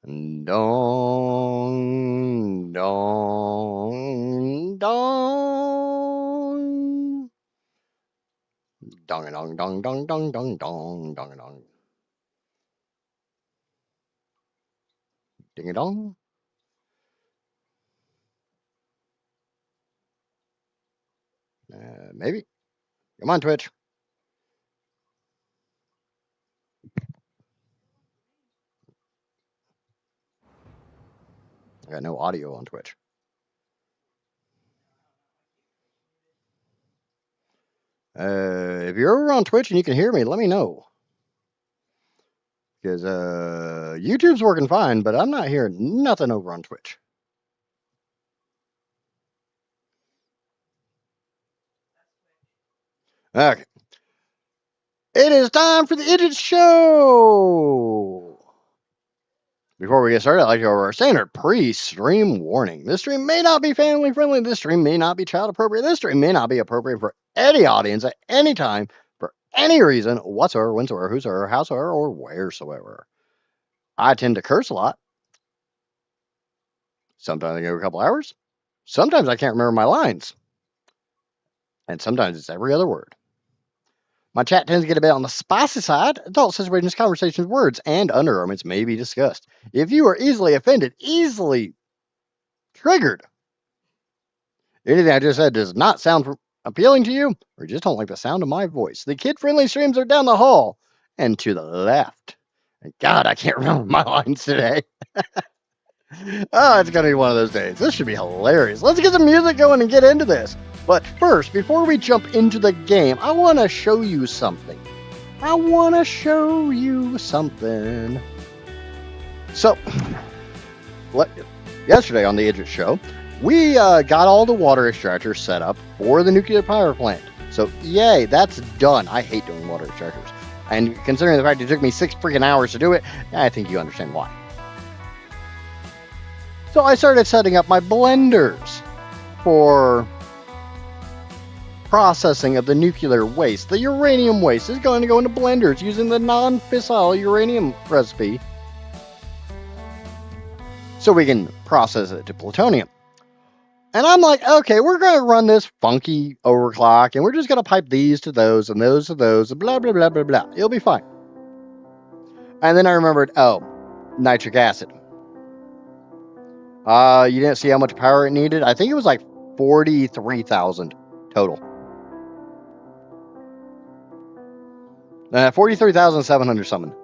Dong, dong, dong. Dong, dong, dong, dong, dong, dong, dong, dong, dong. Ding a dong. Maybe. Come on, Twitch. I got no audio on Twitch. If you're over on Twitch and you can hear me, let me know. Because YouTube's working fine, but I'm not hearing nothing over on Twitch. Okay. It is time for the Idiot Show! Before we get started, I'd like to go over our standard pre-stream warning. This stream may not be family friendly. This stream may not be child appropriate. This stream may not be appropriate for any audience at any time, for any reason whatsoever, whensoever, whosoever, howsoever, or wheresoever. I tend to curse a lot. Sometimes I go a couple hours. Sometimes I can't remember my lines. And sometimes it's every other word. My chat tends to get a bit on the spicy side. Adult situations, conversations, words, and undergarments may be discussed. If you are easily offended, easily triggered, anything I just said does not sound appealing to you, or just don't like the sound of my voice, the kid-friendly streams are down the hall and to the left. And God, I can't remember my lines today. Oh, it's going to be one of those days. This should be hilarious. Let's get the music going and get into this. But first, before we jump into the game, I want to show you something. So, yesterday on the Idiot Show, we got all the water extractors set up for the nuclear power plant. So, yay, that's done. I hate doing water extractors. And considering the fact it took me 6 freaking hours to do it, I think you understand why. So I started setting up my blenders for processing of the nuclear waste. The uranium waste is going to go into blenders using the non-fissile uranium recipe so we can process it to plutonium. And I'm like, okay, we're going to run this funky overclock, and we're just going to pipe these to those, and those to those, and blah, blah, blah, blah, blah. It'll be fine. And then I remembered, oh, nitric acid. You didn't see how much power it needed? I think it was like 43,000 total. 43,700 something.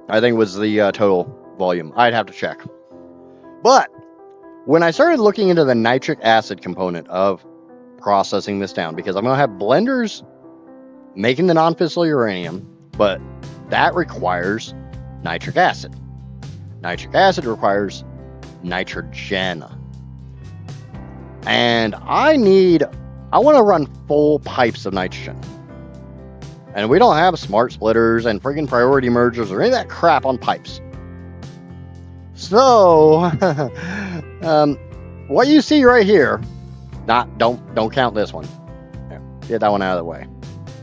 I think was the total volume. I'd have to check. But when I started looking into the nitric acid component of processing this down, because I'm going to have blenders making the non-fissile uranium, but that requires nitric acid. Nitric acid requires nitrogen. And I want to run full pipes of nitrogen. And we don't have smart splitters and friggin' priority mergers or any of that crap on pipes. So, what you see right here, don't count this one. Get that one out of the way.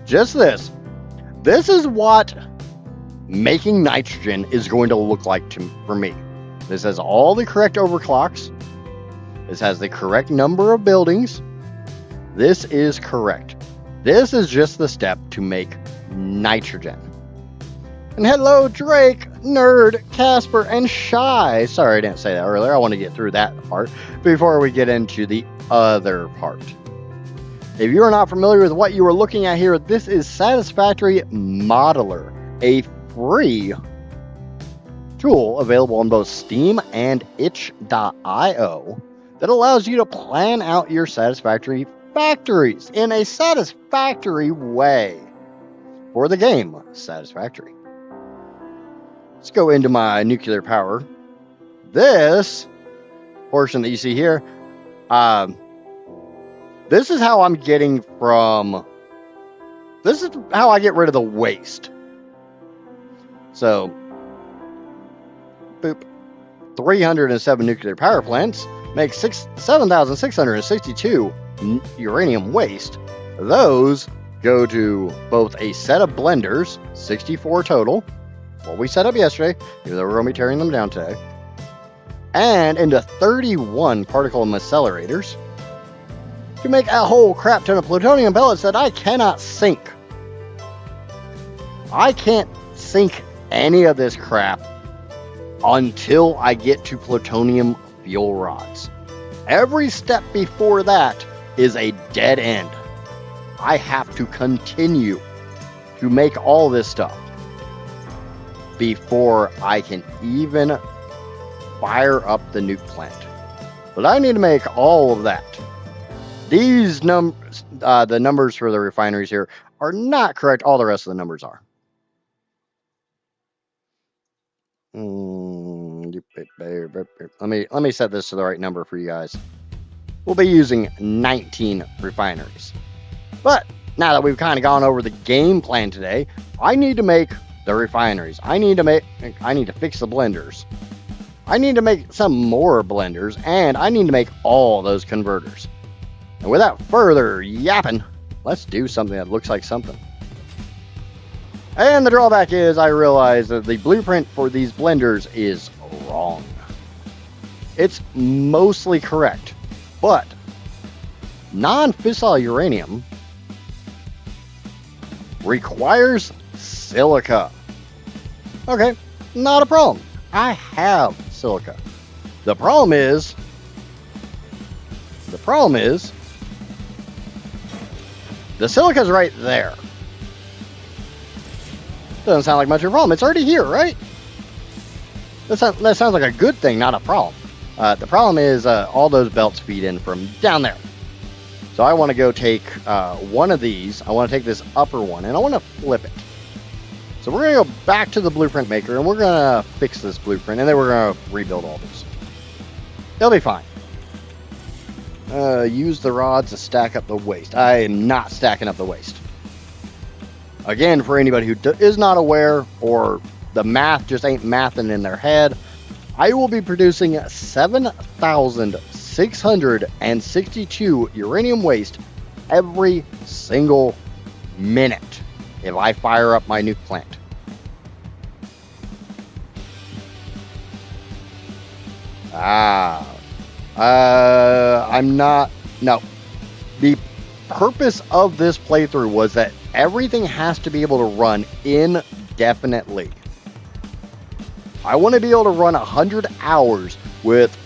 Just this. This is what making nitrogen is going to look like for me. This has all the correct overclocks. This has the correct number of buildings. This is correct. This is just the step to make nitrogen. And hello, Drake, Nerd, Casper, and Shy. Sorry I didn't say that earlier. I want to get through that part before we get into the other part. If you are not familiar with what you are looking at here, this is Satisfactory Modeler, a free tool available on both Steam and itch.io that allows you to plan out your Satisfactory factories in a satisfactory way for the game Satisfactory. Let's go into my nuclear power. This portion that you see here, this is how I'm getting from... This is how I get rid of the waste. So, boop. 307 nuclear power plants make 7,662 uranium waste. Those go to both a set of blenders, 64 total, what we set up yesterday, even though we're going to be tearing them down today, and into 31 particle accelerators to make a whole crap ton of plutonium pellets that I cannot sink. I can't sink any of this crap until I get to plutonium fuel rods. Every step before that is a dead end. I have to continue to make all this stuff before I can even fire up the nuke plant. But I need to make all of that. These numbers, the numbers for the refineries here are not correct. All the rest of the numbers are. Let me set this to the right number for you guys. We'll be using 19 refineries. But now that we've kind of gone over the game plan today, I need to make the refineries. I need to fix the blenders. I need to make some more blenders, and I need to make all those converters. And without further yapping, let's do something that looks like something. And the drawback is I realize that the blueprint for these blenders is wrong. It's mostly correct, but non-fissile uranium requires silica. Okay, not a problem. I have silica. The problem is the silica's right there. Doesn't sound like much of a problem. It's already here, right? That sounds like a good thing, not a problem. The problem is all those belts feed in from down there. So I want to go take one of these. I want to take this upper one, and I want to flip it. So we're going to go back to the blueprint maker, and we're going to fix this blueprint, and then we're going to rebuild all this. It'll be fine. Use the rods to stack up the waste. I am not stacking up the waste. Again, for anybody who is not aware, or the math just ain't mathing in their head, I will be producing 7,662 uranium waste every single minute if I fire up my nuke plant. No. The purpose of this playthrough was that everything has to be able to run indefinitely. I want to be able to run 100 hours with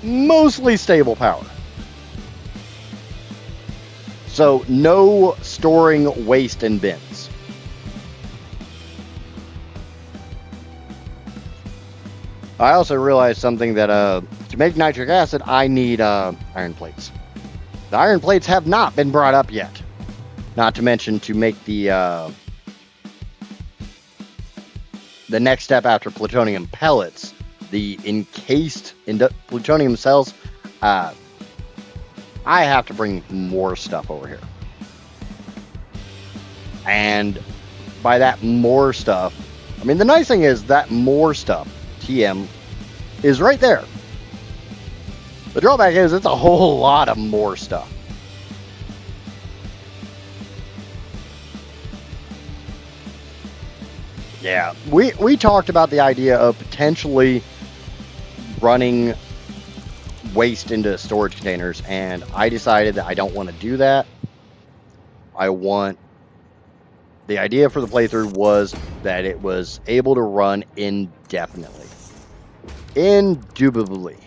mostly stable power. So no storing waste in bins. I also realized something that to make nitric acid, I need iron plates. The iron plates have not been brought up yet. Not to mention to make the next step after plutonium pellets, the encased plutonium cells, I have to bring more stuff over here. And by that more stuff, I mean, the nice thing is that more stuff, TM, is right there. The drawback is it's a whole lot of more stuff. Yeah, we talked about the idea of potentially running waste into storage containers, and I decided that I don't want to do that. The idea for the playthrough was that it was able to run indefinitely. Indubitably.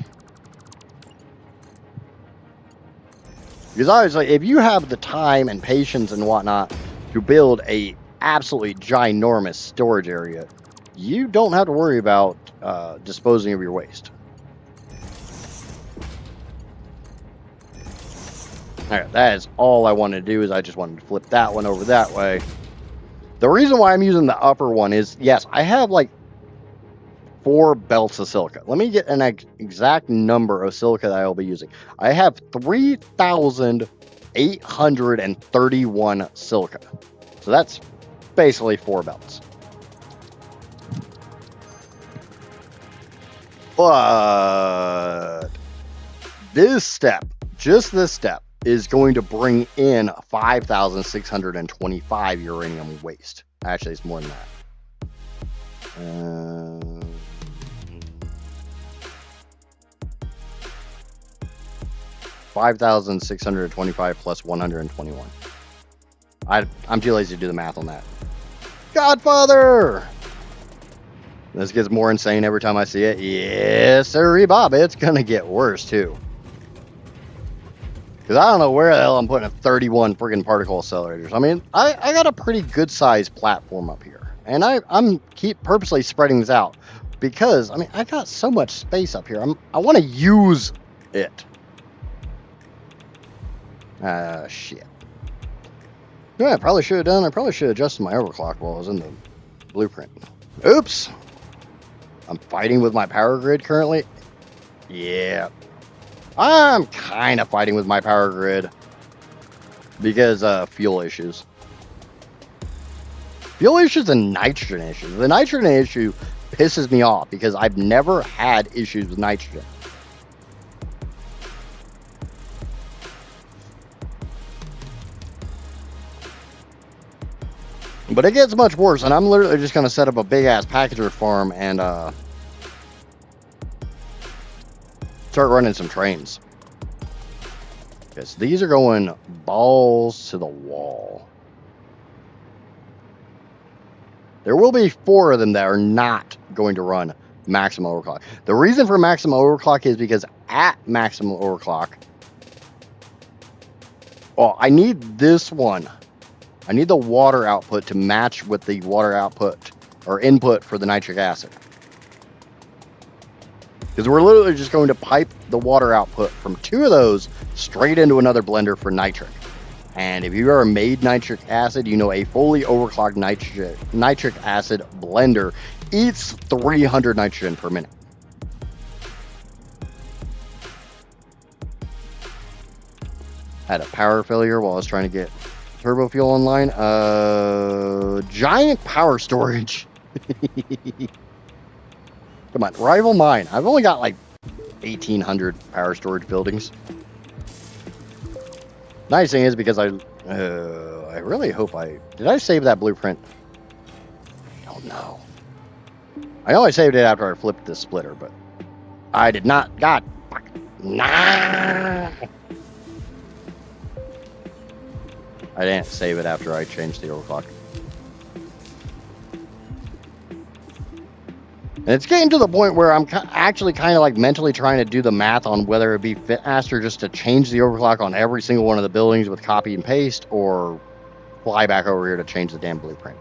Because obviously, if you have the time and patience and whatnot to build a absolutely ginormous storage area, you don't have to worry about disposing of your waste. Alright, that is all I wanted to do. Is I just wanted to flip that one over that way. The reason why I'm using the upper one is, yes, I have like 4 belts of silica. Let me get an exact number of silica that I will be using. I have 3,831 silica. So that's basically 4 belts. But this step, just this step, is going to bring in 5,625 uranium waste. Actually, it's more than that. $5,625 plus 121. I'm too lazy to do the math on that. Godfather! This gets more insane every time I see it. Yes, sir, Bob. It's gonna get worse too. Because I don't know where the hell I'm putting 31 friggin' particle accelerators. I mean, I got a pretty good sized platform up here. And I'm keep purposely spreading this out. Because, I mean, I got so much space up here. I want to use it. Shit. Yeah, I probably should have done. I probably should have adjusted my overclock while I was in the blueprint. Oops. I'm fighting with my power grid currently. Yeah. I'm kind of fighting with my power grid because fuel issues. Fuel issues and nitrogen issues. The nitrogen issue pisses me off because I've never had issues with nitrogen. But it gets much worse, and I'm literally just going to set up a big-ass packager farm and start running some trains. Because these are going balls to the wall. There will be 4 of them that are not going to run maximum overclock. The reason for maximum overclock is because at maximum overclock, well, I need this one. I need the water output to match with the water output or input for the nitric acid. Because we're literally just going to pipe the water output from 2 of those straight into another blender for nitric. And if you've ever made nitric acid, you know a fully overclocked nitric acid blender eats 300 nitrogen per minute. Had a power failure while I was trying to get turbo fuel online. Giant power storage. Come on, rival mine. I've only got like 1,800 power storage buildings. Nice thing is because I really hope did I save that blueprint? Oh no. I know I saved it after I flipped the splitter, but I did not. God, fuck. Nah. I didn't save it after I changed the overclock. And it's getting to the point where I'm actually kind of like mentally trying to do the math on whether it'd be faster just to change the overclock on every single one of the buildings with copy and paste or fly back over here to change the damn blueprint.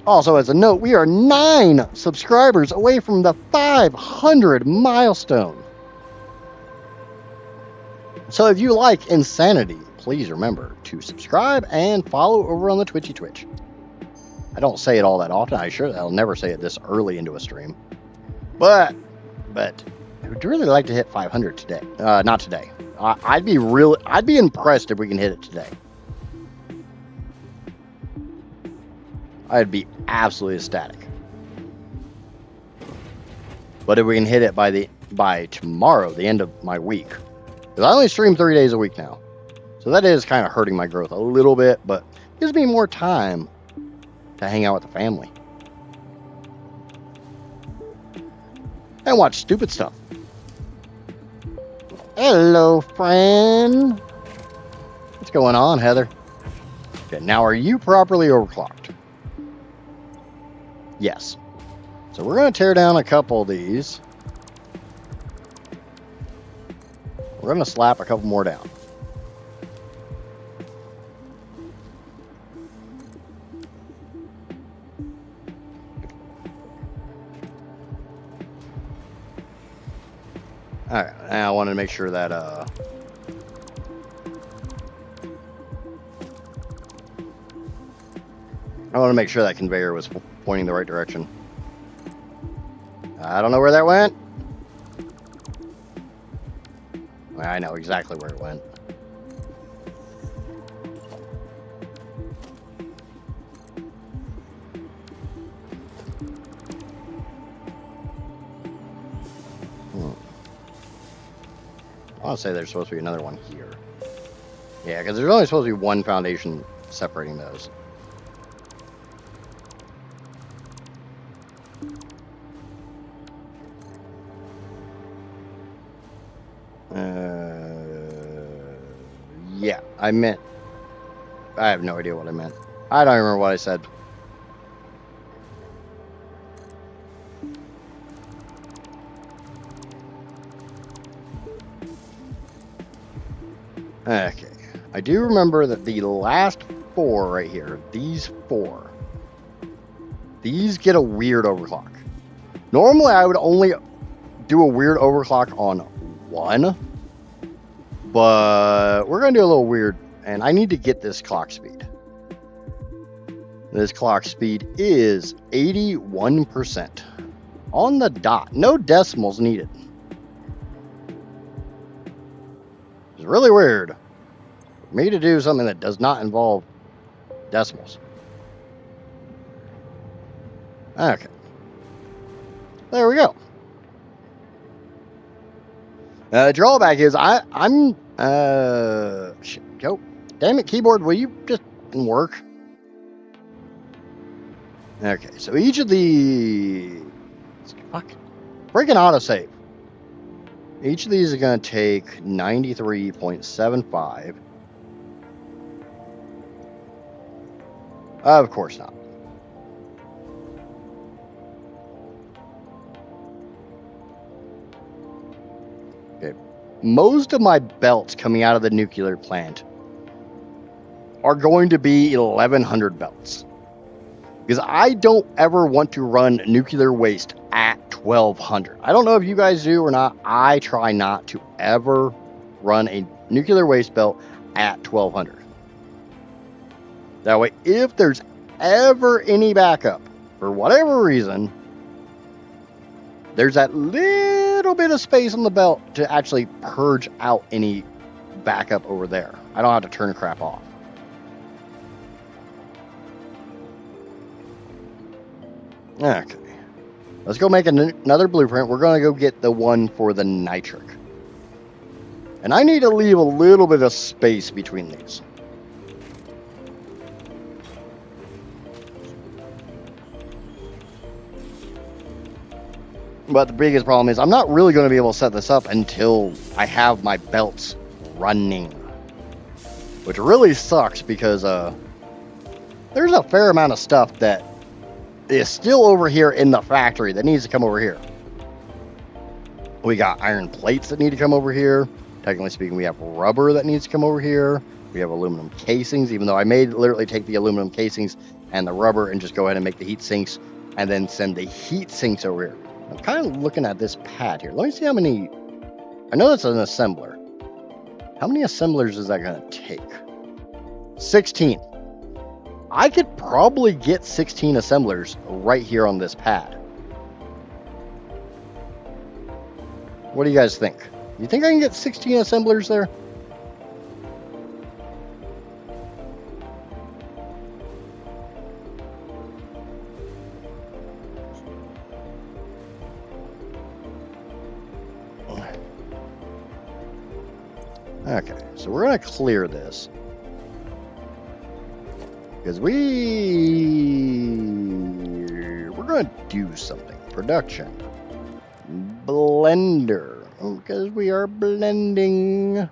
Also, as a note, we are 9 subscribers away from the 500 milestone. So if you like insanity, please remember to subscribe and follow over on the Twitch. I don't say it all that often. I'll never say it this early into a stream. But I would really like to hit 500 today. Not today. I'd be impressed if we can hit it today. I'd be absolutely ecstatic. But if we can hit it by tomorrow, the end of my week. Because I only stream 3 days a week now. So that is kind of hurting my growth a little bit, but gives me more time to hang out with the family. And watch stupid stuff. Hello, friend. What's going on, Heather? Okay, now are you properly overclocked? Yes. So we're going to tear down a couple of these. We're going to slap a couple more down. Alright, now I wanted to make sure that I want to make sure that conveyor was pointing the right direction. I don't know where that went. I know exactly where it went. I want to say there's supposed to be another one here. Yeah, because there's only supposed to be one foundation separating those. Yeah, I have no idea what I meant. I don't remember what I said. Okay. I do remember that the last 4 right here, these 4, these get a weird overclock. Normally, I would only do a weird overclock on 1, but we're going to do a little weird, and I need to get this clock speed. This clock speed is 81%. On the dot. No decimals needed. It's really weird for me to do something that does not involve decimals. Okay. There we go. The drawback is I'm shit, yo, damn it, keyboard, will you just work? Okay, so each of the freaking autosave. Each of these is going to take 93.75. Of course not. Okay. Most of my belts coming out of the nuclear plant are going to be 1100 belts. Because I don't ever want to run nuclear waste at 1200. I don't know if you guys do or not. I try not to ever run a nuclear waste belt at 1200. That way, if there's ever any backup, for whatever reason, there's that little bit of space on the belt to actually purge out any backup over there. I don't have to turn crap off. Okay. Let's go make another blueprint. We're going to go get the one for the nitric. And I need to leave a little bit of space between these. But the biggest problem is I'm not really going to be able to set this up until I have my belts running. Which really sucks because there's a fair amount of stuff that is still over here in the factory that needs to come over here. We got iron plates that need to come over here. Technically speaking, we have rubber that needs to come over here. We have aluminum casings, even though I may literally take the aluminum casings and the rubber and just go ahead and make the heat sinks and then send the heat sinks over here. I'm kind of looking at this pad here. Let me see how many. I know that's an assembler. How many assemblers is that going to take? 16. I could probably get 16 assemblers right here on this pad. What do you guys think? You think I can get 16 assemblers there? Okay, so we're going to clear this. Because we're going to do something. Production. Blender. Because we are blending.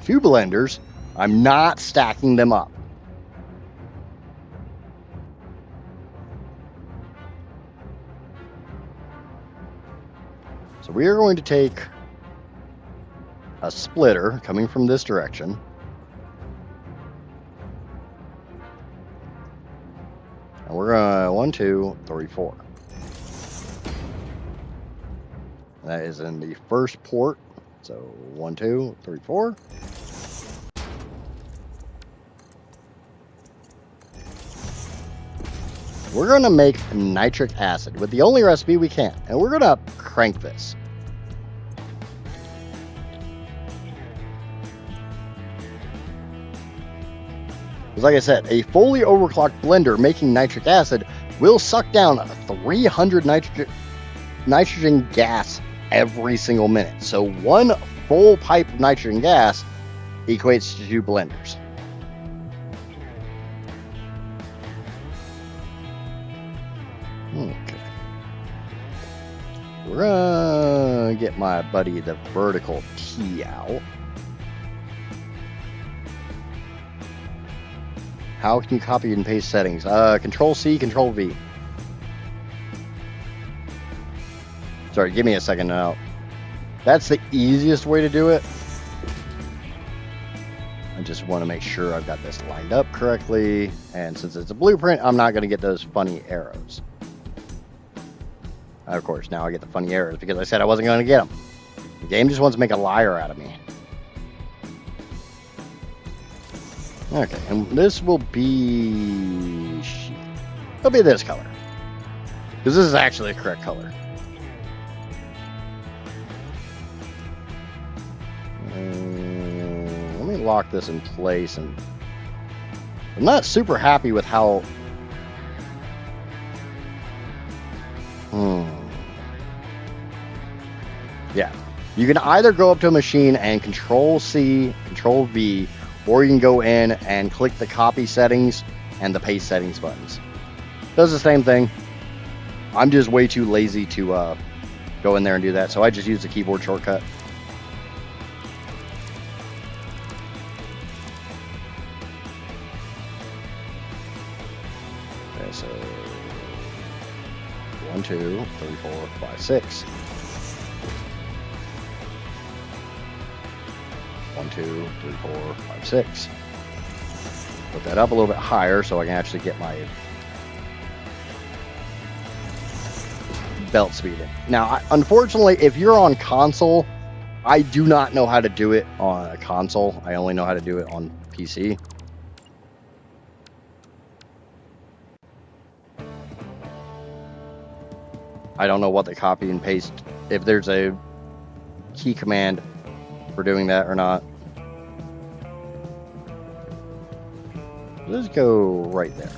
2 blenders. I'm not stacking them up. So we are going to take a splitter coming from this direction. And we're gonna 1, 2, 3, 4. That is in the first port. So 1, 2, 3, 4. We're gonna make nitric acid with the only recipe we can, and we're gonna crank this. Like I said, a fully overclocked blender making nitric acid will suck down 300 nitrogen gas every single minute. So one full pipe of nitrogen gas equates to 2 blenders. Okay. We're gonna get my buddy the vertical T out. How can you copy and paste settings? Control C, Control V. Sorry, give me a second now. That's the easiest way to do it. I just want to make sure I've got this lined up correctly. And since it's a blueprint, I'm not going to get those funny arrows. Of course, now I get the funny arrows because I said I wasn't going to get them. The game just wants to make a liar out of me. Okay, and this will be... It'll be this color. Because this is actually the correct color. Let me lock this in place. And I'm not super happy with how... Yeah. You can either go up to a machine and Control C, Control V, or you can go in and click the copy settings and the paste settings buttons. Does the same thing. I'm just way too lazy to go in there and do that, so I just use the keyboard shortcut. Okay, so 1, 2, 3, 4, 5, 6. 1, 2, 3, 4, 5, 6. Put that up a little bit higher so I can actually get my belt speed in. Now, unfortunately, if you're on console, I do not know how to do it on a console. I only know how to do it on PC. I don't know what the copy and paste, if there's a key command for doing that or not. Let's go right there.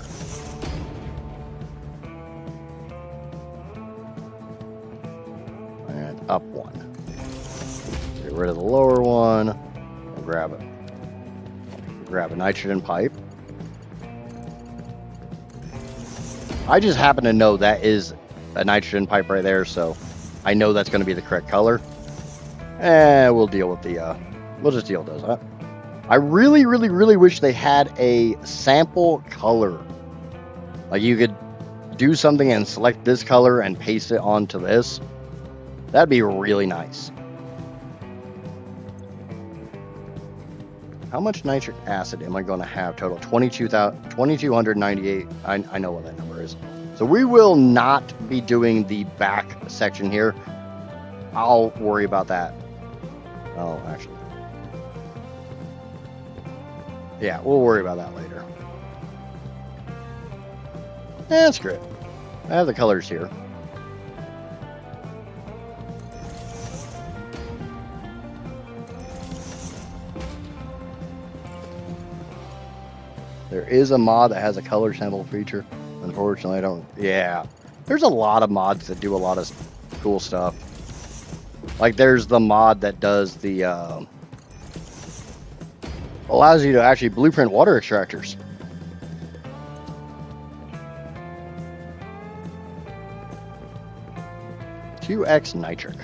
And up 1. Get rid of the lower one. We'll grab it. Grab a nitrogen pipe. I just happen to know that is a nitrogen pipe right there, so I know that's going to be the correct color. And we'll deal with the, we'll just deal with those, huh? I really, really, really wish they had a sample color. Like you could do something and select this color and paste it onto this. That'd be really nice. How much nitric acid am I going to have total? 2298. I know what that number is. So we will not be doing the back section here. I'll worry about that. Oh, actually. Yeah, we'll worry about that later. That's great. I have the colors here. There is a mod that has a color sample feature. Unfortunately, I don't... Yeah. There's a lot of mods that do a lot of cool stuff. Like, there's the mod that does the... allows you to actually blueprint water extractors. QX nitric.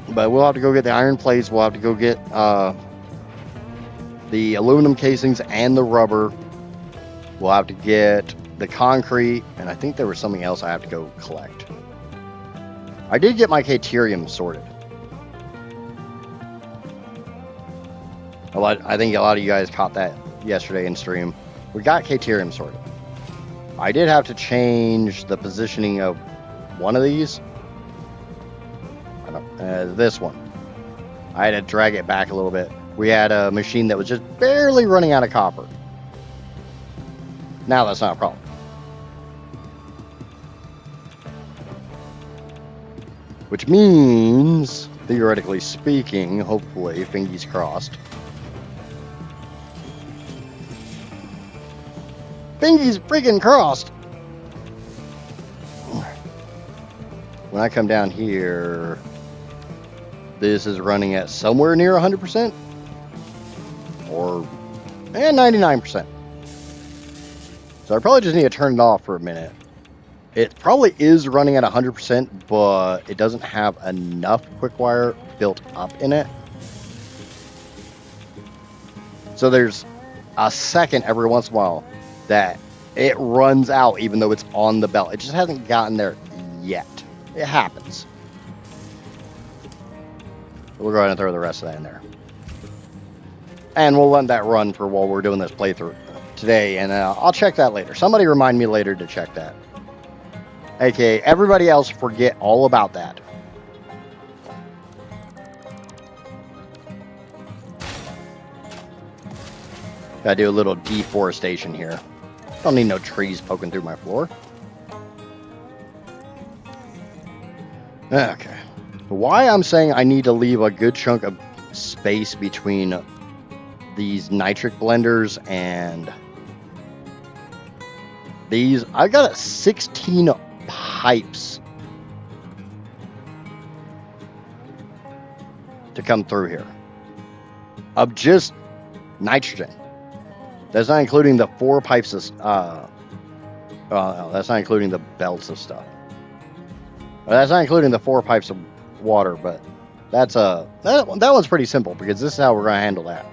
But we'll have to go get the iron plates. We'll have to go get the aluminum casings and the rubber. We'll have to get the concrete, and I think there was something else I have to go collect. I did get my caterium sorted. I think a lot of you guys caught that yesterday in stream. We got caterium sorted. I did have to change the positioning of one of these. This one. I had to drag it back a little bit. We had a machine that was just barely running out of copper. Now that's not a problem. Which means, theoretically speaking, hopefully, fingers crossed, Fingers freaking crossed. When I come down here, this is running at somewhere near 100%. Or 99%. So I probably just need to turn it off for a minute. It probably is running at 100%, but it doesn't have enough quick wire built up in it. So there's a second every once in a while that it runs out even though it's on the belt. It just hasn't gotten there yet. It happens. We'll go ahead and throw the rest of that in there. And we'll let that run for while we're doing this playthrough today, and I'll check that later. Somebody remind me later to check that. Okay, everybody else forget all about that. Gotta do a little deforestation here. Don't need no trees poking through my floor. Okay. Why I'm saying I need to leave a good chunk of space between these nitric blenders and these. I got 16 pipes to come through here of just nitrogen. That's not including the 4 pipes of that's not including the belts of stuff. That's not including the 4 pipes of water, but that's that one's pretty simple because this is how we're going to handle that.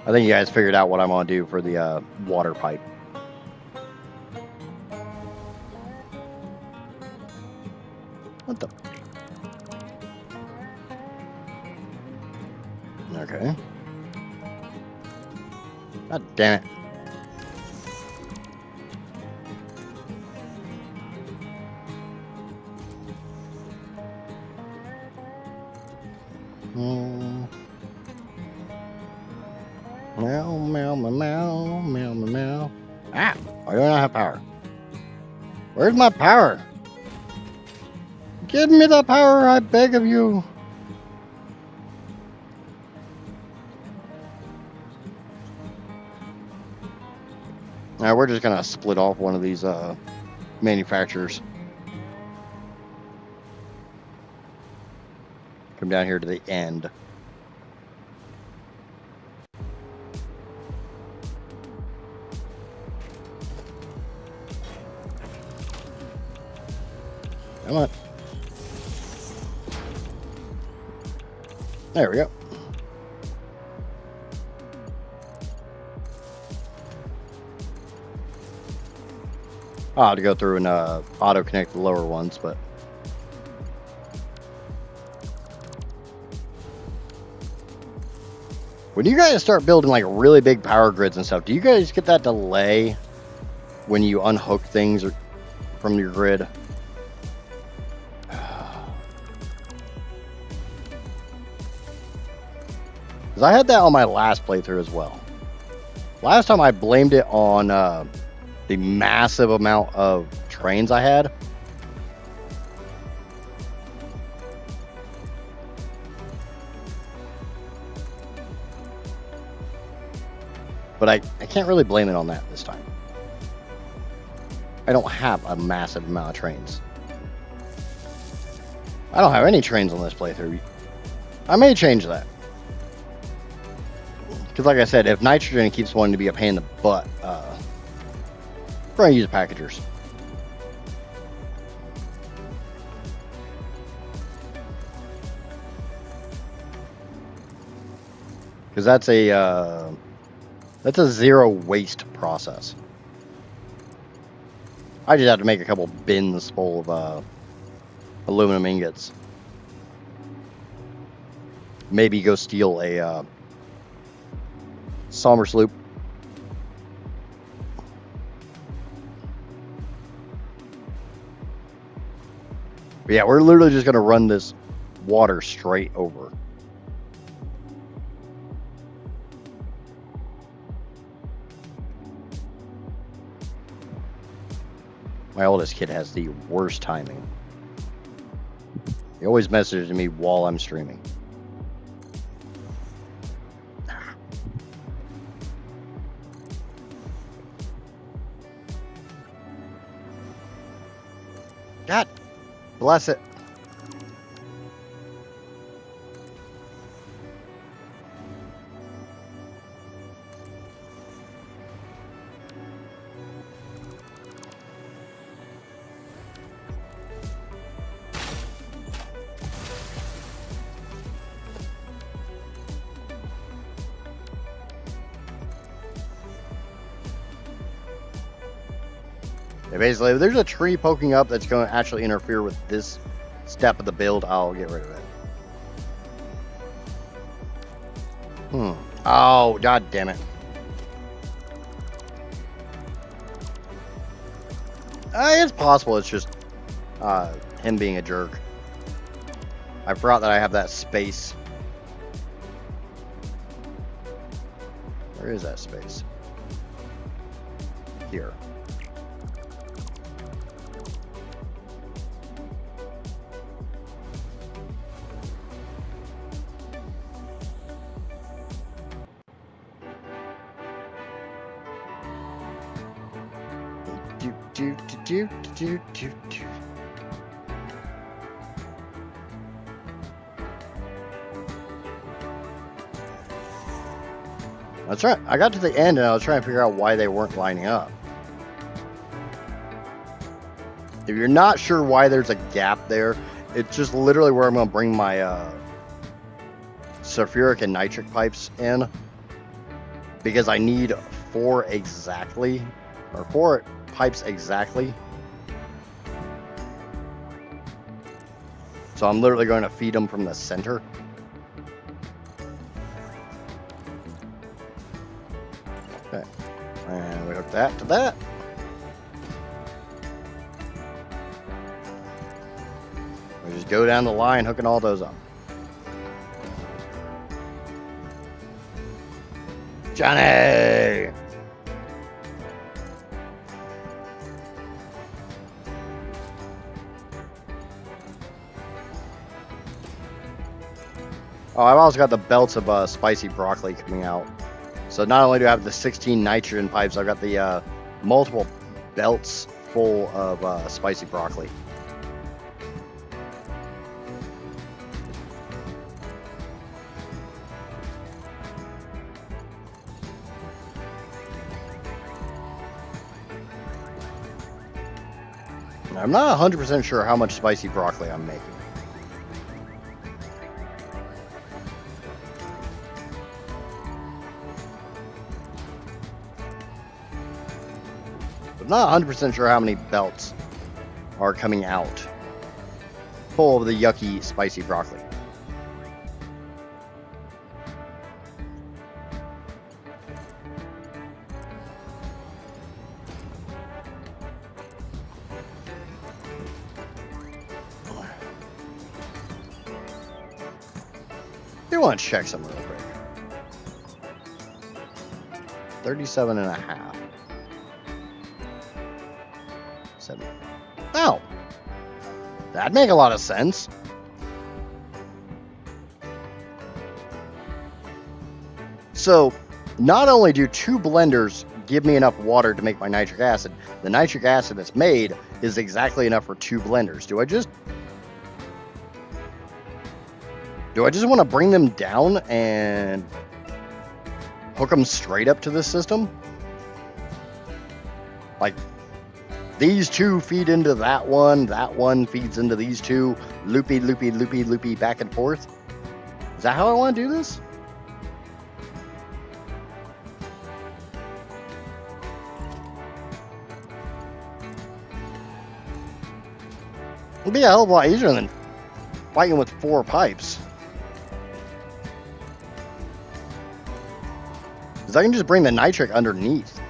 I think you guys figured out what I'm going to do for the water pipe. What the? Okay. God damn it. Meow, meow, meow, meow, meow, meow. Ah! Why do I not have power? Where's my power? Give me the power, I beg of you. Now we're just gonna split off one of these manufacturers. Come down here to the end. Come on. There we go. I'll have to go through and auto connect the lower ones, but when you guys start building like really big power grids and stuff, do you guys get that delay when you unhook things from your grid? Because I had that on my last playthrough as well. Last time I blamed it on the massive amount of trains I had. But I can't really blame it on that this time. I don't have a massive amount of trains. I don't have any trains on this playthrough. I may change that. Because like I said, if nitrogen keeps wanting to be a pain in the butt, we're going to use packagers. Because that's a zero waste process. I just have to make a couple bins full of aluminum ingots. Maybe go steal a Somber sloop. But yeah, we're literally just going to run this water straight over. My oldest kid has the worst timing. He always messages me while I'm streaming. God bless it. Basically, if there's a tree poking up that's going to actually interfere with this step of the build, I'll get rid of it. Oh, god damn it. It's possible it's just him being a jerk. I forgot that I have that space. Where is that space? Here. That's right. I got to the end and I was trying to figure out why they weren't lining up. If you're not sure why there's a gap there, it's just literally where I'm going to bring my sulfuric and nitric pipes in, because I need 4 pipes exactly. So I'm literally going to feed them from the center. Okay, and we hook that to that. We just go down the line hooking all those up. Johnny! Oh, I've also got the belts of spicy broccoli coming out. So not only do I have the 16 nitrogen pipes, I've got the multiple belts full of spicy broccoli. I'm not 100% sure how much spicy broccoli I'm making. I'm not 100% sure how many belts are coming out full of the yucky spicy broccoli. I want to check something real quick. 37.5. 7. Oh, that'd make a lot of sense. So, not only do 2 blenders give me enough water to make my nitric acid, the nitric acid that's made is exactly enough for 2 blenders. Do I just want to bring them down and hook them straight up to this system? Like, these 2 feed into that one feeds into these 2, loopy, loopy, loopy, loopy, back and forth? Is that how I want to do this? It'd be a hell of a lot easier than fighting with 4 pipes. Because I can just bring the nitric underneath.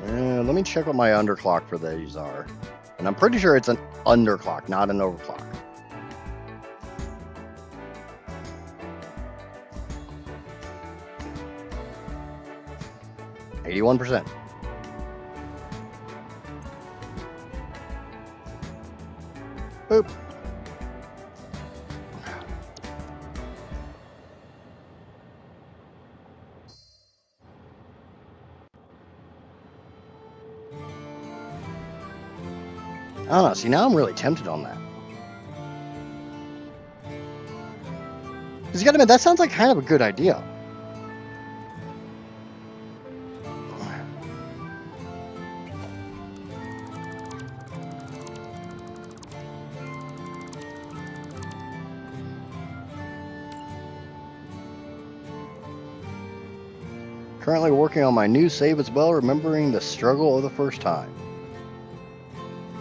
Let me check what my underclock for these are. And I'm pretty sure it's an underclock, not an overclock. 81%. Boop. I don't know. See, now I'm really tempted on that. Because you gotta admit, that sounds like kind of a good idea. Currently working on my new save as well, remembering the struggle of the first time.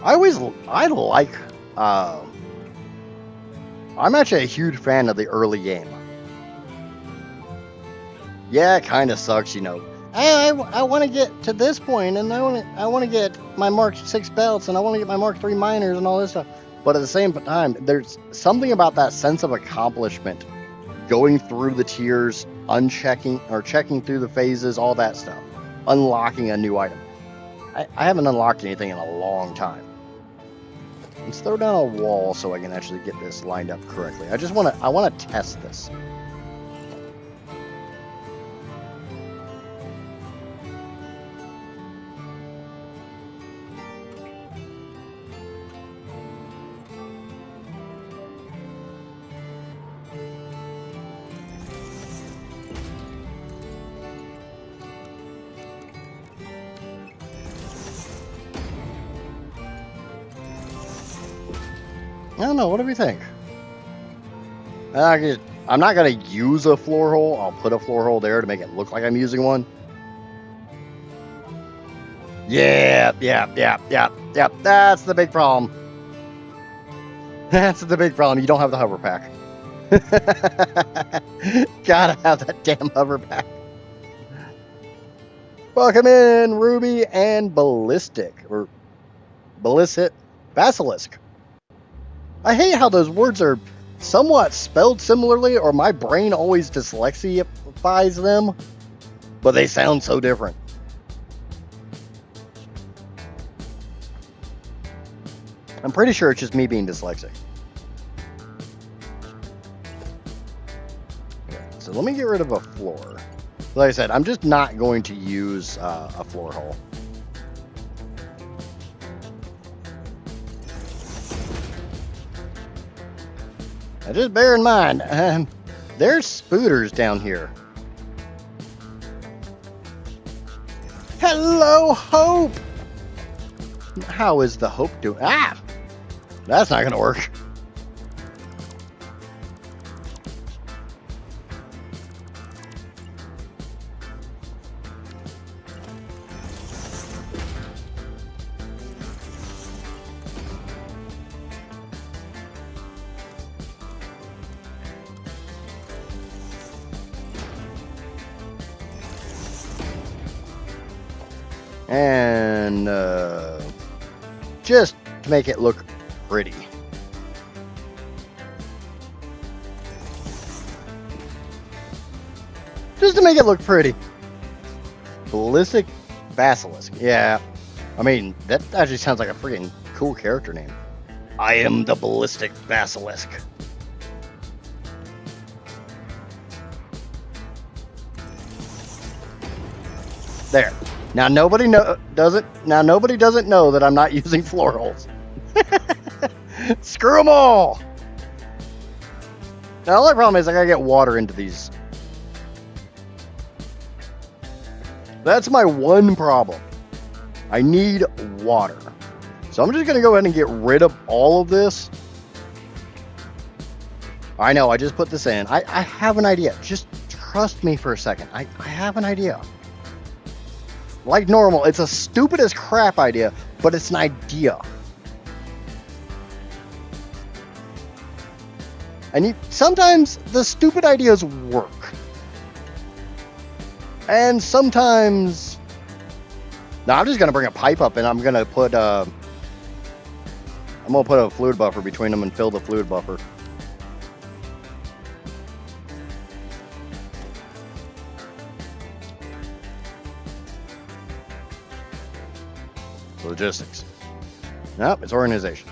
I'm actually a huge fan of the early game. Yeah, it kind of sucks, you know. I want to get to this point, and I want to get my Mark 6 belts, and I want to get my Mark 3 miners, and all this stuff. But at the same time, there's something about that sense of accomplishment, going through the tiers, checking through the phases, all that stuff, unlocking a new item. I haven't unlocked anything in a long time. Let's throw down a wall so I can actually get this lined up correctly. I want to test this. I don't know. What do we think? I'm not going to use a floor hole. I'll put a floor hole there to make it look like I'm using one. Yeah. That's the big problem. That's the big problem. You don't have the hover pack. Gotta have that damn hover pack. Welcome in, Ruby and Ballistic. Or Basilisk. I hate how those words are somewhat spelled similarly, or my brain always dyslexifies them, but they sound so different. I'm pretty sure it's just me being dyslexic. Okay, so let me get rid of a floor. Like I said, I'm just not going to use a floor hole. Now just bear in mind, there's spooters down here. Hello, Hope! How is the Hope doing? Ah! That's not gonna work. And just to make it look pretty. Just to make it look pretty. Ballistic Basilisk. Yeah. I mean, that actually sounds like a freaking cool character name. I am the Ballistic Basilisk. There. Now nobody doesn't know that I'm not using floor holes. Screw them all. Now the only problem is I gotta get water into these. That's my one problem. I need water. So I'm just gonna go ahead and get rid of all of this. I know, I just put this in. I have an idea. Just trust me for a second. I have an idea. Like normal, it's a stupid as crap idea, but it's an idea. And sometimes the stupid ideas work. And sometimes... Now I'm just going to bring a pipe up and I'm going to put a fluid buffer between them and fill the fluid buffer. Logistics. Nope, it's organization.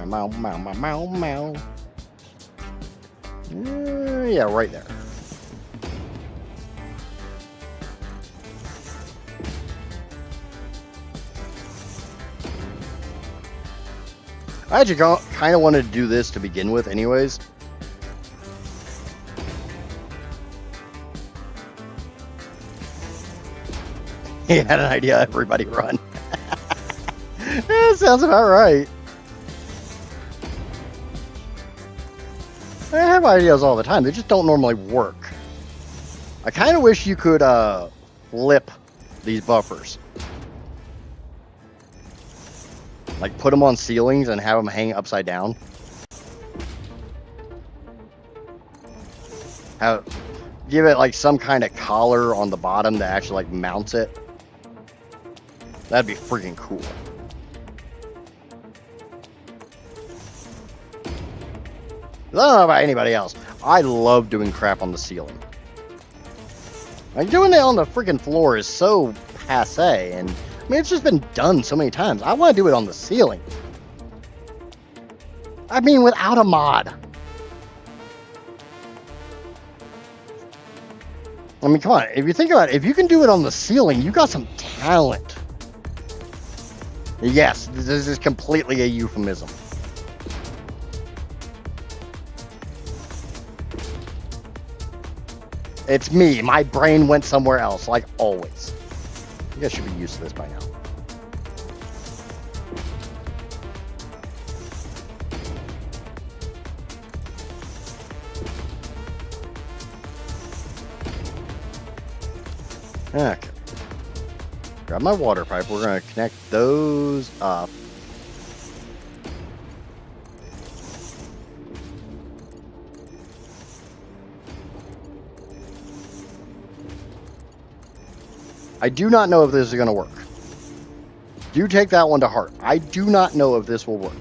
Meow, meow, meow, meow, meow. Yeah, right there. I actually kind of wanted to do this to begin with anyways. He had an idea, everybody run. That sounds about right. I have ideas all the time, they just don't normally work. I kind of wish you could flip these buffers. Like put them on ceilings and have them hang upside down. Give it like some kind of collar on the bottom that actually like mounts it. That'd be freaking cool. I don't know about anybody else. I love doing crap on the ceiling. Like doing it on the freaking floor is so passe, and I mean it's just been done so many times. I want to do it on the ceiling. I mean without a mod. I mean, come on. If you think about it, if you can do it on the ceiling, you got some talent. Yes, this is completely a euphemism. It's me. My brain went somewhere else, like always. You guys should be used to this by now. Okay. Grab my water pipe. We're going to connect those up. I do not know if this is going to work. Do take that one to heart. I do not know if this will work.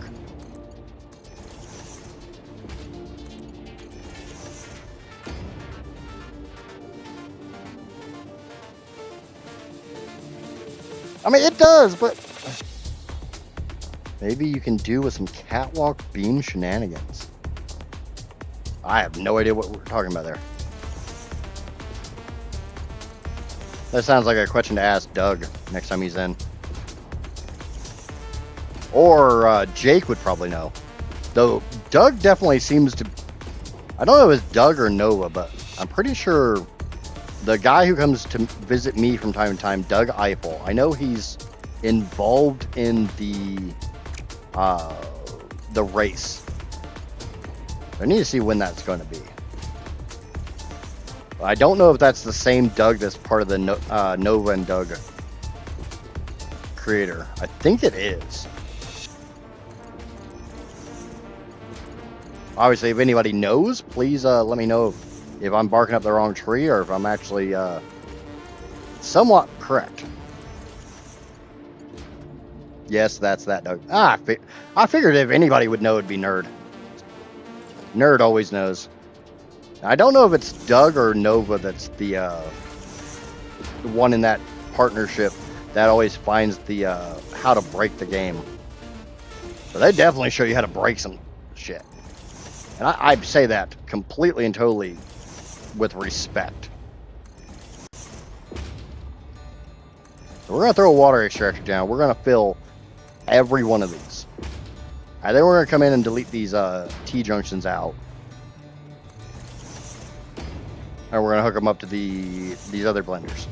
I mean, it does, but maybe you can do with some catwalk beam shenanigans. I have no idea what we're talking about there. That sounds like a question to ask Doug next time he's in. Or Jake would probably know. Though Doug definitely seems to... I don't know if it's Doug or Nova, but I'm pretty sure the guy who comes to visit me from time to time, Doug Eiffel, I know he's involved in the race. I need to see when that's going to be. I don't know if that's the same Doug that's part of the Nova and Doug creator. I think it is. Obviously, if anybody knows, please let me know if I'm barking up the wrong tree or if I'm actually somewhat correct. Yes, that's that Doug. I figured if anybody would know, it'd be Nerd. Nerd always knows. I don't know if it's Doug or Nova that's the one in that partnership that always finds the how to break the game. But they definitely show you how to break some shit. And I say that completely and totally with respect. So we're going to throw a water extractor down. We're going to fill every one of these. And then we're going to come in and delete these T-junctions out. And we're going to hook them up to these other blenders.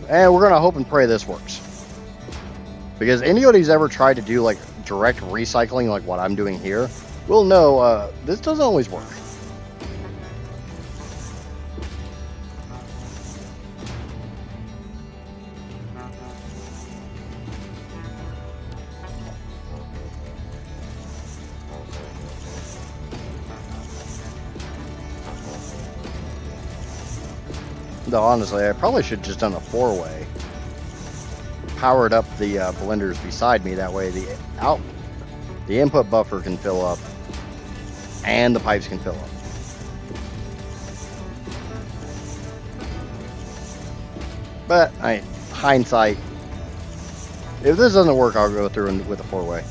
And we're gonna hope and pray this works, because anybody who's ever tried to do like direct recycling like what I'm doing here will know this doesn't always work. Though honestly, I probably should have just done a 4-way. Powered up the blenders beside me. That way the input buffer can fill up and the pipes can fill up. But hindsight, if this doesn't work, I'll go through with a 4-way.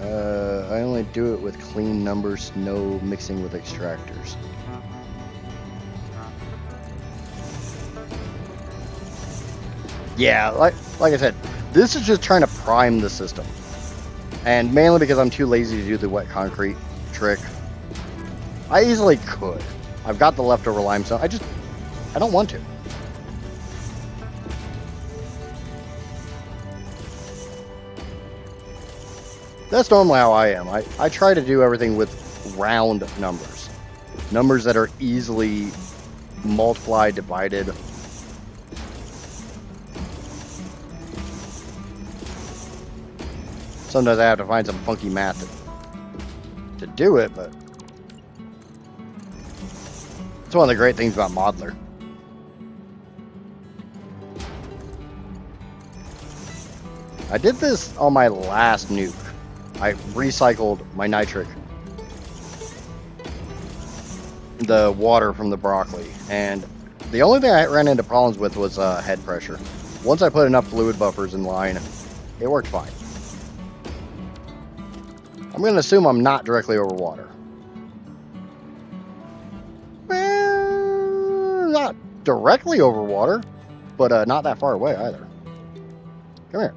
I only do it with clean numbers, no mixing with extractors. Yeah, like I said, this is just trying to prime the system. And mainly because I'm too lazy to do the wet concrete trick. I easily could. I've got the leftover limestone. I don't want to. That's normally how I am. I try to do everything with round numbers. Numbers that are easily multiplied, divided. Sometimes I have to find some funky math to do it, but it's one of the great things about Modeler. I did this on my last nuke. I recycled my nitric, the water from the broccoli, and the only thing I ran into problems with was head pressure. Once I put enough fluid buffers in line, it worked fine. I'm going to assume I'm not directly over water. Well, not directly over water, but not that far away either. Come here.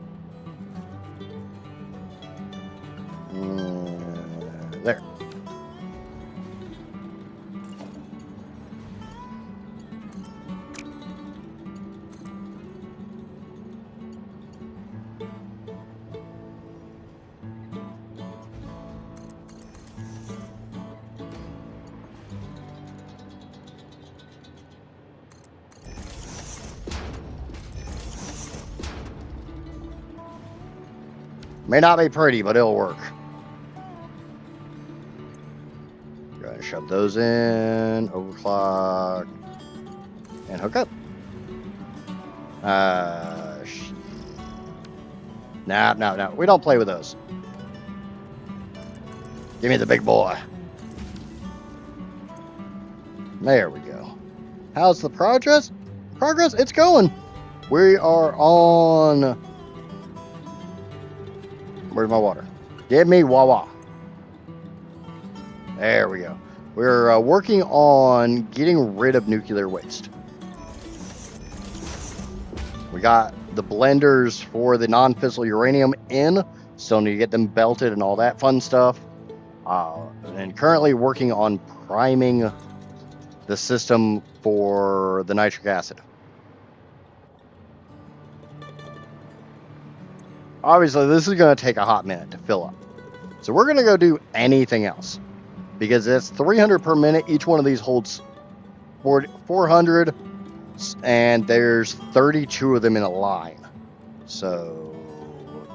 There. May not be pretty, but it'll work. Go ahead and shove those in, overclock, and hook up. No. We don't play with those. Give me the big boy. There we go. How's the progress? Progress? It's going. We are on... Where's my water? Give me Wawa. There we go. We're working on getting rid of nuclear waste. We got the blenders for the non-fissile uranium in. Still need to get them belted and all that fun stuff. And currently working on priming the system for the nitric acid. Obviously, this is going to take a hot minute to fill up. So we're going to go do anything else. Because it's 300 per minute. Each one of these holds 400. And there's 32 of them in a line. So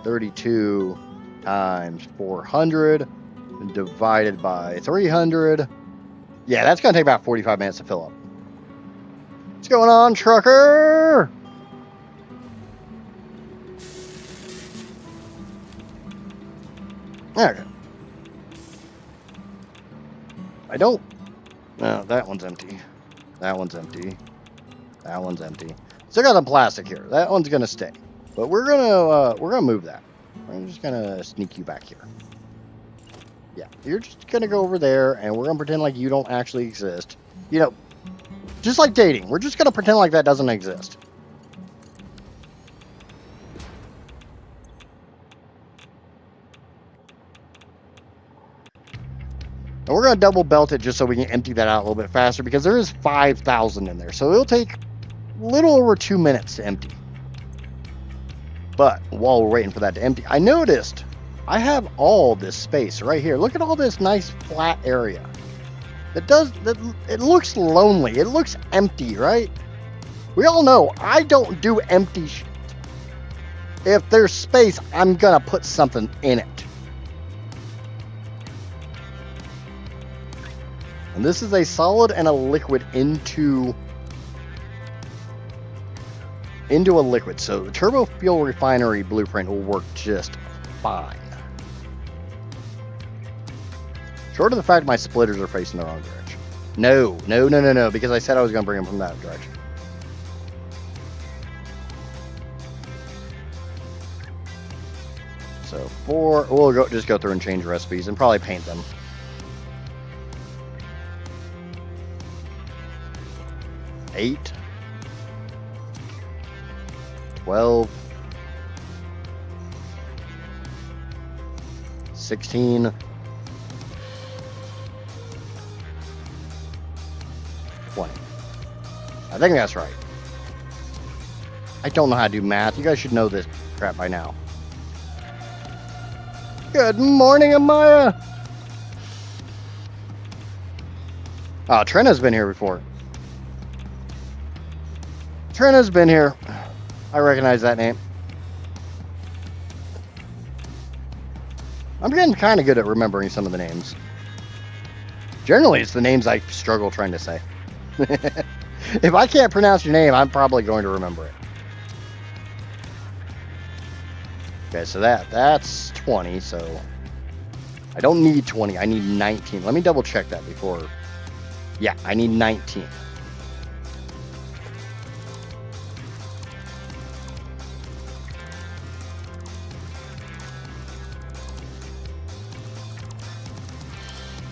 32 times 400 divided by 300. Yeah, that's going to take about 45 minutes to fill up. What's going on, trucker? Okay. I don't... No, that one's empty. That one's empty. That one's empty. Still got some plastic here. That one's gonna stay. But we're gonna move that. I'm just gonna sneak you back here. Yeah, you're just gonna go over there, and we're gonna pretend like you don't actually exist. You know, just like dating. We're just gonna pretend like that doesn't exist. And we're going to double belt it just so we can empty that out a little bit faster because there is 5,000 in there. So it'll take a little over 2 minutes to empty. But while we're waiting for that to empty, I noticed I have all this space right here. Look at all this nice flat area. It looks lonely. It looks empty, right? We all know I don't do empty shit. If there's space, I'm going to put something in it. And this is a solid and a liquid into into a liquid. So the turbo fuel refinery blueprint will work just fine. Short of the fact my splitters are facing the wrong direction. No, because I said I was going to bring them from that direction. So 4, we'll just go through and change recipes and probably paint them. 8, 12, 16, 20. I think that's right. I don't know how to do math. You guys should know this crap by now. Good morning, Amaya. Oh, Trina's been here before. Trina's been here. I recognize that name. I'm getting kind of good at remembering some of the names. Generally, it's the names I struggle trying to say. If I can't pronounce your name, I'm probably going to remember it. Okay, so that's 20, so I don't need 20, I need 19. Let me double check that before. Yeah, I need 19.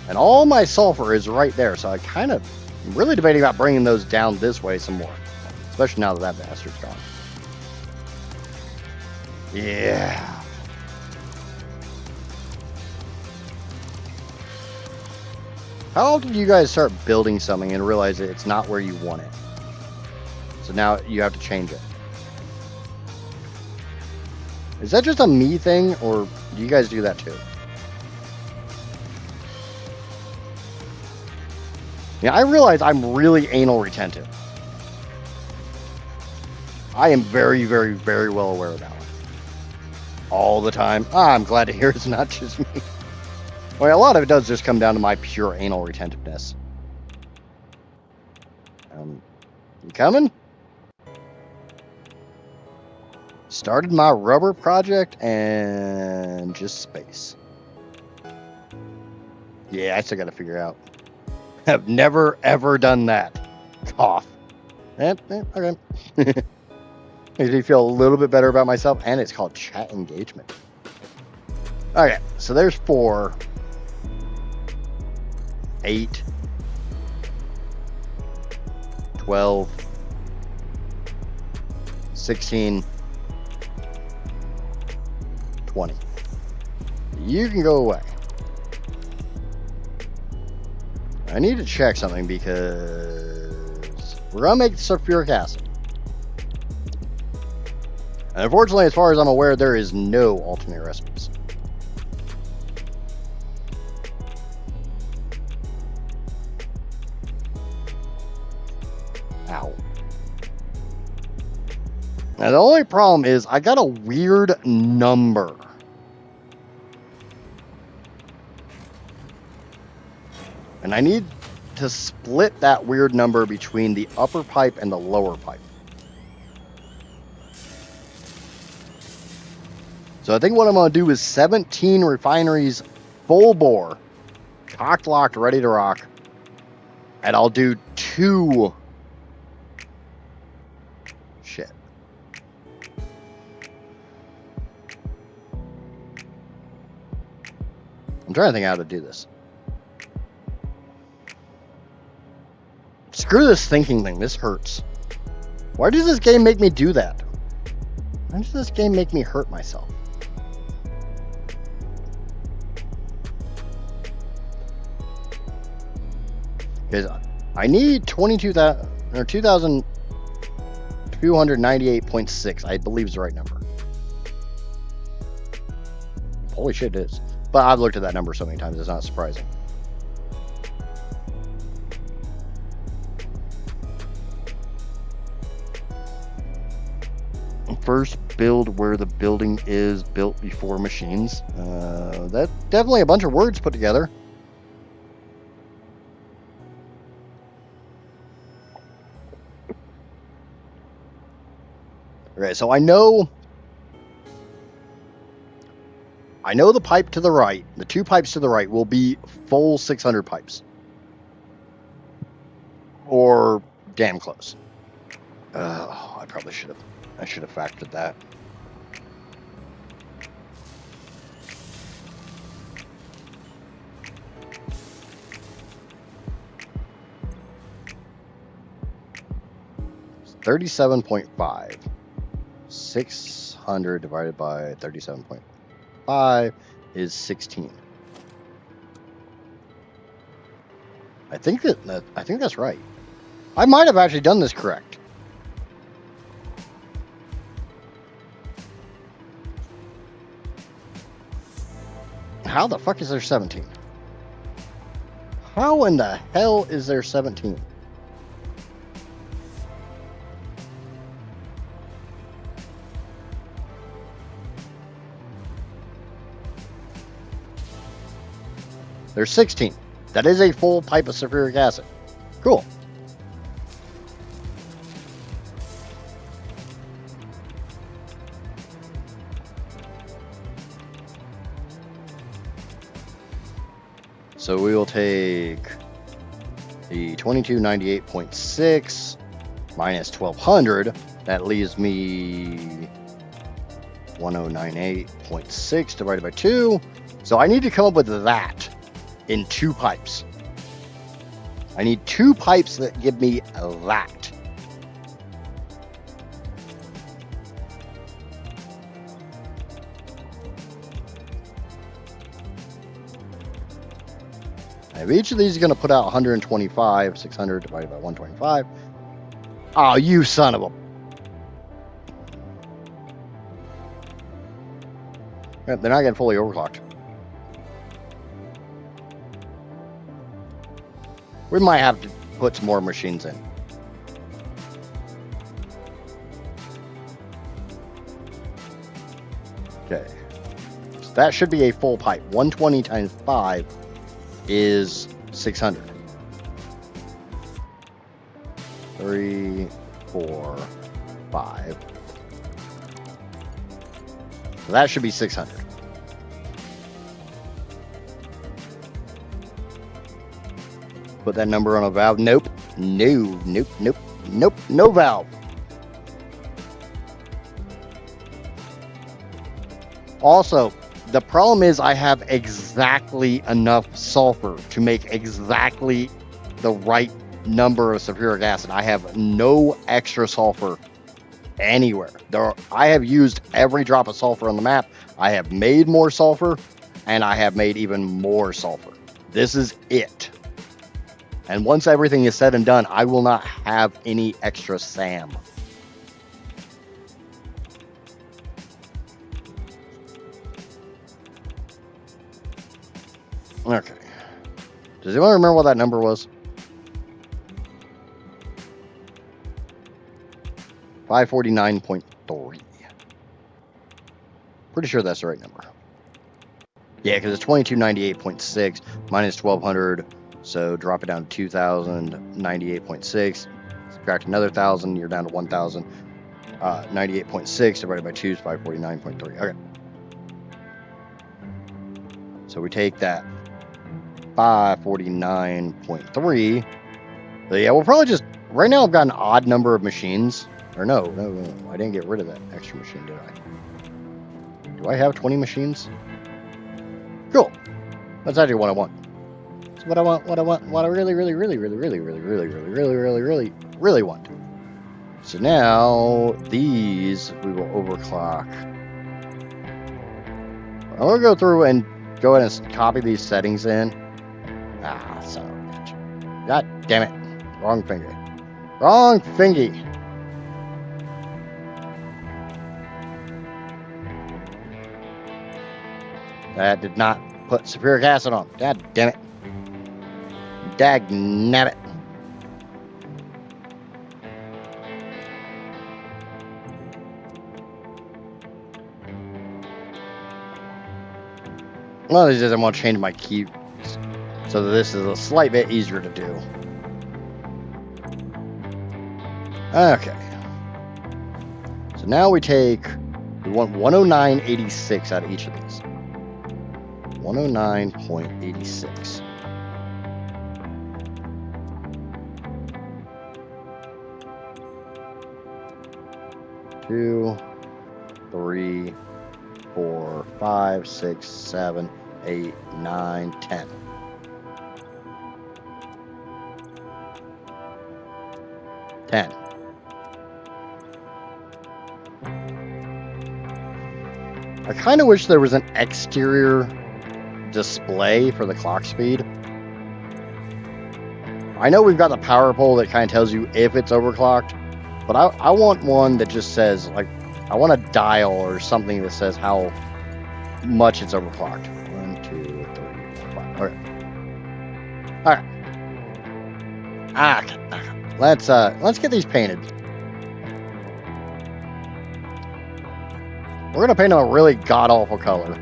And all my sulfur is right there, so I kind of am really debating about bringing those down this way some more. Especially now that that bastard's gone. Yeah. How did you guys start building something and realize that it's not where you want it? So now you have to change it. Is that just a me thing, or do you guys do that too? Yeah, I realize I'm really anal retentive. I am very, very, very well aware of that one. All the time. I'm glad to hear it's not just me. Well, a lot of it does just come down to my pure anal retentiveness. You coming? Started my rubber project and just space. Yeah, I still got to figure out. Have never ever done that. Cough. Okay. Makes me feel a little bit better about myself, and it's called chat engagement. Okay, so there's 4, 8, 12, 16, 20. You can go away. I need to check something because we're going to make sulfuric acid. And unfortunately, as far as I'm aware, there is no alternate recipes. Ow. Now, the only problem is I got a weird number. And I need to split that weird number between the upper pipe and the lower pipe. So I think what I'm going to do is 17 refineries full bore, cocked, locked, ready to rock. And I'll do 2. Shit. I'm trying to think how to do this. Screw this thinking thing. This hurts. Why does this game make me do that? Why does this game make me hurt myself? Because I need 2,298.6. I believe is the right number. Holy shit, it is. But I've looked at that number so many times, it's not surprising. First build where the building is built before machines. That's definitely a bunch of words put together. Okay, so I know the pipe to the right, the 2 pipes to the right will be full 600 pipes. Or damn close. I probably should have factored that. It's 37.5. 600 divided by 37.5 is 16. I think that's right. I might have actually done this correct. How the fuck is there 17? How in the hell is there 17? There's 16. That is a full pipe of sulfuric acid. Cool. So we will take the 2298.6 minus 1200. That leaves me 1098.6 divided by 2. So I need to come up with that in 2 pipes. I need 2 pipes that give me that. Now each of these is going to put out 125, 600 divided by 125. Oh, you son of a... They're not getting fully overclocked. We might have to put some more machines in. Okay. So that should be a full pipe. 120 times 5 is 600. 3, 4, 5. So that should be 600. Put that number on a valve. Nope. No valve. Also, the problem is I have exactly enough sulfur to make exactly the right number of sulfuric acid. I have no extra sulfur anywhere. I have used every drop of sulfur on the map. I have made more sulfur, and I have made even more sulfur. This is it. And once everything is said and done, I will not have any extra SAM. Okay. Does anyone remember what that number was? 549.3. Pretty sure that's the right number. Yeah, because it's 2298.6 minus 1200. So drop it down to 2098.6. Subtract another 1,000. You're down to 1,000. 98.6 divided by 2 is 549.3. Okay. So we take that 549.3. So yeah, we'll probably just... Right now I've got an odd number of machines. Or no. I didn't get rid of that extra machine, did I? Do I have 20 machines? Cool. That's actually what I want. So what I really want. So now these we will overclock. I'm gonna go through and go ahead and copy these settings in. Ah, son of a bitch. God damn it. Wrong finger. Wrong fingy. That did not put sulfuric acid on. God damn it. Dag nabbit. Well, it's just I'm going to change my key so that this is a slight bit easier to do. So So now we want 109.86 out of each of these. 109.86. Two, 3, 4, 5, 6, 7, 8, 9, 10. I kind of wish there was an exterior display for the clock speed. I know we've got the power pole that kind of tells you if it's overclocked, but I want one that just says, like, I want a dial or something that says how much it's overclocked. 1, 2, 3, 4, 5. All right. Let's get these painted. We're gonna paint them a really god-awful color.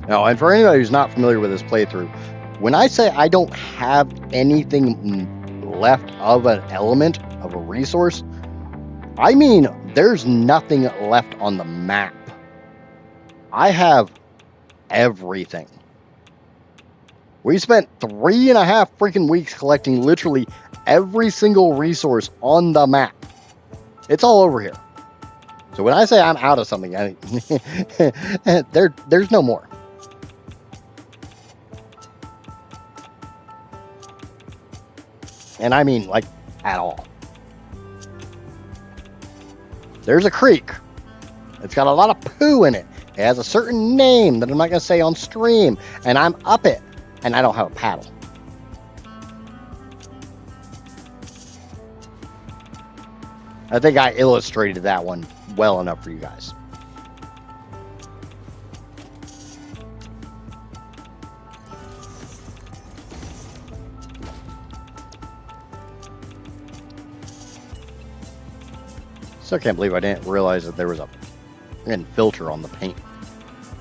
Now, and for anybody who's not familiar with this playthrough, when I say I don't have anything left of an element, of a resource, I mean there's nothing left on the map. I have everything. We spent 3.5 freaking weeks collecting literally every single resource on the map. It's all over here. So when I say I'm out of something, there's no more. And I mean, like, at all. There's a creek. It's got a lot of poo in it. It has a certain name that I'm not going to say on stream. And I'm up it. And I don't have a paddle. I think I illustrated that one well enough for you guys. Still can't believe I didn't realize that there was a filter on the paint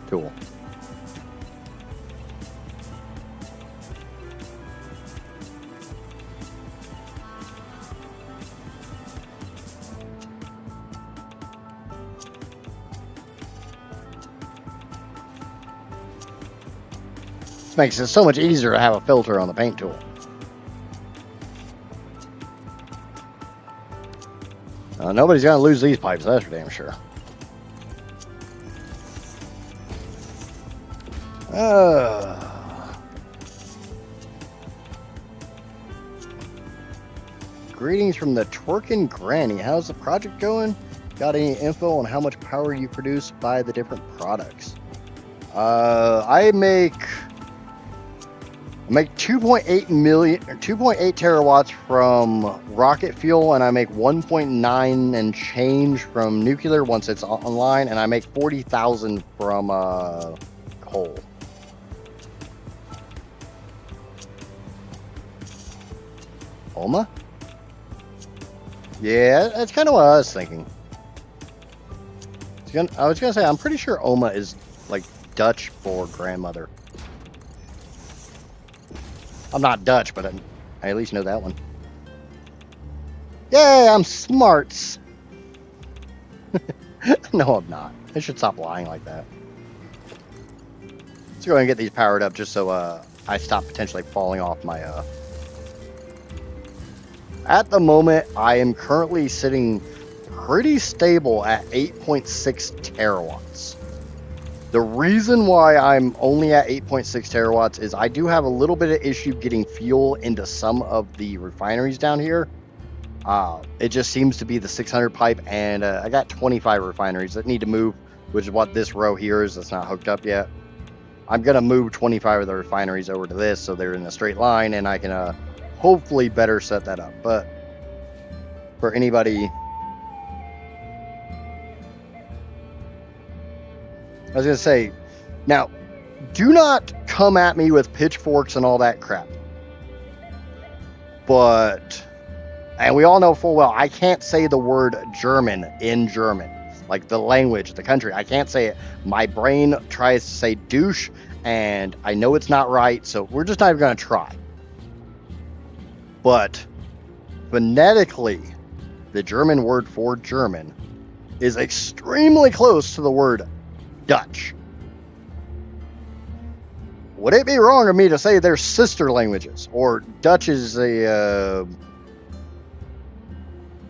tool. This makes it so much easier to have a filter on the paint tool. Nobody's going to lose these pipes, that's for damn sure. Greetings from the twerking granny. How's the project going? Got any info on how much power you produce by the different products? I make 2.8 terawatts from rocket fuel, and I make 1.9 and change from nuclear once it's online, and I make 40,000 from coal. Oma? Yeah, that's kind of what I was thinking. I was gonna say, I'm pretty sure Oma is like Dutch for grandmother. I'm not Dutch, but I at least know that one. Yay, I'm smarts. No, I'm not. I should stop lying like that. Let's go ahead and get these powered up just so I stop potentially falling off my... At the moment, I am currently sitting pretty stable at 8.6 terawatts. The reason why I'm only at 8.6 terawatts is I do have a little bit of issue getting fuel into some of the refineries down here. It just seems to be the 600 pipe, and I got 25 refineries that need to move, which is what this row here is that's not hooked up yet. I'm going to move 25 of the refineries over to this so they're in a straight line, and I can hopefully better set that up. But for anybody... I was going to say, now, do not come at me with pitchforks and all that crap. But, and we all know full well, I can't say the word German in German. like the language, the country. I can't say it. My brain tries to say douche, and I know it's not right, so we're just not even going to try. But phonetically, the German word for German is extremely close to the word Dutch. Would it be wrong of me to say they're sister languages, or Dutch is a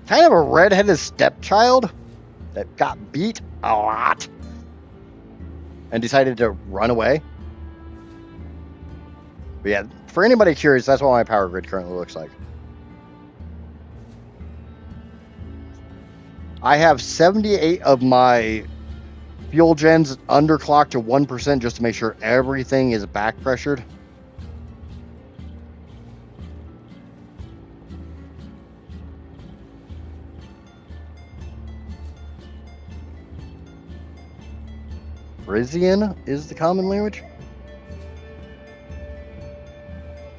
kind of a redheaded stepchild that got beat a lot and decided to run away? But yeah, for anybody curious, that's what my power grid currently looks like. I have 78 of my fuel gens underclocked to 1% just to make sure everything is back pressured. Frisian is the common language?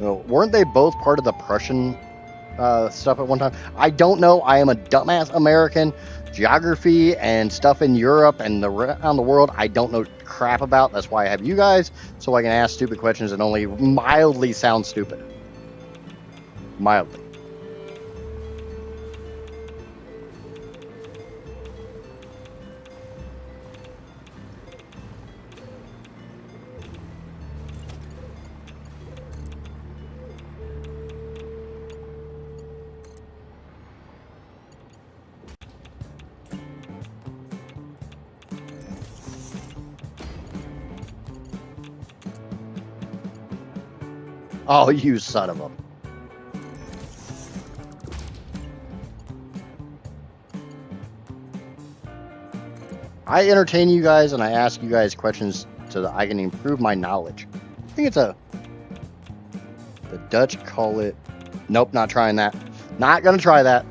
No, weren't they both part of the Prussian stuff at one time? I don't know. I am a dumbass American. Geography and stuff in Europe and around the world, I don't know crap about. That's why I have you guys, so I can ask stupid questions and only mildly sound stupid. Mildly. Oh, you son of a... I entertain you guys and I ask you guys questions so that I can improve my knowledge. I think it's a... The Dutch call it... Nope, not trying that. Not gonna try that.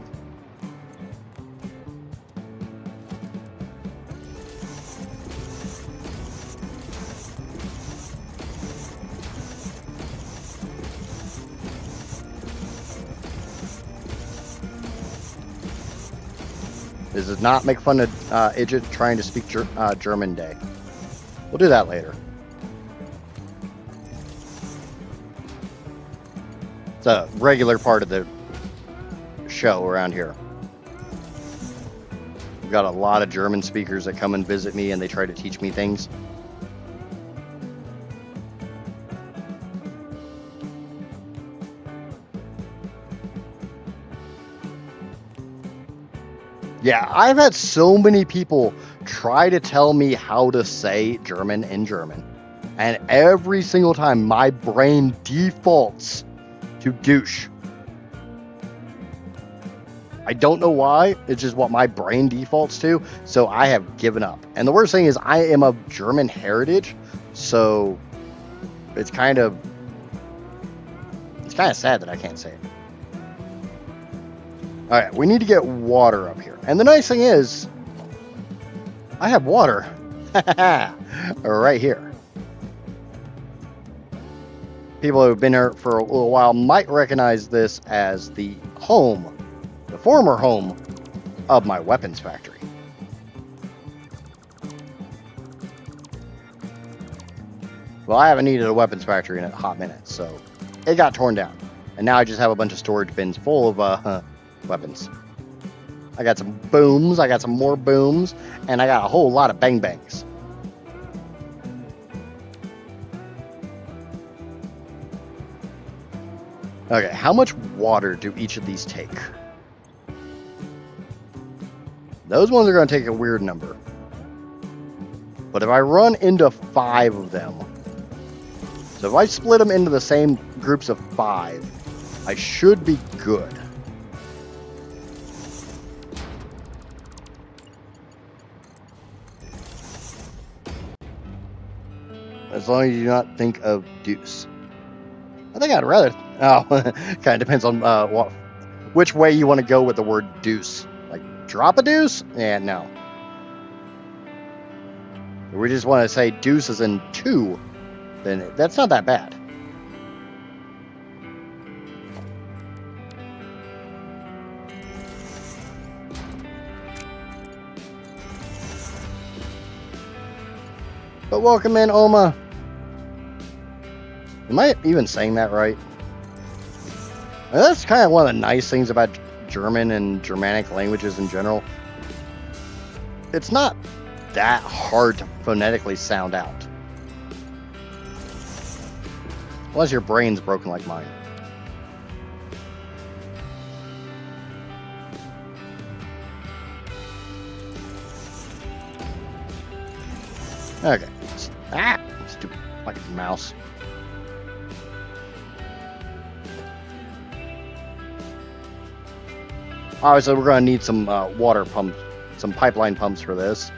This does not make fun of Idjit trying to speak German Day. We'll do that later. It's a regular part of the show around here. We've got a lot of German speakers that come and visit me and they try to teach me things. Yeah, I've had so many people try to tell me how to say German in German. And every single time my brain defaults to douche. I don't know why. It's just what my brain defaults to. So I have given up. And the worst thing is I am of German heritage. So it's kind of sad that I can't say it. All right, we need to get water up here. And the nice thing is, I have water right here. People who have been here for a little while might recognize this as the home, the former home of my weapons factory. Well, I haven't needed a weapons factory in a hot minute, so it got torn down. And now I just have a bunch of storage bins full of weapons. I got some booms, I got some more booms, and I got a whole lot of bang bangs. Okay, how much water do each of these take? Those ones are going to take a weird number. But if I run into 5 of them, so if I split them into the same groups of 5, I should be good. As long as you do not think of deuce. I think I'd rather... Oh, kind of depends on which way you want to go with the word deuce. Like, drop a deuce? Yeah, no. If we just want to say deuce is in 2, then that's not that bad. But welcome in, Oma. Am I even saying that right? And that's kind of one of the nice things about German and Germanic languages in general. It's not that hard to phonetically sound out. Unless your brain's broken like mine. Okay. Ah! Stupid fucking mouse. Alright, so we're going to need some water pumps, some pipeline pumps for this.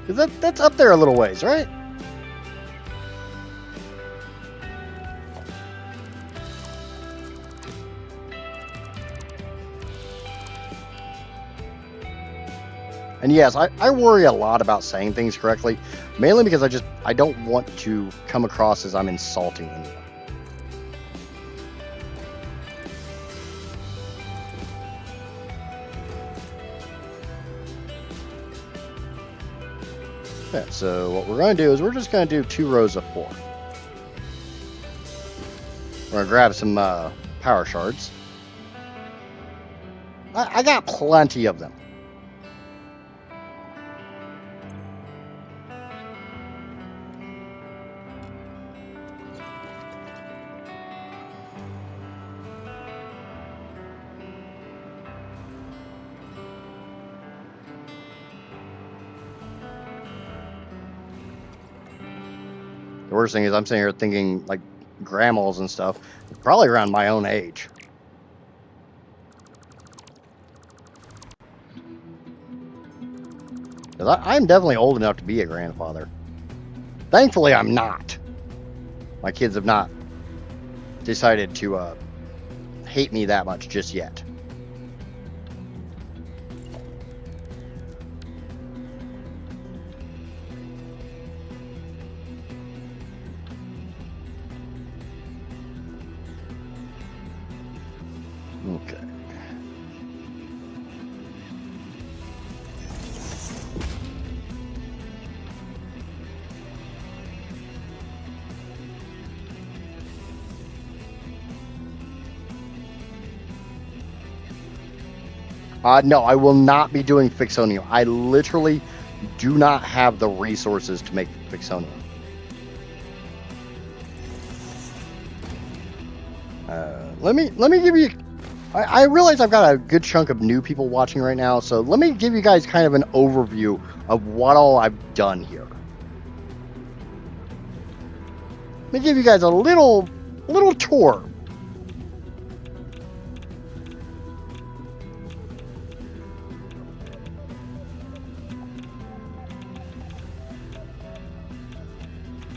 Because that's up there a little ways, right? And yes, I worry a lot about saying things correctly, mainly because I don't want to come across as I'm insulting anyone. Okay, so what we're going to do is we're just going to do 2 rows of 4. We're going to grab some power shards. I got plenty of them. The worst thing is I'm sitting here thinking like grandmas and stuff, probably around my own age. Because I'm definitely old enough to be a grandfather. Thankfully, I'm not. My kids have not decided to hate me that much just yet. Okay. No, I will not be doing Fixonium. I literally do not have the resources to make Fixonium. Let me give you... I realize I've got a good chunk of new people watching right now, so let me give you guys kind of an overview of what all I've done here. Let me give you guys a little tour.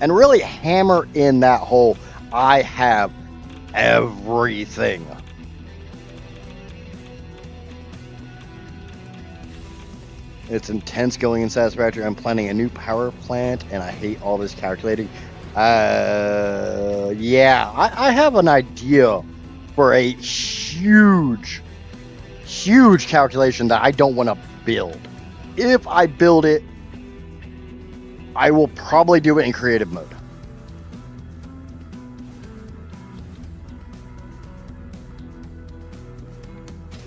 And really hammer in that whole, I have everything. It's intense going in Satisfactory. I'm planning a new power plant, and I hate all this calculating. Yeah, I have an idea for a huge calculation that I don't want to build. If I build it, I will probably do it in creative mode.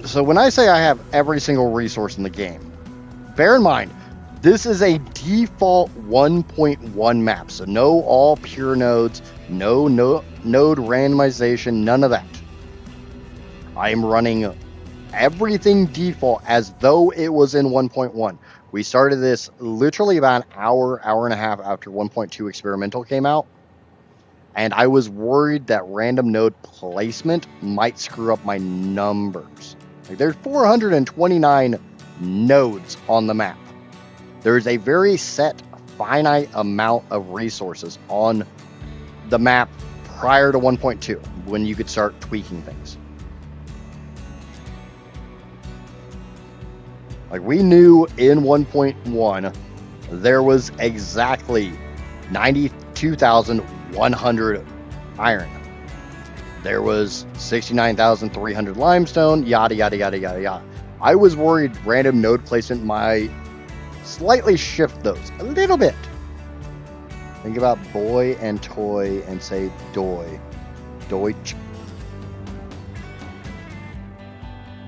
So when I say I have every single resource in the game, bear in mind, this is a default 1.1 map. So no all pure nodes, no node randomization, none of that. I am running everything default as though it was in 1.1. We started this literally about an hour and a half after 1.2 experimental came out. And I was worried that random node placement might screw up my numbers. Like, there's 429 nodes on the map. There's a very set, finite amount of resources on the map prior to 1.2, when you could start tweaking things. Like, we knew in 1.1 there was exactly 92,100 iron. There was 69,300 limestone, yada, yada, yada, yada, yada. I was worried random node placement might slightly shift those a little bit. Think about boy and toy and say doy. Deutsch.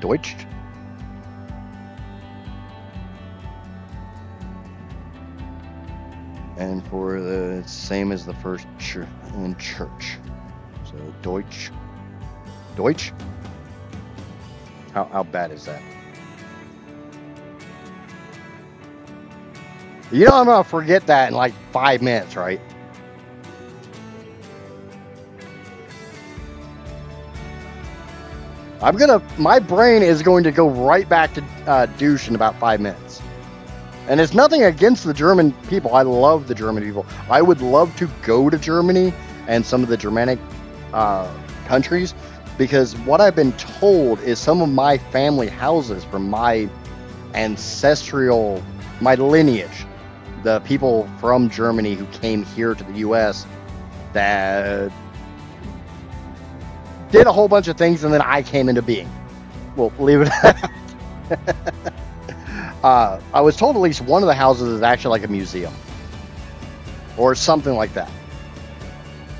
Deutsch? And for the same as the first in church. So Deutsch. Deutsch? How bad is that? You know I'm gonna forget that in like 5 minutes, right? My brain is going to go right back to douche in about 5 minutes. And it's nothing against the German people. I love the German people. I would love to go to Germany and some of the Germanic countries, because what I've been told is some of my family houses from my my lineage, the people from Germany who came here to the U.S. that did a whole bunch of things, and then I came into being. We'll leave it at that. I was told at least one of the houses is actually like a museum or something like that.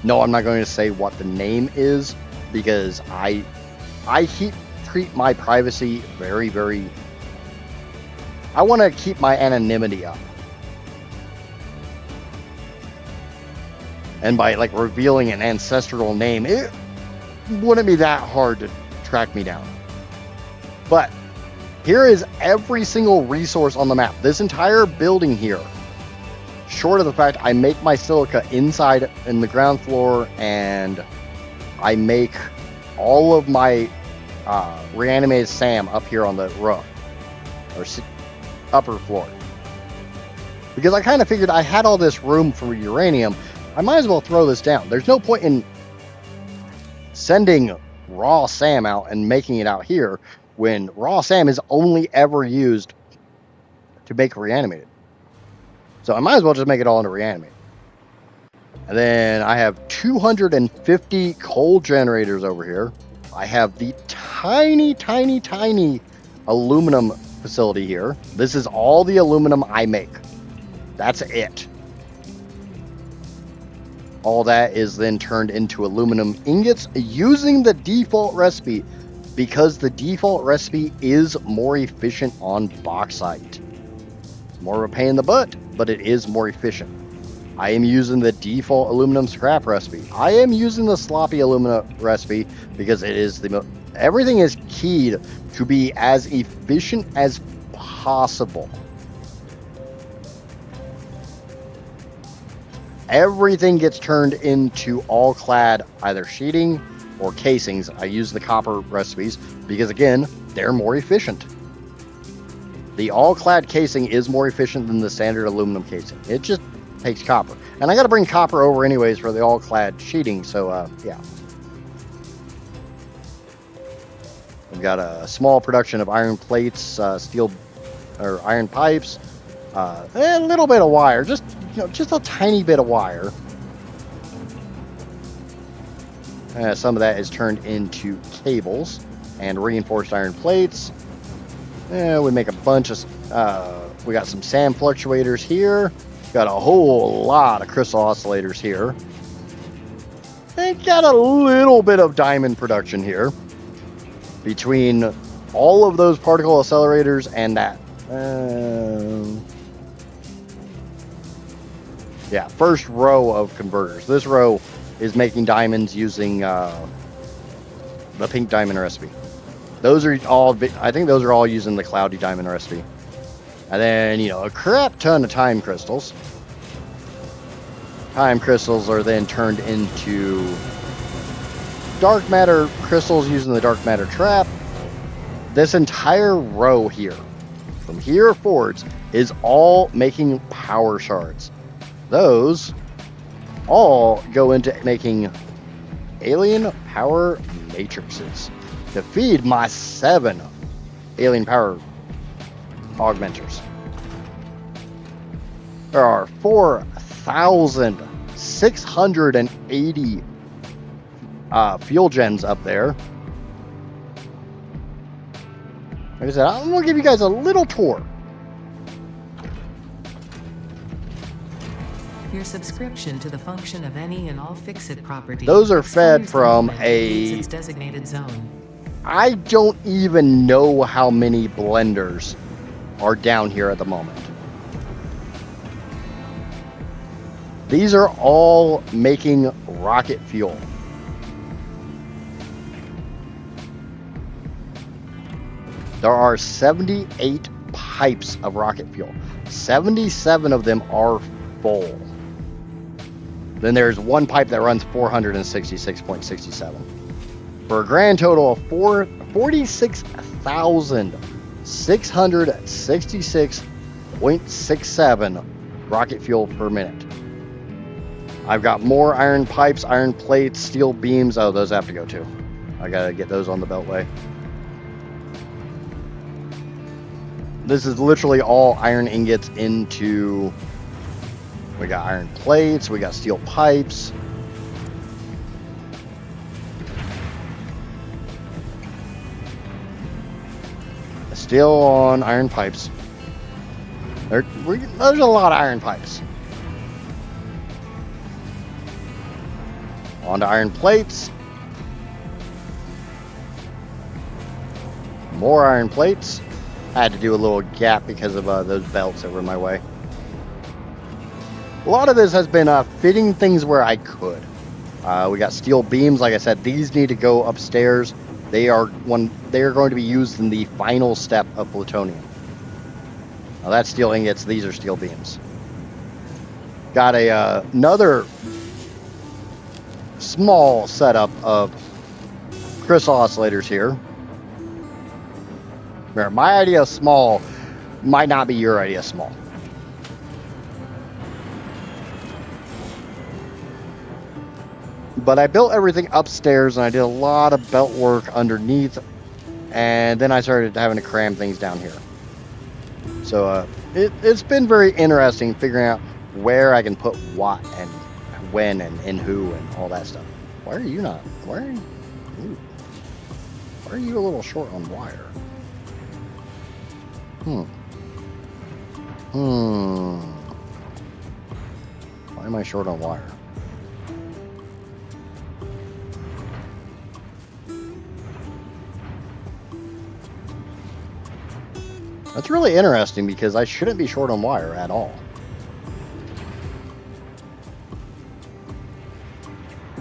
No, I'm not going to say what the name is, because I treat my privacy very, very... I want to keep my anonymity up. And by like revealing an ancestral name, it wouldn't be that hard to track me down. But here is every single resource on the map. This entire building here, short of the fact I make my silica inside in the ground floor, and I make all of my reanimated SAM up here on the roof or upper floor, because I kind of figured I had all this room for uranium. I might as well throw this down. There's no point in sending raw SAM out and making it out here when raw SAM is only ever used to make reanimated. So I might as well just make it all into reanimated. And then I have 250 coal generators over here. I have the tiny, tiny, tiny aluminum facility here. This is all the aluminum I make. That's it. All that is then turned into aluminum ingots using the default recipe, because the default recipe is more efficient on bauxite. It's more of a pain in the butt, but it is more efficient. I am using the default aluminum scrap recipe. I am using the sloppy aluminum recipe because it is everything is keyed to be as efficient as possible. Everything gets turned into all clad either sheeting or casings. I use the copper recipes because, again, they're more efficient. The all clad casing is more efficient than the standard aluminum casing. It just takes copper. And I got to bring copper over anyways for the all clad sheeting. So, yeah. We've got a small production of iron plates, steel or iron pipes, a little bit of wire, just a tiny bit of wire. Some of that is turned into cables and reinforced iron plates. We make a bunch of, we got some SAM fluctuators here. Got a whole lot of crystal oscillators here. And got a little bit of diamond production here. Between all of those particle accelerators and that, yeah, first row of converters. This row is making diamonds using the pink diamond recipe. Those are all, I think those are all using the cloudy diamond recipe. And then, a crap ton of time crystals. Time crystals are then turned into dark matter crystals using the dark matter trap. This entire row here, from here forwards, is all making power shards. Those all go into making alien power matrices to feed my 7 alien power augmenters. There are 4,680 fuel gens up there. Like I said, I'm going to give you guys a little tour. Your subscription to the function of any and all Fix-It property. Those are fed excludes the from moment it leaves its designated zone. I don't even know how many blenders are down here at the moment. These are all making rocket fuel. There are 78 pipes of rocket fuel. 77 of them are full. Then there's one pipe that runs 466.67. For a grand total of 46,666.67 rocket fuel per minute. I've got more iron pipes, iron plates, steel beams. Oh, those have to go too. I gotta get those on the beltway. This is literally all iron ingots into... We got iron plates, we got steel pipes. Still on iron pipes. There's a lot of iron pipes. On to iron plates. More iron plates. I had to do a little gap because of those belts that were in my way. A lot of this has been fitting things where I could. We got steel beams. Like I said, these need to go upstairs. They are going to be used in the final step of plutonium. Now that's steel ingots. These are steel beams. Got another small setup of crystal oscillators here. My idea of small might not be your idea of small. But I built everything upstairs and I did a lot of belt work underneath, and then I started having to cram things down here. So it's been very interesting figuring out where I can put what and when and in who and all that stuff. Why are you not? Why are you a little short on wire? Why am I short on wire? That's really interesting because I shouldn't be short on wire at all.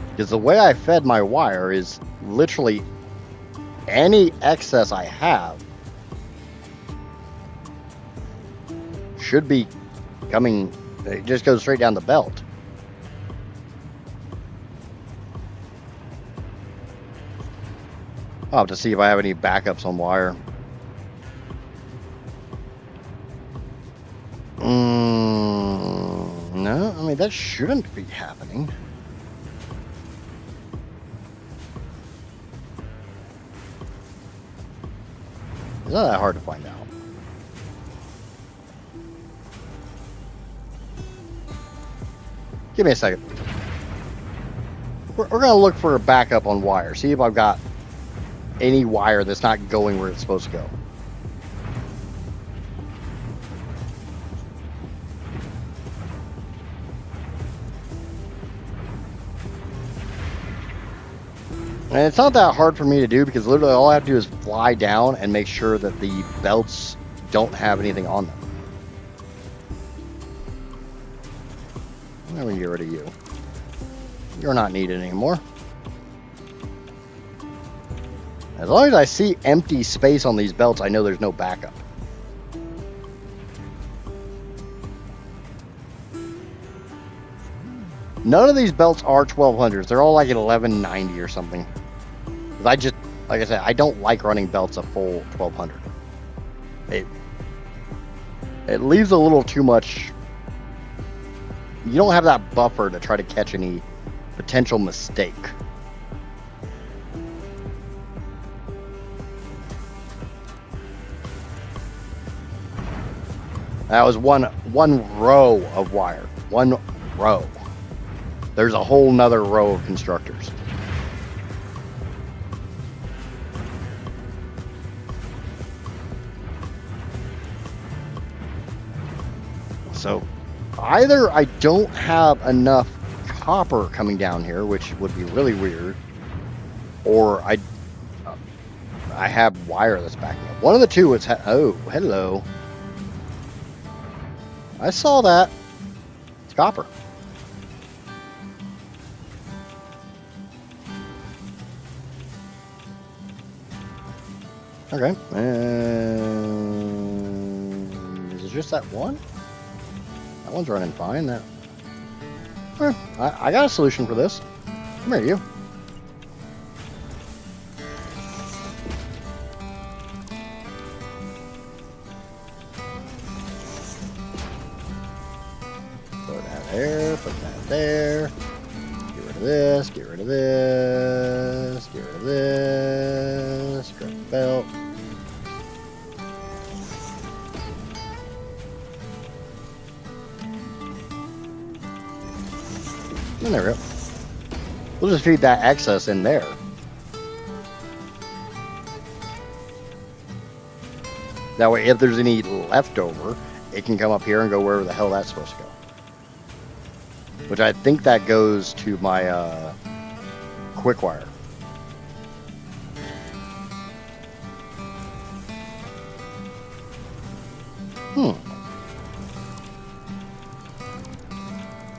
Because the way I fed my wire is literally any excess I have should be coming, it just goes straight down the belt. I'll have to see if I have any backups on wire. No, I mean, that shouldn't be happening. It's not that hard to find out. Give me a second. We're going to look for a backup on wire. See if I've got any wire that's not going where it's supposed to go. And it's not that hard for me to do because literally all I have to do is fly down and make sure that the belts don't have anything on them. Let me get rid of you. You're not needed anymore. As long as I see empty space on these belts, I know there's no backup. None of these belts are 1200s. They're all like at 1190 or something. I just, like I said, I don't like running belts a full 1200. It leaves a little too much. You don't have that buffer to try to catch any potential mistake. That was one row of wire. One row. There's a whole nother row of constructors. So Either I don't have enough copper coming down here, which would be really weird, or I have wire that's backing up. One of the two is... oh, hello. I saw that. It's copper. Okay. Is it just that one? That one's running fine. That. I got a solution for this. Come here, you. Put that there. Put that there. Get rid of this. Get rid of this. Get rid of this. Strap the belt. And there we go. We'll just feed that excess in there. That way, if there's any leftover, it can come up here and go wherever the hell that's supposed to go. Which I think that goes to my quick wire.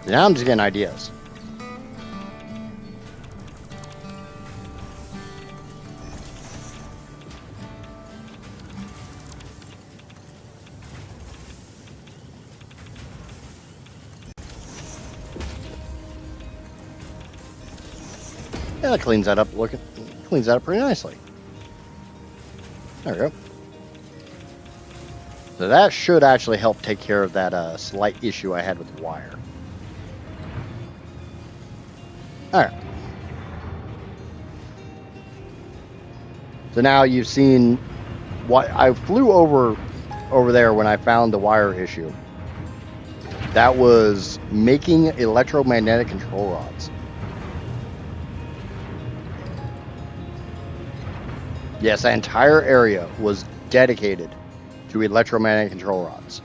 Now I'm just getting ideas. Yeah, that cleans that up. Cleans that up pretty nicely. There we go. So that should actually help take care of that slight issue I had with the wire. All right. So now you've seen what I flew over there when I found the wire issue. That was making electromagnetic control rods. Yes, that entire area was dedicated to electromagnetic control rods.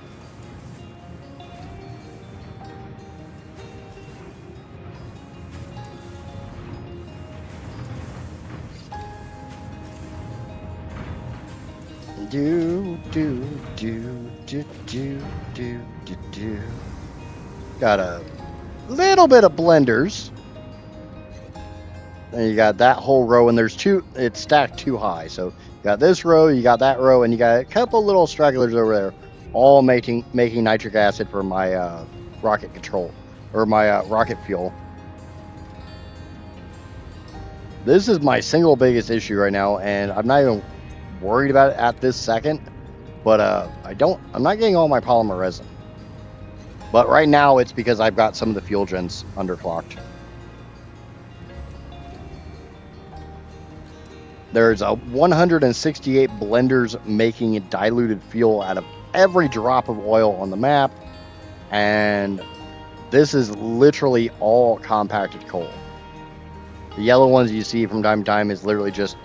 Got a little bit of blenders. And you got that whole row, and there's two, it's stacked too high. So you got this row, you got that row, and you got a couple little stragglers over there, all making nitric acid for my rocket control, or my rocket fuel. This is my single biggest issue right now, and I'm not even worried about it at this second. But I'm not getting all my polymer resin. But right now it's because I've got some of the fuel gens underclocked. There's a 168 blenders making diluted fuel out of every drop of oil on the map. And this is literally all compacted coal. The yellow ones you see from time to time is literally just...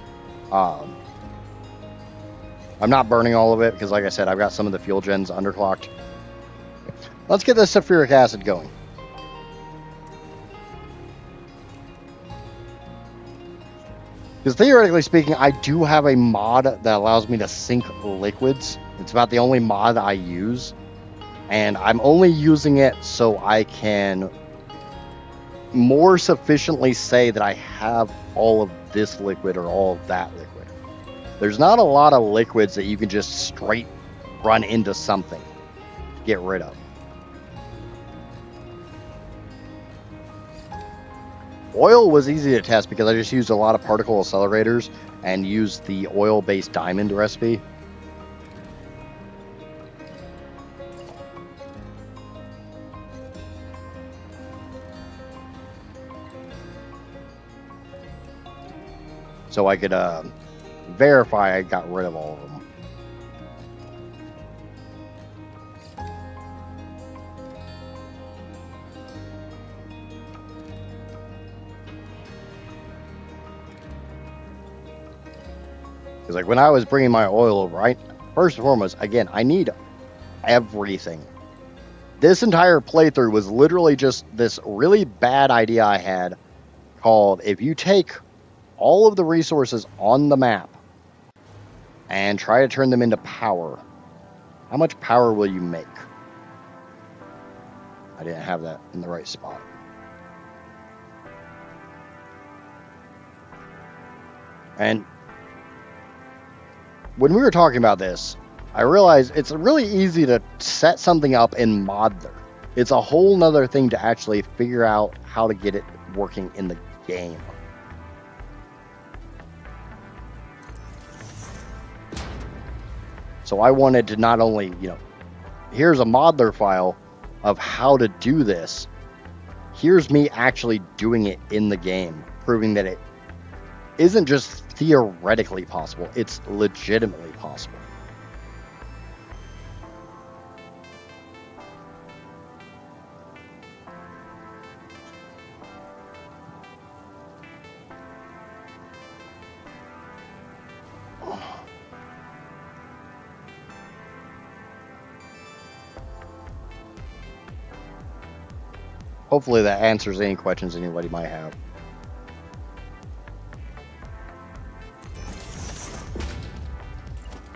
I'm not burning all of it because, like I said, I've got some of the fuel gens underclocked. Let's get this sulfuric acid going. Because theoretically speaking, I do have a mod that allows me to sink liquids. It's about the only mod I use. And I'm only using it so I can more sufficiently say that I have all of this liquid or all of that liquid. There's not a lot of liquids that you can just straight run into something to get rid of. Oil was easy to test because I just used a lot of particle accelerators and used the oil-based diamond recipe. So I could verify I got rid of all of them. Because like when I was bringing my oil over, first and foremost, again, I need everything. This entire playthrough was literally just this really bad idea I had called, if you take all of the resources on the map and try to turn them into power, how much power will you make? I didn't have that in the right spot. And when we were talking about this, I realized it's really easy to set something up in Modler. It's a whole nother thing to actually figure out how to get it working in the game. So I wanted to not only, here's a Modler file of how to do this. Here's me actually doing it in the game, proving that it isn't just theoretically possible, it's legitimately possible. Hopefully that answers any questions anybody might have.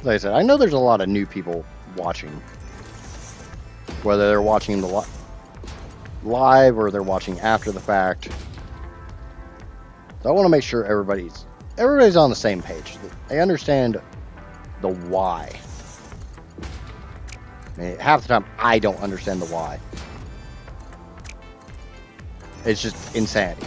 Like I said, I know there's a lot of new people watching. Whether they're watching the live or they're watching after the fact. So I want to make sure everybody's on the same page. They understand the why. I mean, half the time I don't understand the why. It's just insanity.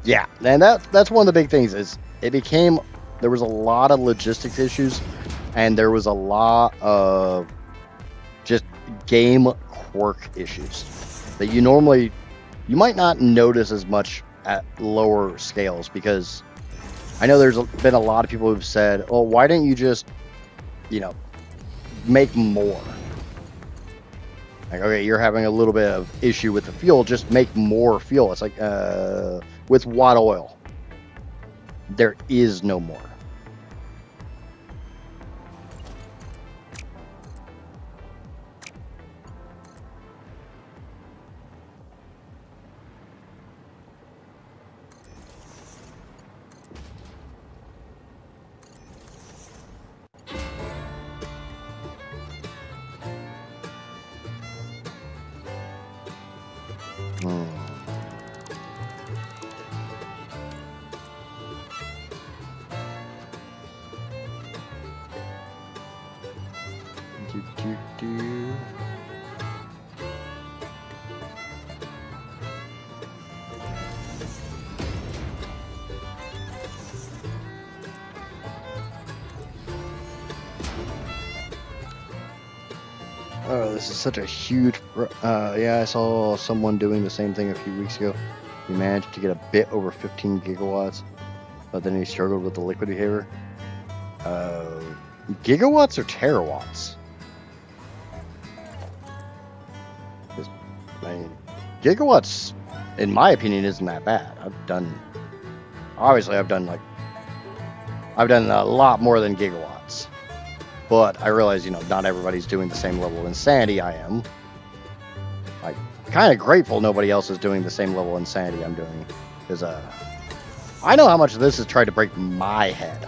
Yeah, and that's one of the big things is there was a lot of logistics issues and there was a lot of just game quirk issues that you might not notice as much at lower scales, because I know there's been a lot of people who've said, oh, why didn't you just, make more? Like, okay, you're having a little bit of issue with the fuel, just make more fuel. It's like, with watt oil, there is no more. Oh, this is such a huge... yeah, I saw someone doing the same thing a few weeks ago. He managed to get a bit over 15 gigawatts, but then he struggled with the liquid behavior. Gigawatts or terawatts? I mean, gigawatts, in my opinion, isn't that bad. I've done a lot more than gigawatts. But I realize, not everybody's doing the same level of insanity I am. I'm kind of grateful nobody else is doing the same level of insanity I'm doing. Because I know how much this has tried to break my head.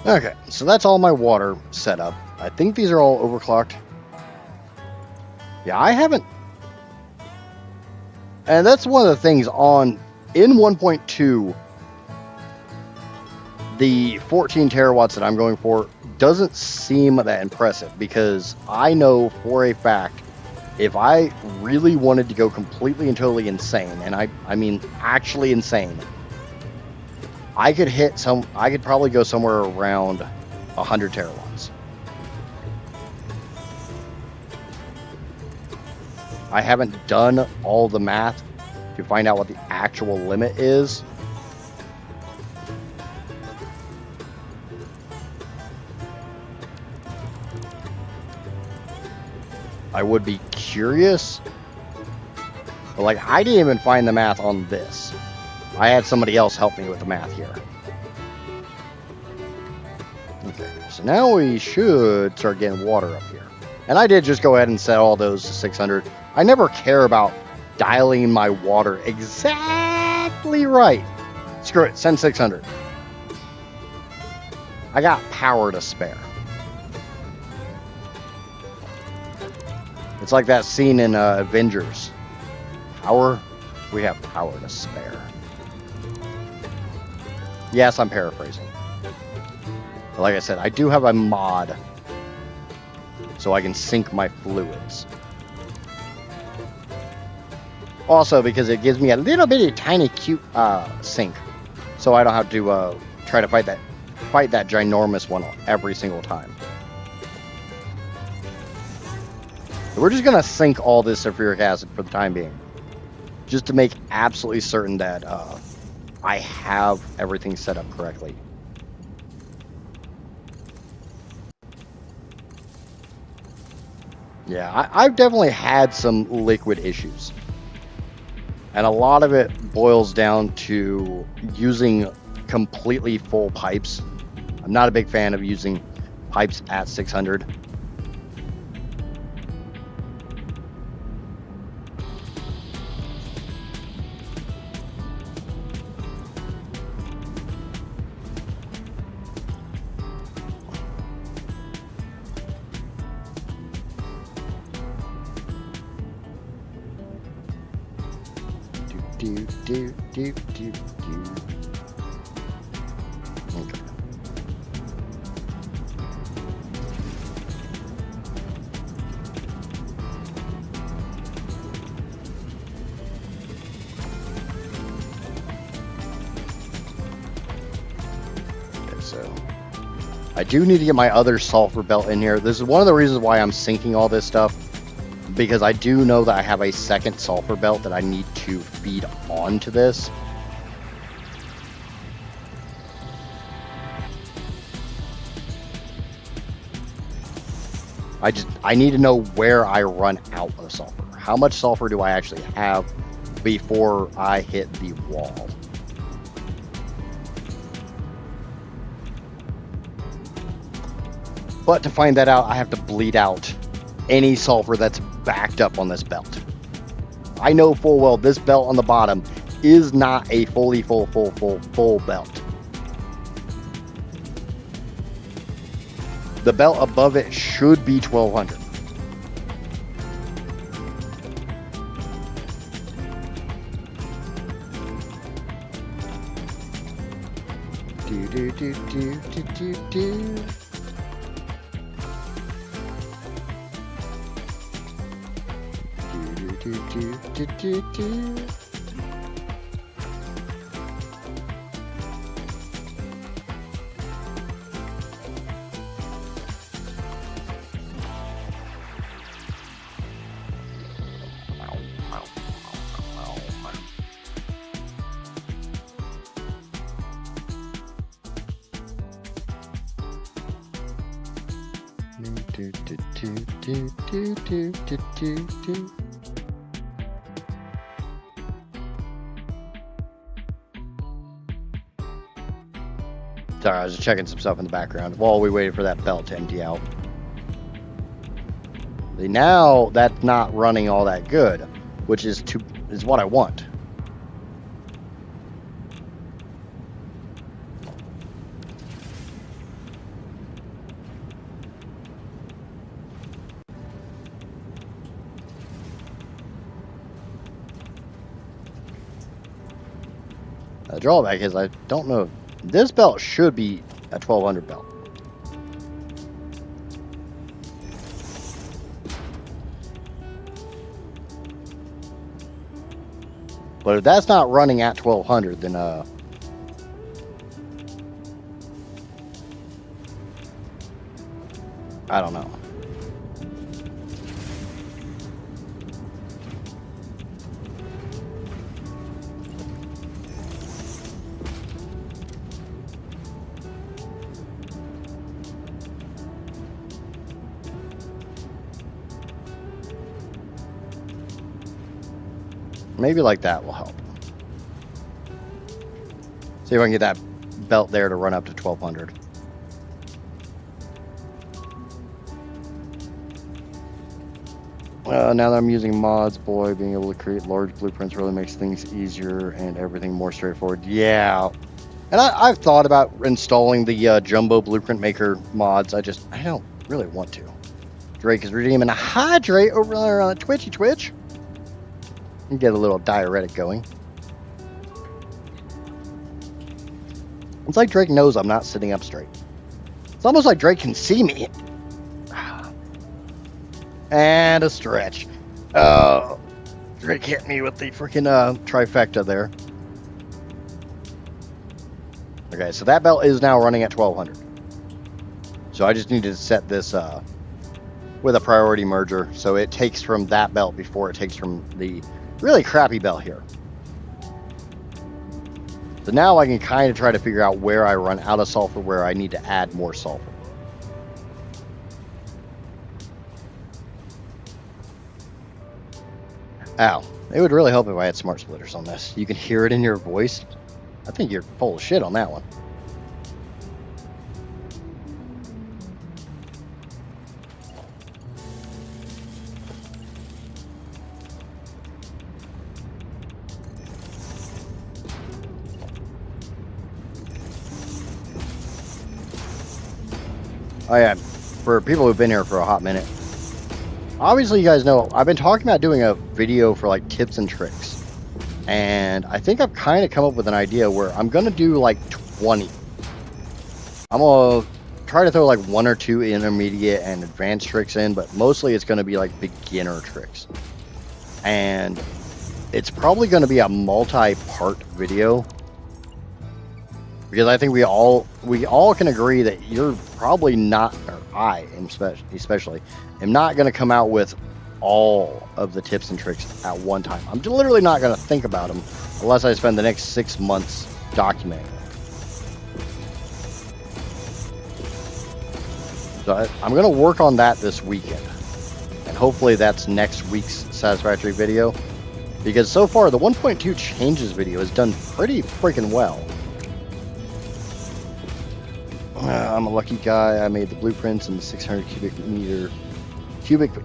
Okay, so that's all my water set up. I think these are all overclocked. Yeah, I haven't... And that's one of the things in 1.2, the 14 terawatts that I'm going for doesn't seem that impressive, because I know for a fact if I really wanted to go completely and totally insane, and I mean actually insane, I could probably go somewhere around 100 terawatts. I haven't done all the math to find out what the actual limit is. I would be curious. But like, I didn't even find the math on this. I had somebody else help me with the math here. Okay, so now we should start getting water up here. And I did just go ahead and set all those to 600. I never care about dialing my water exactly right. Screw it, send 600. I got power to spare. It's like that scene in Avengers. Power? We have power to spare. Yes, I'm paraphrasing. But like I said, I do have a mod so I can sink my fluids. Also, because it gives me a little bitty tiny cute sink, so I don't have to try to fight that ginormous one every single time. So we're just gonna sink all this sulfuric acid for the time being, just to make absolutely certain that I have everything set up correctly. Yeah, I've definitely had some liquid issues. And a lot of it boils down to using completely full pipes. I'm not a big fan of using pipes at 600. Do. Okay. Okay, so I do need to get my other sulfur belt in here. This is one of the reasons why I'm sinking all this stuff, because I do know that I have a second sulfur belt that I need to feed onto this. I need to know where I run out of sulfur. How much sulfur do I actually have before I hit the wall? But to find that out, I have to bleed out any sulfur that's backed up on this belt. I know full well this belt on the bottom is not a fully full belt. The belt above it should be 1200. Do. Do. Sorry, I was just checking some stuff in the background while we waited for that belt to empty out. See, now that's not running all that good, which is what I want. The drawback is I don't know. This belt should be a 1200 belt. But if that's not running at 1200, then I don't know. Maybe like that will help. See if I can get that belt there to run up to 1200. Now that I'm using mods, boy, being able to create large blueprints really makes things easier and everything more straightforward. Yeah. And I've thought about installing the Jumbo Blueprint Maker mods. I don't really want to. Drake is redeeming a hydrate over there on Twitch. And get a little diuretic going. It's like Drake knows I'm not sitting up straight. It's almost like Drake can see me. And a stretch. Oh, Drake hit me with the freaking trifecta there. Okay, so that belt is now running at 1200. So I just need to set this with a priority merger, so it takes from that belt before it takes from the really crappy belt here. So now I can kind of try to figure out where I run out of sulfur, where I need to add more sulfur. Ow. It would really help if I had smart splitters on this. You can hear it in your voice. I think you're full of shit on that one. Oh yeah, for people who've been here for a hot minute. Obviously, you guys know, I've been talking about doing a video for like tips and tricks. And I think I've kind of come up with an idea where I'm going to do like 20. I'm going to try to throw like 1 or 2 intermediate and advanced tricks in, but mostly it's going to be like beginner tricks. And it's probably going to be a multi-part video. Because I think we all can agree that you're probably not, or I am especially, am not going to come out with all of the tips and tricks at one time. I'm literally not going to think about them unless I spend the next 6 months documenting them. So I'm going to work on that this weekend. And hopefully that's next week's Satisfactory video. Because so far the 1.2 changes video has done pretty freaking well. I'm a lucky guy. I made the blueprints, and the 600 cubic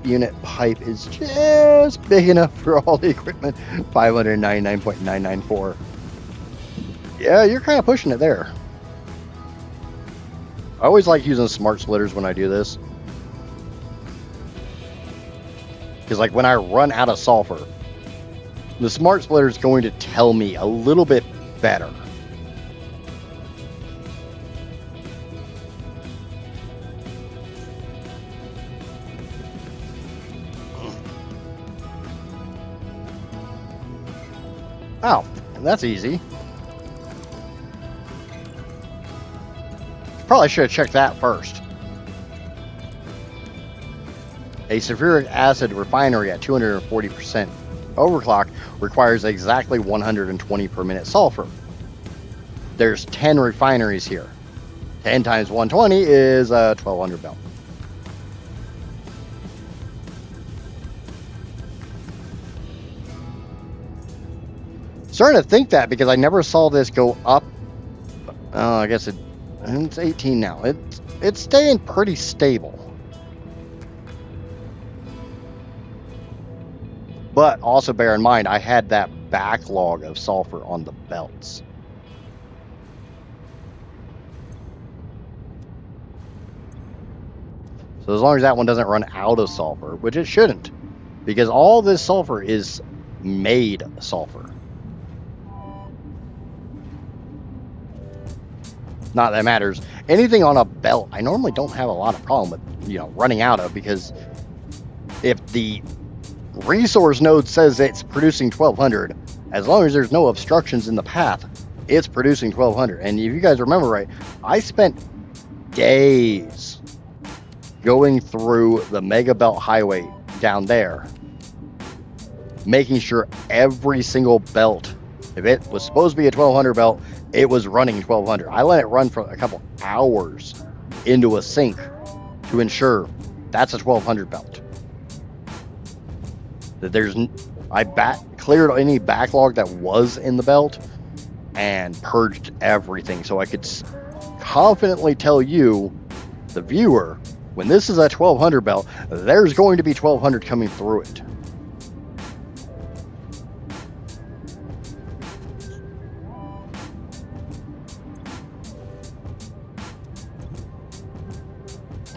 unit pipe is just big enough for all the equipment. 599.994. Yeah, you're kind of pushing it there. I always like using smart splitters when I do this. Because like when I run out of sulfur, the smart splitter is going to tell me a little bit better. Oh, that's easy. Probably should have checked that first. A sulfuric acid refinery at 240% overclock requires exactly 120 per minute sulfur. There's 10 refineries here. 10 times 120 is a 1200 belt. Starting to think that because I never saw this go up. I guess it's 18 now. It's staying pretty stable. But also bear in mind, I had that backlog of sulfur on the belts. So as long as that one doesn't run out of sulfur, which it shouldn't, because all this sulfur is made sulfur. Not that it matters. Anything on a belt, I normally don't have a lot of problem with, running out of, because if the resource node says it's producing 1200, as long as there's no obstructions in the path, it's producing 1200. And if you guys remember right, I spent days going through the Mega Belt Highway down there, making sure every single belt, if it was supposed to be a 1200 belt, it was running 1200. I let it run for a couple hours into a sink to ensure that's a 1200 belt. That I cleared any backlog that was in the belt and purged everything so I could confidently tell you, the viewer, when this is a 1200 belt, there's going to be 1200 coming through it.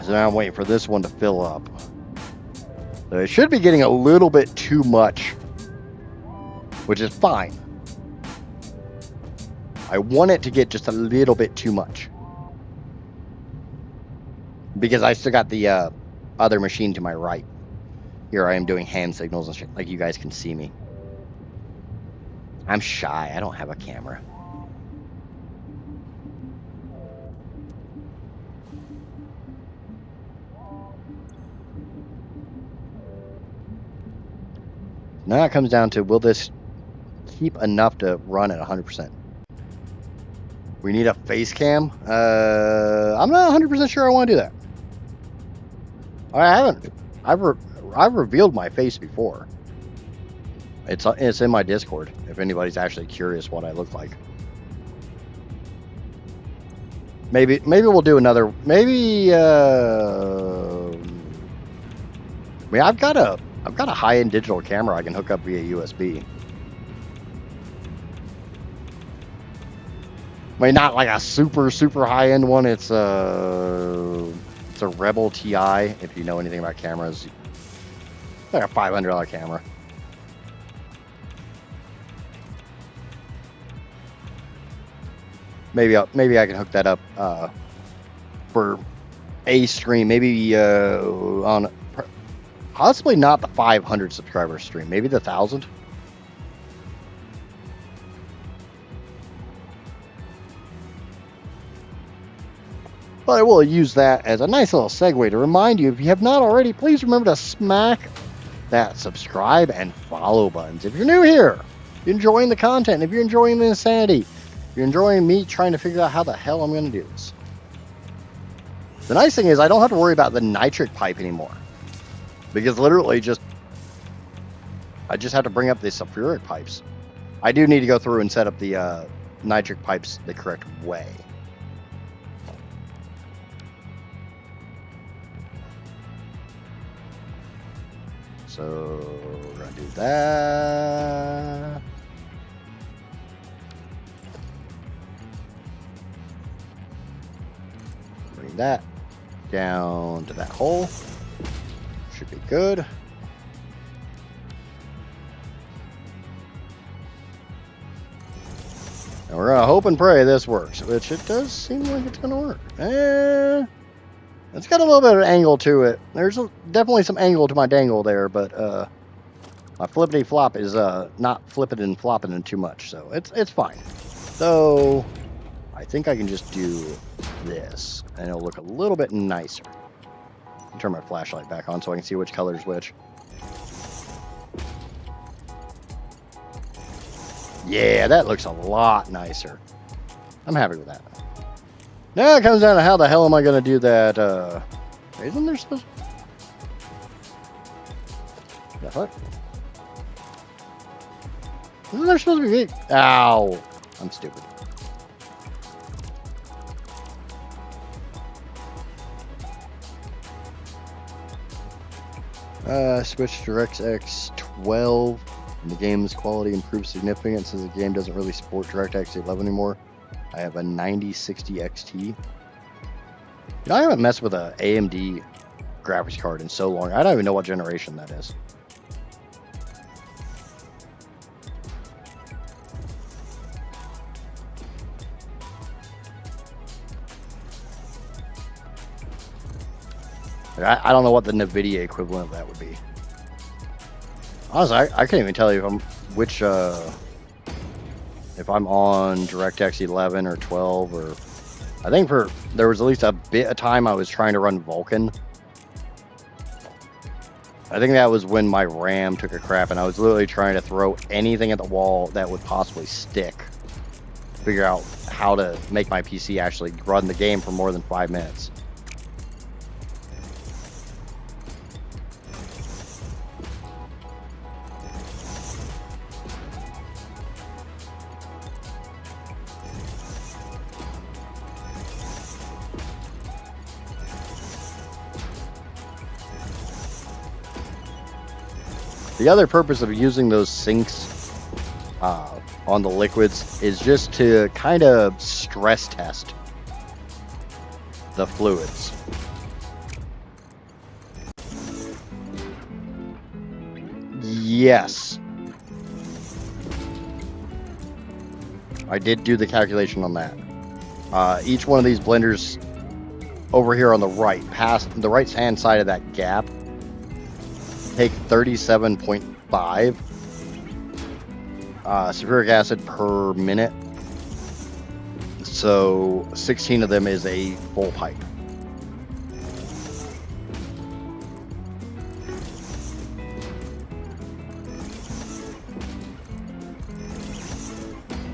So now I'm waiting for this one to fill up. So it should be getting a little bit too much, which is fine. I want it to get just a little bit too much, because I still got the other machine to my right. Here I am doing hand signals and shit, like you guys can see me. I'm shy. I don't have a camera. Now it comes down to, will this keep enough to run at 100%? We need a face cam. I'm not 100% sure I want to do that. I haven't. I've revealed my face before. It's in my Discord if anybody's actually curious what I look like. Maybe we'll do another. Maybe. I mean, I've got a high-end digital camera I can hook up via USB. I mean, not like a super high-end one. It's a Rebel TI. If you know anything about cameras, it's like a $500 camera. Maybe I can hook that up for a stream. Maybe on possibly not the 500 subscriber stream. Maybe the 1,000. But I will use that as a nice little segue to remind you, if you have not already, please remember to smack that subscribe and follow buttons. If you're new here, if you're enjoying the content, if you're enjoying the insanity, if you're enjoying me trying to figure out how the hell I'm going to do this. The nice thing is I don't have to worry about the nitric pipe anymore. Because literally I just have to bring up the sulfuric pipes. I do need to go through and set up the nitric pipes the correct way. So we're going to do that. Bring that down to that hole. Should be good. And we're going to hope and pray this works, which it does seem like it's going to work. It's got a little bit of angle to it. There's definitely some angle to my dangle there, but my flippity flop is not flipping and flopping in too much, so it's fine. So I think I can just do this, and it'll look a little bit nicer. Turn my flashlight back on so I can see which color is which. Yeah, that looks a lot nicer. I'm happy with that. Now it comes down to how the hell am I going to do that, isn't there supposed to... Yeah, what? Isn't there supposed to be... Ow! I'm stupid. Switch DirectX 12 and the game's quality improves significantly since the game doesn't really support DirectX 11 anymore. I have a 9060 XT. You know, I haven't messed with a AMD graphics card in so long. I don't even know what generation that is. I don't know what the NVIDIA equivalent of that would be. Honestly, I can't even tell you if I'm on DirectX 11 or 12 or... I think there was at least a bit of time I was trying to run Vulkan I think that was when my RAM took a crap, and I was literally trying to throw anything at the wall that would possibly stick. Figure out how to make my PC actually run the game for more than 5 minutes. The other purpose of using those sinks on the liquids is just to kind of stress test the fluids. Yes. I did do the calculation on that. Each one of these blenders over here on the right, past the right hand side of that gap, take 37.5 sulfuric acid per minute. So 16 of them is a full pipe.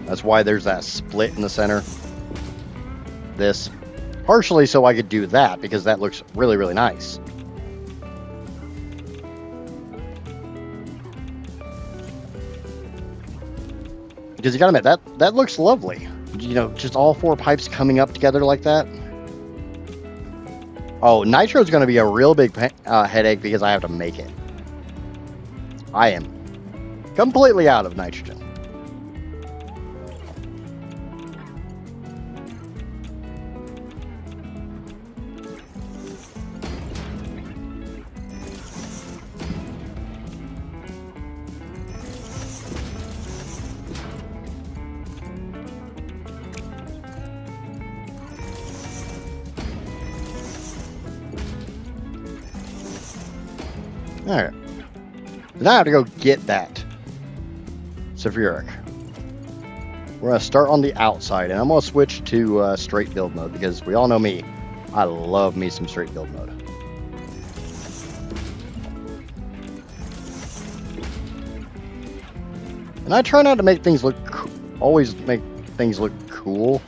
That's why there's that split in the center. This, partially so I could do that, because that looks really, really nice. Because you gotta admit, that looks lovely. You know, just all 4 pipes coming up together like that. Oh, nitro is going to be a real big headache because I have to make it. I am completely out of nitrogen. Alright. Now I have to go get that sulfuric. We're going to start on the outside, and I'm going to switch to straight build mode, because we all know me. I love me some straight build mode. And I try not to make things look always make things look cool,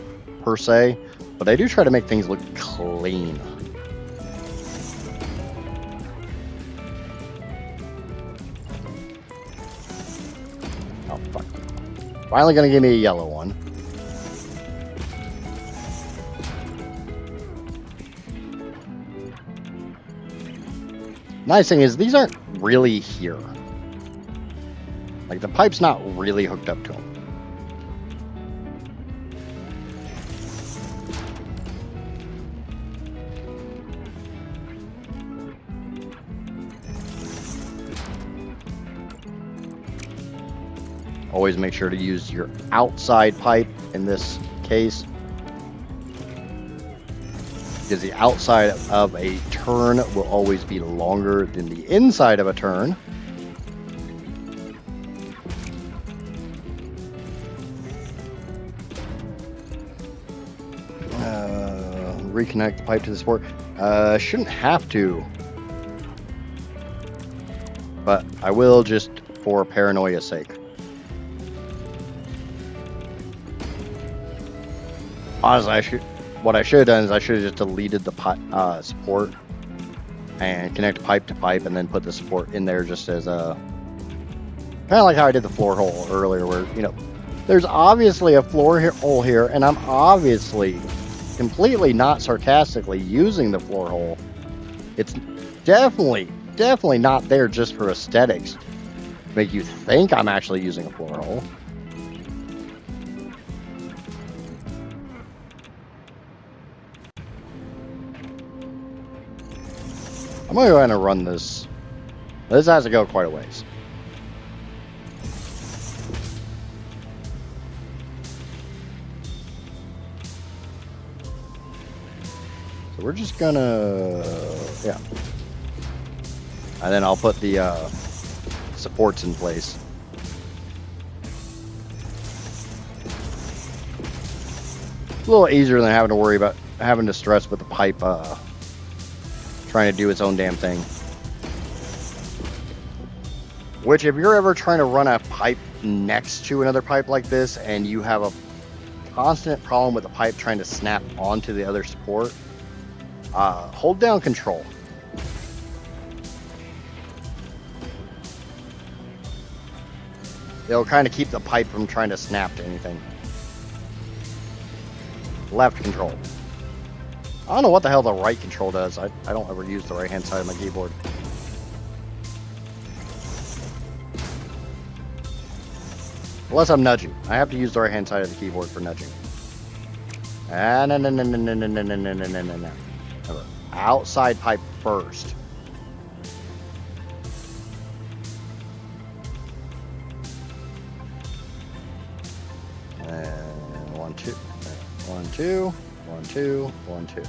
per se, but I do try to make things look clean. Oh, fuck. Finally gonna give me a yellow one. Nice thing is, these aren't really here. Like, the pipe's not really hooked up to them. Always make sure to use your outside pipe in this case, because the outside of a turn will always be longer than the inside of a turn. Reconnect the pipe to the support. Shouldn't have to, but I will, just for paranoia's sake. Honestly, what I should have done is I should have just deleted the support and connect pipe to pipe, and then put the support in there just as a kind of like how I did the floor hole earlier, where, you know, there's obviously a floor hole here, and I'm obviously completely not sarcastically using the floor hole. It's definitely not there just for aesthetics, to make you think I'm actually using a floor hole. I'm gonna go ahead and run this. This has to go quite a ways. So we're just gonna, yeah. And then I'll put the supports in place. It's a little easier than having to worry about having to stress with the pipe trying to do its own damn thing. Which, if you're ever trying to run a pipe next to another pipe like this and you have a constant problem with the pipe trying to snap onto the other support, hold down control. It'll kind of keep the pipe from trying to snap to anything. Left control. I don't know what the hell the right control does. I don't ever use the right hand side of my keyboard. Unless I'm nudging. I have to use the right hand side of the keyboard for nudging. Ah, no. Outside pipe first. And 1, 2. 1, 2. 1, 2. 1, 2.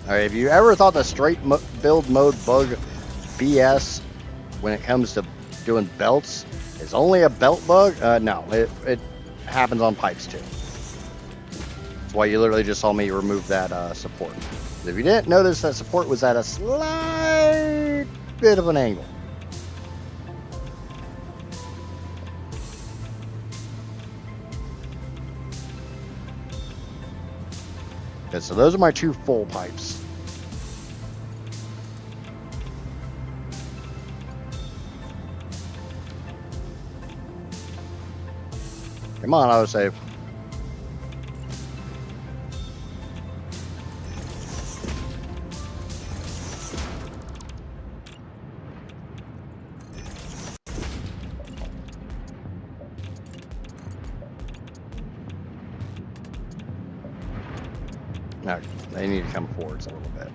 Alright, if you ever thought the straight build mode bug BS when it comes to doing belts is only a belt bug, no, it happens on pipes too. That's why you literally just saw me remove that support. If you didn't notice, that support was at a slight bit of an angle. Okay, so those are my 2 full pipes. Come on, autosave. No, they need to come forwards a little bit.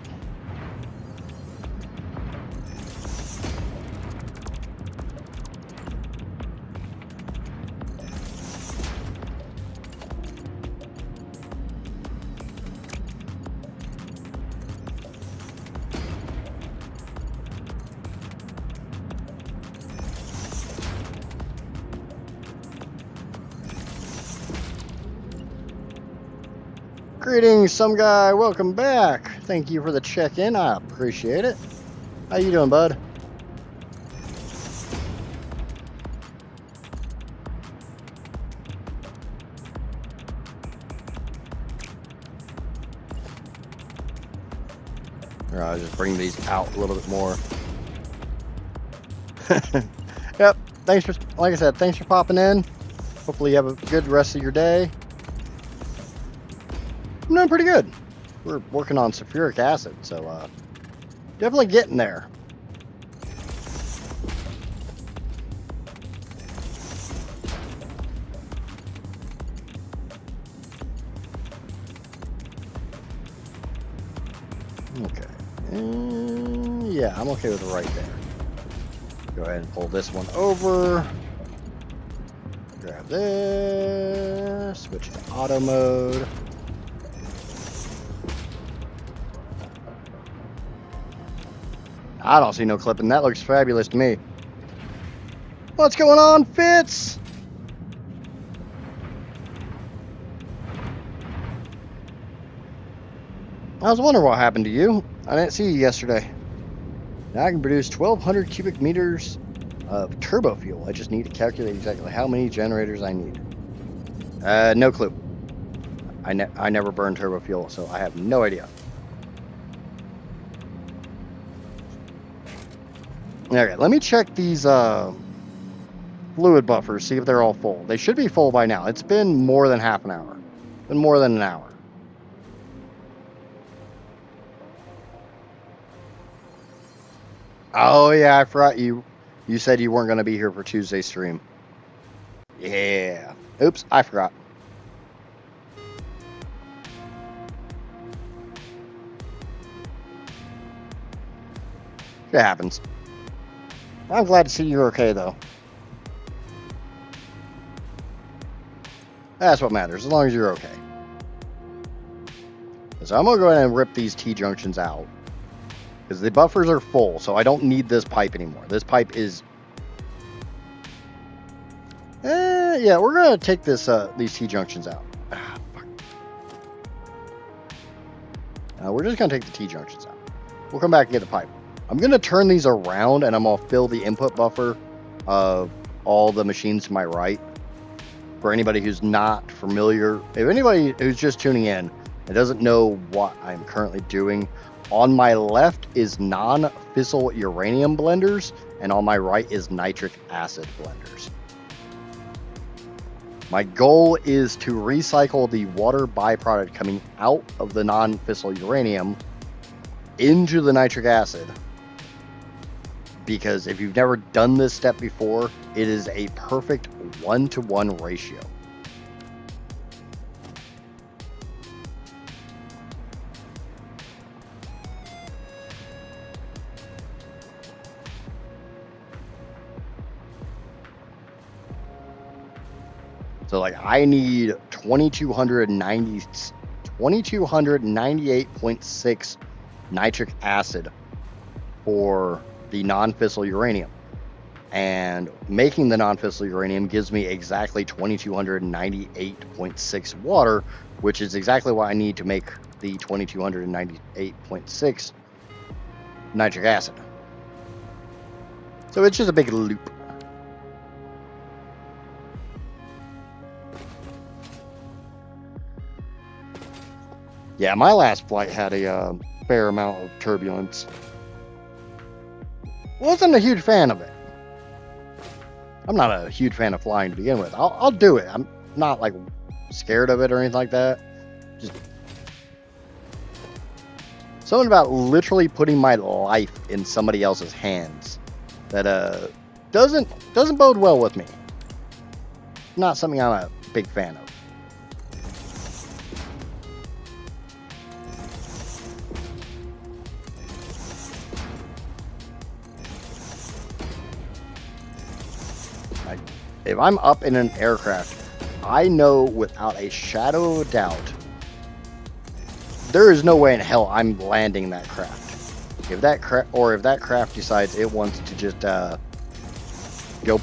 Greetings, some guy. Welcome back. Thank you for the check-in. I appreciate it. How you doing, bud? Here, I'll just bring these out a little bit more. Yep. Thanks for, like I said, thanks for popping in. Hopefully you have a good rest of your day. I'm doing pretty good. We're working on sulfuric acid, so definitely getting there. Okay. And yeah, I'm okay with it right there. Go ahead and pull this one over. Grab this. Switch to auto mode. I don't see no clipping. That looks fabulous to me. What's going on, Fitz? I was wondering what happened to you. I didn't see you yesterday. Now I can produce 1,200 cubic meters of turbo fuel. I just need to calculate exactly how many generators I need. No clue. I never burned turbo fuel, so I have no idea. Okay, let me check these fluid buffers, see if they're all full. They should be full by now. It's been more than half an hour. Been more than an hour. Oh yeah, I forgot you said you weren't going to be here for Tuesday's stream. Yeah. Oops, I forgot. It happens. I'm glad to see you're okay, though. That's what matters, as long as you're okay. So I'm going to go ahead and rip these T-junctions out. Because the buffers are full, so I don't need this pipe anymore. This pipe is... yeah, we're going to take this these T-junctions out. Ah, fuck. We're just going to take the T-junctions out. We'll come back and get the pipe. I'm going to turn these around, and I'm going to fill the input buffer of all the machines to my right. For anybody who's not familiar, if anybody who's just tuning in and doesn't know what I'm currently doing, on my left is non-fissile uranium blenders, and on my right is nitric acid blenders. My goal is to recycle the water byproduct coming out of the non-fissile uranium into the nitric acid, because if you've never done this step before, it is a perfect 1-to-1 ratio. So like I need 2298.6 nitric acid for the non-fissile uranium. And making the non-fissile uranium gives me exactly 2298.6 water, which is exactly what I need to make the 2298.6 nitric acid. So it's just a big loop. Yeah, my last flight had a fair amount of turbulence. Wasn't a huge fan of it. I'm not a huge fan of flying to begin with. I'll do it. I'm not like scared of it or anything like that. Just something about literally putting my life in somebody else's hands that doesn't bode well with me. Not something I'm a big fan of. If I'm up in an aircraft, I know without a shadow of a doubt, there is no way in hell I'm landing that craft. If that craft decides it wants to just go,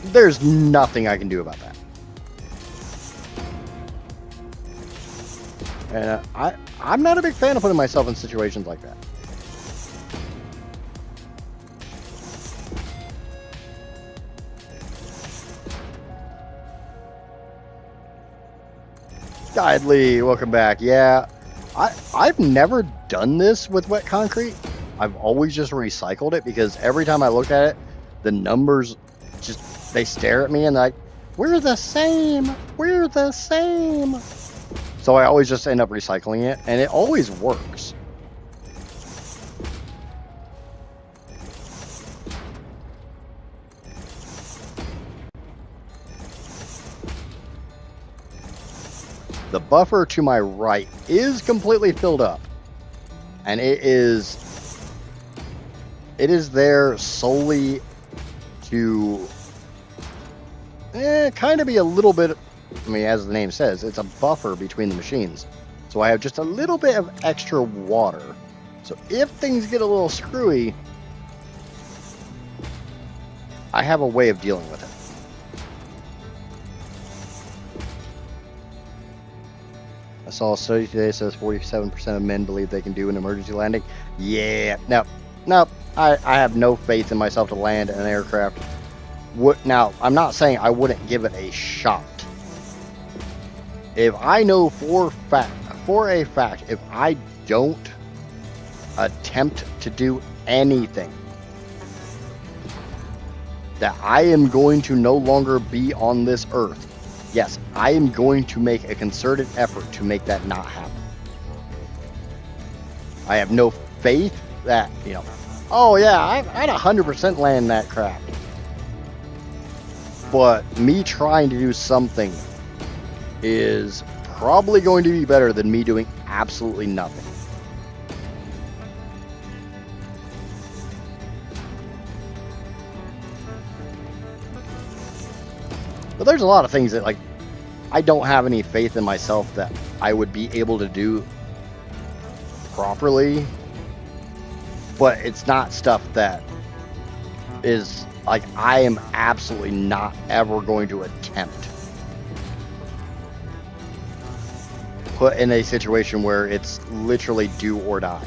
there's nothing I can do about that. And I'm not a big fan of putting myself in situations like that. Lee, welcome back. Yeah, I've never done this with wet concrete. I've always just recycled it because every time I look at it, the numbers just, they stare at me and they're like, we're the same. We're the same. So I always just end up recycling it, and it always works. The buffer to my right is completely filled up, and it is there solely to kind of be a little bit, I mean, as the name says, it's a buffer between the machines. So I have just a little bit of extra water. So if things get a little screwy, I have a way of dealing with it. I saw a study today that says 47% of men believe they can do an emergency landing. Yeah, no, I have no faith in myself to land an aircraft. Now, I'm not saying I wouldn't give it a shot. If I know for a fact, if I don't attempt to do anything, that I am going to no longer be on this earth, yes, I am going to make a concerted effort to make that not happen. I have no faith that, oh yeah, I'd 100% land that craft. But me trying to do something is probably going to be better than me doing absolutely nothing. But there's a lot of things that, like, I don't have any faith in myself that I would be able to do properly. But it's not stuff that is, like, I am absolutely not ever going to attempt. put in a situation where it's literally do or die.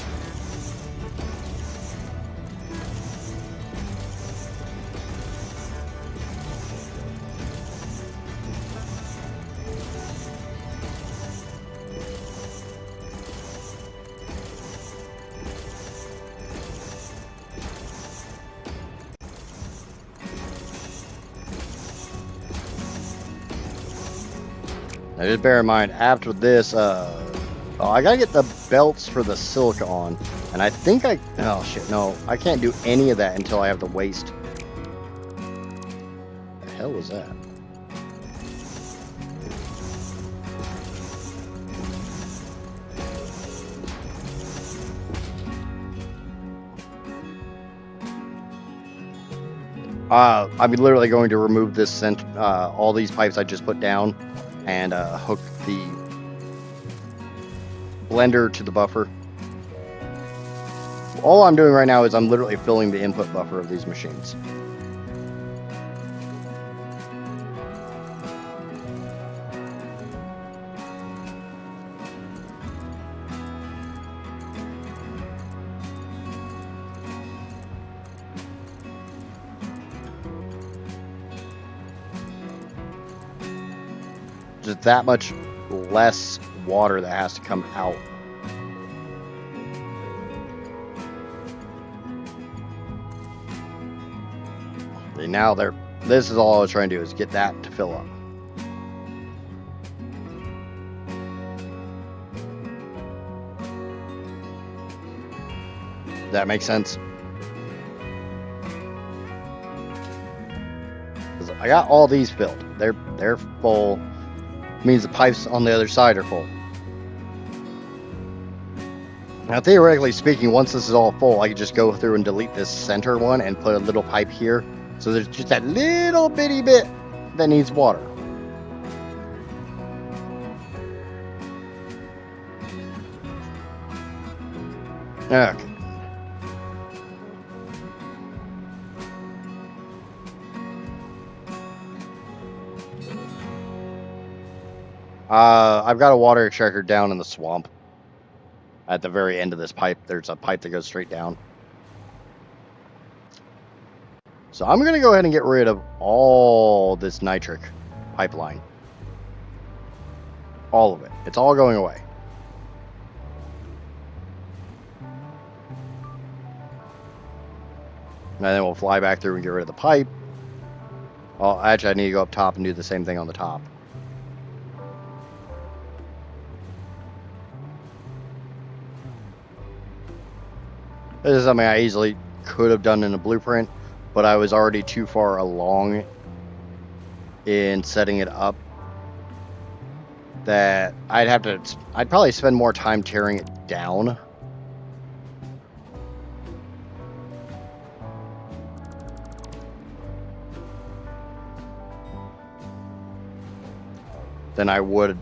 Now just bear in mind, after this, I gotta get the belts for the silica on, and I think oh shit, no, I can't do any of that until I have the waste. The hell was that? I'm literally going to remove this all these pipes I just put down, and hook the blender to the buffer. All I'm doing right now is I'm literally filling the input buffer of these machines. Just that much less water that has to come out. Okay, now this is all I was trying to do, is get that to fill up. That makes sense? I got all these filled. They're full. Means the pipes on the other side are full. Now, theoretically speaking, once this is all full, I could just go through and delete this center one and put a little pipe here. So there's just that little bitty bit that needs water. Okay. I've got a water extractor down in the swamp. At the very end of this pipe, there's a pipe that goes straight down. So I'm going to go ahead and get rid of all this nitric pipeline. All of it. It's all going away. And then we'll fly back through and get rid of the pipe. Oh, actually, I need to go up top and do the same thing on the top. This is something I easily could have done in a blueprint, but I was already too far along in setting it up that I'd probably spend more time tearing it down. Than I would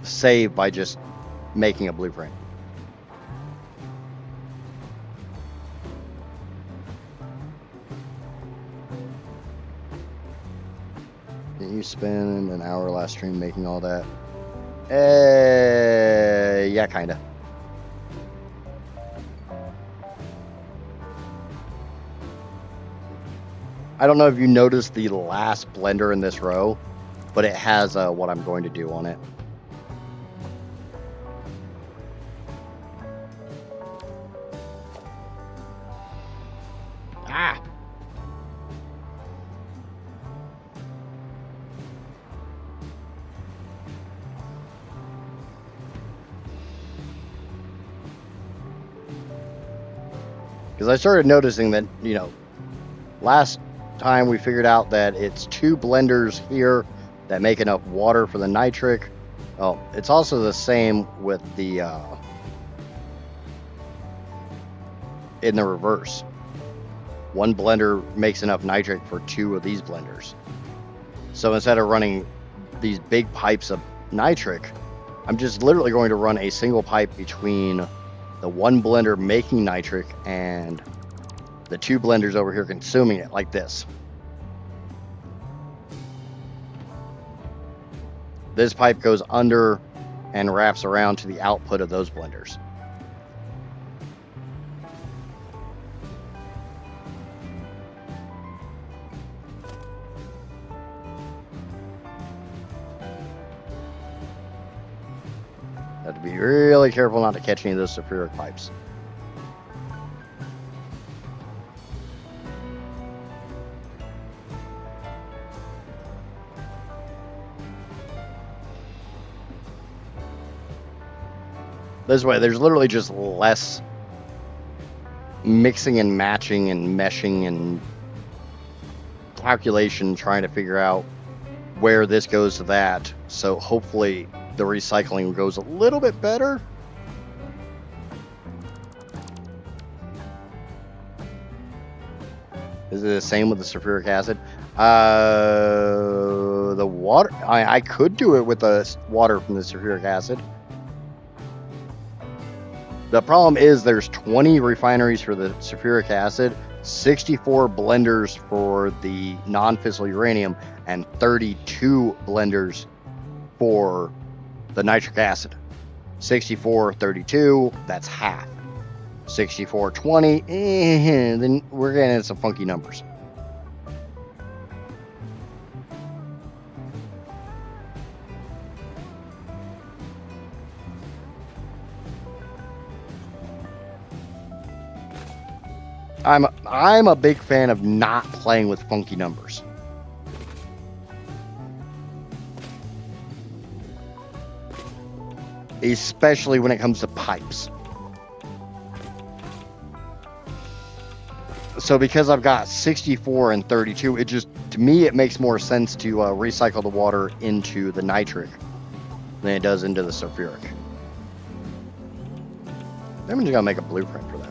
save by just making a blueprint. Didn't you spend an hour last stream making all that? Yeah, kinda. I don't know if you noticed the last blender in this row, but it has what I'm going to do on it. Ah! Because I started noticing that, you know, last time we figured out that it's 2 blenders here that make enough water for the nitric. Oh, it's also the same with the in the reverse. 1 blender makes enough nitric for 2 of these blenders. So instead of running these big pipes of nitric, I'm just literally going to run a single pipe between the 1 blender making nitric and the 2 blenders over here consuming it, like this. This pipe goes under and wraps around to the output of those blenders. Have to be really careful not to catch any of those sulfuric pipes. This way, there's literally just less mixing and matching and meshing and calculation trying to figure out where this goes to that. So hopefully the recycling goes a little bit better. Is it the same with the sulfuric acid? The water, I could do it with the water from the sulfuric acid. The problem is there's 20 refineries for the sulfuric acid, 64 blenders for the non-fissile uranium, and 32 blenders for the nitric acid. 64, 32, that's half. 64, 20, then we're getting into some funky numbers. I'm a big fan of not playing with funky numbers. Especially when it comes to pipes. So because I've got 64 and 32, it just, to me, it makes more sense to recycle the water into the nitric than it does into the sulfuric. I'm just gonna make a blueprint for that.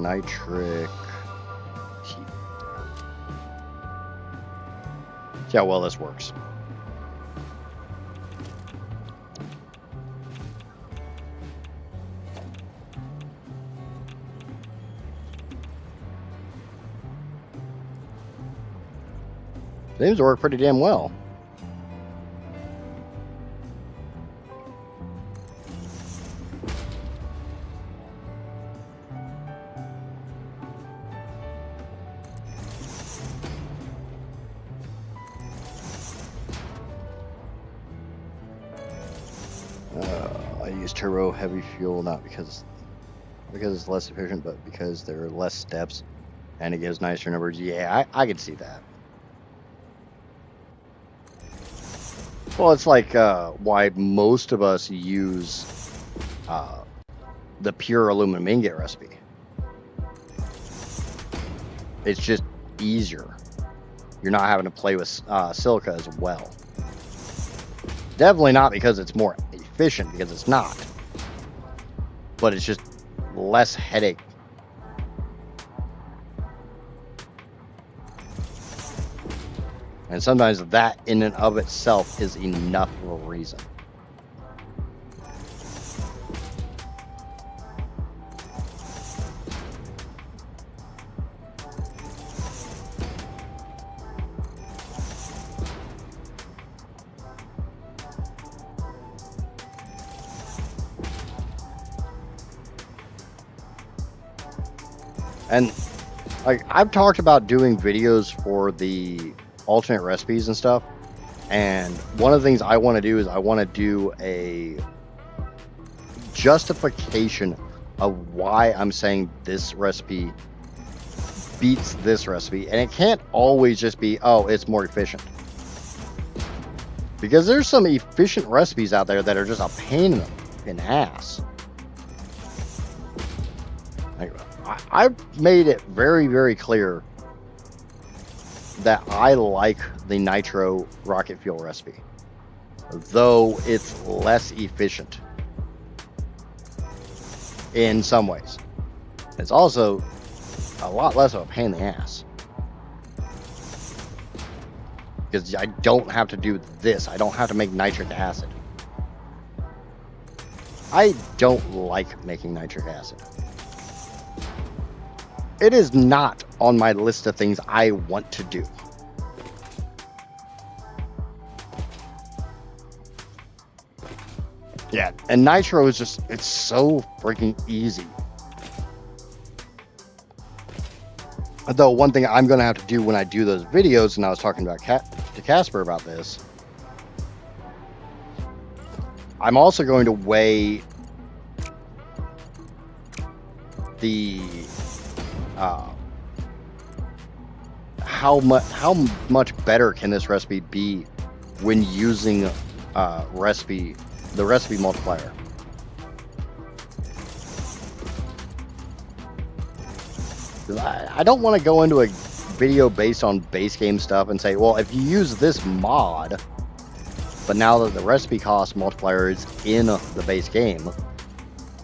Nitric. See how well this works. Seems to work pretty damn well. I use turbo heavy fuel not because it's less efficient, but because there are less steps and it gives nicer numbers. Yeah, I can see that. Well, it's like why most of us use the pure aluminum ingot recipe. It's just easier. You're not having to play with silica as well. Definitely not because it's more efficient, because it's not. But it's just less headache. And sometimes that in and of itself is enough of a reason. And like I've talked about doing videos for the alternate recipes and stuff, and one of the things I want to do is I want to do a justification of why I'm saying this recipe beats this recipe, and it can't always just be, oh, it's more efficient, because there's some efficient recipes out there that are just a pain in the ass. Like, I've made it very, very clear that I like the nitro rocket fuel recipe, though it's less efficient. in some ways. It's also a lot less of a pain in the ass. Because I don't have to do this. I don't have to make nitric acid. I don't like making nitric acid. It is not on my list of things I want to do. Yeah, and nitro is just, it's so freaking easy. Though one thing I'm going to have to do when I do those videos, and I was talking about to Casper about this, I'm also going to weigh the how much better can this recipe be when using the recipe multiplier. I don't want to go into a video based on base game stuff and say, well, if you use this mod, but now that the recipe cost multiplier is in the base game,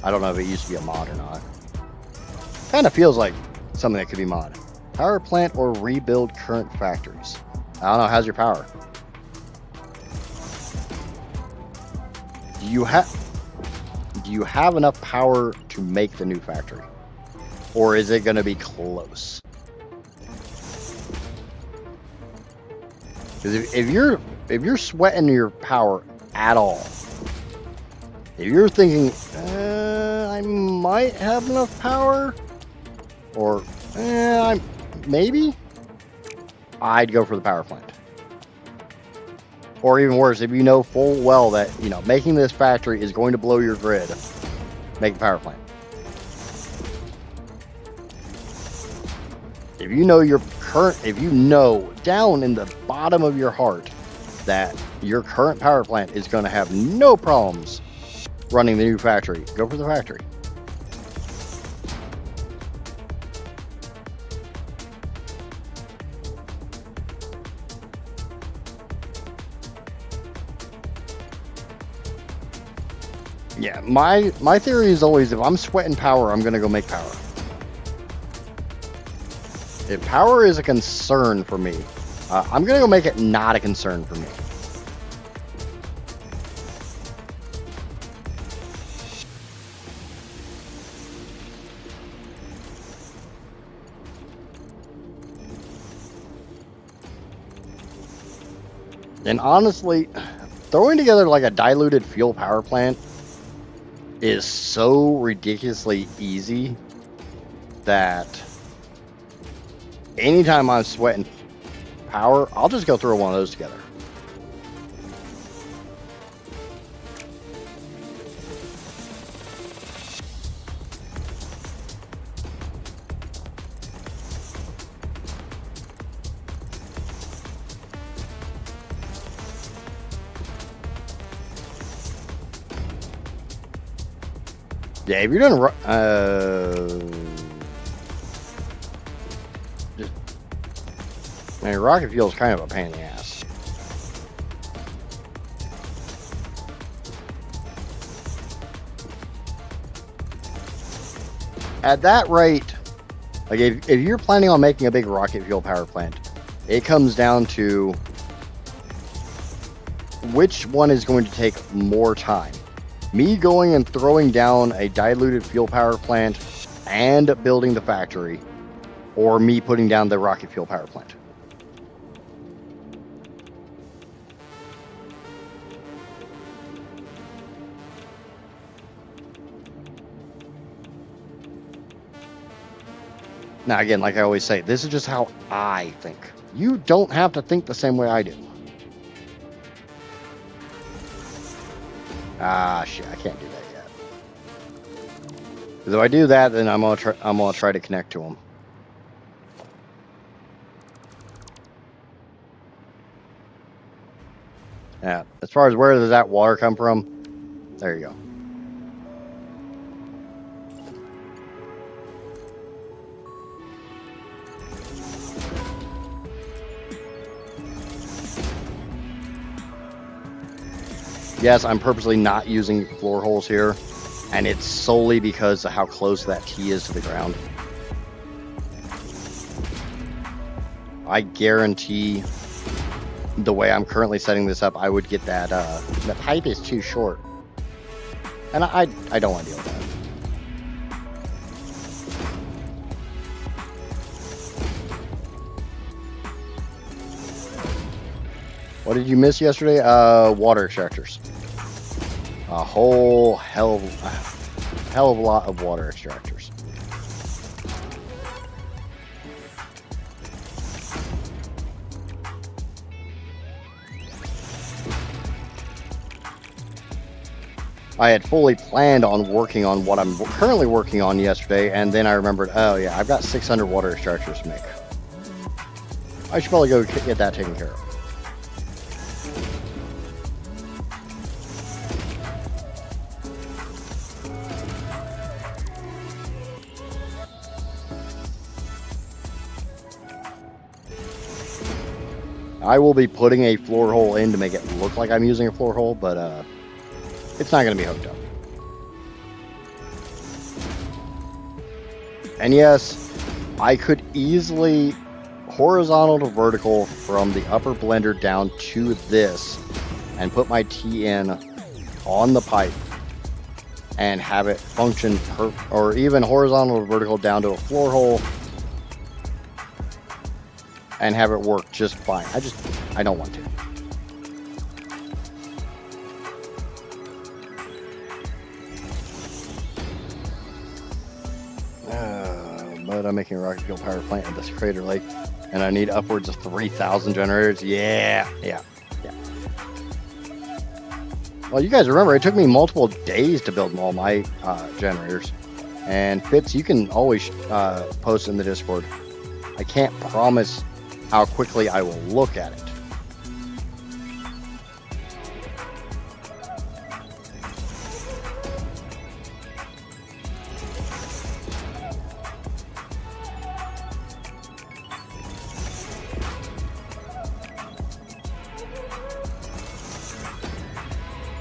I don't know if it used to be a mod or not. Kind of feels like something that could be mod. Power plant or rebuild current factories. I don't know, how's your power? Do you have enough power to make the new factory? Or is it going to be close? Because if you're sweating your power at all, if you're thinking I might have enough power, or maybe, I'd go for the power plant. Or even worse, if you know full well that making this factory is going to blow your grid, make a power plant. If you know down in the bottom of your heart that your current power plant is going to have no problems running the new factory, go for the factory. Yeah, my theory is always, if I'm sweating power, I'm going to go make power. If power is a concern for me, I'm going to go make it not a concern for me. And honestly, throwing together like a diluted fuel power plant is so ridiculously easy that anytime I'm sweating power, I'll just go throw one of those together. Yeah, if you're doing rocket fuel is kind of a pain in the ass. At that rate, like if you're planning on making a big rocket fuel power plant, it comes down to which one is going to take more time. Me going and throwing down a diluted fuel power plant and building the factory, or me putting down the rocket fuel power plant. Now again, like I always say, this is just how I think. You don't have to think the same way I do. Ah, shit, I can't do that yet. If I do that, then I'm gonna try to connect to them. Yeah, as far as where does that water come from, there you go. Yes, I'm purposely not using floor holes here And it's solely because of how close that T is to the ground. I guarantee the way I'm currently setting this up, I would get that, the pipe is too short. And I don't want to deal with that. What did you miss yesterday? Water extractors. A whole hell of a lot of water extractors. I had fully planned on working on what I'm currently working on yesterday, and then I remembered, oh yeah, I've got 600 water extractors to make. I should probably go get that taken care of. I will be putting a floor hole in to make it look like I'm using a floor hole, but it's not going to be hooked up. And yes, I could easily horizontal to vertical from the upper blender down to this and put my T in on the pipe and have it function, or even horizontal to vertical down to a floor hole and have it work just fine. I don't want to. But I'm making a rocket fuel power plant at this crater lake, and I need upwards of 3,000 generators. Yeah. Well, you guys remember, it took me multiple days to build all my generators. And Fitz, you can always post in the Discord. I can't promise how quickly I will look at it.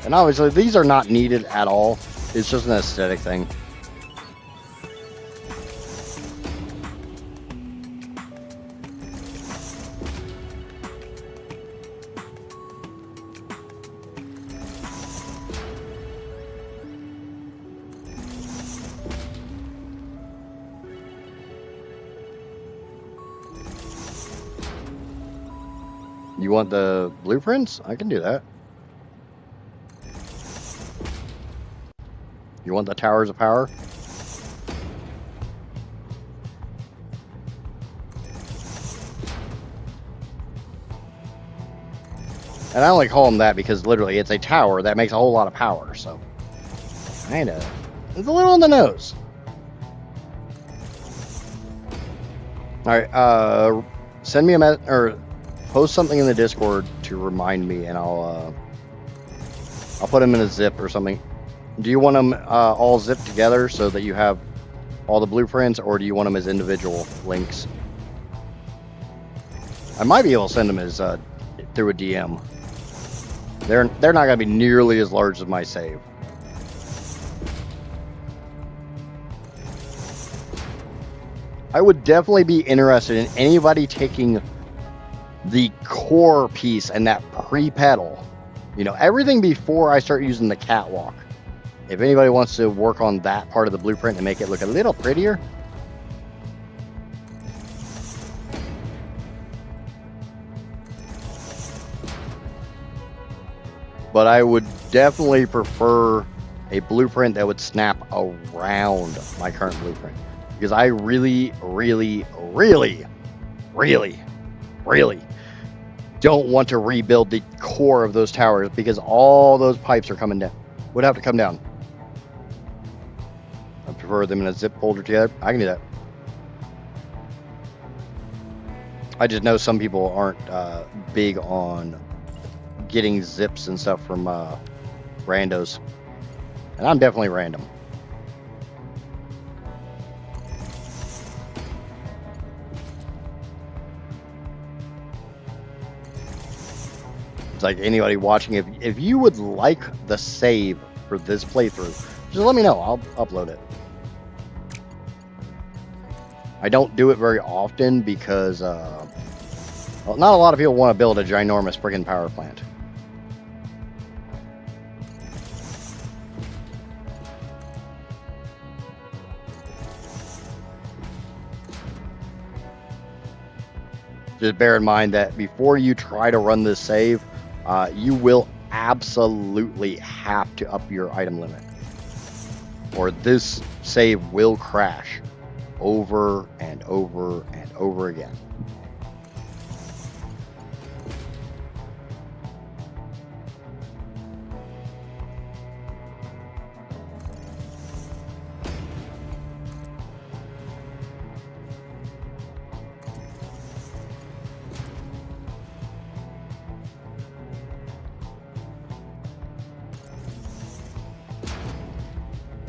And obviously, these are not needed at all. It's just an aesthetic thing. You want the blueprints? I can do that. You want the towers of power? And I only call them that because literally it's a tower that makes a whole lot of power, so kinda, it's a little on the nose. Alright, send me a message, or post something in the Discord to remind me, and I'll put them in a zip or something. Do you want them all zipped together so that you have all the blueprints, or do you want them as individual links? I might be able to send them as through a DM. They're not going to be nearly as large as my save. I would definitely be interested in anybody taking the core piece and that pre-pedal. You know, everything before I start using the catwalk. If anybody wants to work on that part of the blueprint and make it look a little prettier. But I would definitely prefer a blueprint that would snap around my current blueprint. Because I really don't want to rebuild the core of those towers, because all those pipes are coming down. Would have to come down. I prefer them in a zip folder together. I can do that. I just know some people aren't big on getting zips and stuff from randos. And I'm definitely random. It's like anybody watching, if you would like the save for this playthrough just let me know. I'll upload it. I don't do it very often because well, not a lot of people want to build a ginormous friggin' power plant. Just bear in mind that before you try to run this save, you will absolutely have to up your item limit, or this save will crash over and over and over again.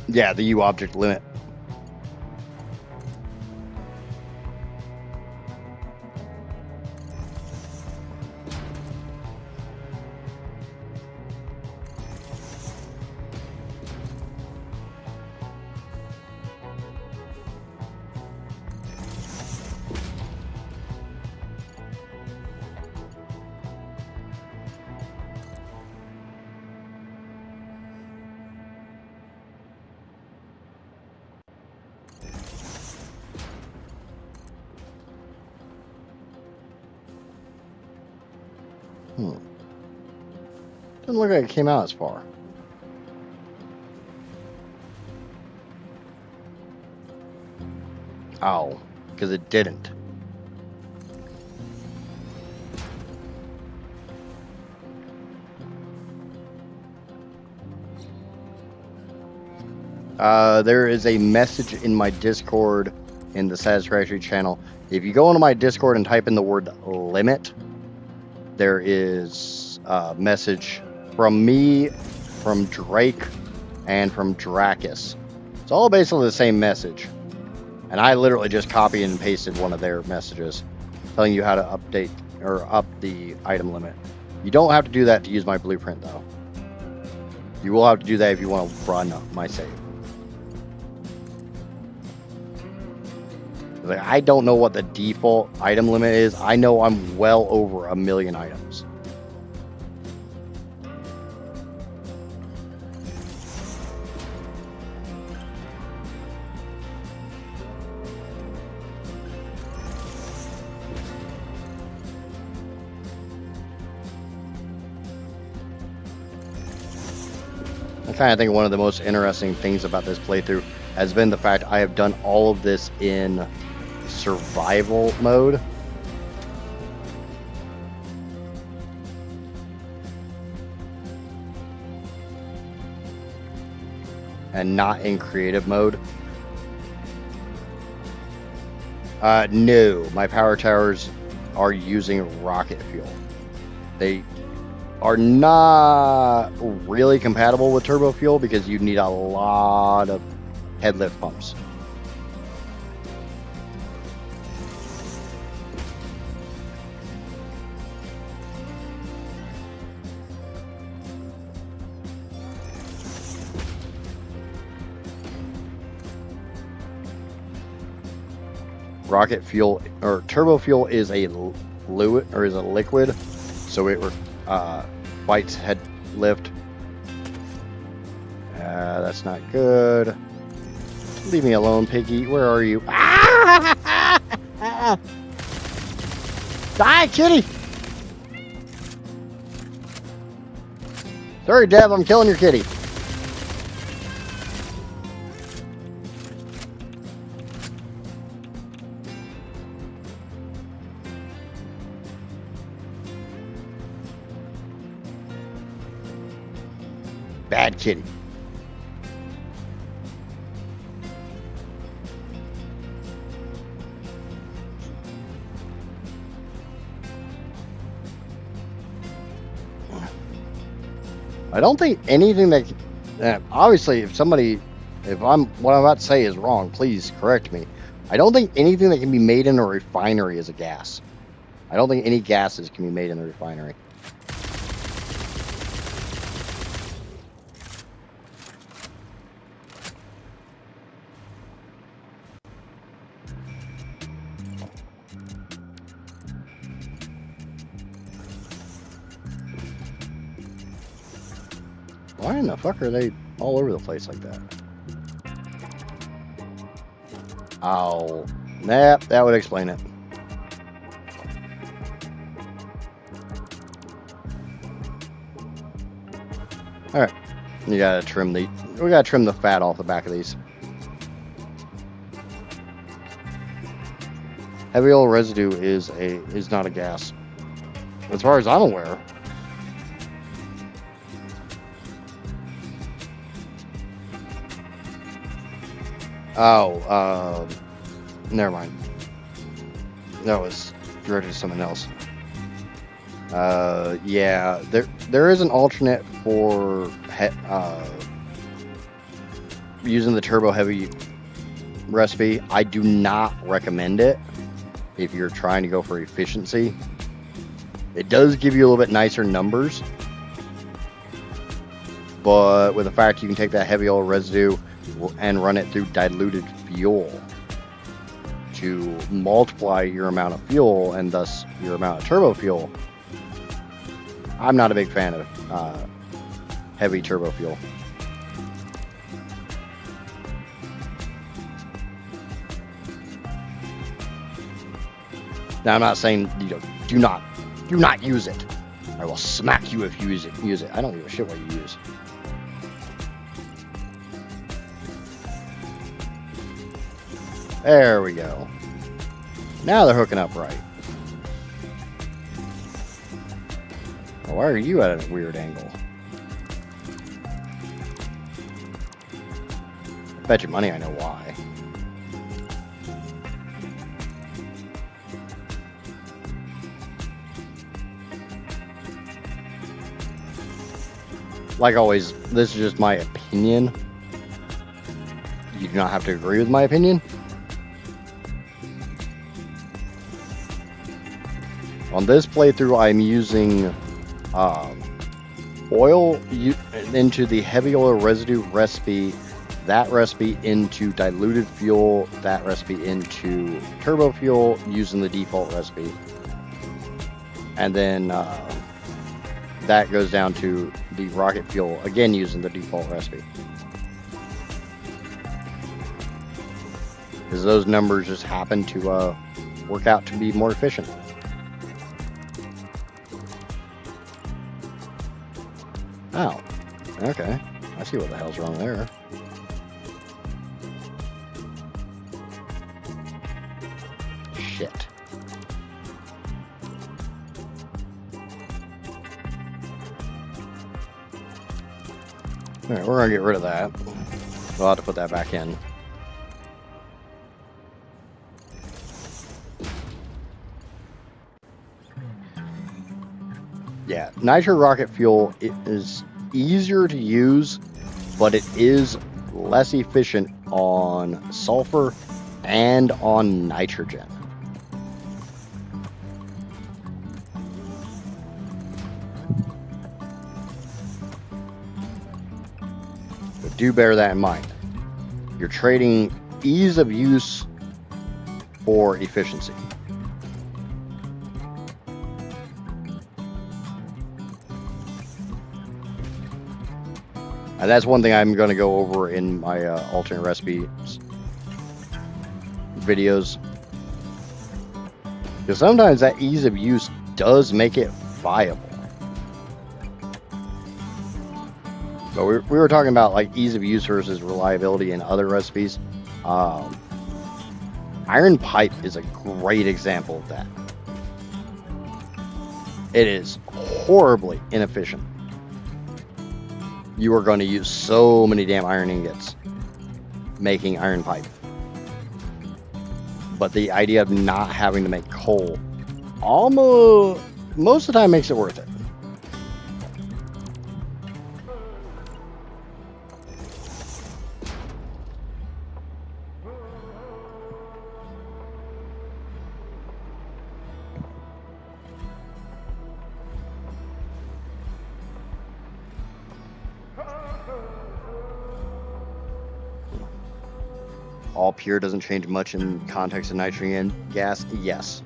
Yeah, the U object limit. Doesn't look like it came out as far. Oh, because it didn't. There is a message in my Discord in the Satisfactory channel. If you go into my Discord and type in the word limit, there is a message from me, from Drake, and from Dracus. It's all basically the same message. And I literally just copied and pasted one of their messages telling you how to update or up the item limit. You don't have to do that to use my blueprint, though. You will have to do that if you want to run my save. Like, I don't know what the default item limit is. I know I'm well over 1 million items. I kind of think one of the most interesting things about this playthrough has been the fact I have done all of this in survival mode. And not in creative mode. No, my power towers are using rocket fuel. They are not really compatible with turbo fuel because you need a lot of head lift pumps. Rocket fuel or turbo fuel is a fluid or is a liquid, so it fights head lift. That's not good. Leave me alone, piggy. Where are you? Die, kitty! Sorry, Dev, I'm killing your kitty. Bad kitty. I don't think anything that obviously if what I'm about to say is wrong, please correct me. I don't think anything that can be made in a refinery is a gas. I don't think any gases can be made in the refinery. Why in the fuck are they all over the place like that? Oh, that would explain it. All right, we gotta trim the fat off the back of these. Heavy oil residue is not a gas, as far as I'm aware. Oh, never mind. That was directed to someone else. Yeah, there is an alternate for using the turbo heavy recipe. I do not recommend it if you're trying to go for efficiency. It does give you a little bit nicer numbers, but with the fact you can take that heavy oil residue and run it through diluted fuel to multiply your amount of fuel and thus your amount of turbo fuel. I'm not a big fan of heavy turbo fuel. Now I'm not saying do not use it. I will smack you if you use it. I don't give a shit what you use. There we go. Now they're hooking up right. Well, why are you at a weird angle? Bet your money I know why. Like always, this is just my opinion. You do not have to agree with my opinion. On this playthrough, I'm using oil into the heavy oil residue recipe, that recipe into diluted fuel, that recipe into turbo fuel using the default recipe. And then that goes down to the rocket fuel, again using the default recipe. Because those numbers just happen to work out to be more efficient. Oh, okay. I see what the hell's wrong there. Shit. Alright, we're gonna get rid of that. We'll have to put that back in. Yeah, nitro rocket fuel is easier to use, but it is less efficient on sulfur and on nitrogen. But do bear that in mind. You're trading ease of use for efficiency. And that's one thing I'm going to go over in my alternate recipe videos. Because sometimes that ease of use does make it viable. But we were talking about like ease of use versus reliability in other recipes. Iron pipe is a great example of that. It is horribly inefficient. You are going to use so many damn iron ingots making iron pipe. But the idea of not having to make coal almost most of the time makes it worth it. All pure doesn't change much in context of nitrogen gas. Yes,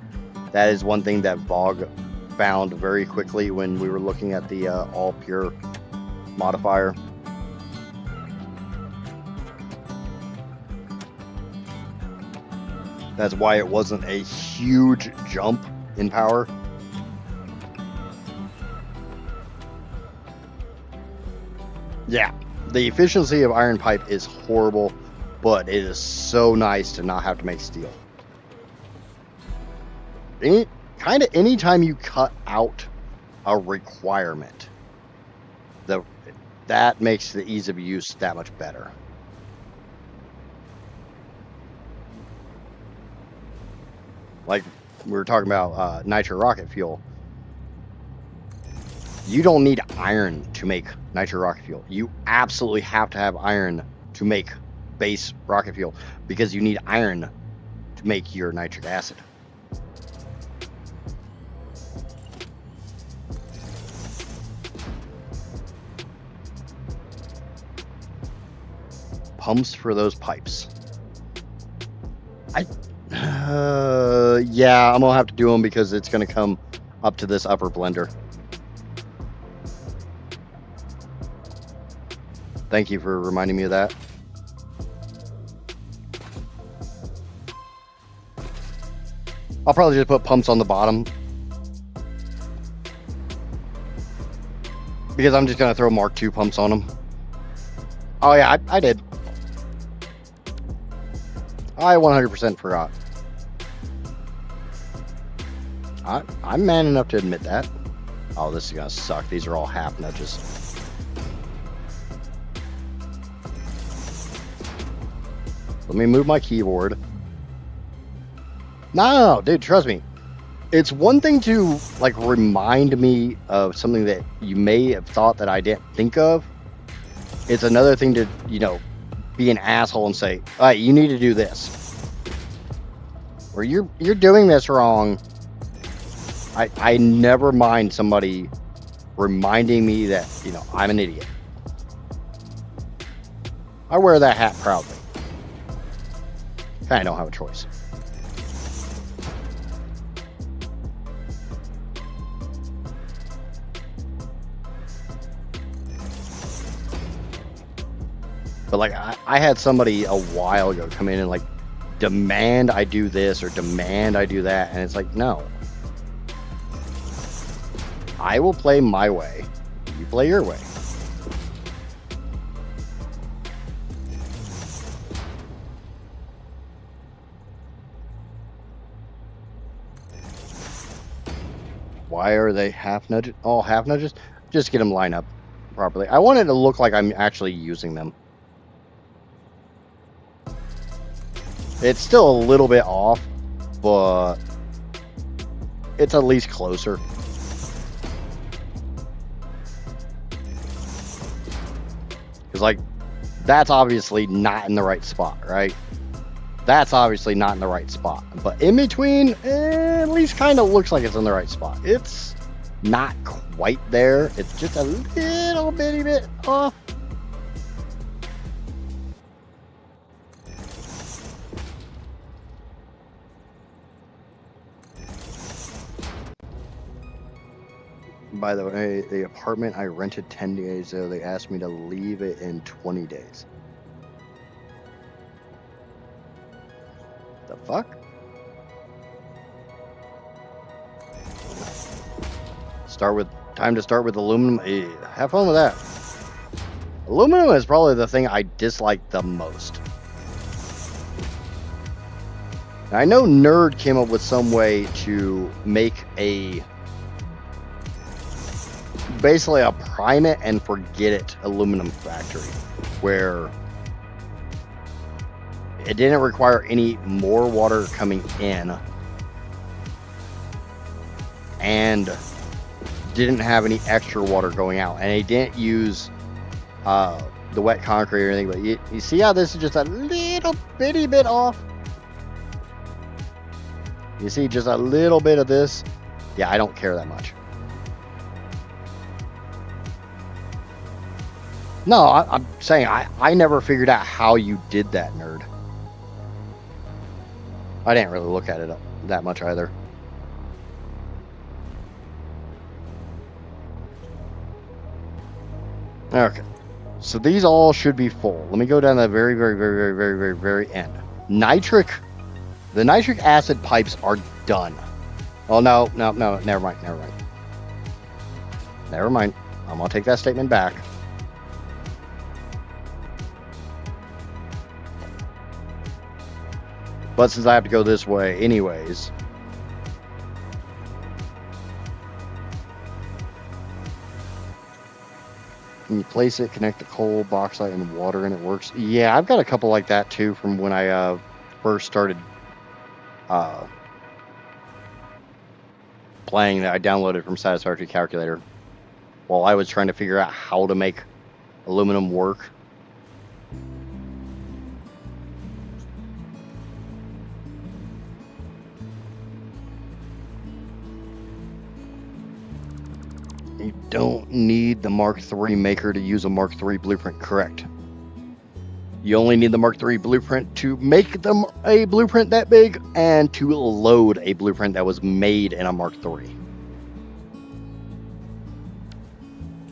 that is one thing that Vogue found very quickly when we were looking at the all pure modifier. That's why it wasn't a huge jump in power. Yeah, the efficiency of iron pipe is horrible, but it is so nice to not have to make steel. Anytime you cut out a requirement, that makes the ease of use that much better. Like we were talking about nitro rocket fuel. You don't need iron to make nitro rocket fuel. You absolutely have to have iron to make base rocket fuel because you need iron to make your nitric acid. Pumps for those pipes. Yeah, I'm gonna have to do them because it's gonna come up to this upper blender. Thank you for reminding me of that. I'll probably just put pumps on the bottom because I'm just gonna throw Mark II pumps on them. Oh yeah, I did. I 100% forgot. I'm man enough to admit that. Oh, this is gonna suck. These are all half nudges. Let me move my keyboard. No, dude, trust me. It's one thing to like remind me of something that you may have thought that I didn't think of. It's another thing to, be an asshole and say, all right, you need to do this. Or you're doing this wrong. I never mind somebody reminding me that, I'm an idiot. I wear that hat proudly. I don't have a choice. But like I had somebody a while ago come in and like demand I do this or demand I do that, and it's like, no. I will play my way. You play your way. Why are they half nudges? Oh, half nudges? Just get them lined up properly. I want it to look like I'm actually using them. It's still a little bit off, but it's at least closer. Because, like, that's obviously not in the right spot, right? That's obviously not in the right spot. But in between, at least kind of looks like it's in the right spot. It's not quite there. It's just a little bitty bit off. By the way, the apartment I rented 10 days ago, they asked me to leave it in 20 days. The fuck? Time to start with aluminum. Have fun with that. Aluminum is probably the thing I dislike the most. Now, I know Nerd came up with some way to make basically a prime it and forget it aluminum factory, where it didn't require any more water coming in and didn't have any extra water going out, and it didn't use the wet concrete or anything. But you see how this is just a little bitty bit off? You see just a little bit of this? Yeah, I don't care that much. No, I'm saying I never figured out how you did that, Nerd. I didn't really look at it that much either. Okay. So these all should be full. Let me go down to the very end. The nitric acid pipes are done. Oh, no, never mind. I'm going to take that statement back. But since I have to go this way anyways... You place it, connect the coal, bauxite, and water, and it works. Yeah, I've got a couple like that too from when I first started playing. That I downloaded from Satisfactory Calculator while I was trying to figure out how to make aluminum work. You don't need the Mark III maker to use a Mark III blueprint, correct? You only need the Mark III blueprint to make them a blueprint that big and to load a blueprint that was made in a Mark III.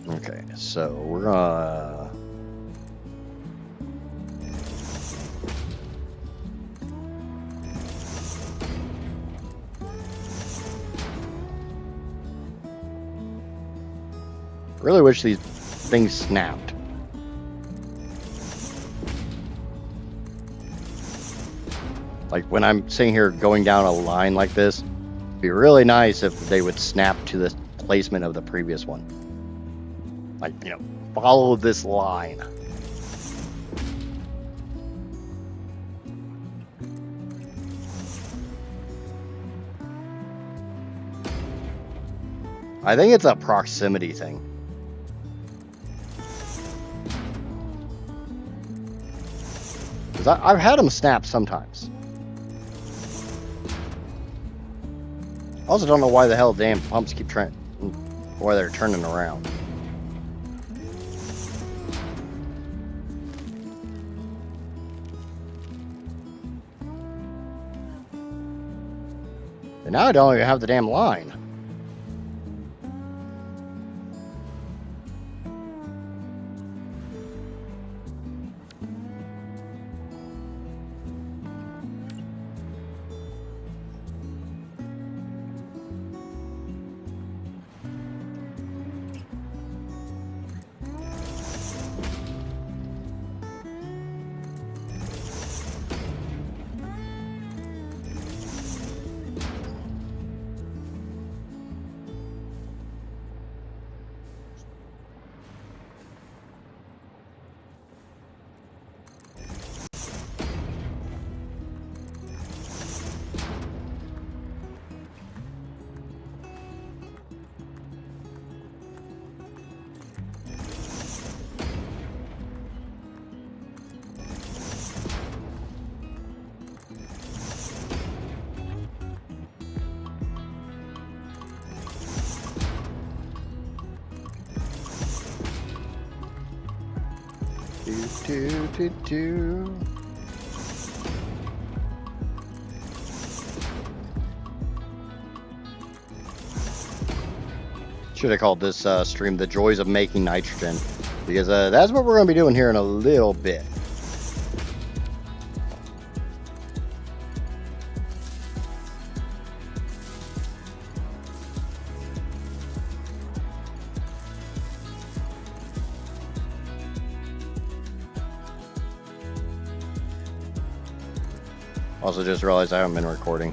Okay, so we're gonna... Really wish these things snapped. Like when I'm sitting here going down a line like this, it'd be really nice if they would snap to the placement of the previous one. Like, you know, follow this line. I think it's a proximity thing. Because I've had them snap sometimes. I also don't know why the hell damn pumps keep trying, why they're turning around. And now I don't even have the damn line. Should have called this stream The Joys of Making Nitrogen, because that's what we're going to be doing here in a little bit. Also just realized I haven't been recording.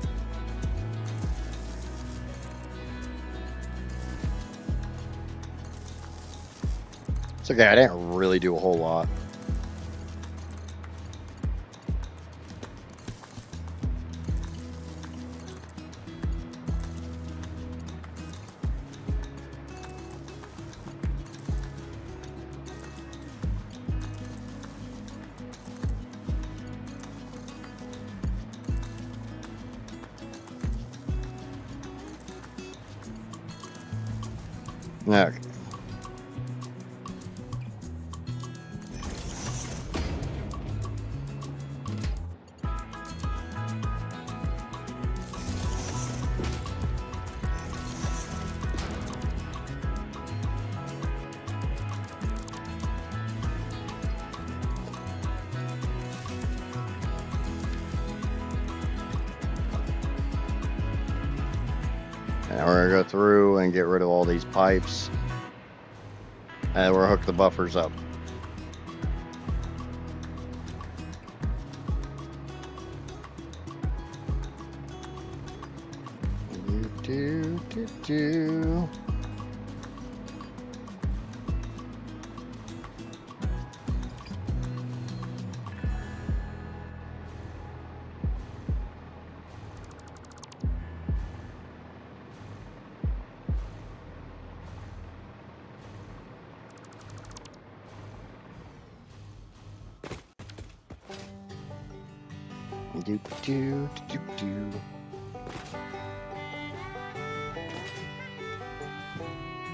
It's okay, I didn't really do a whole lot. Okay. We're gonna go through and get rid of all these pipes. And we'll hook the buffers up. Do.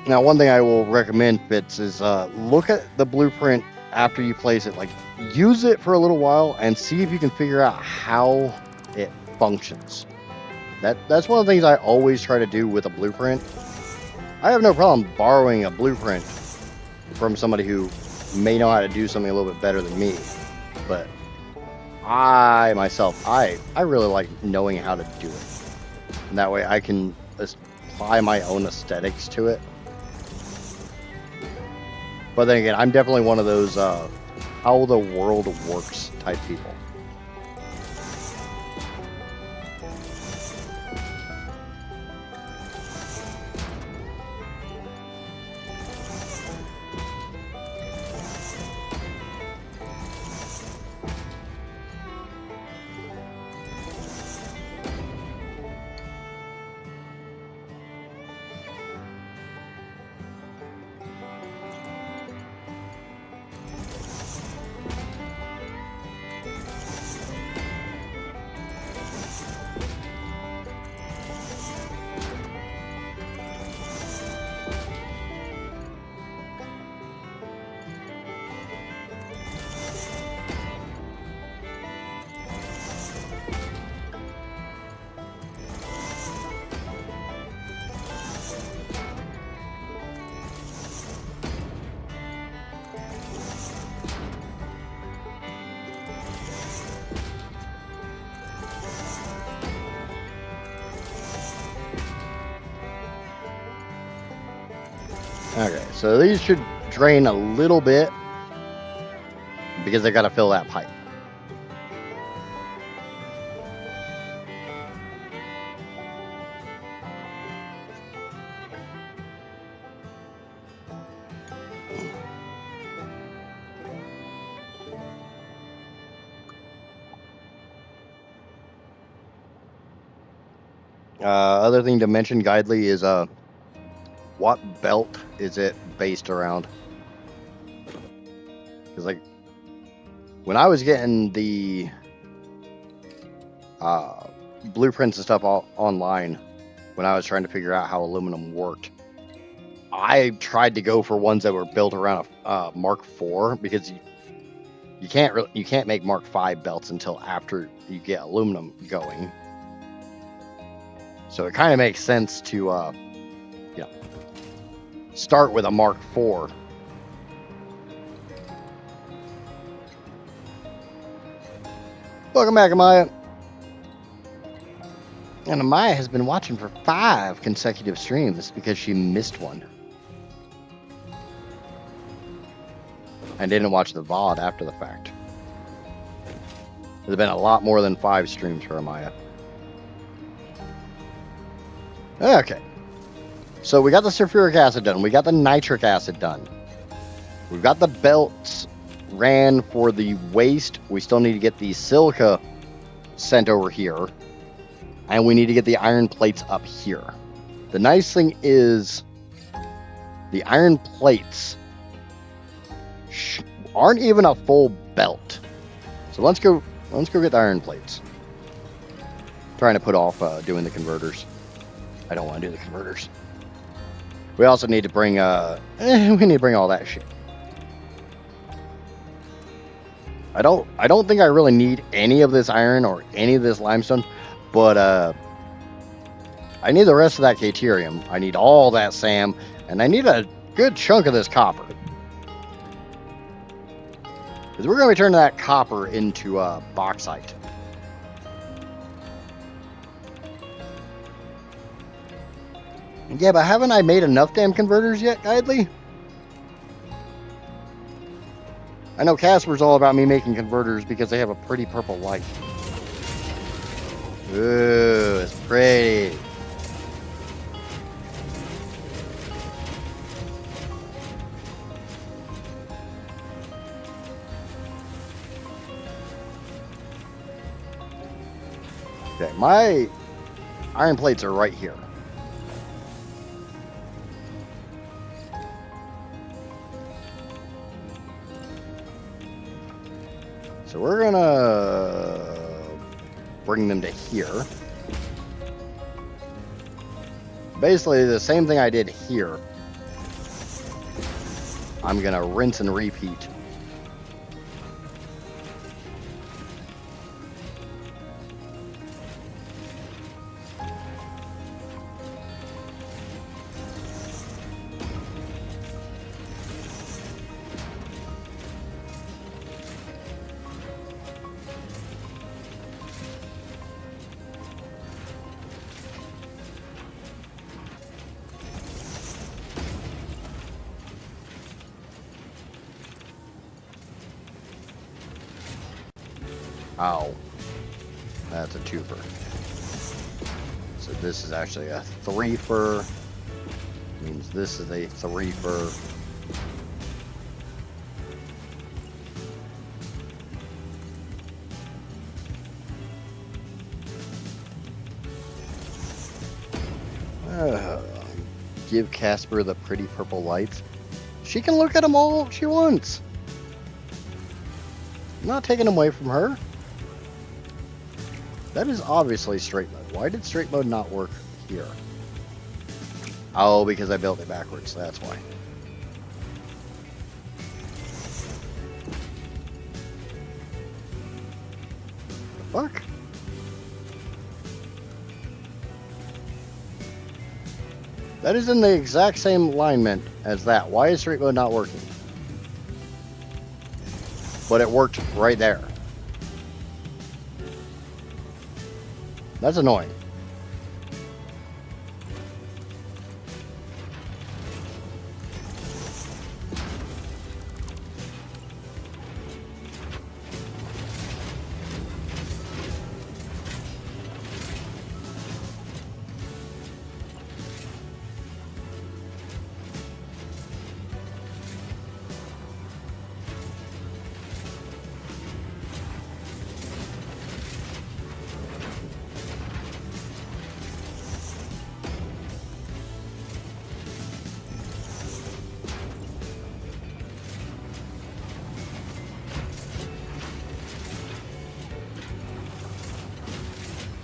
Now, one thing I will recommend, Fitz, is look at the blueprint after you place it. Like, use it for a little while and see if you can figure out how it functions. That's one of the things I always try to do with a blueprint. I have no problem borrowing a blueprint from somebody who may know how to do something a little bit better than me, but I myself, I really like knowing how to do it, and that way I can apply my own aesthetics to it. But then again, I'm definitely one of those how the world works type people. Okay, so these should drain a little bit because they got to fill that pipe. Other thing to mention, Guidely, is what belt is it based around? Because, like, when I was getting the blueprints and stuff online, when I was trying to figure out how aluminum worked, I tried to go for ones that were built around a Mark IV, because you can't make Mark V belts until after you get aluminum going. So it kind of makes sense to start with a Mark IV. Welcome back, Amaya. And Amaya has been watching for 5 consecutive streams because she missed one. And didn't watch the VOD after the fact. There's been a lot more than 5 streams for Amaya. Okay. So we got the sulfuric acid done. We got the nitric acid done. We've got the belts ran for the waste. We still need to get the silica sent over here. And we need to get the iron plates up here. The nice thing is the iron plates aren't even a full belt. So let's go get the iron plates. I'm trying to put off doing the converters. I don't want to do the converters. We also need to bring we need to bring all that shit. I don't think I really need any of this iron or any of this limestone, but I need the rest of that caterium. I need all that SAM, and I need a good chunk of this copper. Because we're going to be turning that copper into bauxite. Yeah, but haven't I made enough damn converters yet, Guidely? I know Casper's all about me making converters because they have a pretty purple light. Ooh, it's pretty. Okay, my iron plates are right here. So we're gonna bring them to here. Basically the same thing I did here. I'm gonna rinse and repeat. Ow. That's a twofer. So this is actually a threefer. Means this is a threefer. Give Casper the pretty purple lights. She can look at them all she wants. I'm not taking them away from her. That is obviously straight mode. Why did straight mode not work here? Oh, because I built it backwards. That's why. The fuck? That is in the exact same alignment as that. Why is straight mode not working? But it worked right there. That's annoying.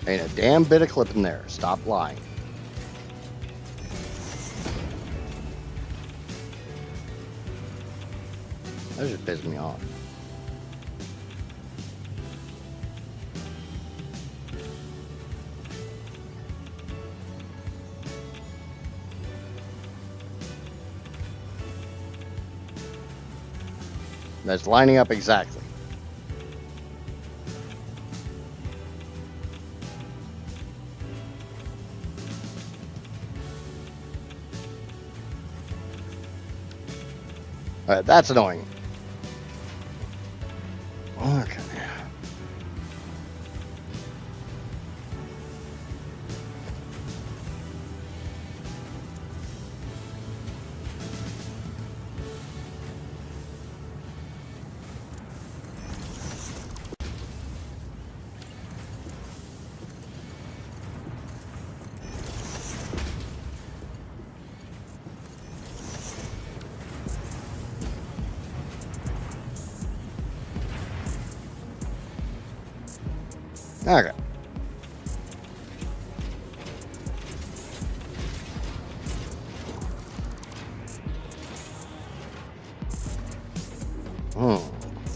Ain't a damn bit of clip in there. Stop lying. That just pissed me off. That's lining up exactly. Alright, that's annoying. Okay. Okay.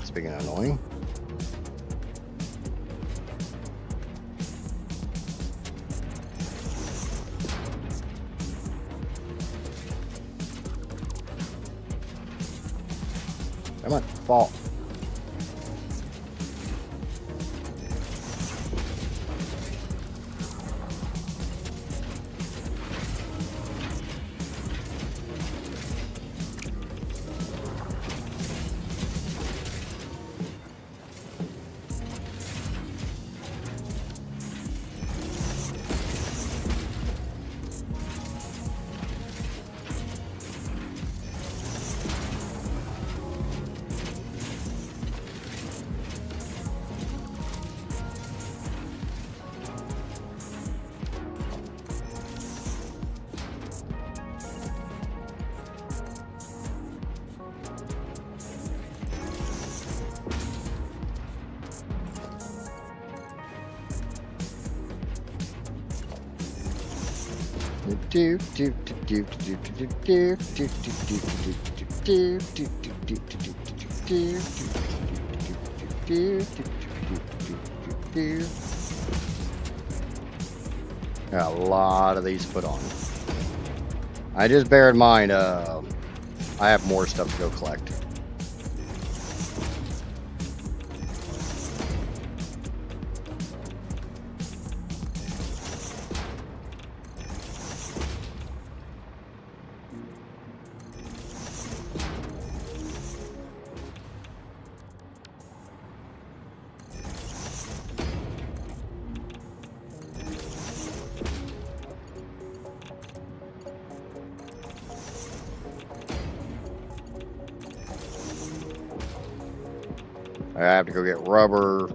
Speaking of annoying. Come on, fall. Got a lot of these put on. I just bear in mind, I have more stuff to go collect. I have to go get rubber.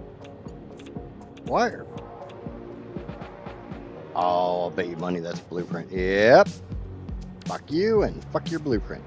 Wire. Oh, I'll bet you money that's blueprint. Yep. Fuck you and fuck your blueprint.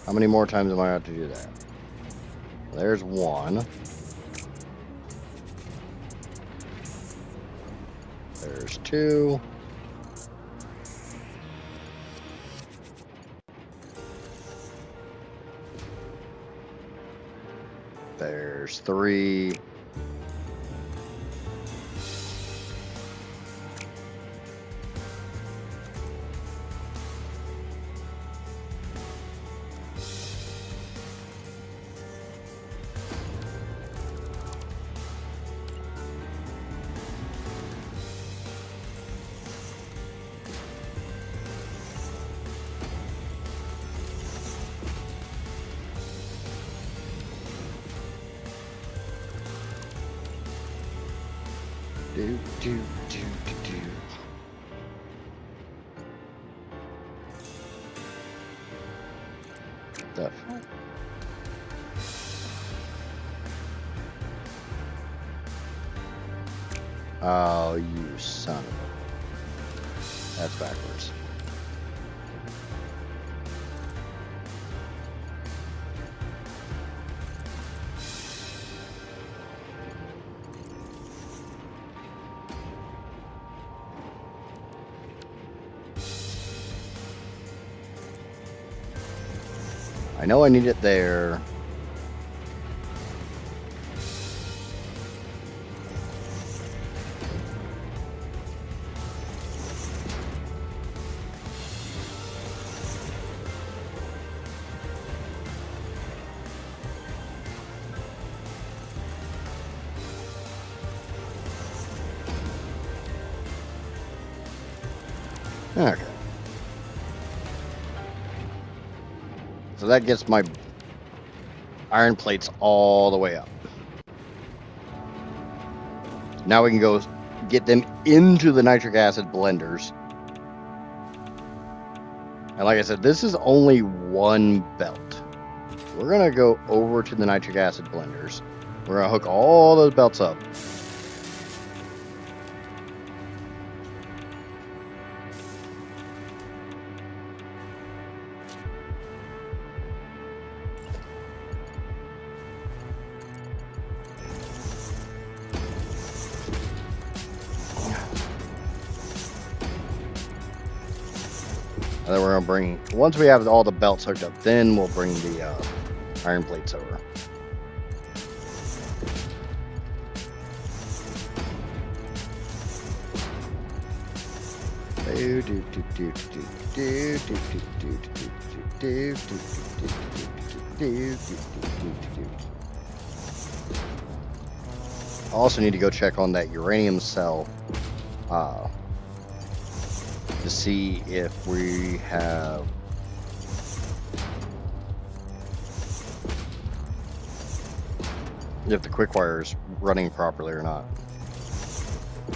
How many more times am I going to have to do that? There's one. There's two. There's three. Do. The fuck? Oh, you son of a... That's backwards. I know I need it there. Okay. So that gets my iron plates all the way up. Now we can go get them into the nitric acid blenders. And like I said, this is only one belt. We're going to go over to the nitric acid blenders. We're going to hook all those belts up. And then we're going to bring, once we have all the belts hooked up, then we'll bring the iron plates over. Also need to go check on that uranium cell to see if we have if the quick wire is running properly or not.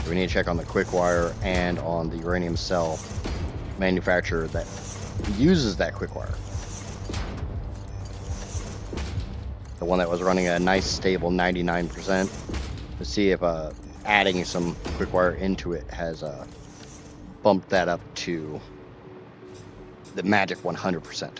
We need to check on the quick wire and on the uranium cell manufacturer that uses that quick wire. The one that was running a nice stable 99%, to see if adding some quick wire into it has bumped that up to the magic 100%.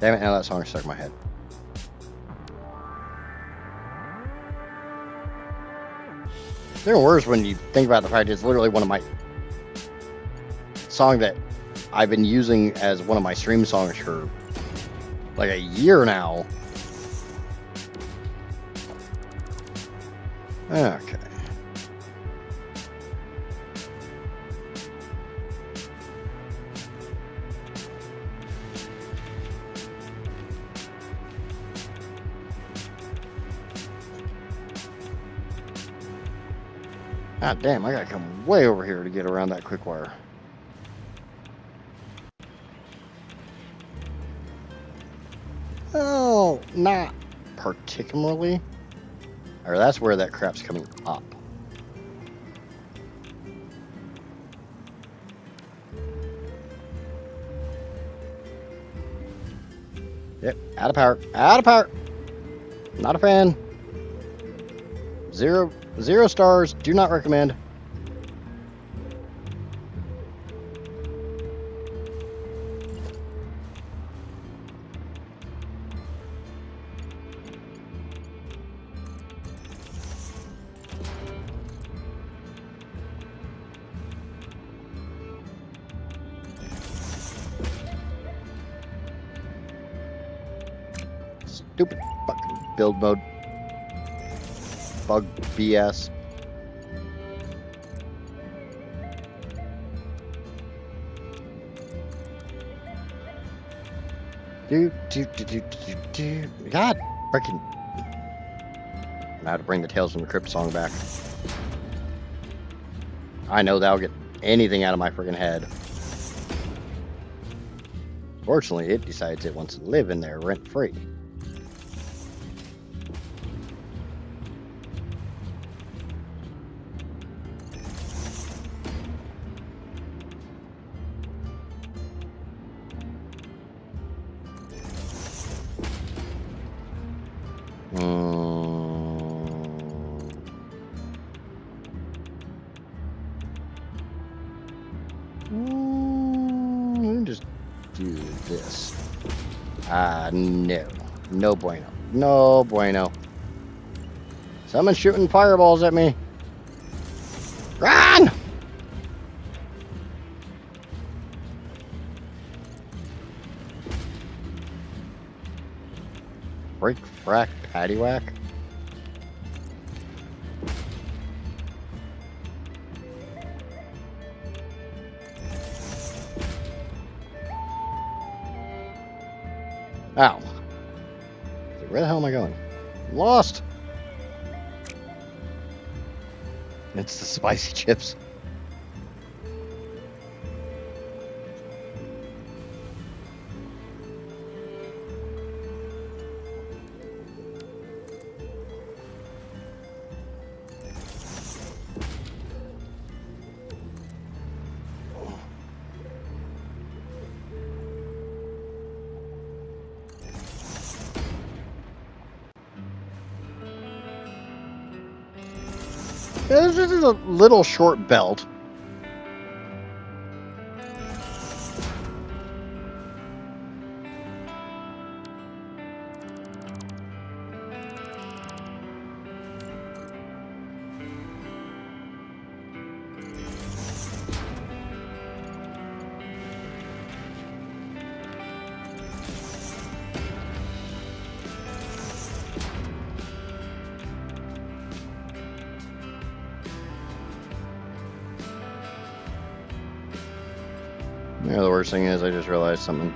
Damn it, now that song stuck in my head. It's even worse when you think about the fact it's literally one of my song that I've been using as one of my stream songs for like a year now. Okay. God damn, I gotta come way over here to get around that quick wire. Oh, not particularly. Or that's where that crap's coming up. Yep, out of power. Out of power. Not a fan. Zero stars. Do not recommend. Stupid fucking build mode. Bug BS. God freaking. I have to bring the Tales from the Crypt song back. I know that'll get anything out of my freaking head. Fortunately, it decides it wants to live in there rent free. Just do this. No. No bueno. No bueno. Someone's shooting fireballs at me. Run! Break, frack, paddywhack. Ow. Where the hell am I going? I'm lost. It's the spicy chips. This is a little short belt. Yeah, the worst thing is I just realized something.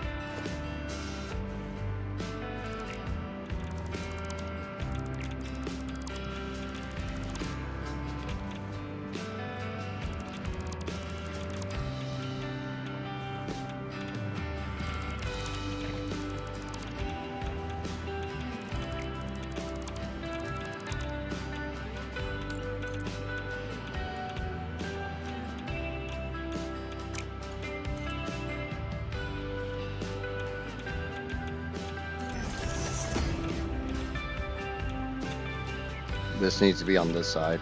This needs to be on this side.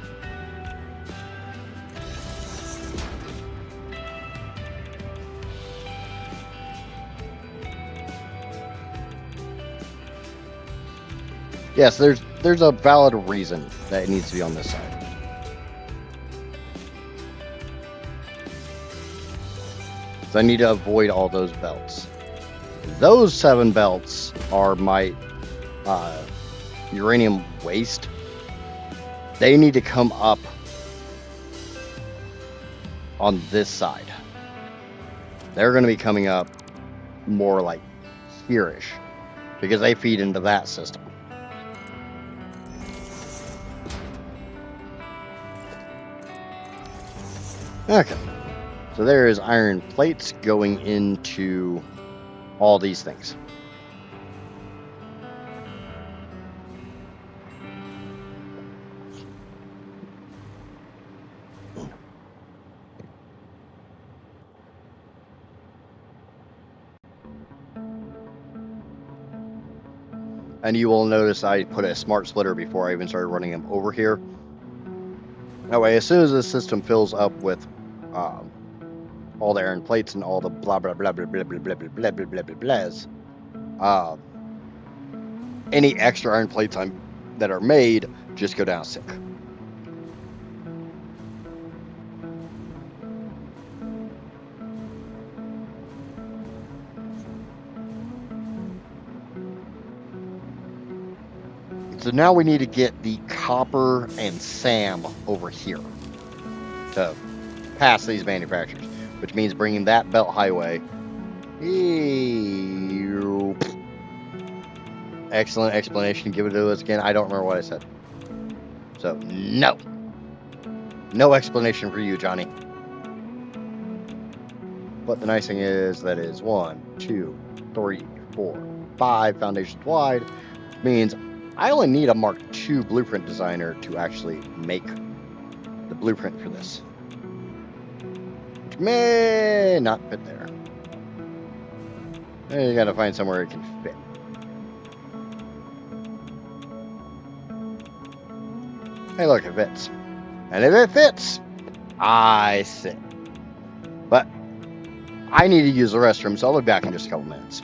Yes, there's a valid reason that it needs to be on this side. So I need to avoid all those belts. Those 7 belts are my uranium waste. They need to come up on this side. They're going to be coming up more like here-ish because they feed into that system. Okay, so there is iron plates going into all these things. And you will notice I put a smart splitter before I even started running them over here. That way, as soon as the system fills up with all the iron plates and all the blah blah blah blah blah blah blah blah blah blah blah blah blahs, any extra iron plates that are made just go down a sink. So now we need to get the copper and SAM over here to pass these manufacturers, which means bringing that belt highway. Excellent explanation. Give it to us again. I don't remember what I said. So, no. No explanation for you, Johnny. But the nice thing is that is 1, 2, 3, 4, 5 foundations wide. Which means I only need a Mark II blueprint designer to actually make the blueprint for this. Which may not fit there. And you gotta find somewhere it can fit. Hey, look, it fits. And if it fits, I sit. But I need to use the restroom, so I'll be back in just a couple minutes.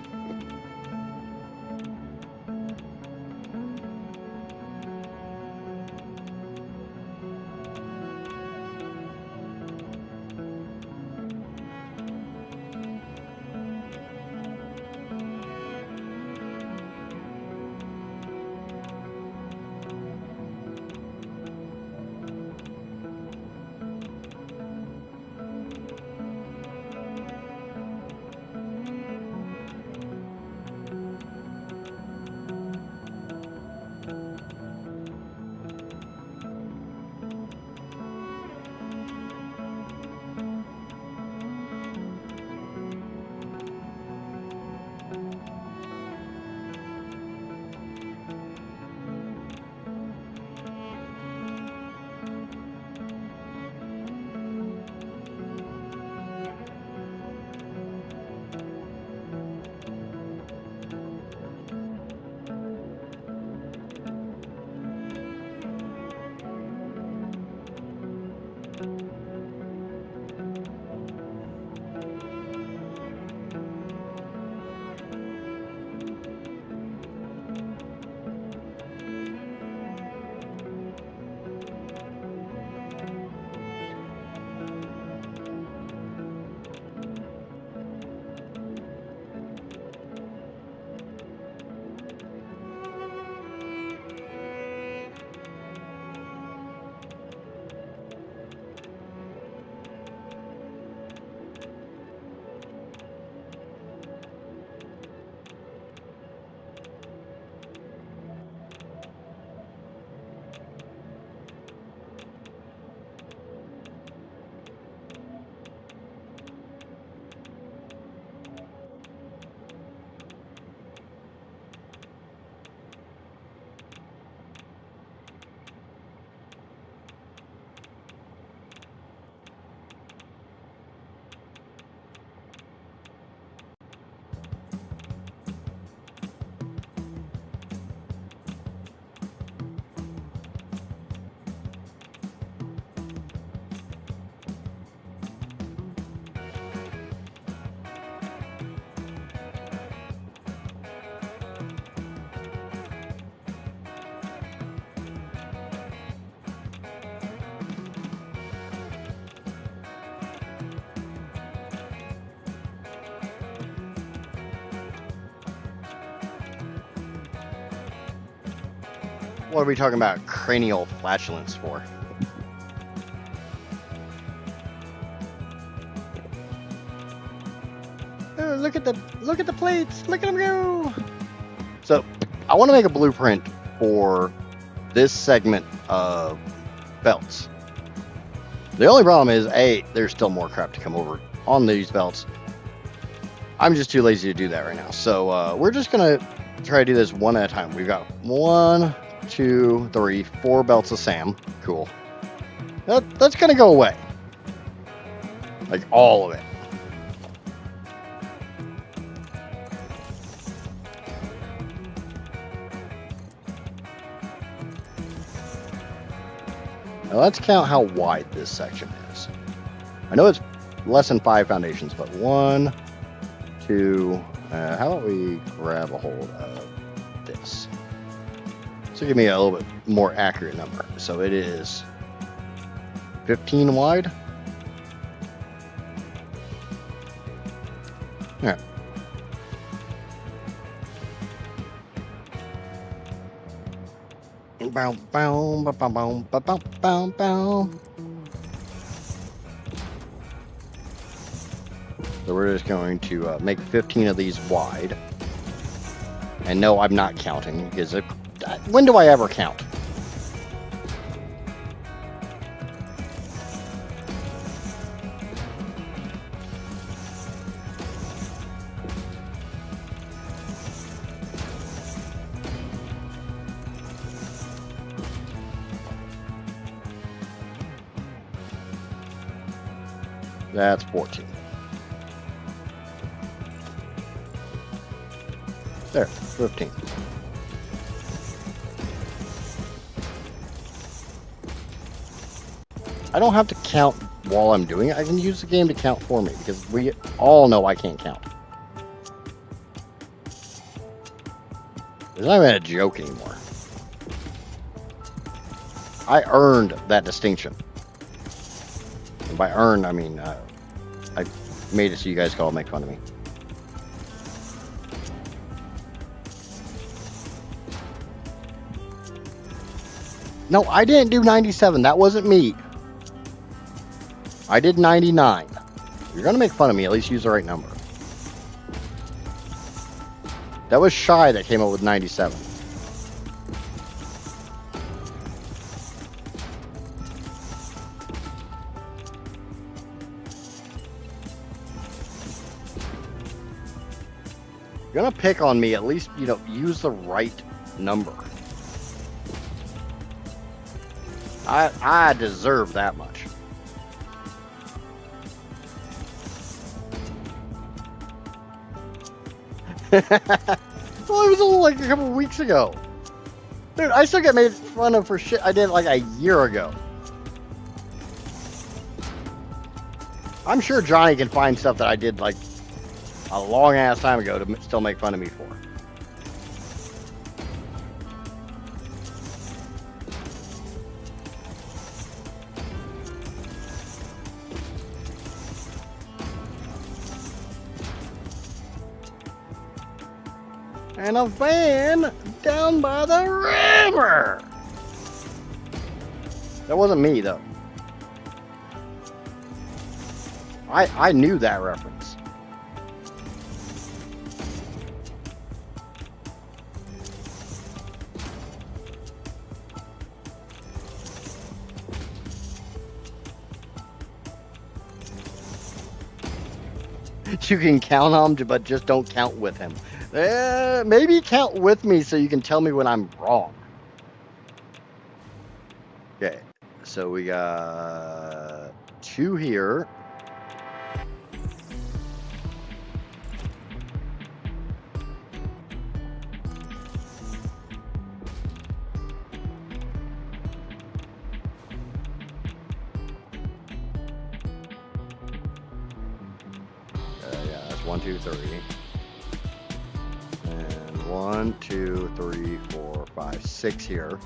What are we talking about cranial flatulence for? Oh, look at the plates. Look at them go. So, I want to make a blueprint for this segment of belts. The only problem is, there's still more crap to come over on these belts. I'm just too lazy to do that right now. So we're just gonna try to do this one at a time. We've got 1, 2, 3, 4 belts of Sam. Cool. That's gonna go away. Like all of it. Now let's count how wide this section is. I know it's less than 5 foundations, but 1, 2, how about we grab a hold of this? So give me a little bit more accurate number. So it is 15 wide. All right. Bow, bow, bow, bow, bow, bow, bow, bow. So we're just going to make 15 of these wide. And no, I'm not counting, because when do I ever count? That's 14. There, 15. I don't have to count while I'm doing it. I can use the game to count for me, because we all know I can't count. It's not even a joke anymore. I earned that distinction. And by earn, I mean, I made it so you guys can all make fun of me. No, I didn't do 97. That wasn't me. I did 99. If you're going to make fun of me, at least use the right number. That was Shy that came up with 97. If you're going to pick on me, at least, use the right number. I deserve that much. Well, it was only like a couple of weeks ago. Dude, I still get made fun of for shit I did like a year ago. I'm sure Johnny can find stuff that I did like a long ass time ago to still make fun of me for. And a van down by the river. That wasn't me, though. I knew that reference. You can count on him, but just don't count with him. Maybe count with me so you can tell me when I'm wrong. Okay, so we got 2 here. Yeah, that's 1, 2, 3. 1, 2, 3, 4, 5, 6 here.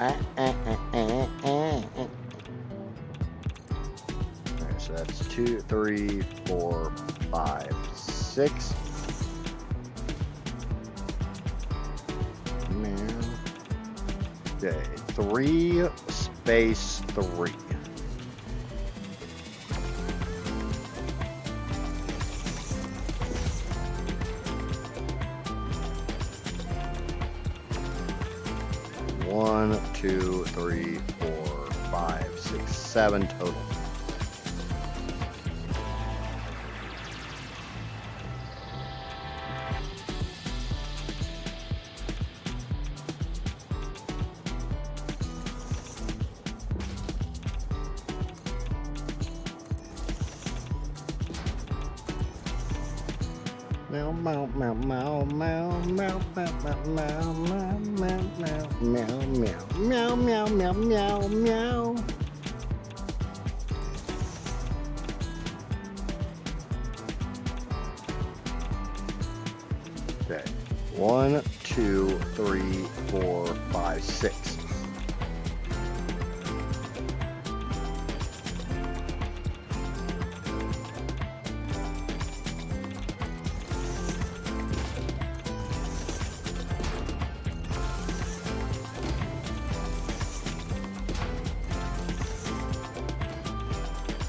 Okay, so that's 2, 3, 4, 5, 6. Okay, 3 space 3. One, 2, 3, 4, 5, 6, 7 total. Meow meow meow meow meow meow meow meow meow meow meow meow meow meow meow meow meow. Okay. 1, 2, 3, 4, 5, 6.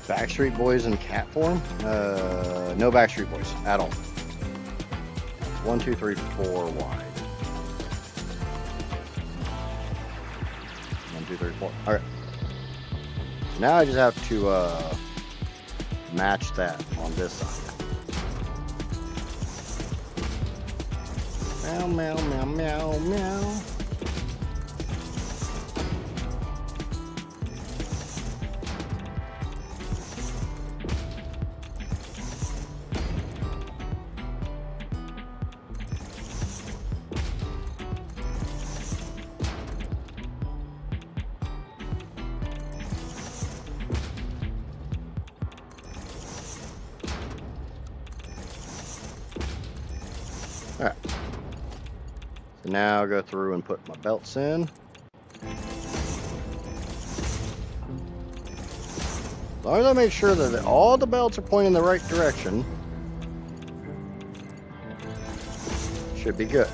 Backstreet Boys in cat form? No Backstreet Boys at all. 1, 2, 3, 4 wide. 1, 2, 3, 4. Okay. Now I just have to match that on this side. Meow meow meow meow meow. Alright. So now I'll go through and put my belts in. As long as I make sure that all the belts are pointing in the right direction, should be good.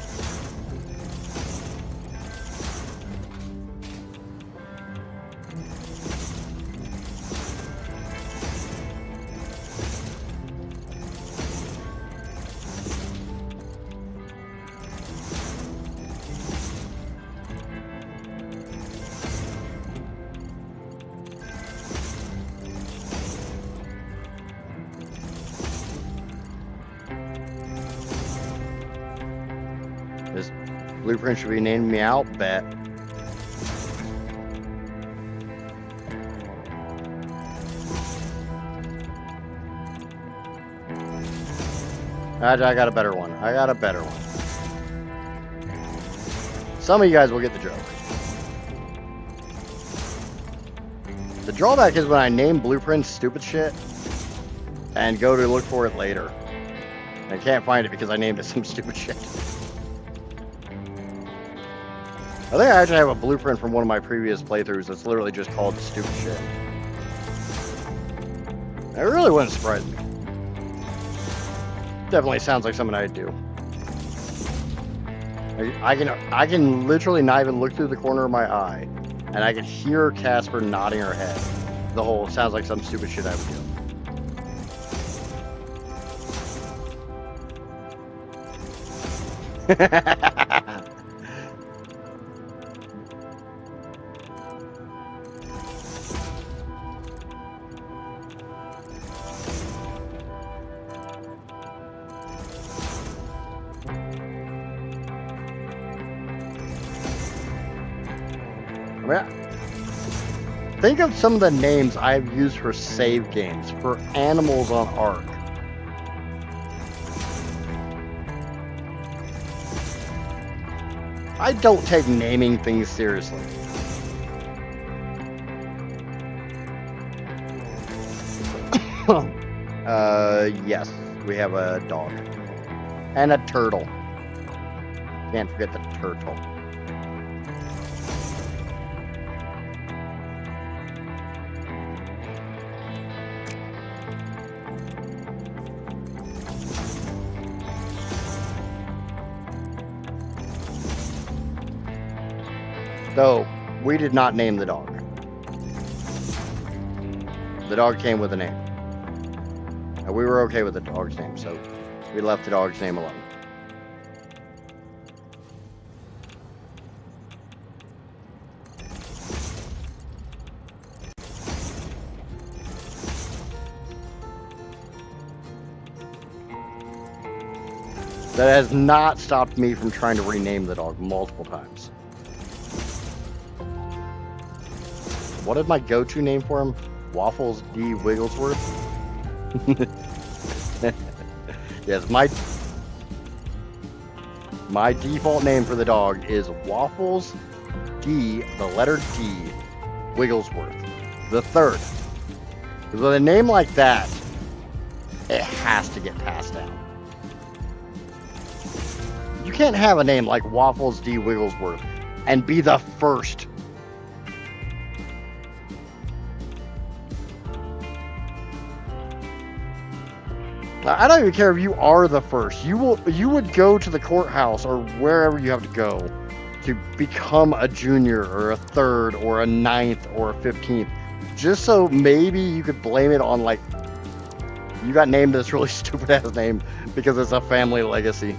This blueprint should be named Meow Bet. I got a better one. I got a better one. Some of you guys will get the joke. The drawback is when I name blueprints stupid shit and go to look for it later. I can't find it because I named it some stupid shit. I think I actually have a blueprint from one of my previous playthroughs that's literally just called stupid shit. It really wouldn't surprise me. Definitely sounds like something I'd do. I can literally not even look through the corner of my eye, and I can hear Casper nodding her head. The whole sounds like some stupid shit I would do. Think of some of the names I've used for save games, for animals on Ark. I don't take naming things seriously. Yes, we have a dog. And a turtle. Can't forget the turtle. So, we did not name the dog. The dog came with a name. And we were okay with the dog's name, so we left the dog's name alone. That has not stopped me from trying to rename the dog multiple times. What is my go-to name for him? Waffles D. Wigglesworth? Yes, my default name for the dog is Waffles D, the letter D, Wigglesworth, the third. Because with a name like that, it has to get passed down. You can't have a name like Waffles D. Wigglesworth and be the first. I don't even care if you are the first. You would go to the courthouse or wherever you have to go to become a junior or a third or a ninth or a 15th, just so maybe you could blame it on, like, you got named this really stupid ass name because it's a family legacy.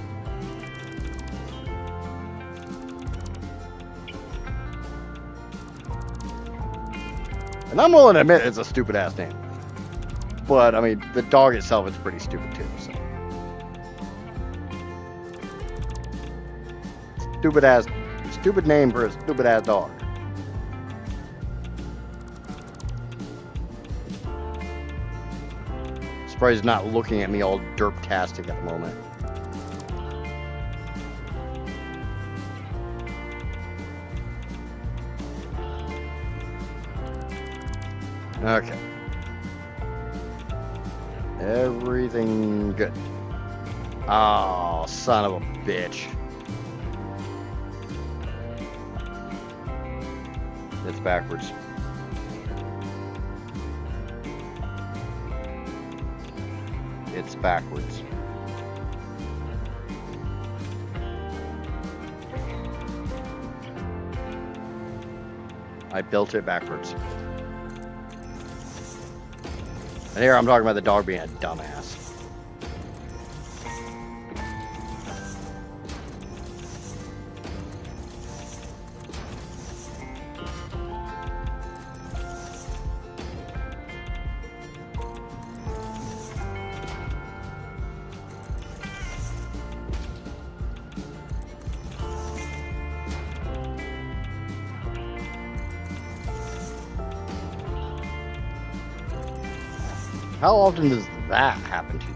And I'm willing to admit it's a stupid ass name. But, I mean, the dog itself is pretty stupid, too, so. Stupid name for a stupid-ass dog. Surprised he's not looking at me all derptastic at the moment. Okay. Everything good. Oh, son of a bitch. It's backwards. It's backwards. I built it backwards. And here I'm talking about the dog being a dumbass. How often does that happen to you?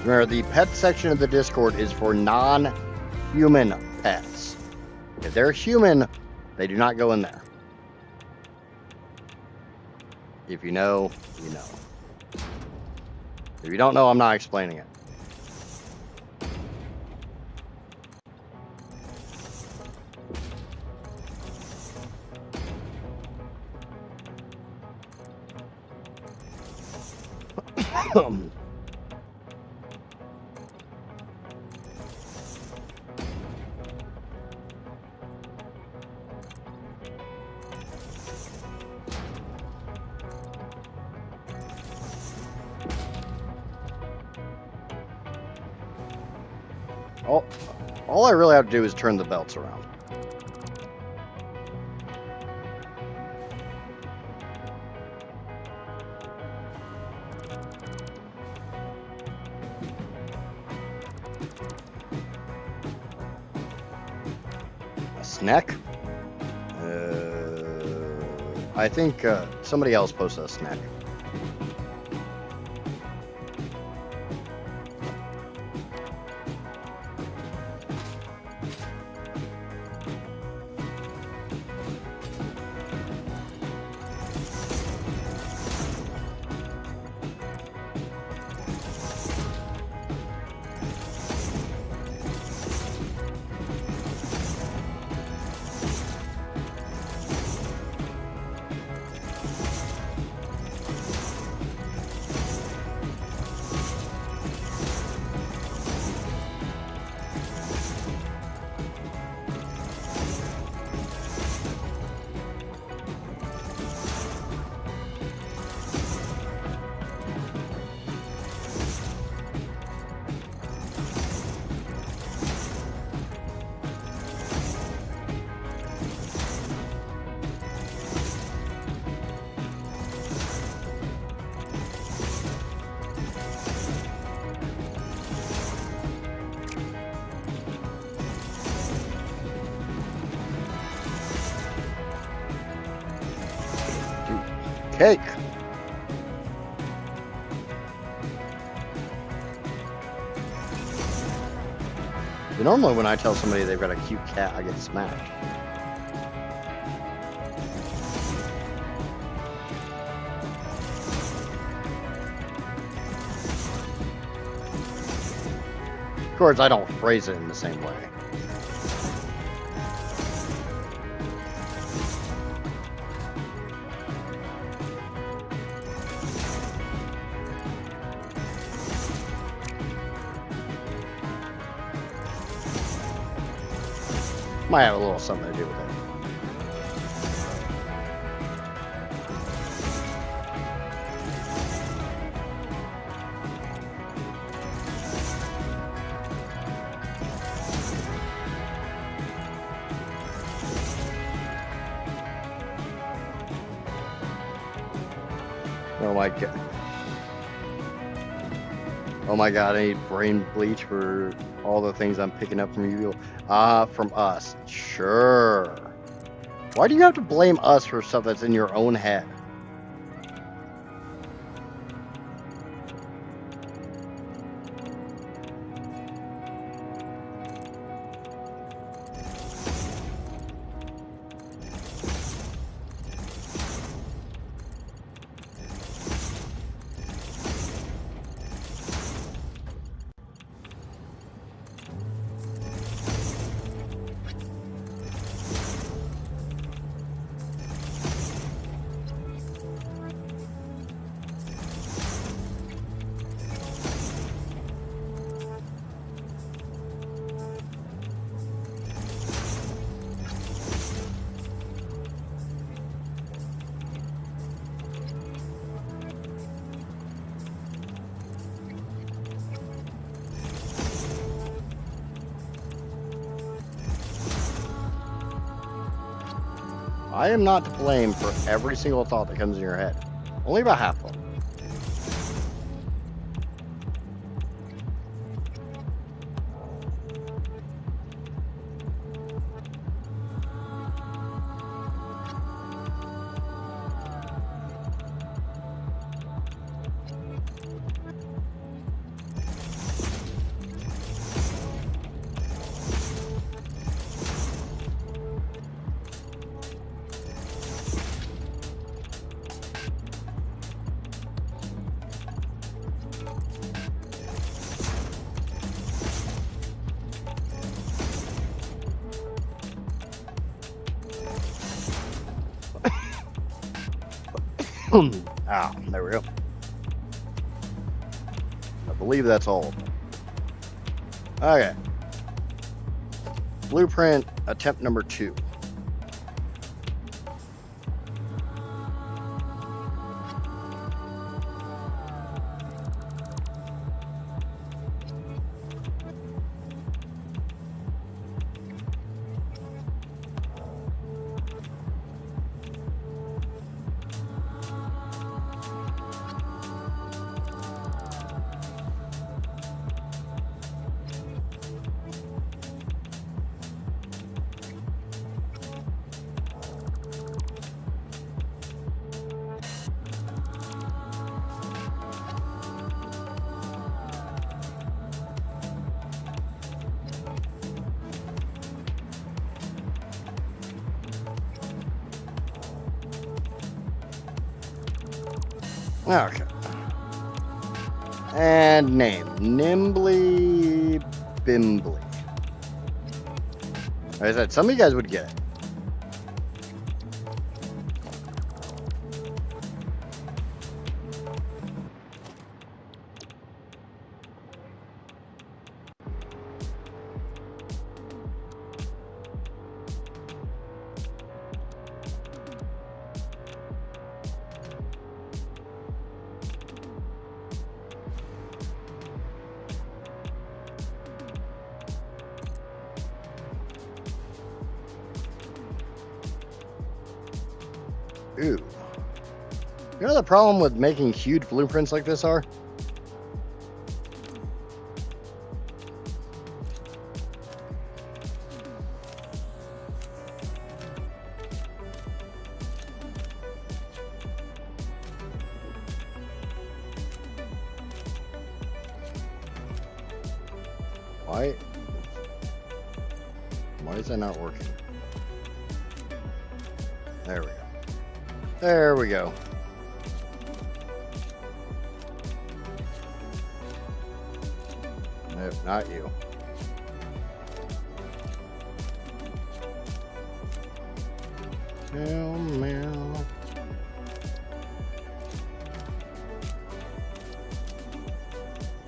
Remember, the pet section of the Discord is for non-human pets. If they're human, they do not go in there. If you know, you know. If you don't know, I'm not explaining it. All I really have to do is turn the belts around. A snack? I think somebody else posted a snack. cake. Normally when I tell somebody they've got a cute cat, I get smacked. Of course, I don't phrase it in the same way. Might have a little something to do with it. Oh my god. Oh my god, I need brain bleach for all the things I'm picking up from you. From us. Sure. Why do you have to blame us for stuff that's in your own head? I am not to blame for every single thought that comes in your head. Only about half of them. Ah, there we go. I believe that's all. Okay. Blueprint attempt number 2. Okay. And name. Nimbly Bimbly. Like I said, some of you guys would get it. Ooh. You know the problem with making huge blueprints like this are? Why? Why is that not working? There we go. There we go. Nope, not you. Meow, meow.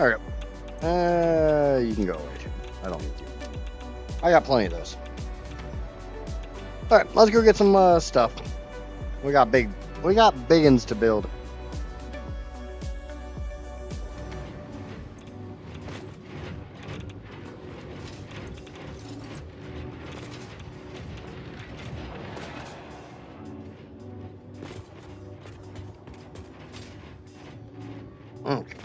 Alright. You can go away too. I don't need you. I got plenty of those. Alright, let's go get some stuff. We got biggins to build. Okay.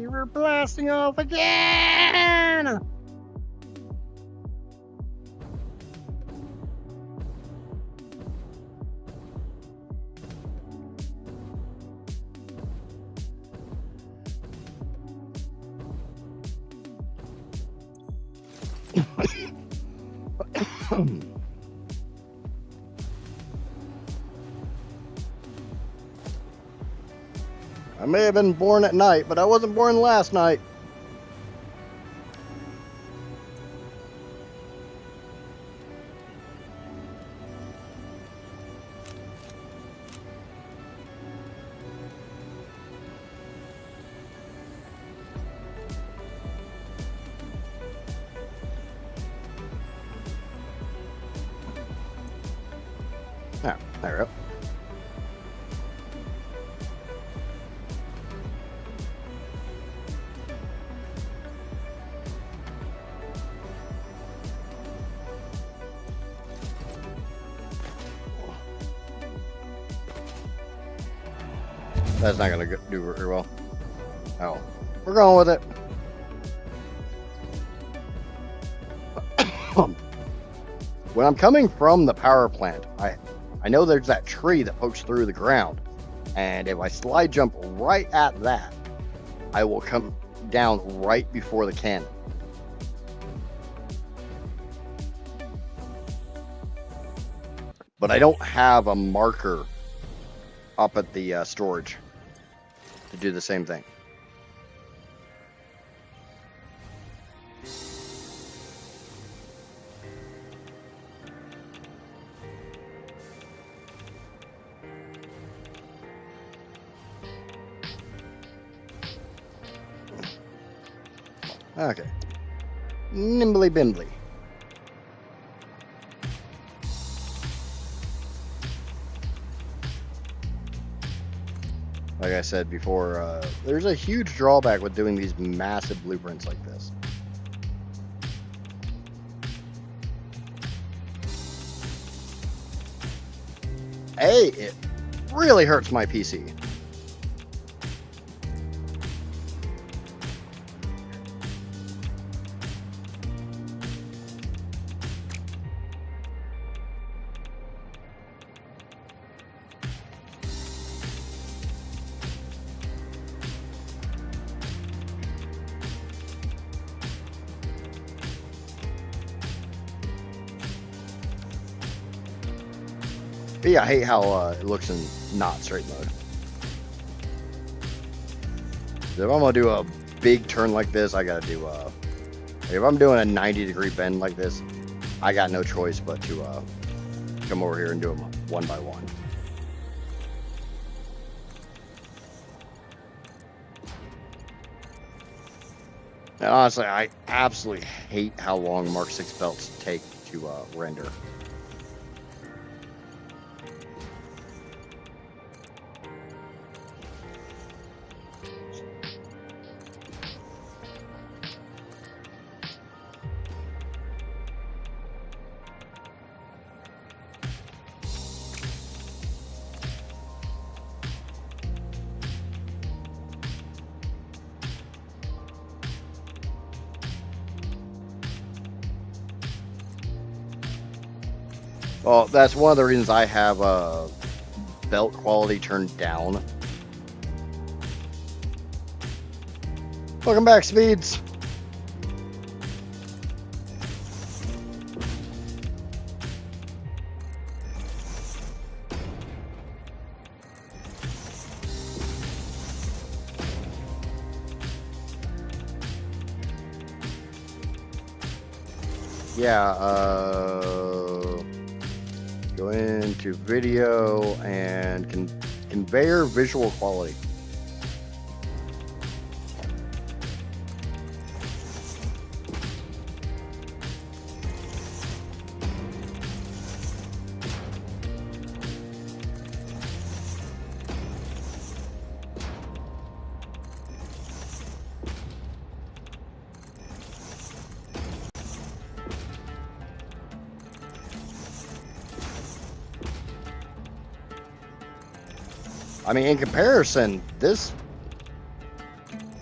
We're blasting off again! I may have been born at night, but I wasn't born last night. Ah, there we go. That's not gonna do very well. Oh, we're going with it. When I'm coming from the power plant, I know there's that tree that pokes through the ground, and if I slide jump right at that, I will come down right before the cannon. But I don't have a marker up at the storage to do the same thing. Okay. Nimbly bimbly. Like I said before, there's a huge drawback with doing these massive blueprints like this. It really hurts my PC. But yeah, I hate how it looks in not straight mode. If I'm gonna do a big turn like this, I gotta do if I'm doing a 90-degree bend like this, I got no choice but to come over here and do them one by one. And honestly, I absolutely hate how long Mark 6 belts take to render. Well, that's one of the reasons I have belt quality turned down. Welcome back, Speeds. Yeah, go into video and conveyor visual quality. I mean, in comparison, this,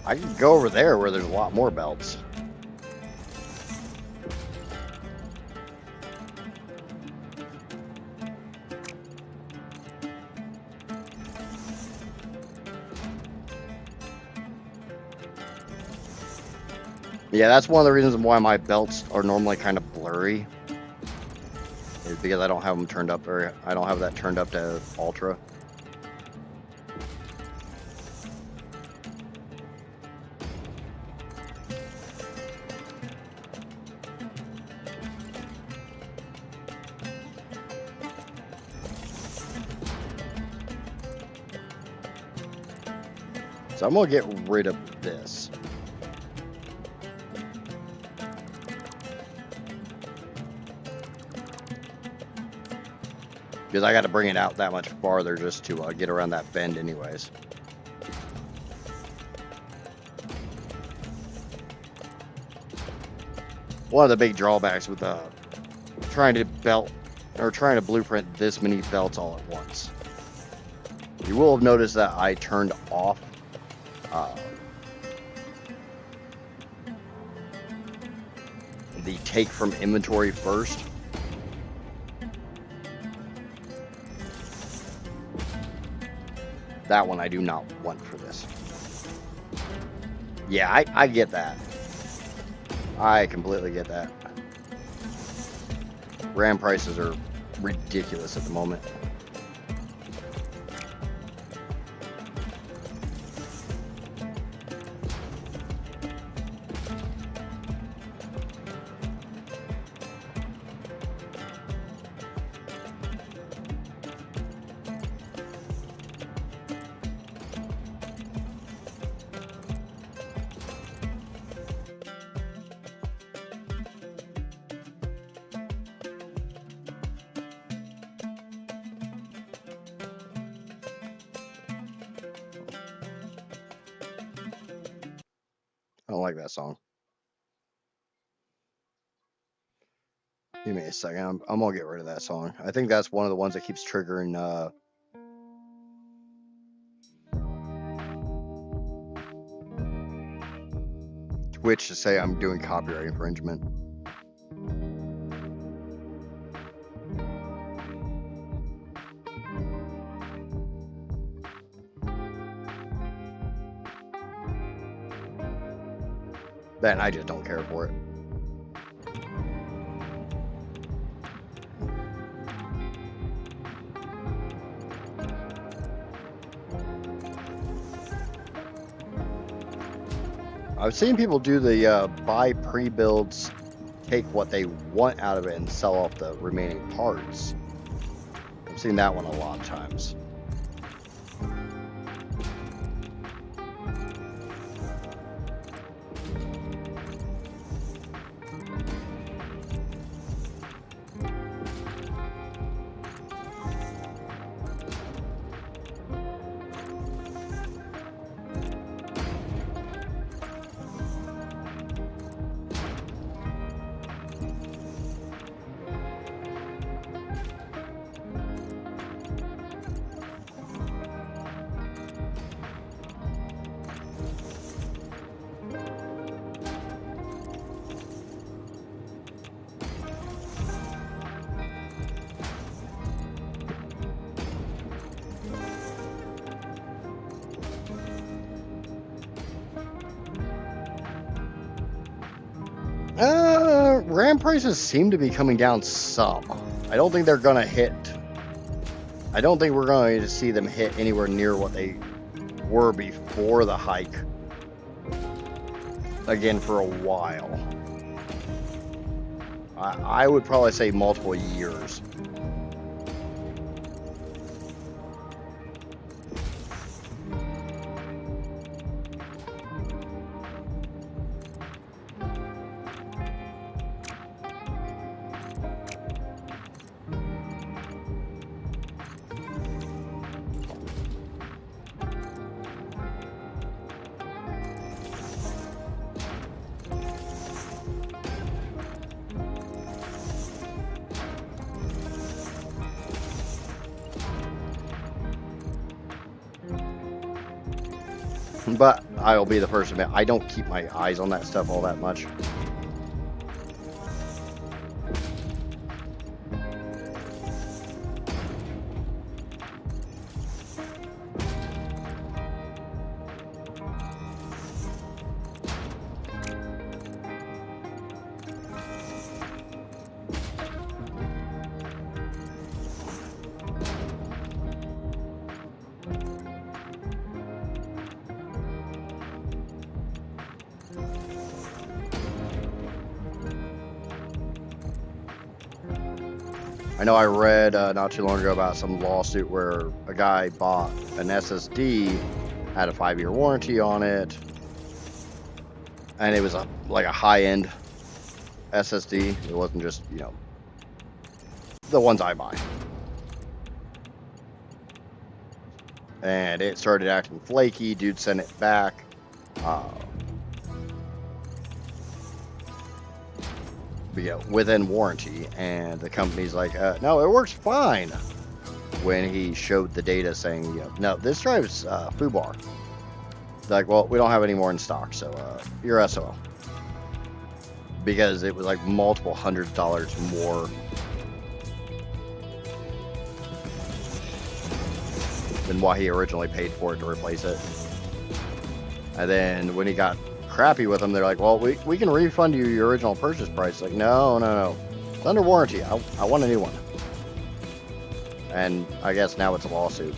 I could go over there where there's a lot more belts. Yeah, that's one of the reasons why my belts are normally kind of blurry. Is because I don't have them turned up, or I don't have that turned up to ultra. So I'm gonna get rid of this. Because I got to bring it out that much farther just to get around that bend anyways. One of the big drawbacks with trying to blueprint this many belts all at once. You will have noticed that I turned off the take from inventory first. That one I do not want for this. Yeah, I get that. I completely get that. RAM prices are ridiculous at the moment. I don't like that song. Give me a second. I'm gonna get rid of that song. I think that's one of the ones that keeps triggering Twitch to say I'm doing copyright infringement. Then I just don't care for it. I've seen people do the buy pre-builds, take what they want out of it, and sell off the remaining parts. I've seen that one a lot of times. RAM prices seem to be coming down some. I don't think they're gonna hit. I don't think we're going to see them hit anywhere near what they were before the hike again for a while. I would probably say multiple years. But I'll be the first to admit, I don't keep my eyes on that stuff all that much. I know I read not too long ago about some lawsuit where a guy bought an SSD, had a 5-year warranty on it, and it was like a high-end SSD. It wasn't just, you know, the ones I buy. And it started acting flaky. Dude sent it back. Within warranty, and the company's like, no, it works fine. When he showed the data saying, you know, no, this drive's FUBAR. They're like, well, we don't have any more in stock, so you're SOL. Because it was like multiple $100s more than what he originally paid for it to replace it. And then when he got crappy with them, they're like, well, we can refund you your original purchase price. Like, no, it's under warranty. I want a new one. And I guess now it's a lawsuit.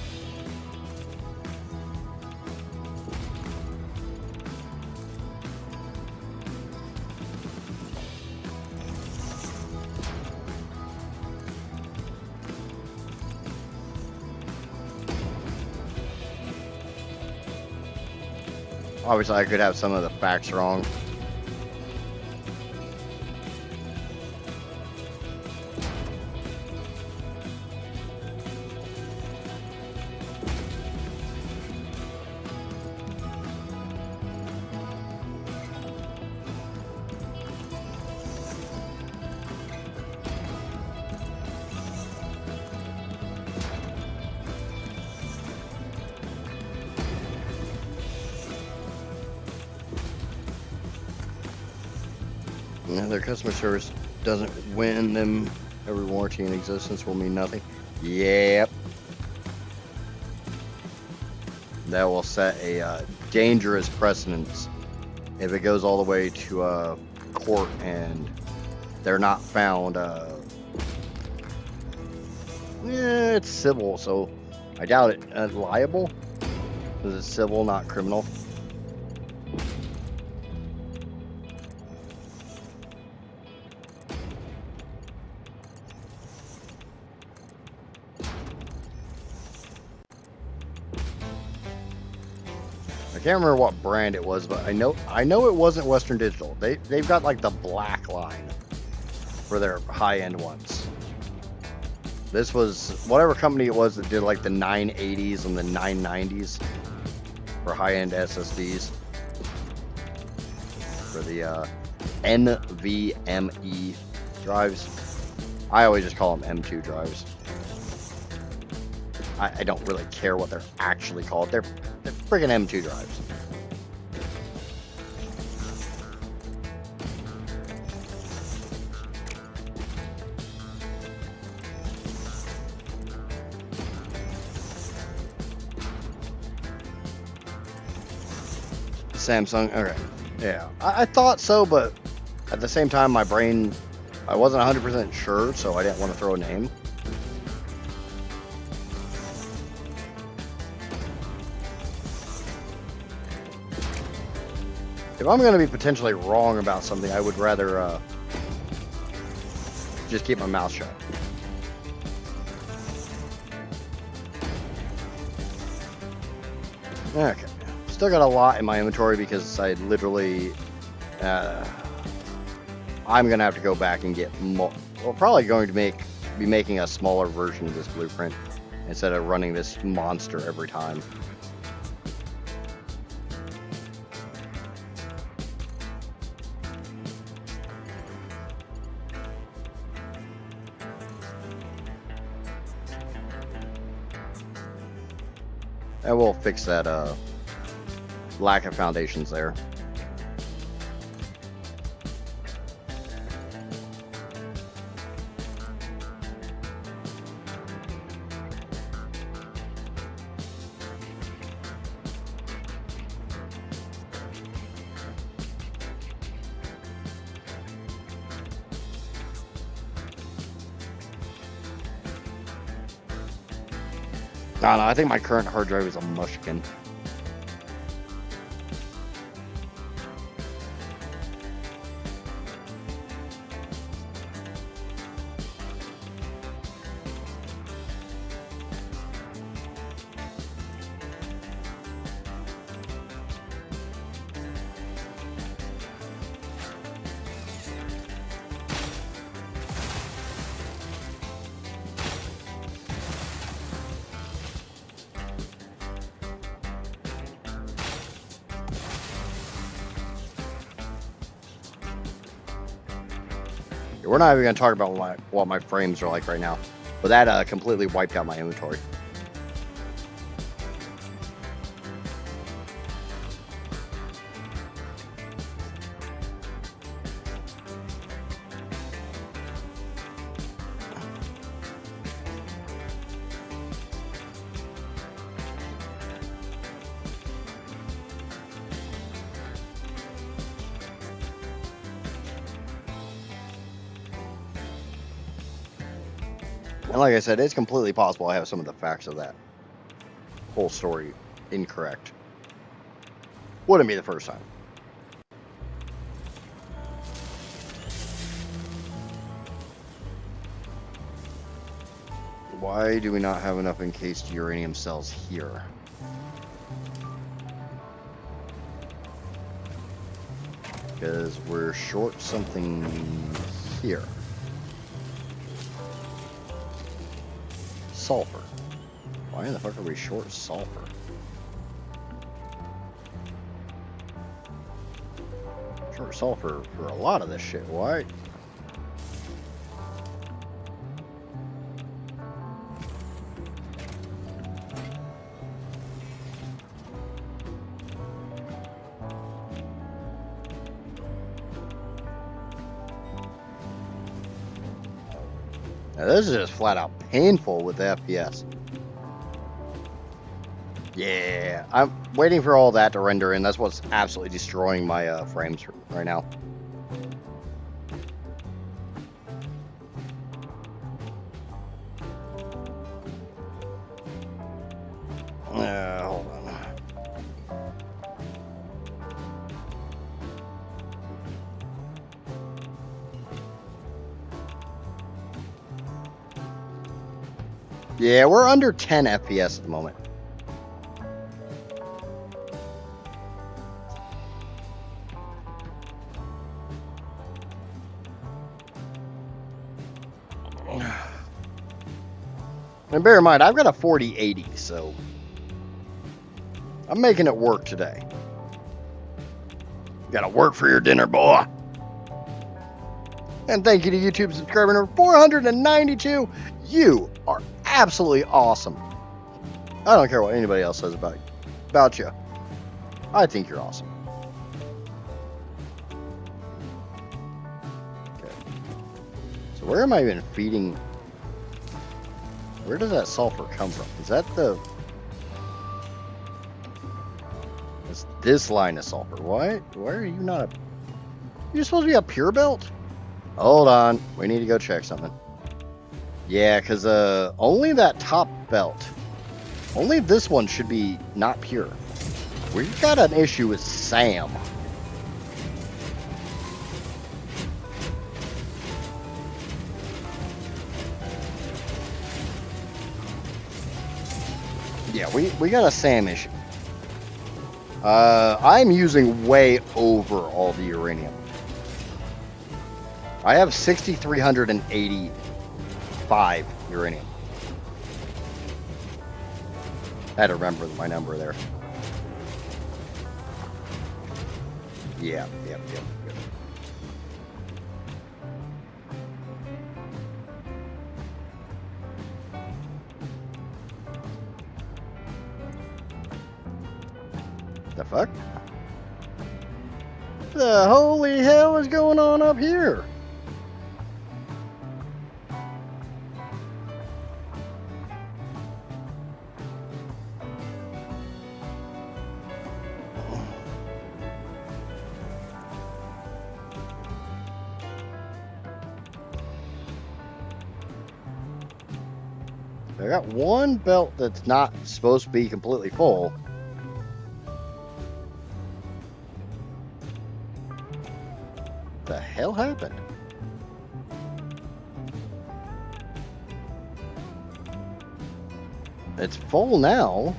Obviously, I could have some of the facts wrong. Their customer service doesn't win them. Every warranty in existence will mean nothing. Yep. That will set a dangerous precedence if it goes all the way to court and they're not found. It's civil, so I doubt it. Liable? Because it's civil, not criminal. I can't remember what brand it was, but I know it wasn't Western Digital. They've got like the black line for their high-end ones. This was whatever company it was that did like the 980s and the 990s for high-end SSDs for the NVMe drives. I always just call them M2 drives. I don't really care what they're actually called. They're friggin' M2 drives. Samsung, okay. Yeah, I thought so, but At the same time, my brain, I wasn't 100% sure, so I didn't want to throw a name. If I'm going to be potentially wrong about something, I would rather just keep my mouth shut. Okay. Still got a lot in my inventory because I literally... I'm going to have to go back and get more... Well, probably going to be making a smaller version of this blueprint instead of running this monster every time. And we'll fix that lack of foundations there. I don't know, I think my current hard drive is a mushkin. We're not even going to talk about what my frames are like right now, but that completely wiped out my inventory. And like I said, it's completely possible I have some of the facts of that whole story incorrect. Wouldn't be the first time. Why do we not have enough encased uranium cells here? Because we're short something here. Sulfur. Why in the fuck are we short sulfur? Short sulfur for a lot of this shit. Why? Now, this is just flat out painful with the FPS. Yeah, I'm waiting for all that to render in. That's what's absolutely destroying my frames right now. Hold on. Yeah, we're under 10 FPS at the moment. And bear in mind, I've got a 4080, so I'm making it work today. You gotta work for your dinner, boy. And thank you to YouTube subscriber number 492. You are absolutely awesome. I don't care what anybody else says about you. I think you're awesome. Okay. So where am I even feeding? Where does that sulfur come from? Is that the... It's this line of sulfur. Why are you not a... You're supposed to be a pure belt? Hold on. We need to go check something. Yeah, because only that top belt. Only this one should be not pure. We've got an issue with Sam. Yeah, we got a Sam issue. I'm using way over all the uranium. I have 6,385 uranium. I had to remember my number there. Yeah, yep. The fuck? The holy hell is going on up here? I got one belt that's not supposed to be completely full. The hell happened? It's full now.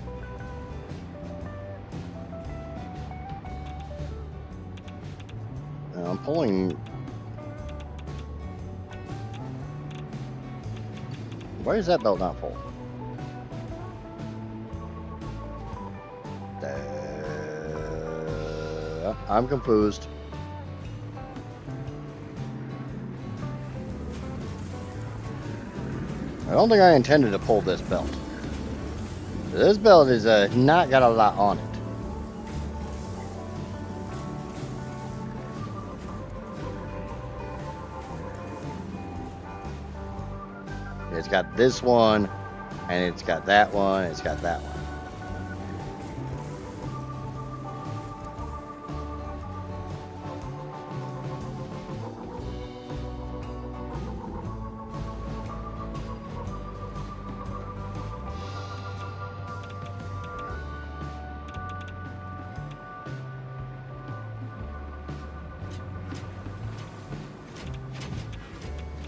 I'm pulling. Why is that belt not full? I'm confused. I don't think I intended to pull this belt. This belt is not got a lot on it. It's got this one, and it's got that one, it's got that one.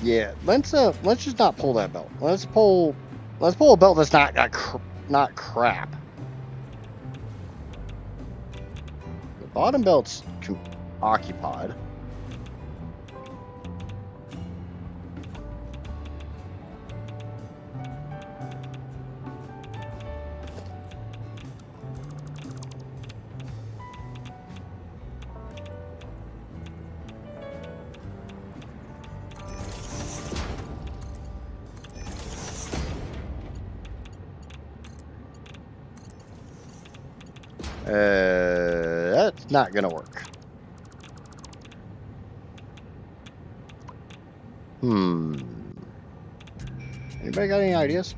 Yeah, let's just not pull that belt. Let's pull a belt that's not crap. The bottom belt's occupied. That's not gonna work. Anybody got any ideas?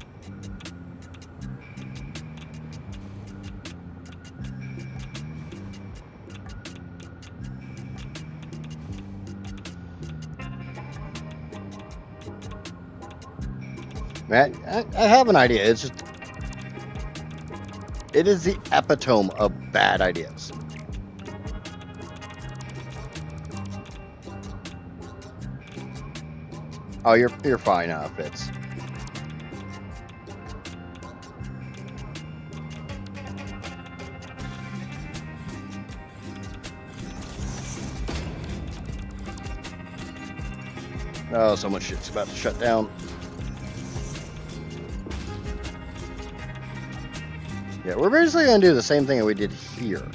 Man, I have an idea. It's just, it is the epitome of bad ideas. Oh, you're fine now, Fitz. Oh, so much shit's about to shut down. Yeah, we're basically gonna do the same thing that we did here.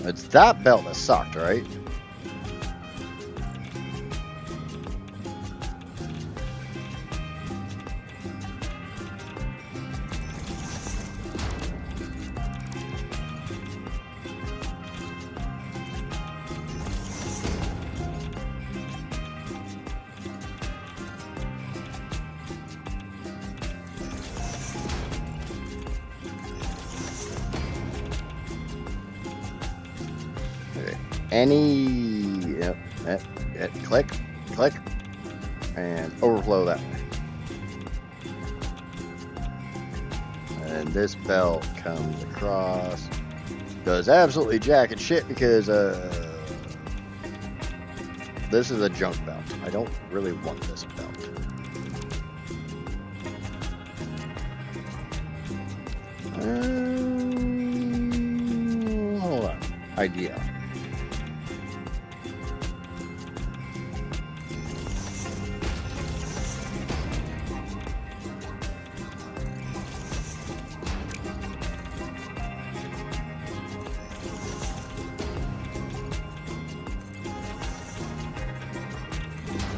It's that belt that sucked, right? any... Yep, click, click, and overflow that way. And this belt comes across. Does absolutely jacket shit because this is a junk belt. I don't really want this belt. Hold on. Idea.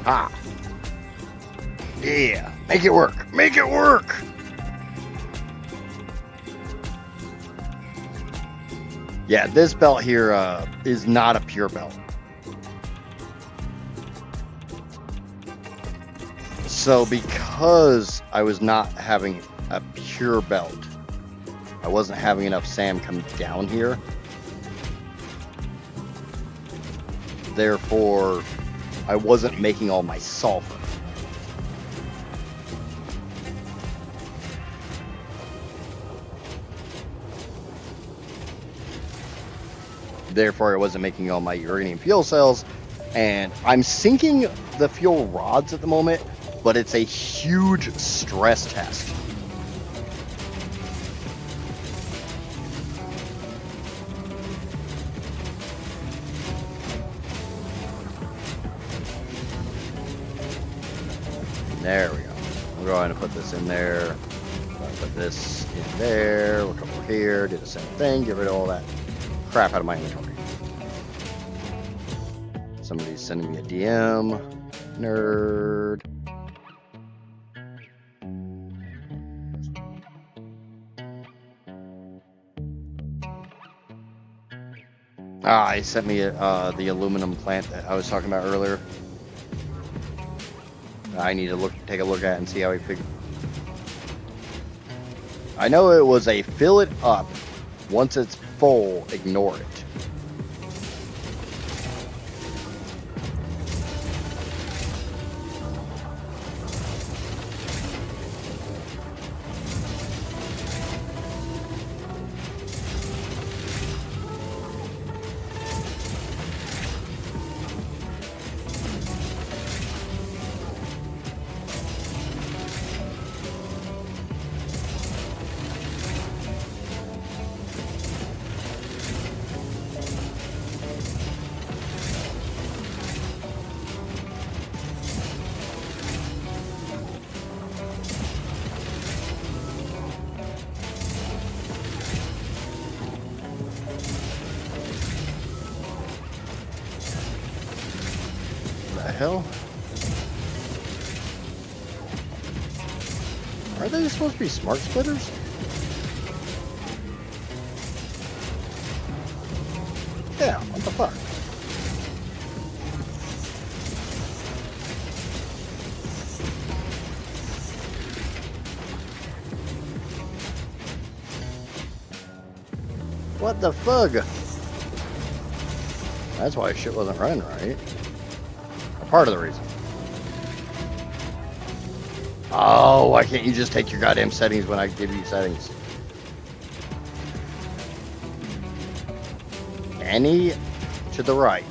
Ah. Yeah. Make it work. Make it work. Yeah, this belt here is not a pure belt. So because I was not having a pure belt, I wasn't having enough SAM come down here. Therefore, I wasn't making all my sulfur. Therefore, I wasn't making all my uranium fuel cells. And I'm sinking the fuel rods at the moment, but it's a huge stress test. There we go. We're going to put this in there. Put this in there. We'll come over here, do the same thing, get rid of all that crap out of my inventory. Somebody's sending me a DM. Nerd. He sent me the aluminum plant that I was talking about earlier. I need to take a look at it and see how he figured. I know it was a fill it up. Once it's full, ignore it. Hell? Are they supposed to be smart splitters? Yeah, what the fuck? What the fuck? That's why shit wasn't running right. Part of the reason. Oh, why can't you just take your goddamn settings when I give you settings? Any to the right.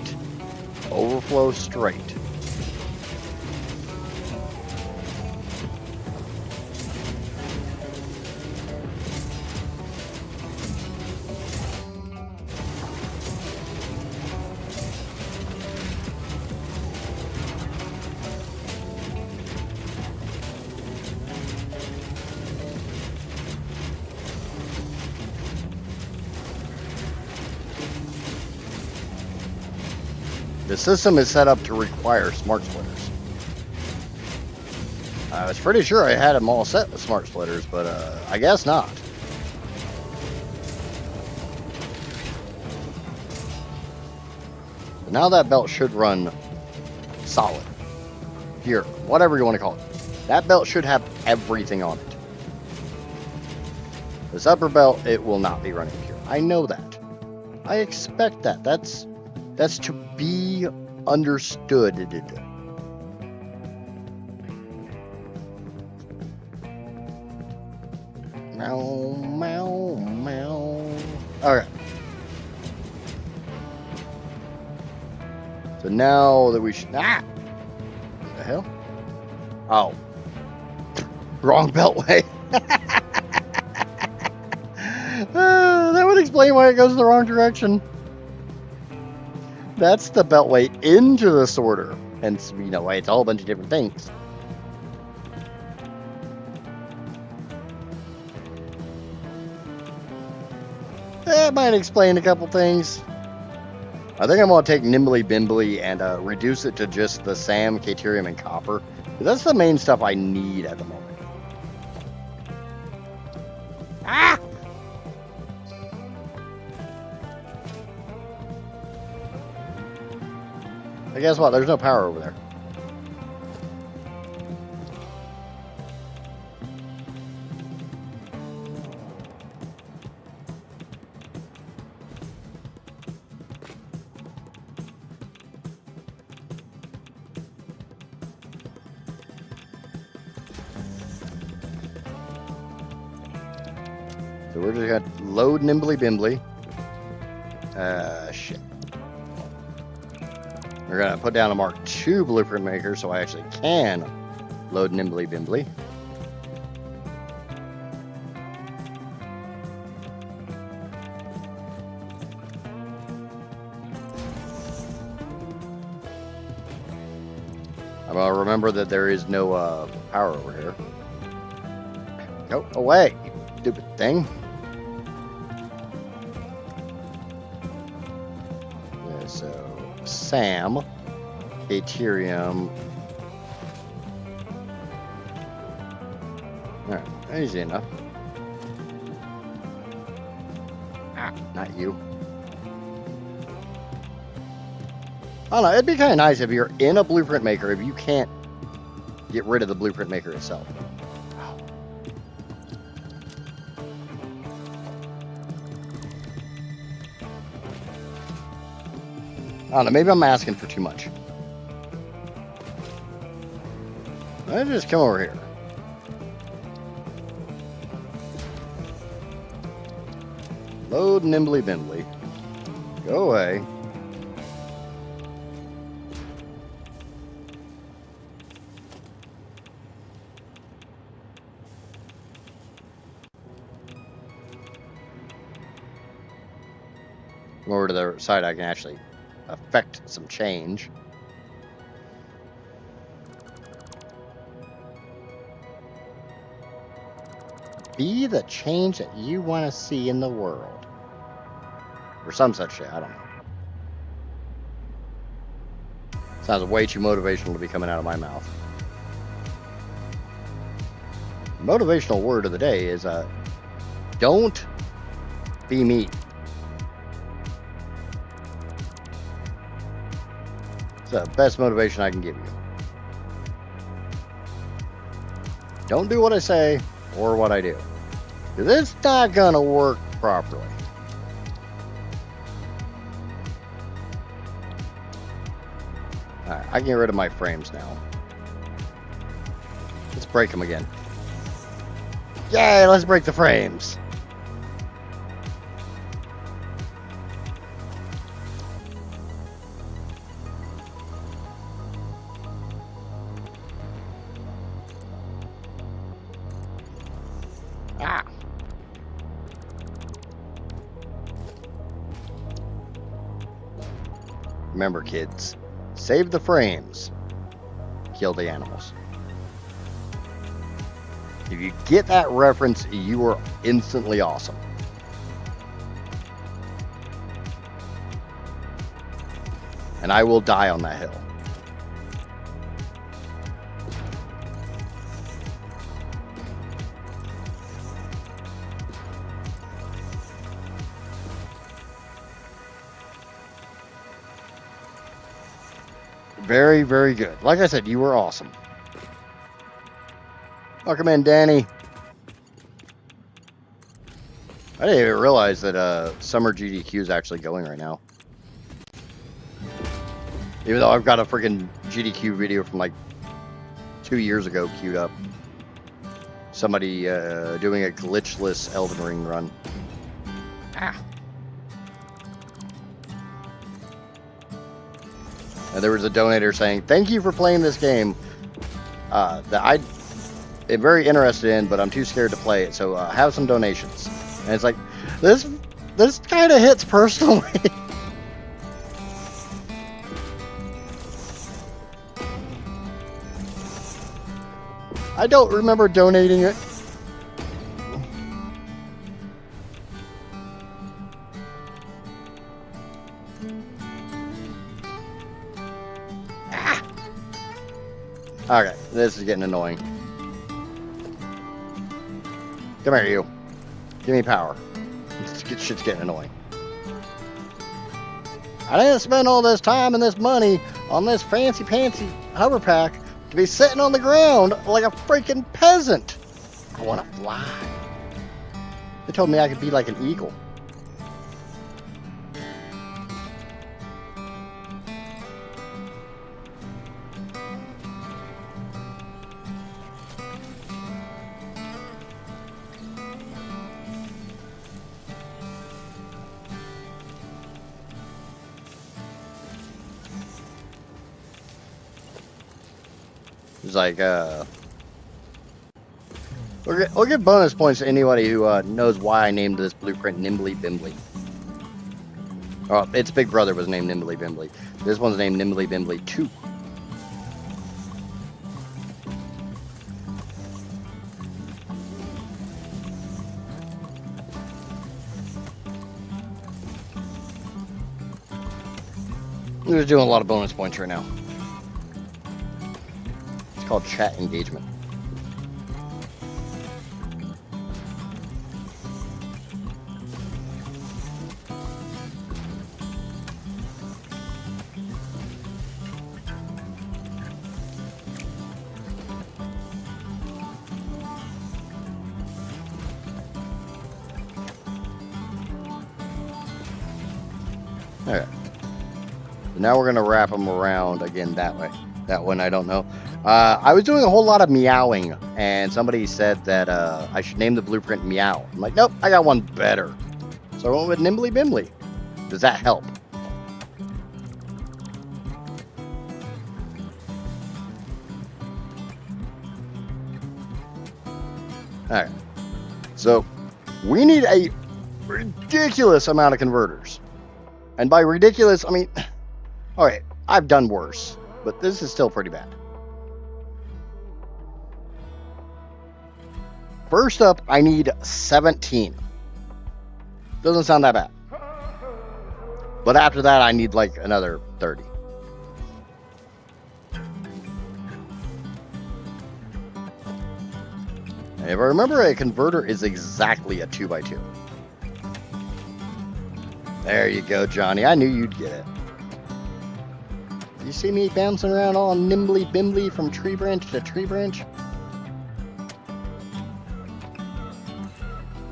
Overflow straight. The system is set up to require smart splitters. I was pretty sure I had them all set with smart splitters, but I guess not. But now that belt should run solid. Here, whatever you want to call it. That belt should have everything on it. This upper belt, it will not be running pure. I know that. I expect that. That's That's to be understood. Meow, meow, meow. Okay. So now that we should... Ah! What the hell? Oh. Wrong beltway. That would explain why it goes in the wrong direction. That's the beltway into the sorter. Hence, you know, why it's all a bunch of different things. That might explain a couple things. I think I'm going to take Nimbly Bimbly and reduce it to just the SAM, Caterium, and Copper. That's the main stuff I need at the moment. Ah! But guess what? There's no power over there. So we're just going to load Nimbly Bimbly. Shit. We're going to put down a Mark II blueprint maker so I actually can load Nimbly Bimbly. I'm going to remember that there is no power over here. Go away, you stupid thing. Yeah, so SAM, Caterium. Alright, easy enough. Ah, not you. I don't know, it'd be kind of nice if you're in a blueprint maker, if you can't get rid of the blueprint maker itself. I don't know, maybe I'm asking for too much. Let's just come over here. Load Nimbly Bimbly. Go away. Come over to the side, I can actually affect some change. Be the change that you want to see in the world. Or some such shit, I don't know. Sounds way too motivational to be coming out of my mouth. Motivational word of the day is don't be mean. It's the best motivation I can give you. Don't do what I say or what I do. Because it's not gonna work properly. Alright, I can get rid of my frames now. Let's break them again. Yay, let's break the frames. Ah. Remember, kids, save the frames, kill the animals. If you get that reference, you are instantly awesome. And I will die on that hill. Very, very good. Like I said, you were awesome. Welcome in, Danny. I didn't even realize that Summer GDQ is actually going right now. Even though I've got a freaking GDQ video from like 2 years ago queued up. Somebody doing a glitchless Elden Ring run. Ah. And there was a donator saying, "Thank you for playing this game that I am very interested in, but I'm too scared to play it. So have some donations." And it's like, this kind of hits personally. I don't remember donating it. Ah. Okay, this is getting annoying. Come here, you. Give me power. Shit's getting annoying. I didn't spend all this time and this money on this fancy hover pack to be sitting on the ground like a freaking peasant. I want to fly. They told me I could be like an eagle. It's like, we'll give bonus points to anybody who knows why I named this blueprint Nimbly Bimbly. Oh, its big brother was named Nimbly Bimbly. This one's named Nimbly Bimbly 2. We're just doing a lot of bonus points right now. It's called chat engagement. Okay. Now we're going to wrap them around again that way. That one I don't know. I was doing a whole lot of meowing, and somebody said that I should name the blueprint Meow. I'm like, nope, I got one better. So I went with Nimbly Bimbly. Does that help? Alright. So, we need a ridiculous amount of converters. And by ridiculous, I mean, alright, I've done worse, but this is still pretty bad. First up, I need 17. Doesn't sound that bad. But after that, I need like another 30. And if I remember, a converter is exactly a 2x2. There you go, Johnny. I knew you'd get it. You see me bouncing around all nimbly bimbly from tree branch to tree branch?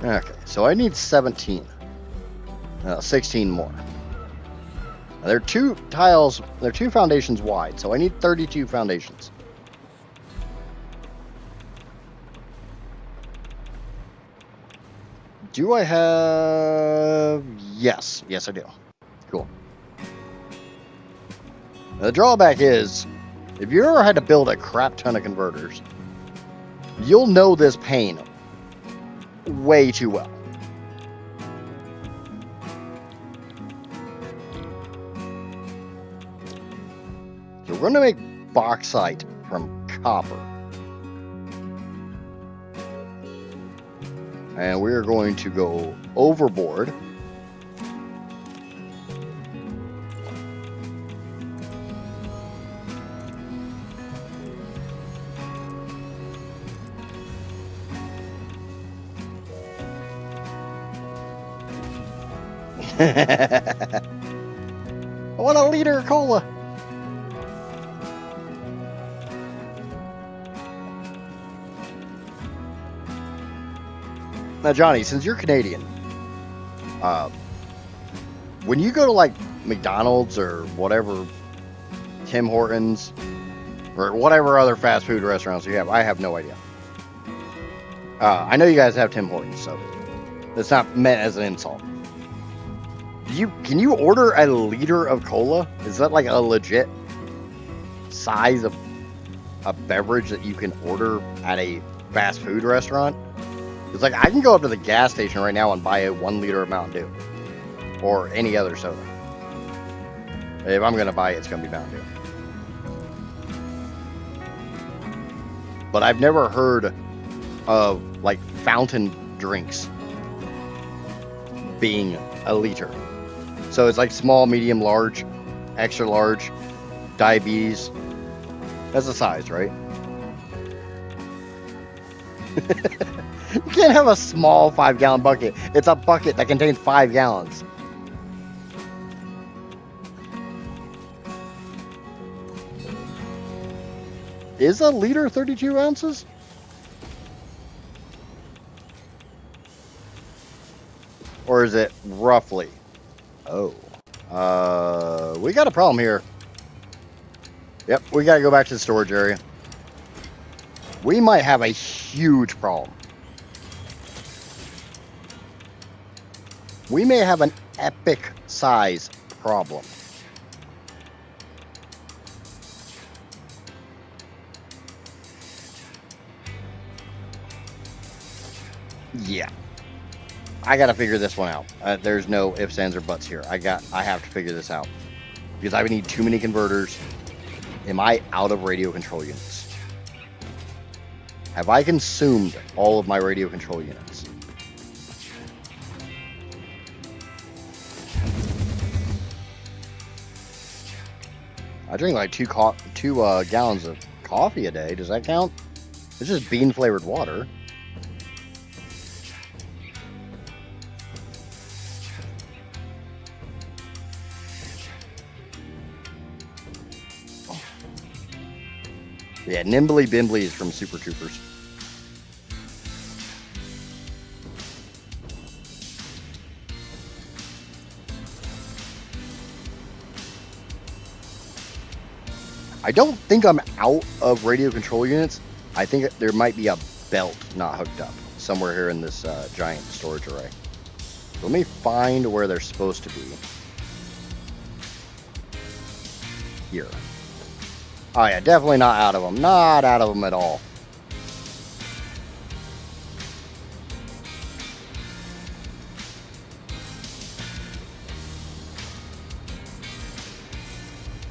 Okay, so I need 17. 16 more. Now, they're 2 tiles, they're 2 foundations wide, so I need 32 foundations. Do I have... Yes. Yes, I do. Cool. Now, the drawback is, if you ever had to build a crap ton of converters, you'll know this pain way too well. So we're going to make bauxite from copper. And we're going to go overboard. I want a liter of cola. Now, Johnny, since you're Canadian, when you go to like McDonald's or whatever Tim Hortons, or whatever other fast food restaurants you have. I have no idea. I know you guys have Tim Hortons, so that's not meant as an insult. Can you order a liter of cola? Is that like a legit size of a beverage that you can order at a fast food restaurant? It's like I can go up to the gas station right now and buy a 1 liter of Mountain Dew or any other soda. If I'm gonna buy it, it's gonna be Mountain Dew. But I've never heard of like fountain drinks being a liter. So it's like small, medium, large, extra large, diabetes. That's the size, right? You can't have a small 5-gallon bucket. It's a bucket that contains 5 gallons. Is a liter 32 ounces? Or is it roughly? Oh. We got a problem here. Yep, we gotta go back to the storage area. We might have a huge problem. We may have an epic size problem. Yeah. I gotta figure this one out. There's no ifs, ands, or buts here. I have to figure this out. Because I would need too many converters. Am I out of radio control units? Have I consumed all of my radio control units? I drink like two gallons of coffee a day. Does that count? It's just bean flavored water. Yeah, Nimbly Bimbly is from Super Troopers. I don't think I'm out of radio control units. I think there might be a belt not hooked up somewhere here in this giant storage array. Let me find where they're supposed to be. Here. Oh yeah, definitely not out of them. Not out of them at all.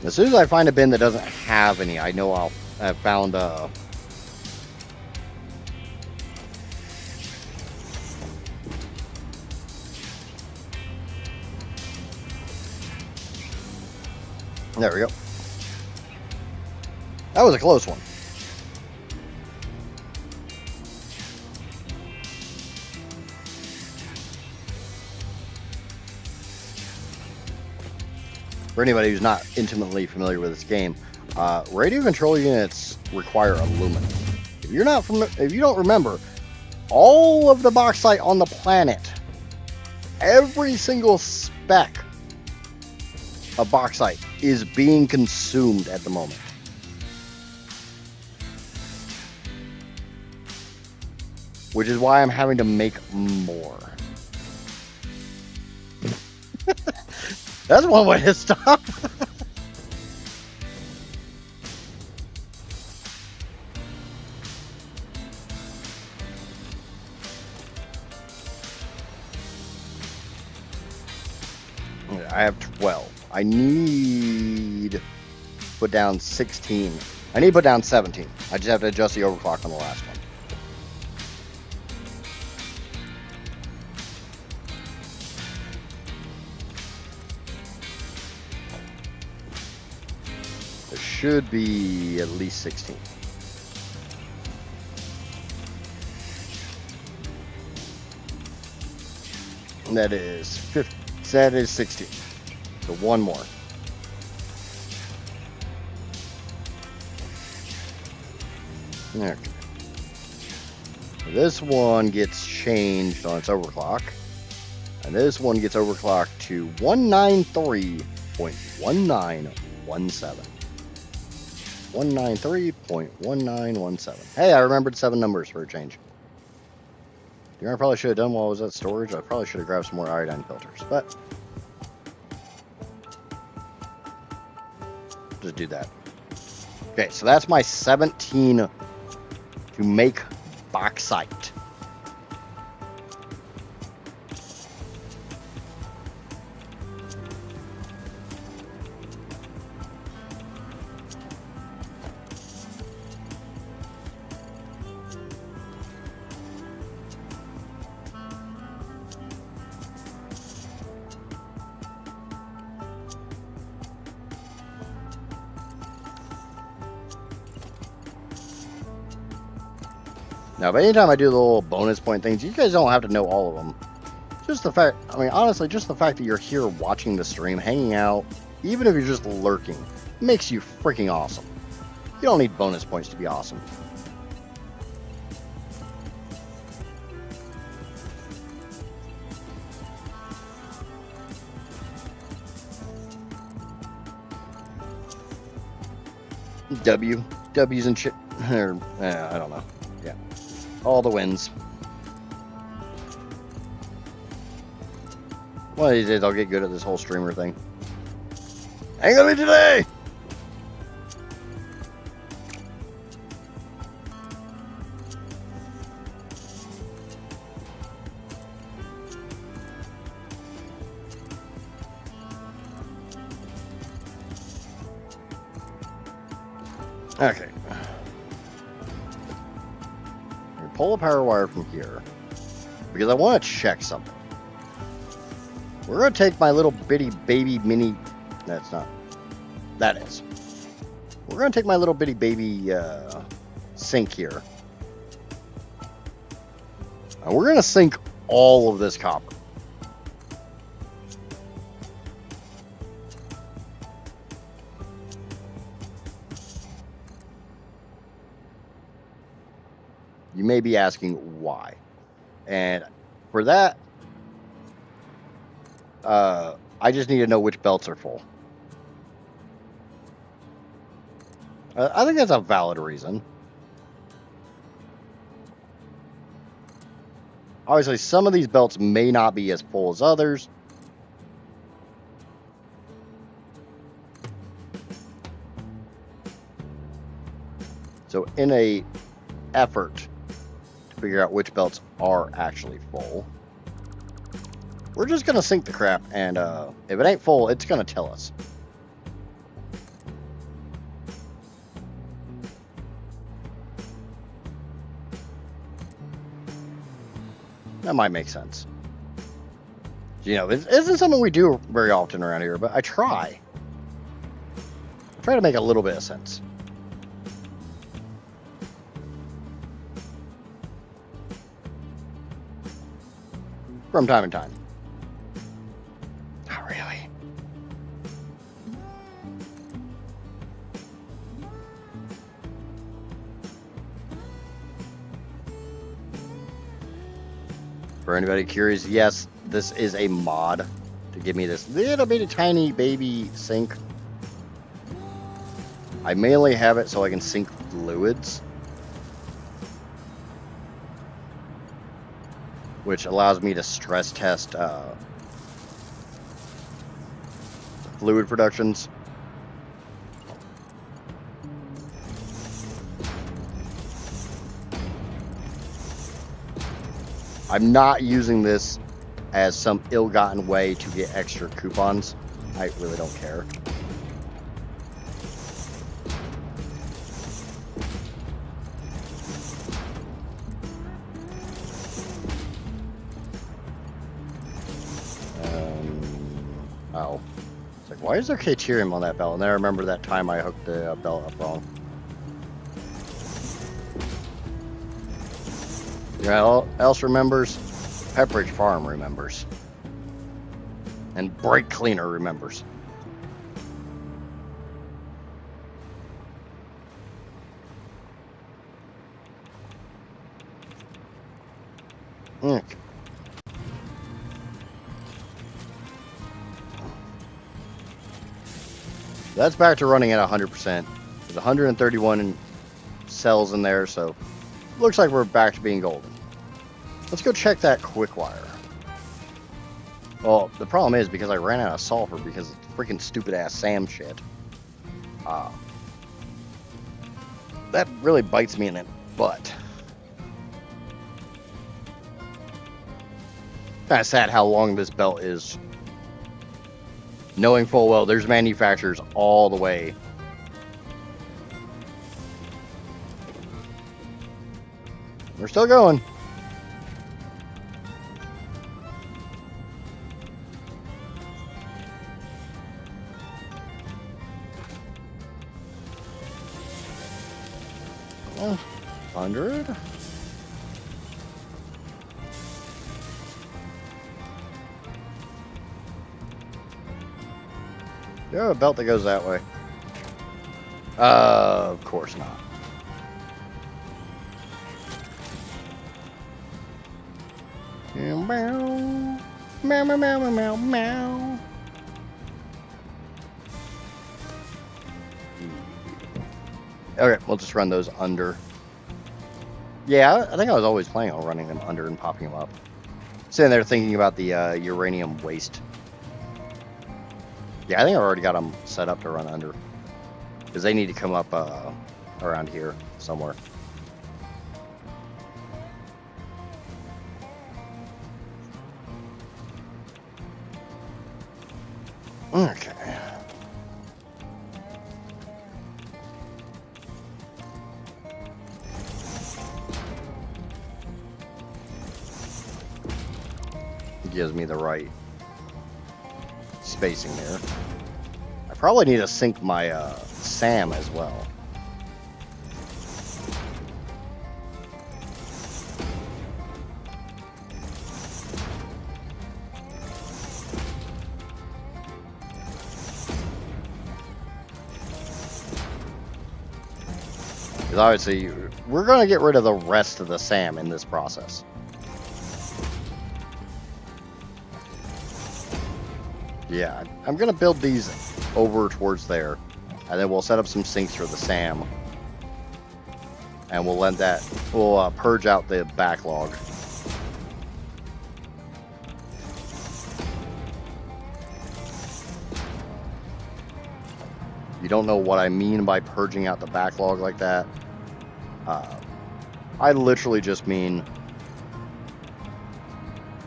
As soon as I find a bin that doesn't have any, I know I'll have found there we go. That was a close one. For anybody who's not intimately familiar with this game, radio control units require aluminum. If you don't remember, all of the bauxite on the planet, every single speck of bauxite is being consumed at the moment. Which is why I'm having to make more. That's one way to stop. I have 12. I need to put down 16. I need to put down 17. I just have to adjust the overclock on the last one. Should be at least 16. And that is 15. That is 16. So one more. Okay. This one gets changed on its overclock. And this one gets overclocked to 193.1917. 193.1917. Hey, I remembered 7 numbers for a change. You know, I probably should have done while I was at storage. I probably should have grabbed some more iodine filters, but just do that. Okay, so that's my 17 to make bauxite. Now, but anytime I do the little bonus point things, you guys don't have to know all of them. Just the fact, I mean, honestly, just the fact that you're here watching the stream, hanging out, even if you're just lurking, makes you freaking awesome. You don't need bonus points to be awesome. W's and shit, or, I don't know. Yeah. All the wins. One of these days I'll get good at this whole streamer thing. Ain't gonna be today! Okay. Pull a power wire from here because I want to check something. We're going to take my little bitty baby mini. That's not. That is. We're going to take my little bitty baby sink here. And we're going to sink all of this copper. You may be asking why. And for that, I just need to know which belts are full. I think that's a valid reason. Obviously, some of these belts may not be as full as others. So in a effort figure out which belts are actually full, we're just gonna sink the crap, and if it ain't full, it's gonna tell us. That might make sense. You know, it isn't something we do very often around here, but I try to make a little bit of sense. From time to time. Not really. For anybody curious, yes, this is a mod to give me this little bitty tiny baby sink. I mainly have it so I can sink fluids, which allows me to stress test fluid productions. I'm not using this as some ill-gotten way to get extra coupons. I really don't care. Oh. It's like, why is there K-Tyrium on that belt? And then I remember that time I hooked the belt up wrong. You know, else remembers? Pepperidge Farm remembers. And Brake Cleaner remembers. That's back to running at 100%. There's 131 cells in there, so looks like we're back to being golden. Let's go check that quick wire. Well, the problem is because I ran out of sulfur because of freaking stupid ass SAM shit. That really bites me in the butt. Kind of sad how long this belt is. Knowing full well there's manufacturers all the way. We're still going. Oh, 100. You have a belt that goes that way? Of course not. Meow, meow, meow, meow, meow, meow. Okay, we'll just run those under. Yeah, I think I was always planning on running them under and popping them up. Sitting there thinking about the uranium waste. Yeah, I think I already got them set up to run under. Because they need to come up around here somewhere. Okay. Gives me the right spacing there. I probably need to sync my SAM as well. Because obviously we're going to get rid of the rest of the SAM in this process. Yeah, I'm going to build these over towards there. And then we'll set up some sinks for the SAM. And we'll let that, we'll purge out the backlog. You don't know what I mean by purging out the backlog like that. I literally just mean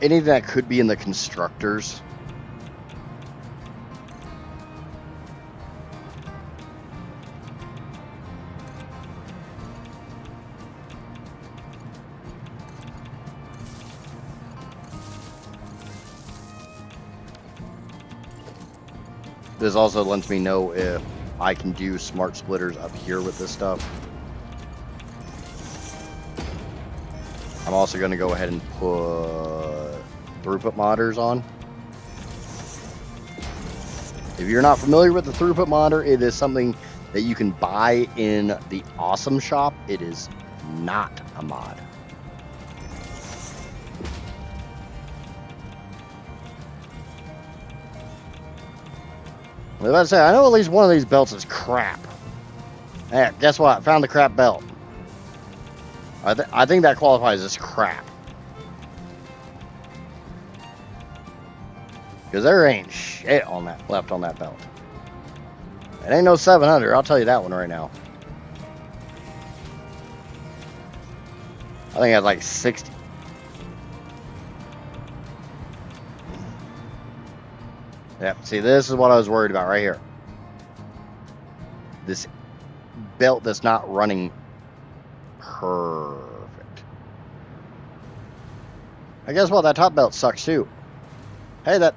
anything that could be in the constructors. This also lets me know if I can do smart splitters up here with this stuff. I'm also going to go ahead and put throughput monitors on. If you're not familiar with the throughput monitor, it is something that you can buy in the Awesome Shop. It is not a mod. I was about to say, I know at least one of these belts is crap. Hey, guess what? I found the crap belt. I think that qualifies as crap. Because there ain't shit on that left on that belt. It ain't no 700, I'll tell you that one right now. I think it has like 60. Yep, see, this is what I was worried about right here. This belt that's not running perfect. I guess what, that top belt sucks too. Hey, at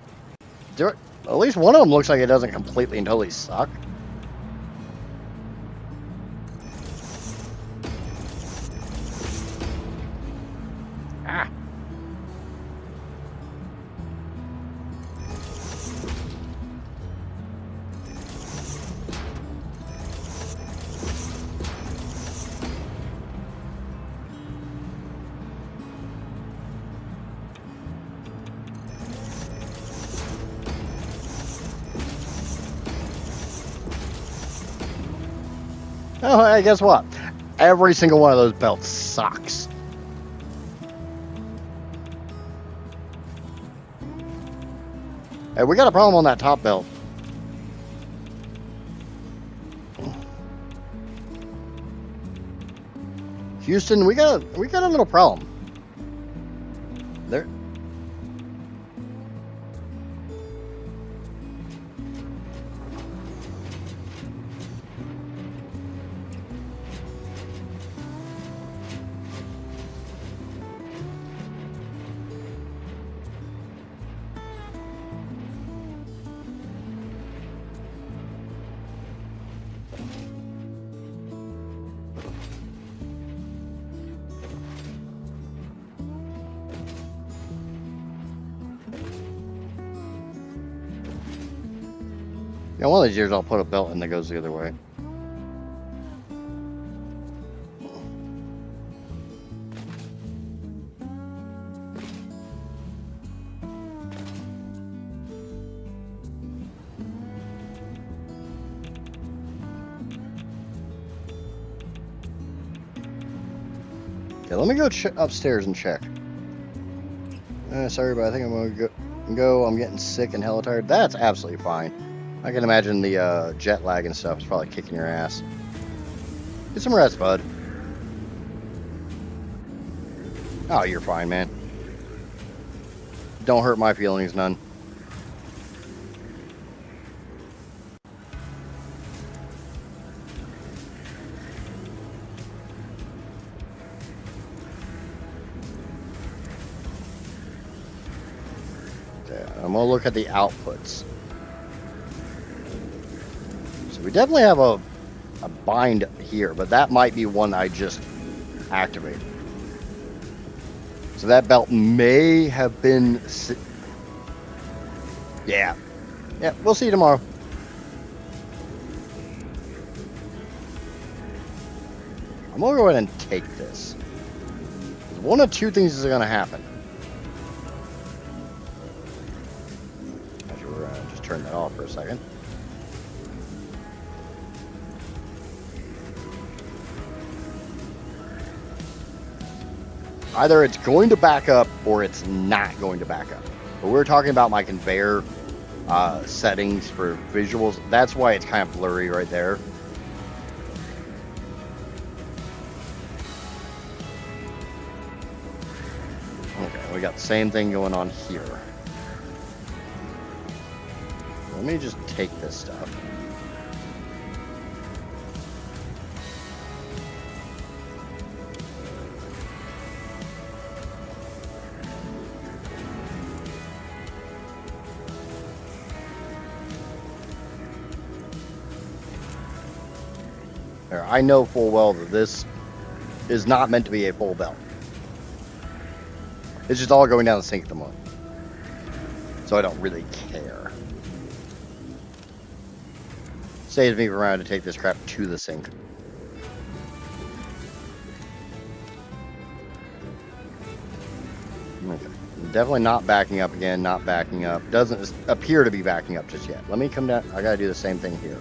least one of them looks like it doesn't completely and totally suck. Ah. Oh, hey, guess what? Every single one of those belts sucks. Hey, we got a problem on that top belt. Houston, we got a little problem. There. Yeah, one of these years I'll put a belt in that goes the other way. Okay, let me go upstairs and check. Sorry, but I think I'm gonna go. I'm getting sick and hella tired. That's absolutely fine. I can imagine the jet lag and stuff is probably kicking your ass. Get some rest, bud. Oh, you're fine, man. Don't hurt my feelings none. Okay, I'm gonna look at the outputs. So we definitely have a bind here, but that might be one I just activated. So that belt may have been... Yeah. Yeah, we'll see you tomorrow. I'm going to go ahead and take this. One of two things is going to happen. Actually, we're going to just turn that off for a second. Either it's going to back up or it's not going to back up. But we're talking about my conveyor settings for visuals. That's why it's kind of blurry right there. Okay, we got the same thing going on here. Let me just take this stuff. I know full well that this is not meant to be a full belt. It's just all going down the sink at the moment. So I don't really care. Saves me from having to take this crap to the sink. Okay. Definitely not backing up again, not backing up. Doesn't appear to be backing up just yet. Let me come down. I gotta do the same thing here.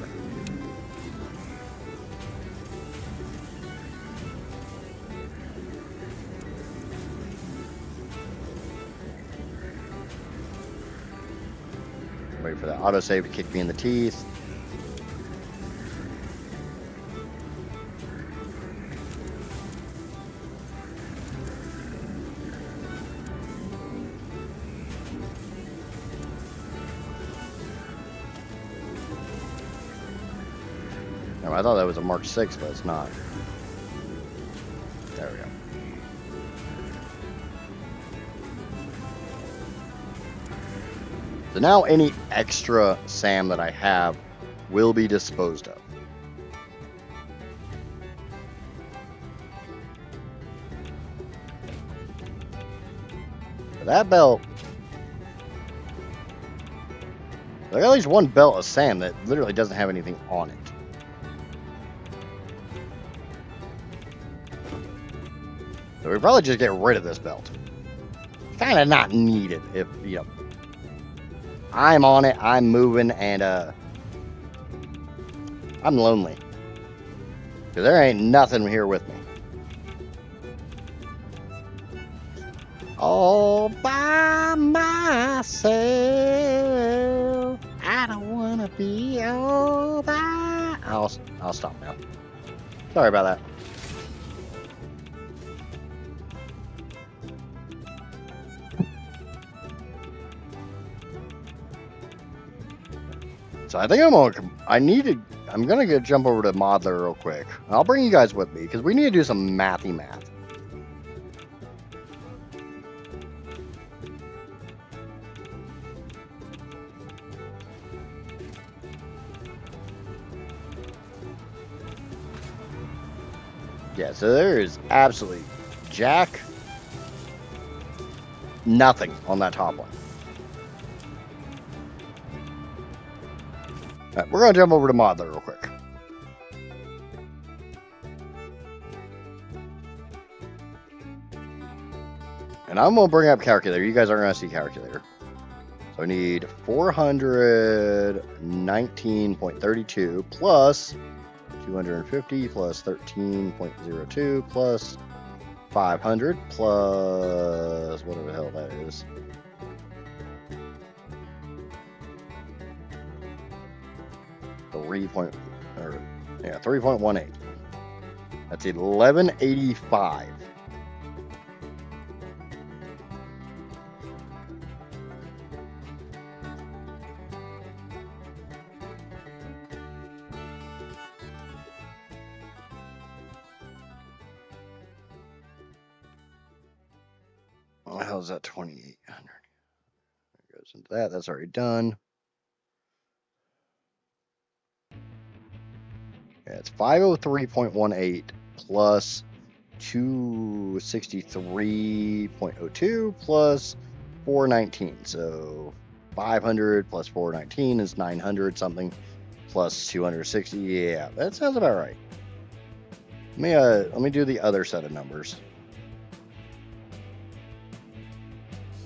Wait for that autosave to kick me in the teeth. Oh, I thought that was a Mark 6, but it's not. There we go. So now any extra SAM that I have will be disposed of. For that belt, I got at least one belt of SAM that literally doesn't have anything on it. So we probably just get rid of this belt. Kind of not needed if, you know, I'm on it, I'm moving, and I'm lonely. Because there ain't nothing here with me. All by myself. I don't want to be all by... I'll stop now. Sorry about that. So I think I'm gonna go jump over to Modeler real quick. I'll bring you guys with me because we need to do some mathy math. Yeah, so there is absolutely nothing on that top one. All right, we're going to jump over to Modeler real quick. And I'm going to bring up calculator. You guys aren't going to see calculator. So I need 419.32 plus 250 plus 13.02 plus 500 plus whatever the hell that is. Three point, 3.18. That's 1185. What the hell is that? 2800. Goes into that. That's already done. Yeah, it's 503.18 plus 263.02 plus 419. So 500 plus 419 is 900 something plus 260. Yeah, that sounds about right. Let me do the other set of numbers.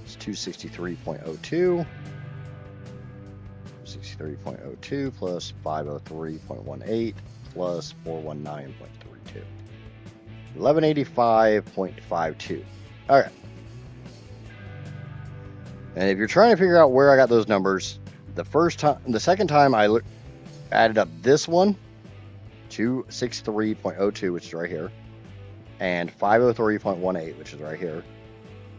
It's 263.02. 63.02 plus 503.18 plus 419.32. 1185.52. All right. And if you're trying to figure out where I got those numbers, the second time I added up this one, 263.02, which is right here, and 503.18, which is right here,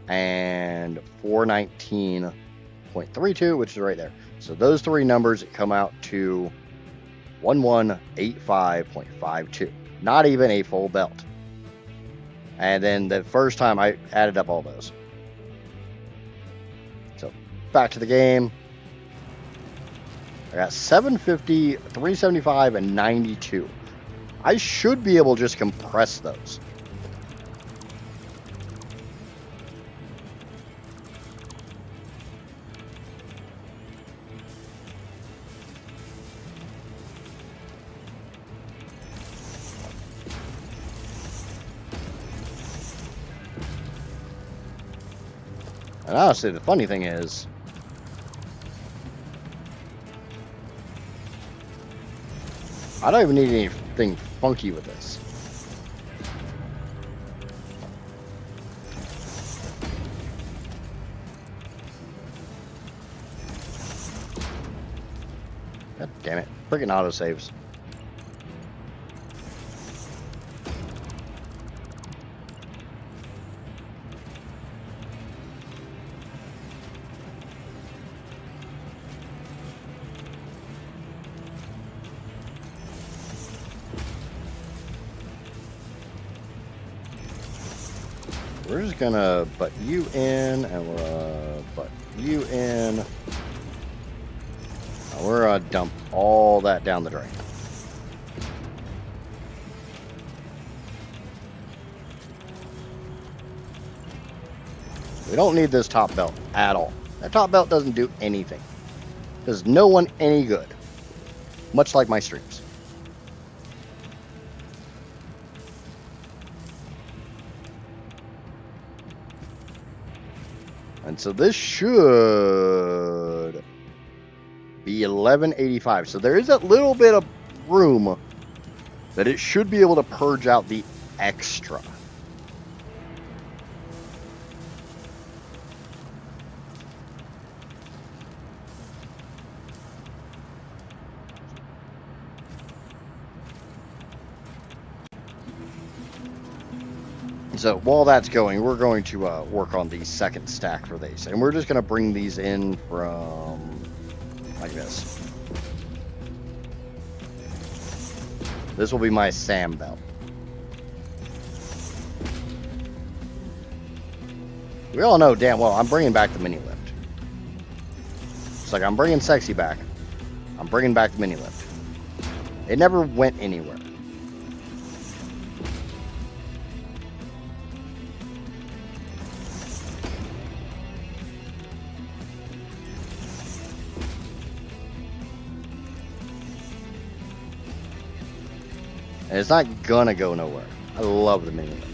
and 419.32, which is right there. So those three numbers come out to 1185.52. Not even a full belt. And then the first time I added up all those. So back to the game. I got 750, 375, and 92. I should be able to just compress those. And honestly, the funny thing is, I don't even need anything funky with this. God damn it. Freaking autosaves. We're just gonna butt you in, and we're gonna butt you in. And we're gonna dump all that down the drain. We don't need this top belt at all. That top belt doesn't do anything. Does no one any good. Much like my streams. And so this should be 1185. So there is a little bit of room that it should be able to purge out the extra. So while that's going, we're going to work on the second stack for these. And we're just going to bring these in from like this. This will be my SAM belt. We all know damn well I'm bringing back the mini lift. It's like I'm bringing sexy back. I'm bringing back the mini lift. It never went anywhere. And it's not gonna go nowhere. I love the mini lift.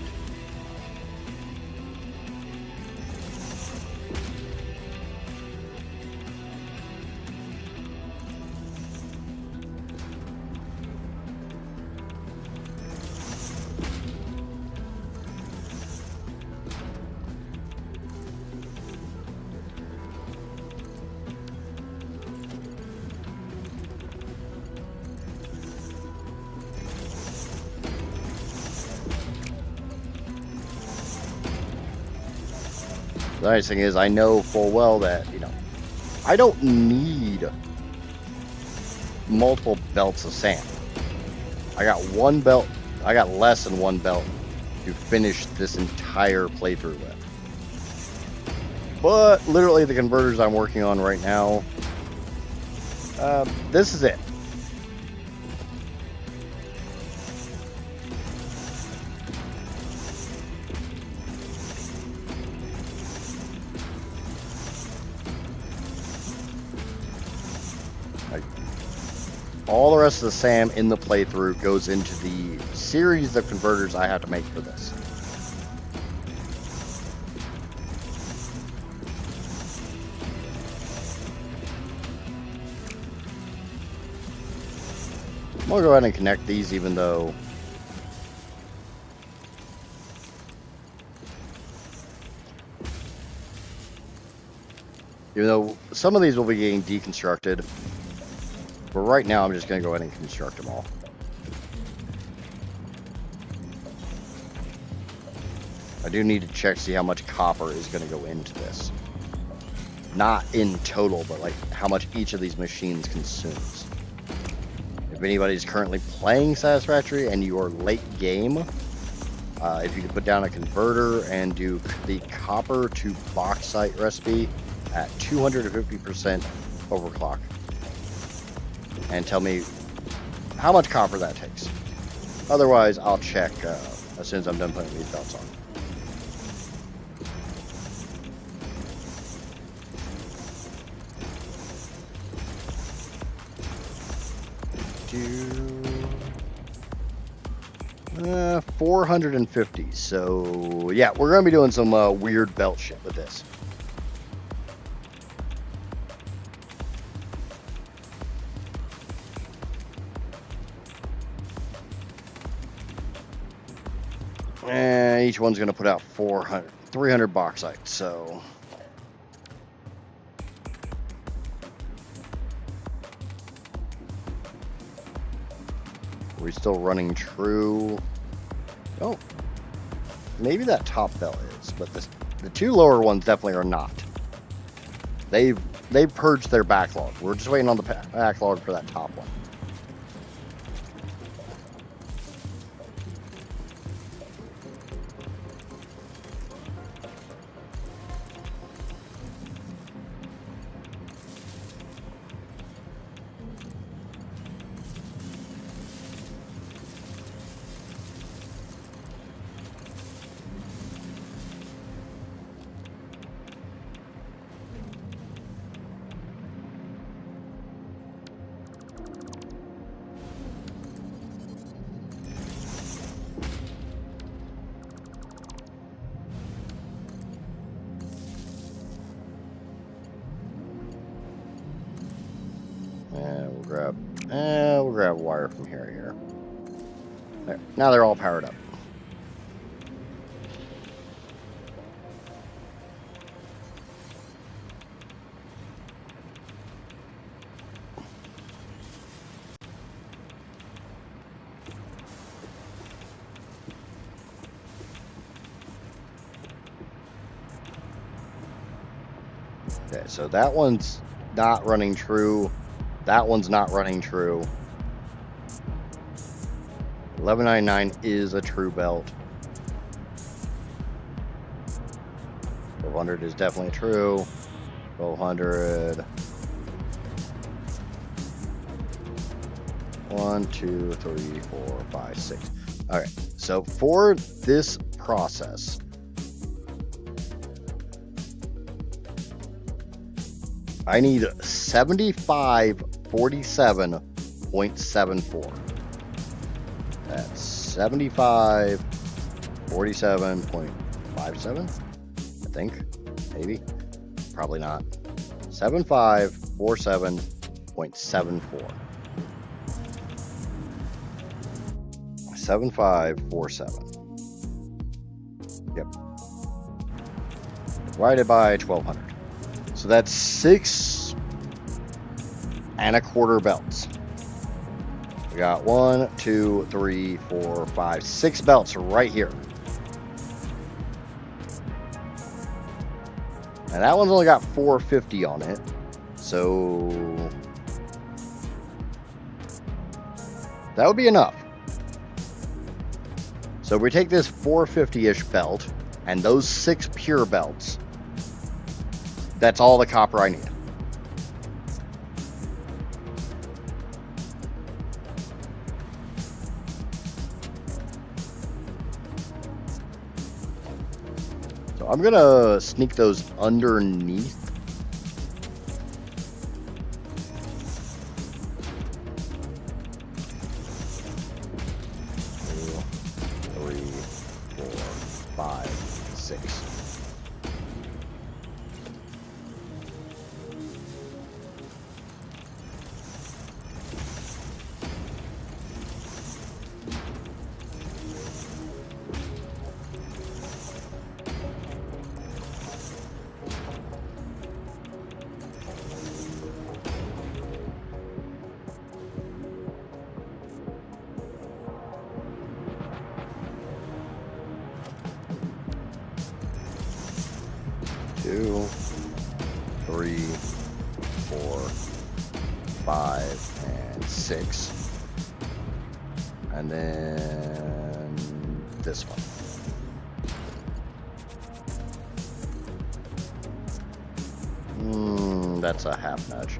The nice thing is I know full well that, you know, I don't need multiple belts of sand. I got one belt, I got less than one belt to finish this entire playthrough with. But literally the converters I'm working on right now, this is it. All the rest of the SAM in the playthrough goes into the series of converters I have to make for this. I'm going to go ahead and connect these even though some of these will be getting deconstructed. But right now, I'm just going to go ahead and construct them all. I do need to check, see how much copper is going to go into this. Not in total, but like how much each of these machines consumes. If anybody's currently playing Satisfactory and you are late game, if you could put down a converter and do the copper to bauxite recipe at 250% overclock. And tell me how much copper that takes. Otherwise, I'll check as soon as I'm done putting these belts on. Do 450. So yeah, we're gonna be doing some weird belt shit with this. And each one's going to put out 300 bauxite, so are we still running true? Oh, maybe that top belt is, but the two lower ones definitely are not. They've purged their backlog. We're just waiting on the backlog for that top one. We'll grab a wire from here. There. Now they're all powered up. Okay, so that one's not running true. That one's not running true. 1199 is a true belt. 1200 is definitely true. 1200. 1, 2, 3, 4, 5, 6. All right. So for this process, I need 7547.74. That's 7547.57, I think. Maybe. Probably not. 7547.74. 7547. Yep. Divided by 1200. So that's 6 1/4 belts. We got 1, 2, 3, 4, 5, 6 belts right here. And that one's only got 450 on it. So that would be enough. So we take this 450-ish belt and those 6 pure belts. That's all the copper I need. So I'm gonna sneak those underneath. Two, 3, 4, 5, and 6. And then this one. That's a half nudge.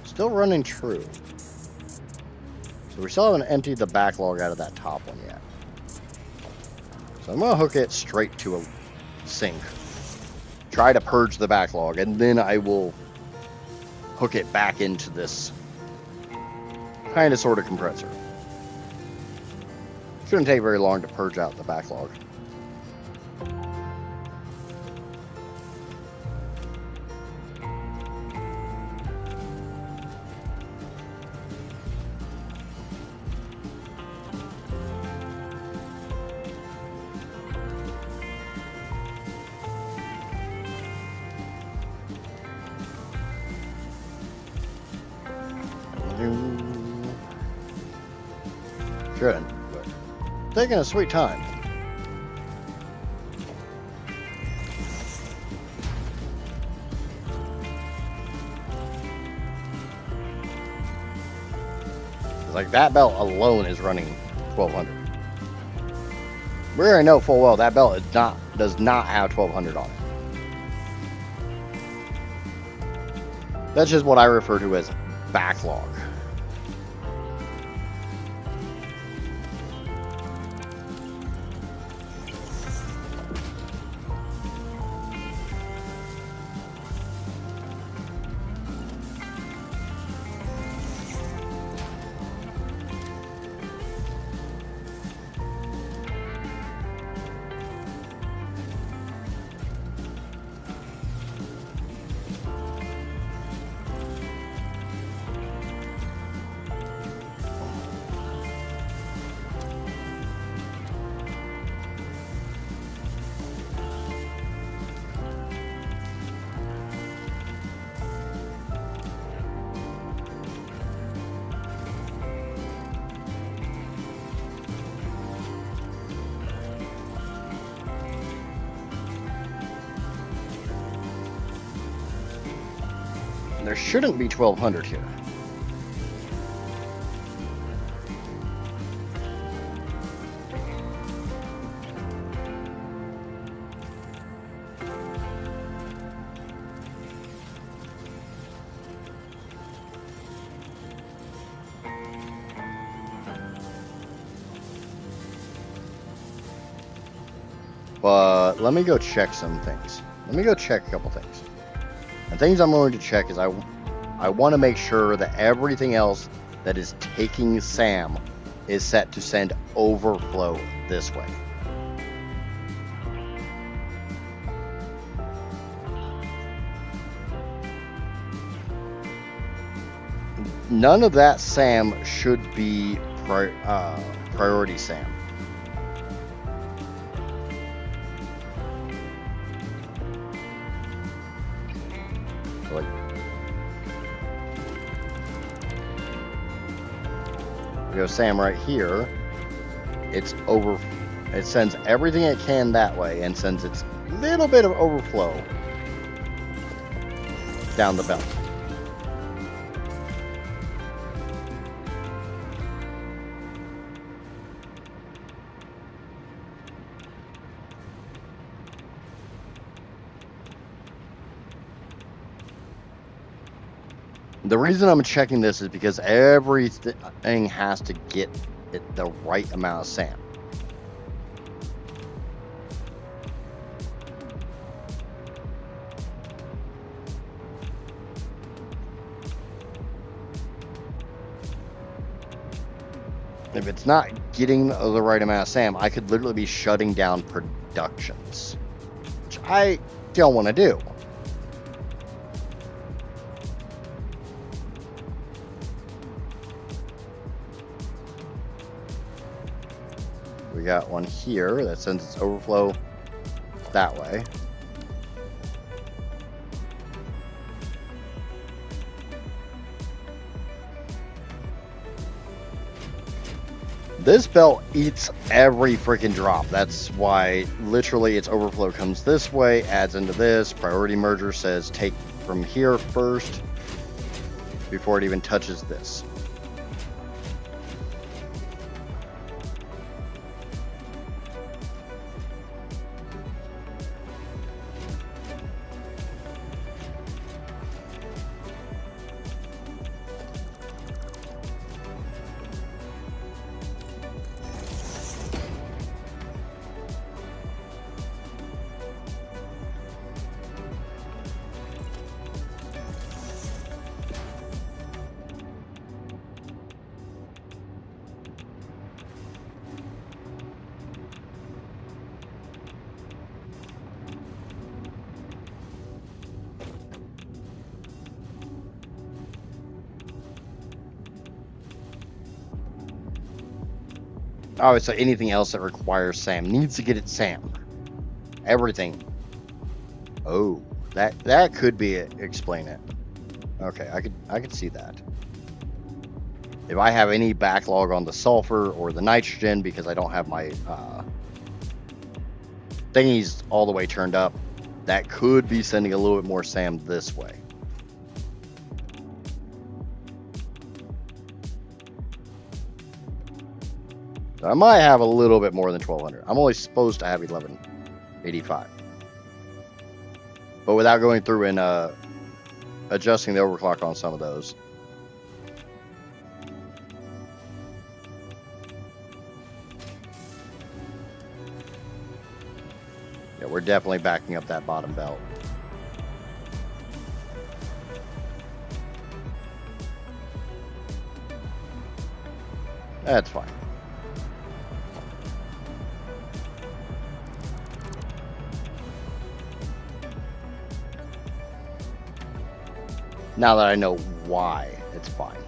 Still running true. So we still haven't emptied the backlog out of that top one yet. So I'm going to hook it straight to a sink. Try to purge the backlog, and then I will hook it back into this kind of sort of compressor. Shouldn't take very long to purge out the backlog. Shouldn't, but taking a sweet time. Like that belt alone is running 1200. We already know full well that belt does not have 1200 on it. That's just what I refer to as backlog. there shouldn't be 1200 here. But let me go check some things. Let me go check a couple things. And things I'm going to check is I want to make sure that everything else that is taking SAM is set to send overflow this way. None of that SAM should be priority SAM. Like, we go SAM right here. It sends everything it can that way and sends its little bit of overflow down the belt. The reason I'm checking this is because everything has to get the right amount of SAM. If it's not getting the right amount of SAM, I could literally be shutting down productions, which I don't want to do. We got one here that sends its overflow that way. This belt eats every freaking drop. That's why literally its overflow comes this way, adds into this. Priority merger says take from here first before it even touches this. Oh, so anything else that requires SAM needs to get its SAM. Everything. Oh, that could be it. Explain it. Okay, I could see that. If I have any backlog on the sulfur or the nitrogen because I don't have my thingies all the way turned up, that could be sending a little bit more SAM this way. I might have a little bit more than 1200. I'm only supposed to have 1185. But without going through and adjusting the overclock on some of those. Yeah, we're definitely backing up that bottom belt. That's fine. Now that I know why, it's fine.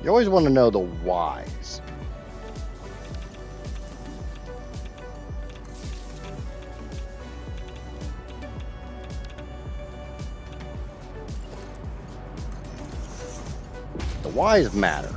You always want to know the whys. The whys matter.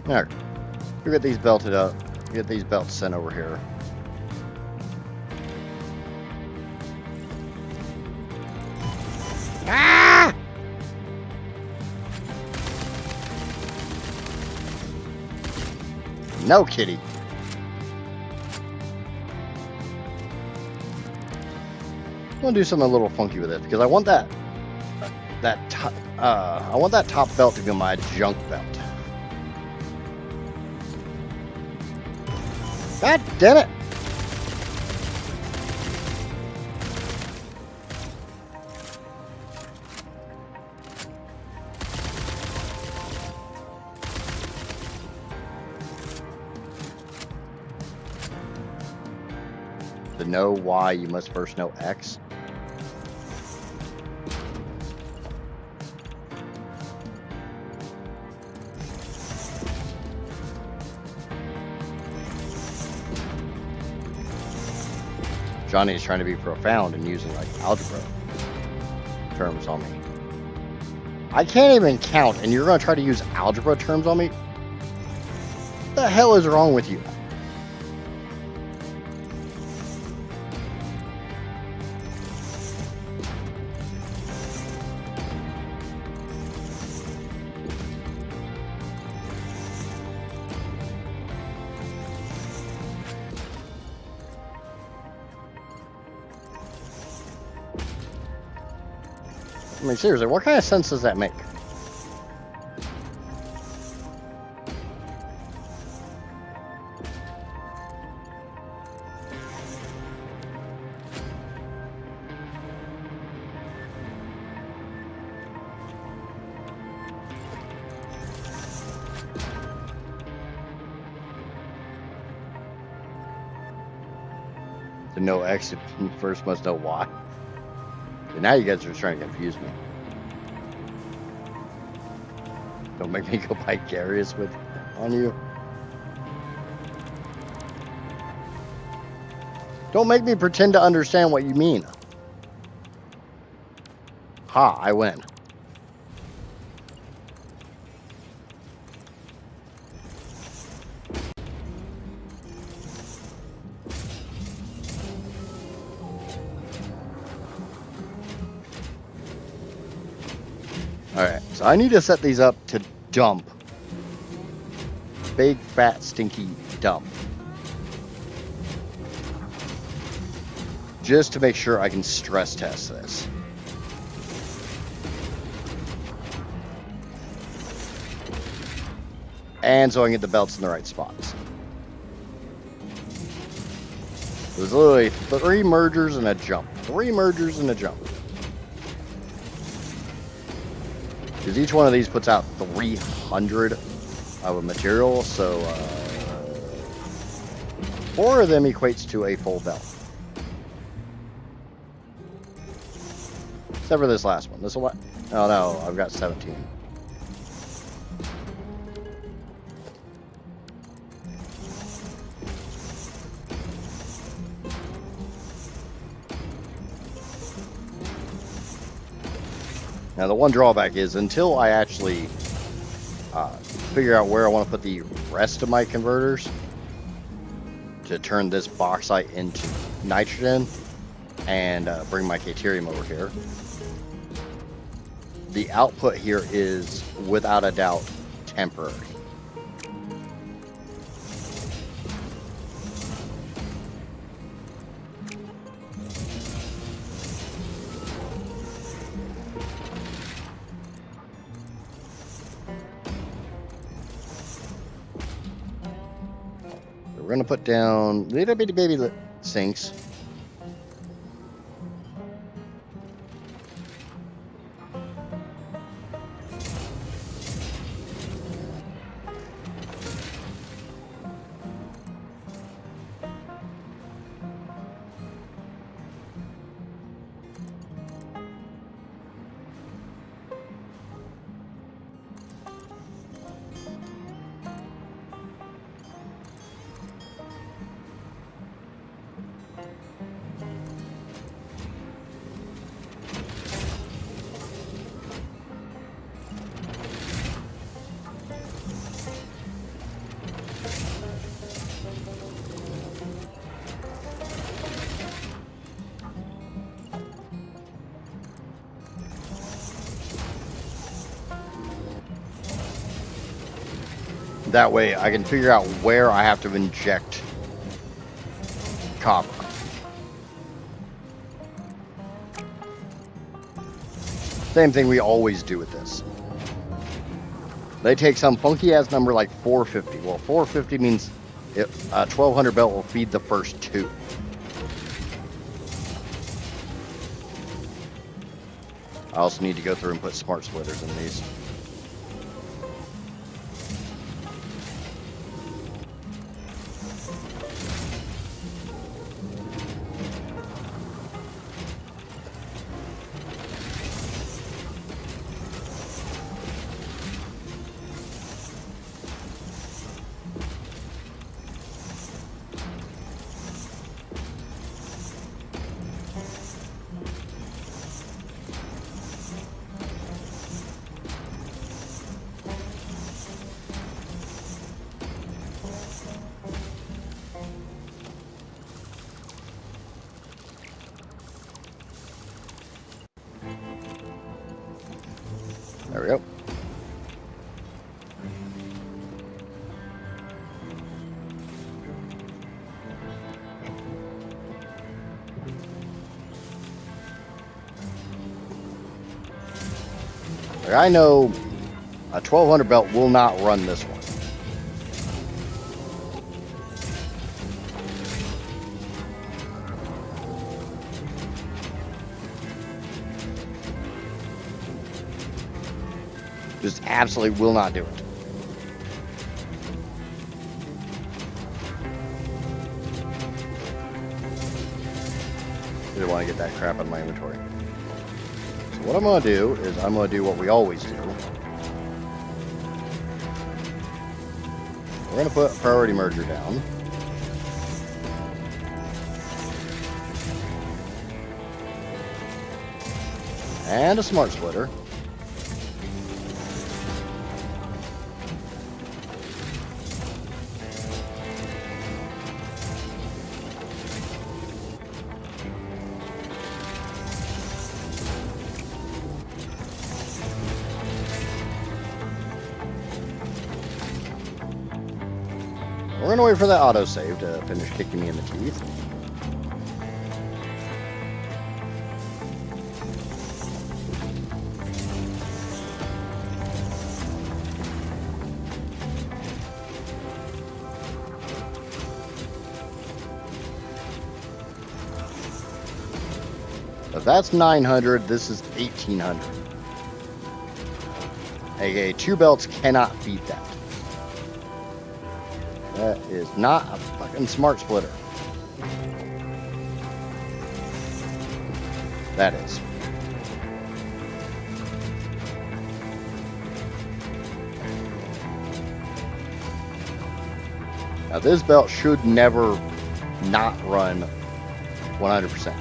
Alright. We get these belted up. Get these belts sent over here. Ah! No, kitty. I'm gonna do something a little funky with it because I want that top belt to be my junk belt. God damn it! To know why, you must first know X. Johnny's trying to be profound and using like algebra terms on me. I can't even count, and you're going to try to use algebra terms on me? What the hell is wrong with you? I mean, seriously, what kind of sense does that make? To know X, you first must know Y. And now you guys are trying to confuse me. Don't make me go vicarious on you. Don't make me pretend to understand what you mean. Ha, I win. Alright, so I need to set these up to dump. Big, fat, stinky dump. Just to make sure I can stress test this. And so I can get the belts in the right spots. There's literally 3 mergers and a jump. 3 mergers and a jump. Because each one of these puts out 300 of a material, so 4 of them equates to a full belt. Except for this last one. This will. Oh no, I've got 17. Now the one drawback is until I actually figure out where I want to put the rest of my converters to turn this bauxite into nitrogen and bring my deuterium over here, the output here is without a doubt temporary. We're going to put down little bitty baby sinks. That way I can figure out where I have to inject copper. Same thing we always do with this. They take some funky ass number like 450. Well, 450 means 1200 belt will feed the first two. I also need to go through and put smart splitters in these. There we go. Like, I know a 1200 belt will not run this one. Just absolutely will not do it. Didn't want to get that crap out of my inventory. So what I'm going to do is I'm going to do what we always do. We're going to put priority merger down. And a smart splitter. We're going to wait for that autosave to finish kicking me in the teeth. If that's 900, this is 1800. AKA, 2 belts cannot feed that. That is not a fucking smart splitter. That is. Now this belt should never not run 100%.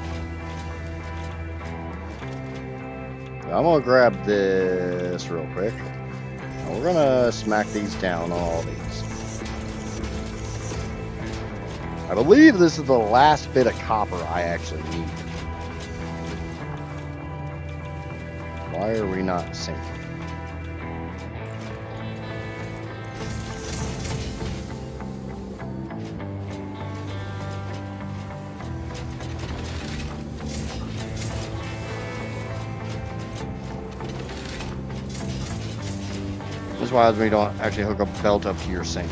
I'm gonna grab this real quick. And we're gonna smack these down on all these. I believe this is the last bit of copper I actually need. Why are we not syncing? This is why we don't actually hook a belt up to your sink.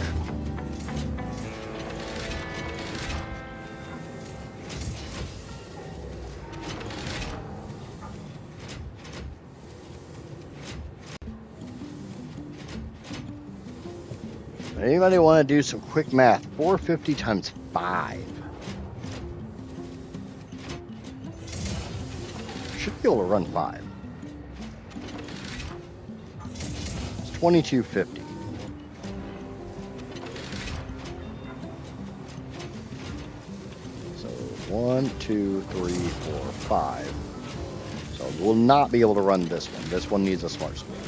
Anybody want to do some quick math? 450 times 5. Should be able to run 5. It's 2250. So 1, 2, 3, 4, 5. So we'll not be able to run this one. This one needs a smart splitter.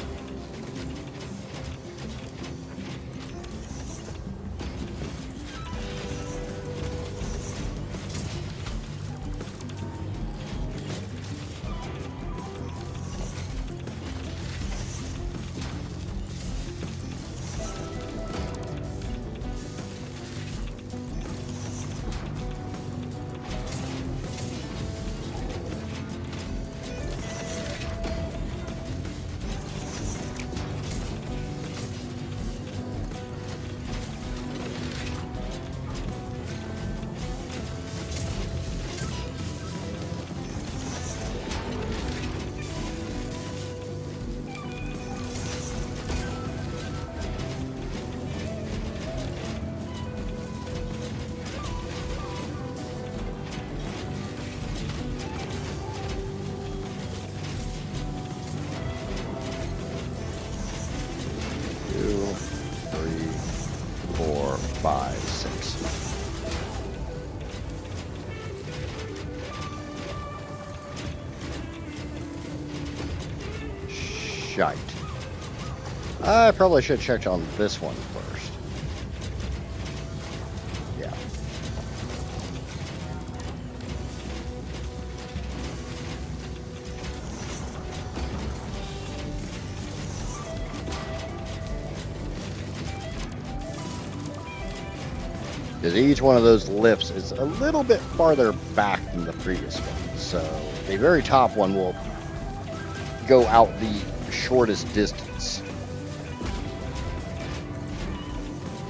shite. I probably should check on this one first. Yeah. Because each one of those lifts is a little bit farther back than the previous one. So the very top one will go out the shortest distance.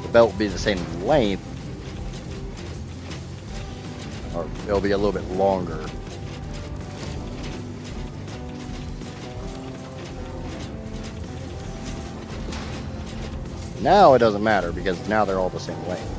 The belt will be the same length, or it'll be a little bit longer. Now it doesn't matter because now they're all the same length.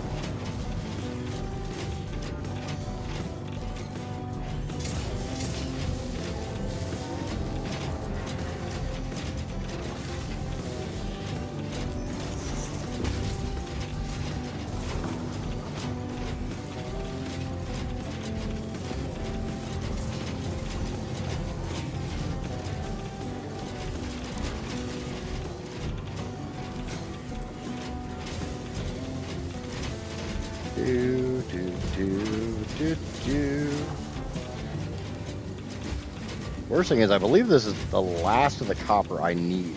Worst thing is, I believe this is the last of the copper I need.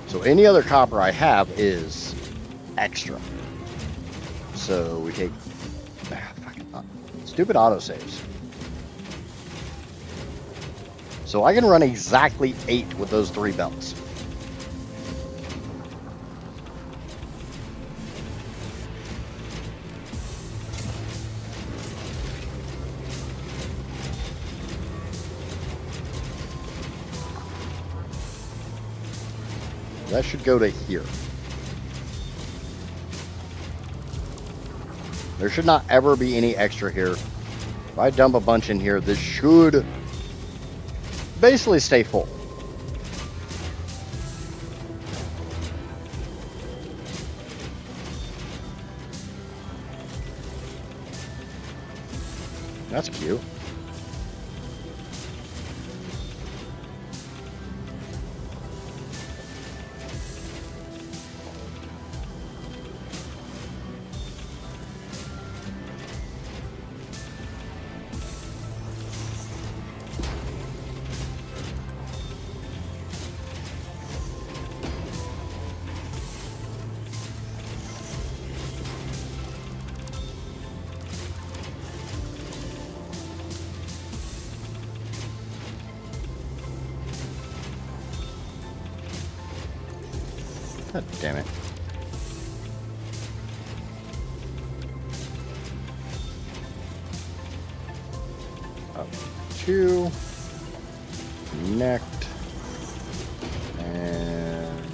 So any other copper I have is extra. So we take stupid autosaves. So I can run exactly 8 with those 3 belts. That should go to here. There should not ever be any extra here. If I dump a bunch in here, this should basically stay full. That's cute. God damn it. Up 2. Connect. And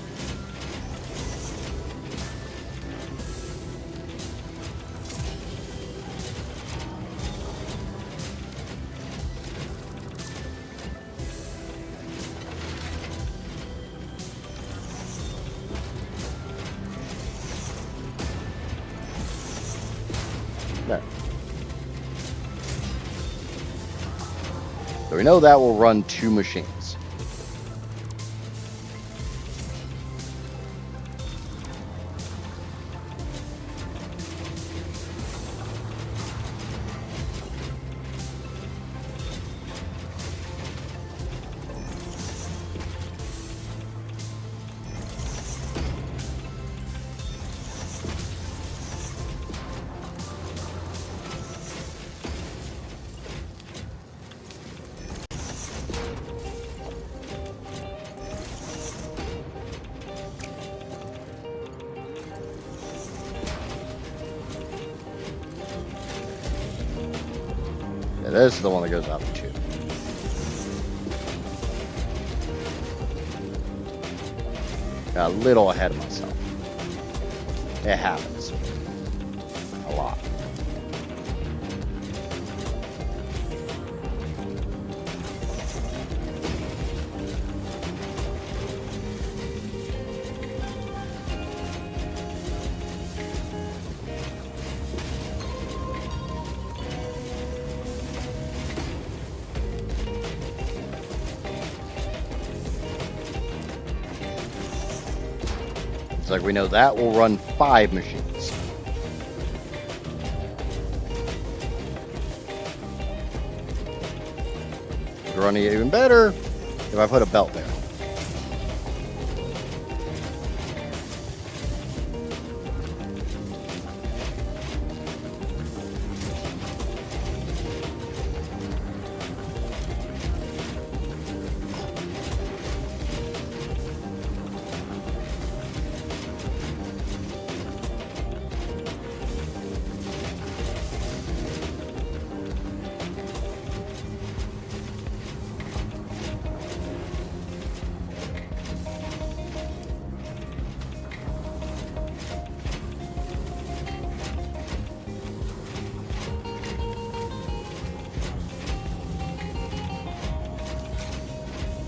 there. So we know that will run 2 machines. Yeah, this is the one that goes out to 2. Got a little ahead of myself. It happens. A lot. It's like we know that will run 5 machines. Running even better if I put a belt there.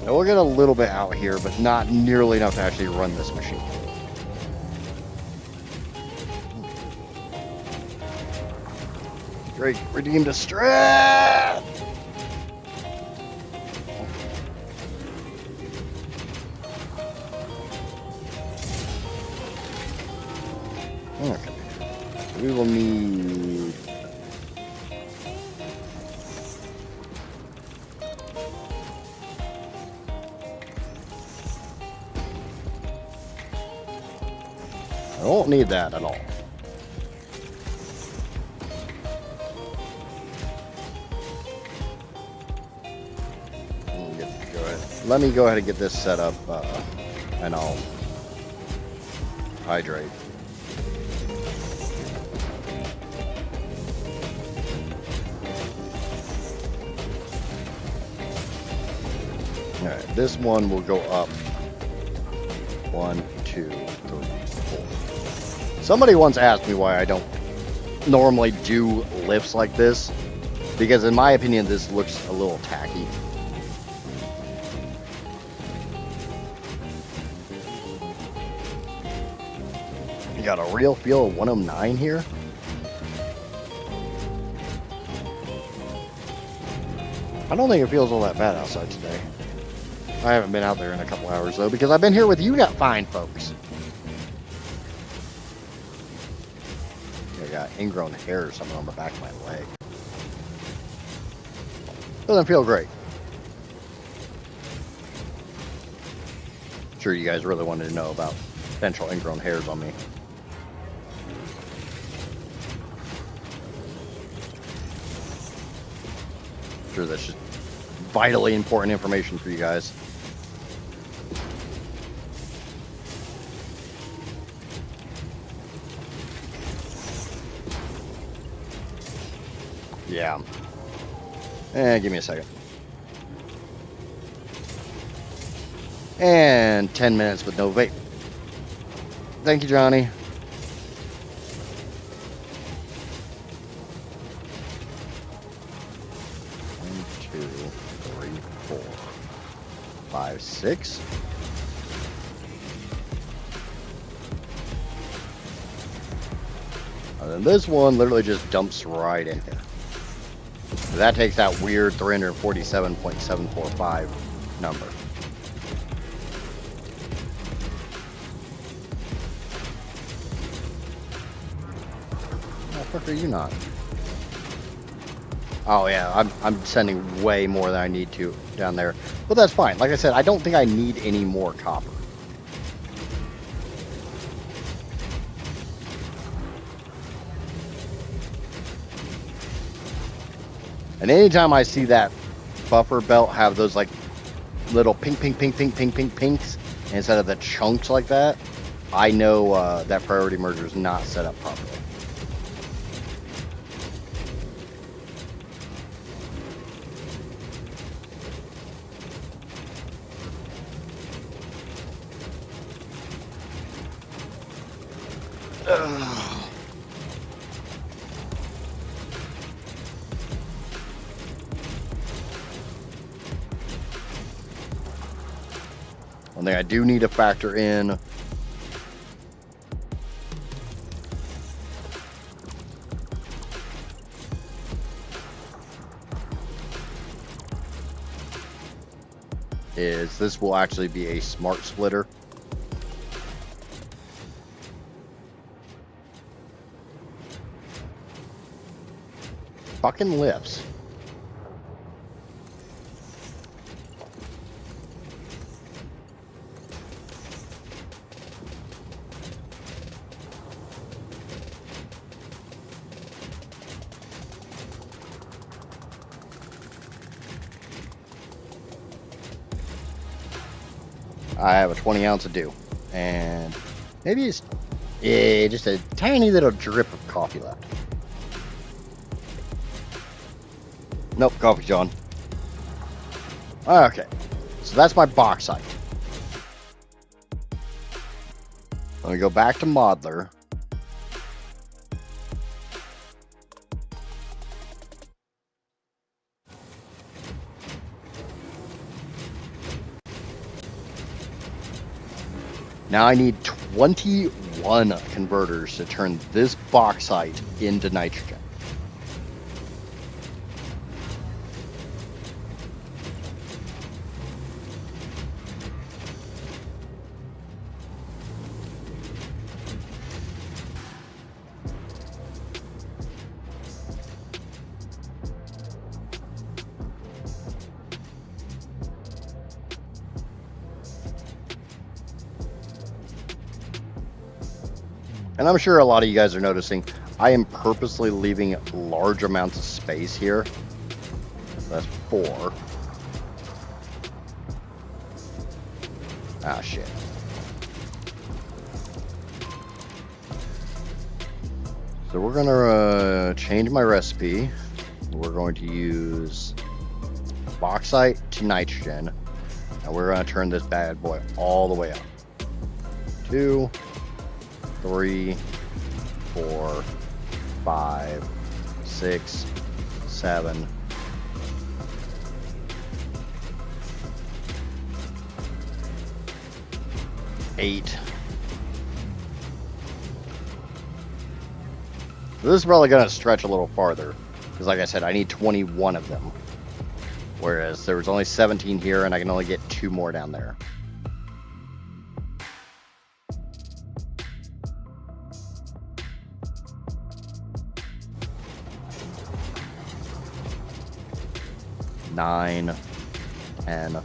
Now we'll get a little bit out here, but not nearly enough to actually run this machine. Great, redeem distress! Okay. We will need... I don't need that at all. Let me go ahead and get this set up, and I'll hydrate. Alright, this one will go up 1, 2, 3, 4. Somebody once asked me why I don't normally do lifts like this, because in my opinion this looks a little tacky. You got a real feel of 109 here? I don't think it feels all that bad outside today. I haven't been out there in a couple hours though, because I've been here with you fine folks. I got ingrown hair or something on the back of my leg. Doesn't feel great. I'm sure you guys really wanted to know about potential ingrown hairs on me. I'm sure that's just vitally important information for you guys. Yeah. Give me a second. And 10 minutes with no vape. Thank you, Johnny. One, two, three, 4, 5, 6. And then this one literally just dumps right in here. That takes that weird 347.745 number. How the fuck are you not? Oh yeah, I'm sending way more than I need to down there. But that's fine. Like I said, I don't think I need any more copper. And anytime I see that buffer belt have those like little pinks instead of the chunks like that, I know that priority merger is not set up properly. One thing I do need to factor in is this will actually be a smart splitter. fucking lifts. I have a 20 ounce of dew, and maybe it's just a tiny little drip of coffee left. Nope, coffee's gone. Okay, so that's my bauxite. Let me go back to Modeler. Now I need 21 converters to turn this bauxite into nitrogen. And I'm sure a lot of you guys are noticing, I am purposely leaving large amounts of space here. That's 4. Ah, shit. So we're gonna change my recipe. We're going to use bauxite to nitrogen. And we're gonna turn this bad boy all the way up. 2, 3, 4, 5, 6, 7, 8. This is probably going to stretch a little farther, because like I said, I need 21 of them. Whereas there was only 17 here, and I can only get 2 more down there. Nine, 10.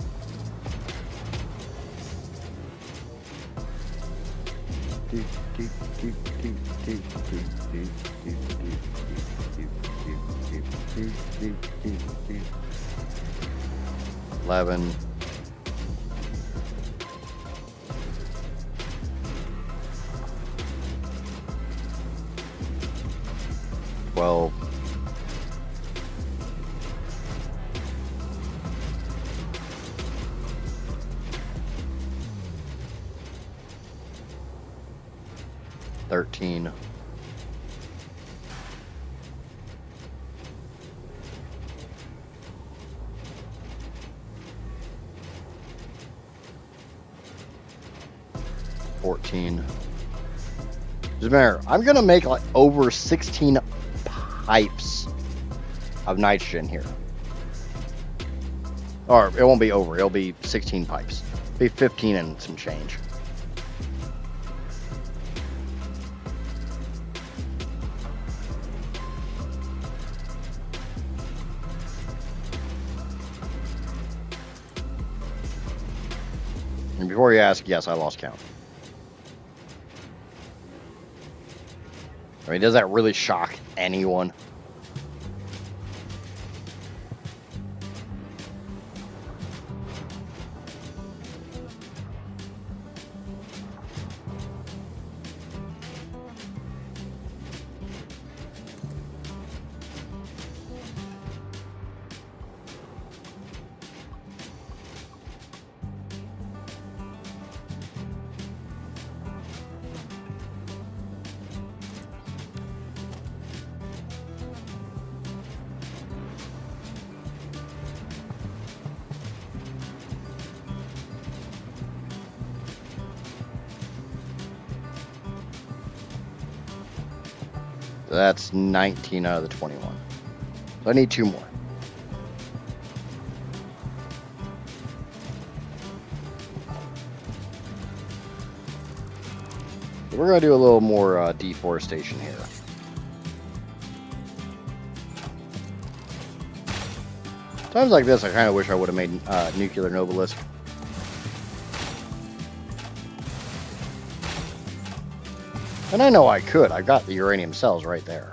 $11. 12. 13. 14. Just matter. I'm gonna make like over 16 pipes of nitrogen here. Or it won't be over, it'll be 16 pipes. It'll be 15 and some change. And before you ask, yes, I lost count. I mean, does that really shock anyone? That's 19 out of the 21. So I need 2 more. So we're going to do a little more deforestation here. Times like this, I kind of wish I would have made nuclear Novelist. And I know I could. I've got the uranium cells right there.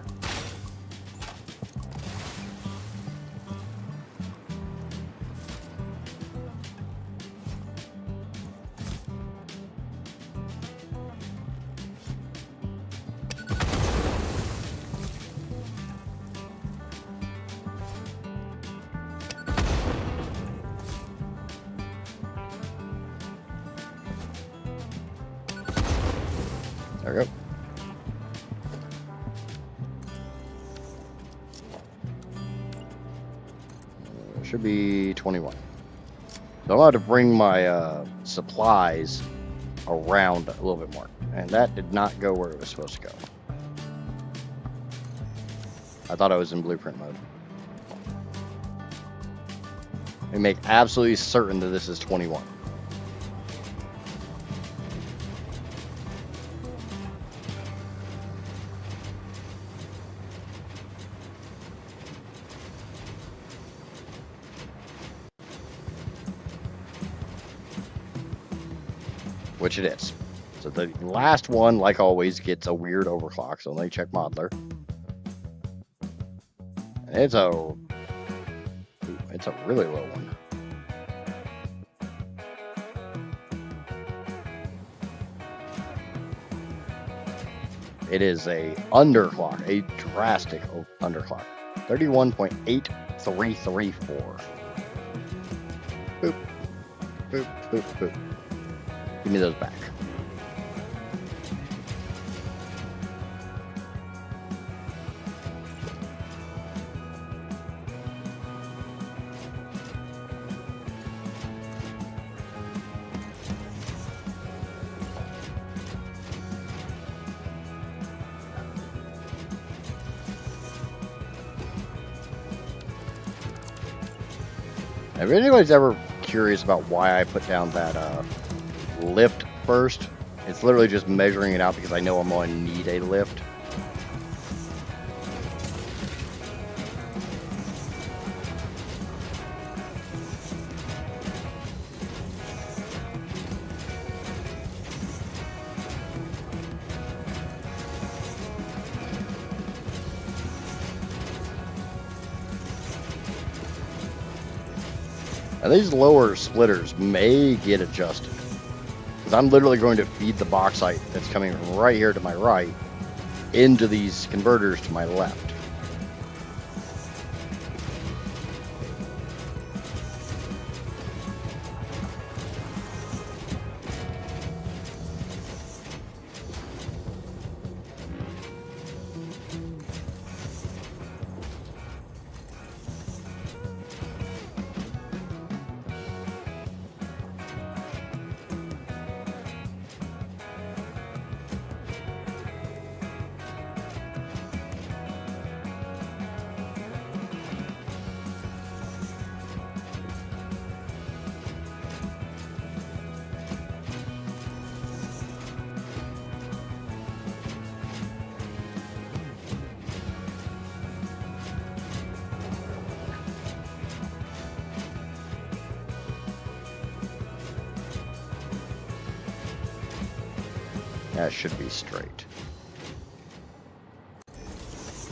There we go. Should be 21. So I'm allowed to bring my supplies around a little bit more. And that did not go where it was supposed to go. I thought I was in blueprint mode. And make absolutely certain that this is 21. Which it is. So the last one, like always, gets a weird overclock. So let me check Modeler. And it's a really low one. It is a underclock, a drastic underclock. 31.8334. Boop, boop, boop, boop. Give me those back. If anybody's ever curious about why I put down that lift first, it's literally just measuring it out because I know I'm going to need a lift. And these lower splitters may get adjusted. Because I'm literally going to feed the bauxite that's coming from right here to my right into these converters to my left. That should be straight.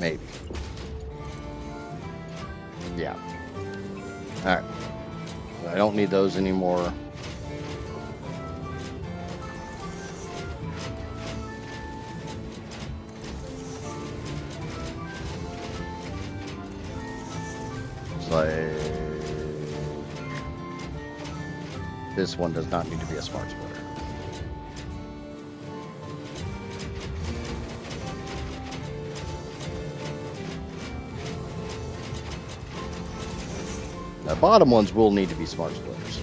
Maybe. Yeah. Alright. I don't need those anymore. It's like... this one does not need to be a smart splitter. The bottom ones will need to be smart splitters.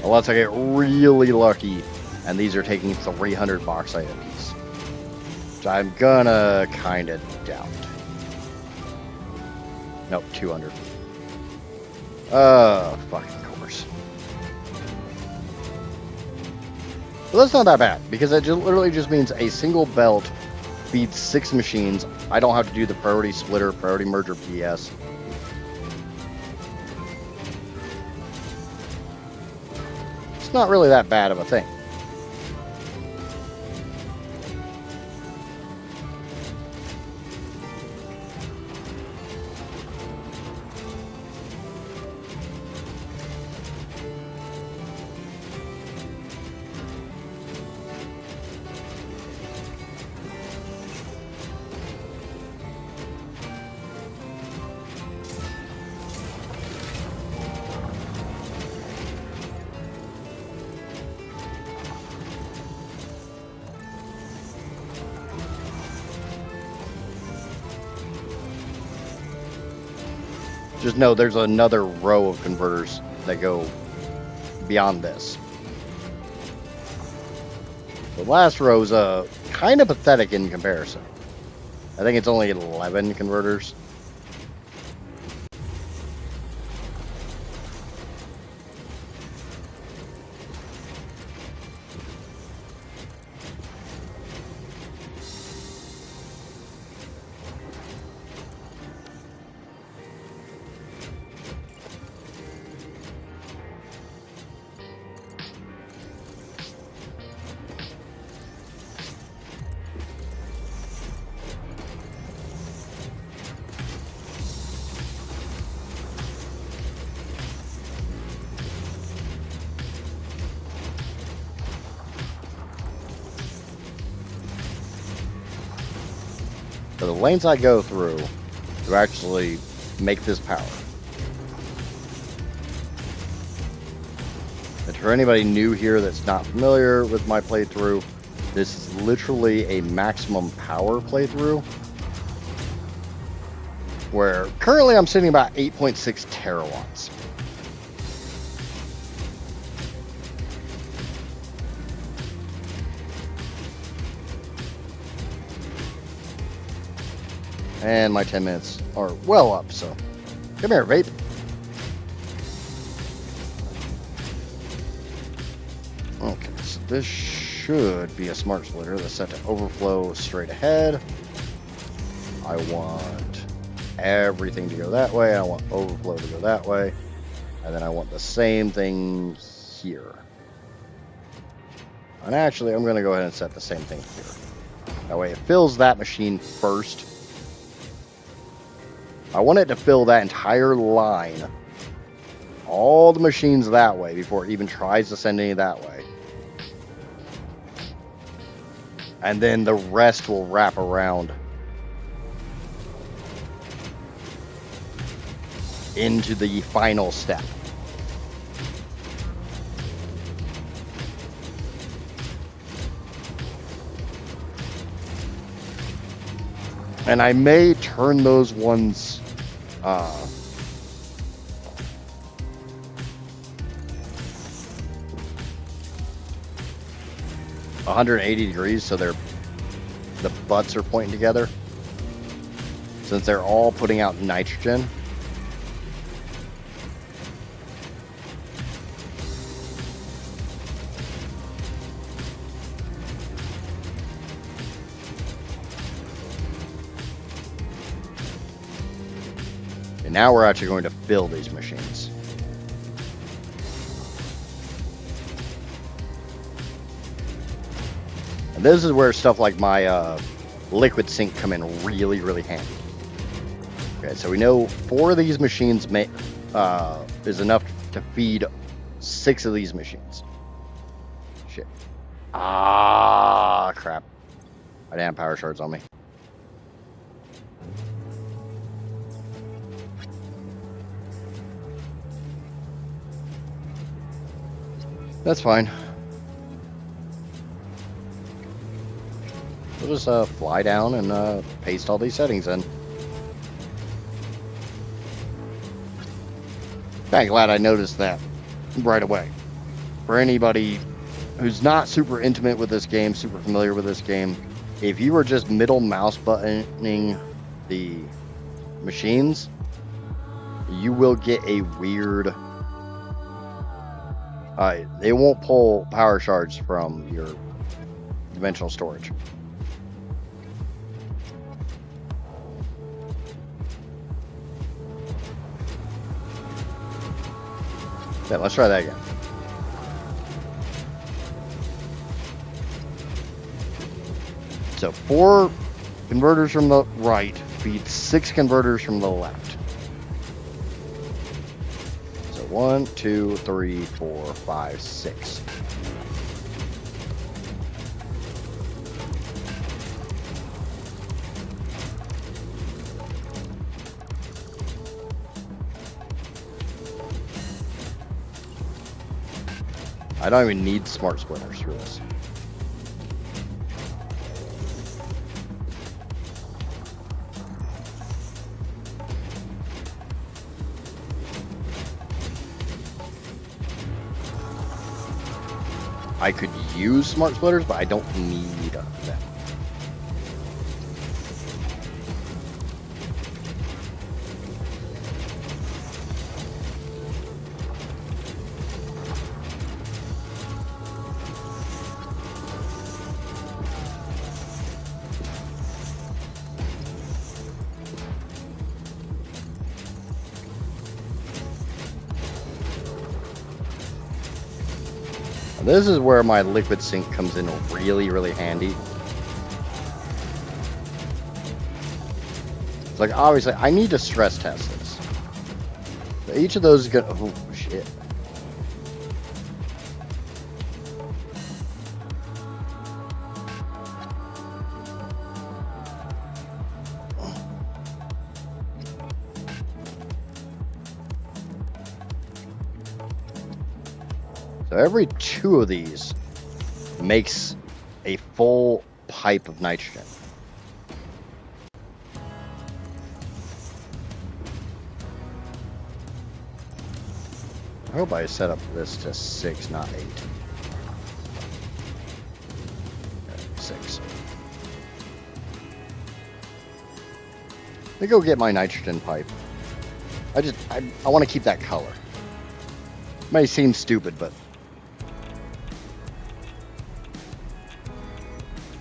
Unless I get really lucky and these are taking 300 bauxite apiece. Which I'm gonna kind of doubt. Nope, 200. Fucking course. But that's not that bad because it literally just means a single belt feeds 6 machines. I don't have to do the priority splitter, priority merger BS. It's not really that bad of a thing. Just know there's another row of converters that go beyond this. The last row is kind of pathetic in comparison. I think it's only 11 converters. So the lanes I go through to actually make this power. And for anybody new here that's not familiar with my playthrough, this is literally a maximum power playthrough. Where currently I'm sitting about 8.6 terawatts. And my 10 minutes are well up, so come here, vape. Okay, so this should be a smart splitter that's set to overflow straight ahead. I want everything to go that way. I want overflow to go that way. And then I want the same thing here. And actually, I'm going to go ahead and set the same thing here. That way it fills that machine first. I want it to fill that entire line, all the machines that way, before it even tries to send any that way. And then the rest will wrap around into the final step. And I may turn those ones 180 degrees, so the butts are pointing together, since they're all putting out nitrogen. And now we're actually going to fill these machines. And this is where stuff like my liquid sink come in really, really handy. Okay, so we know 4 of these machines is enough to feed 6 of these machines. Shit. Ah, crap. I didn't have power shards on me. That's fine. We'll just fly down and paste all these settings in. I'm glad I noticed that right away. For anybody who's not super intimate with this game, super familiar with this game, if you were just middle mouse buttoning the machines, you will get a weird... they won't pull power shards from your dimensional storage. Yeah, let's try that again. So 4 converters from the right feed 6 converters from the left. So 1, 2, 3, 4, 5, 6. I don't even need smart splitters for this. I could use smart splitters, but I don't need them. This is where my liquid sink comes in really, really handy. It's like, obviously, I need to stress test this. So each of those is gonna, oh shit. So every 2 of these makes a full pipe of nitrogen. I hope I set up this to 6, not 8. 6. Let me go get my nitrogen pipe. I want to keep that color. It may seem stupid, but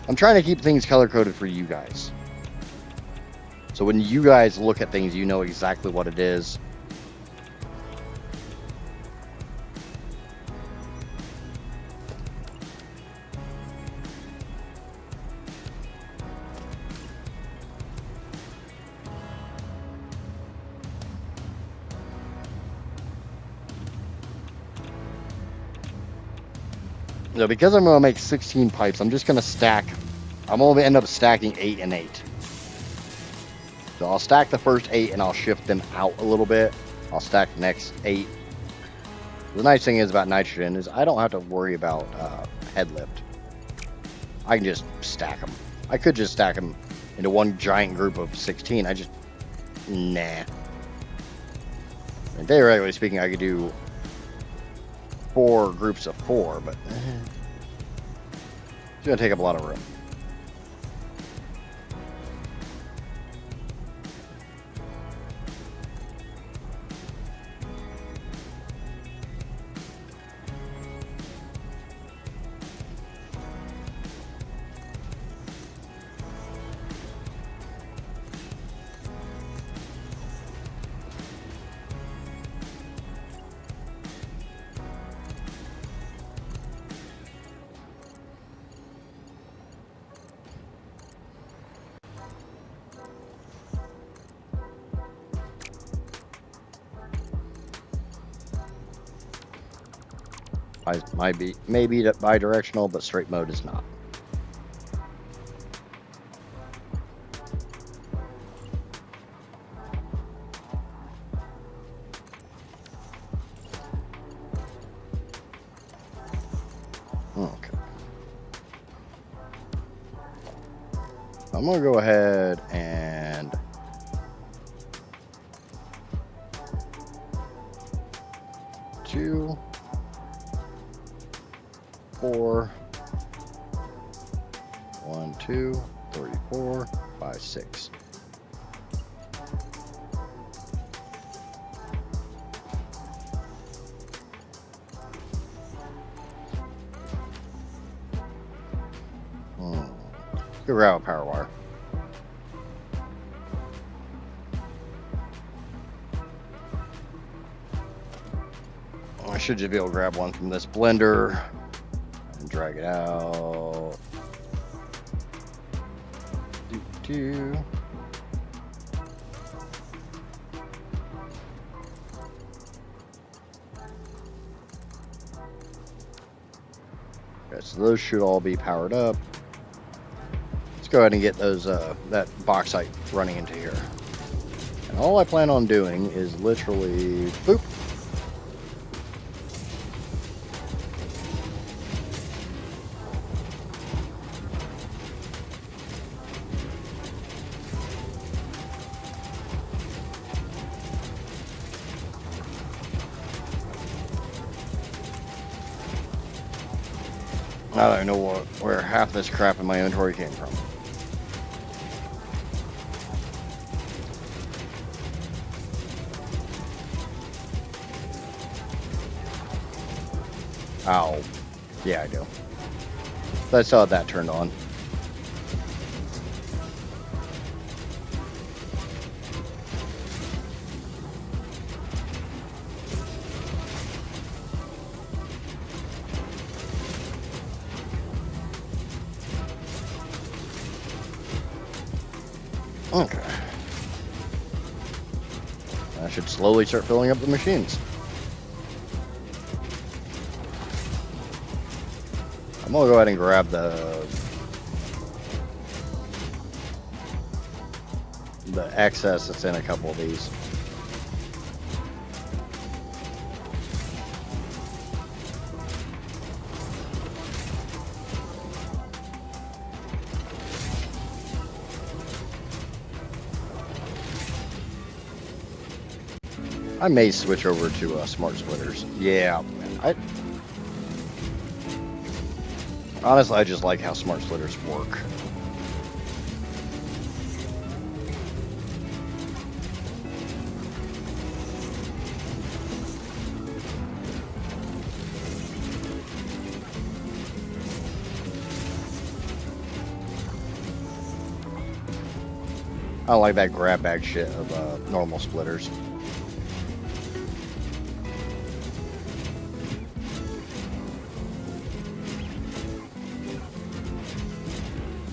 I'm trying to keep things color-coded for you guys. So when you guys look at things, you know exactly what it is. So because I'm going to make 16 pipes, I'm just going to stack. I'm going to end up stacking 8 and 8. So I'll stack the first 8 and I'll shift them out a little bit. I'll stack the next 8. The nice thing is about nitrogen is I don't have to worry about head lift. I can just stack them. I could just stack them into one giant group of 16. Nah. And theoretically speaking, I could do 4 groups of 4, but it's gonna take up a lot of room. Might be maybe bi-directional, but straight mode is not. Okay. I'm gonna go ahead and two, 4, 1, 2, 3, 4, 5, 6. Go grab a power wire. I should just be able to grab one from this blender and drag it out. Do. Okay, so those should all be powered up. Let's go ahead and get those that bauxite running into here. And all I plan on doing is literally boop. I don't know where half this crap in my inventory came from. Ow. Yeah, I do. I saw that turned on. Okay. I should slowly start filling up the machines. I'm gonna go ahead and grab the excess that's in a couple of these. I may switch over to smart splitters. Yeah, honestly, I just like how smart splitters work. I don't like that grab bag shit of normal splitters.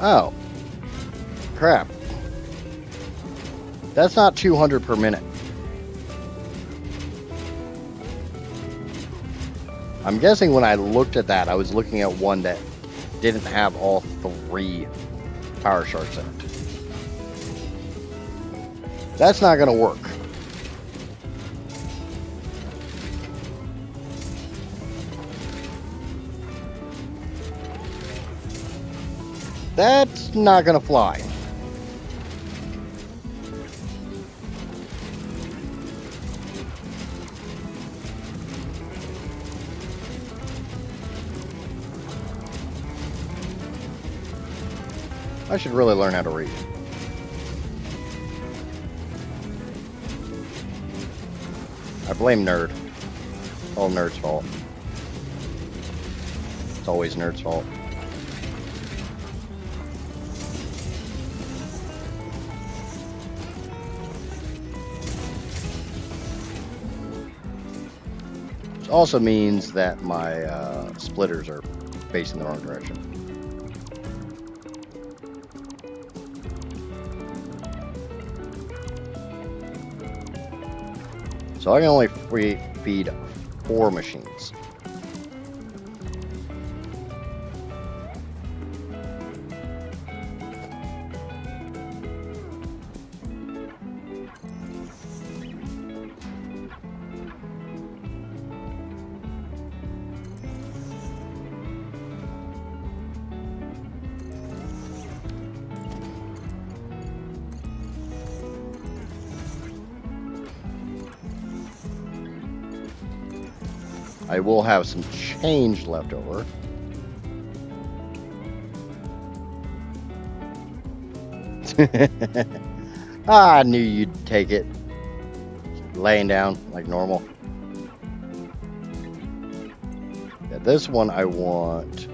Oh, crap. That's not 200 per minute. I'm guessing when I looked at that, I was looking at one that didn't have all 3 power shards in it. That's not going to work. That's not going to fly. I should really learn how to read. I blame Nerd. All Nerd's fault. It's always Nerd's fault. Which also means that my splitters are facing the wrong direction. So I can only feed 4 machines. I will have some change left over. I knew you'd take it. Laying down like normal. Yeah, this one I want.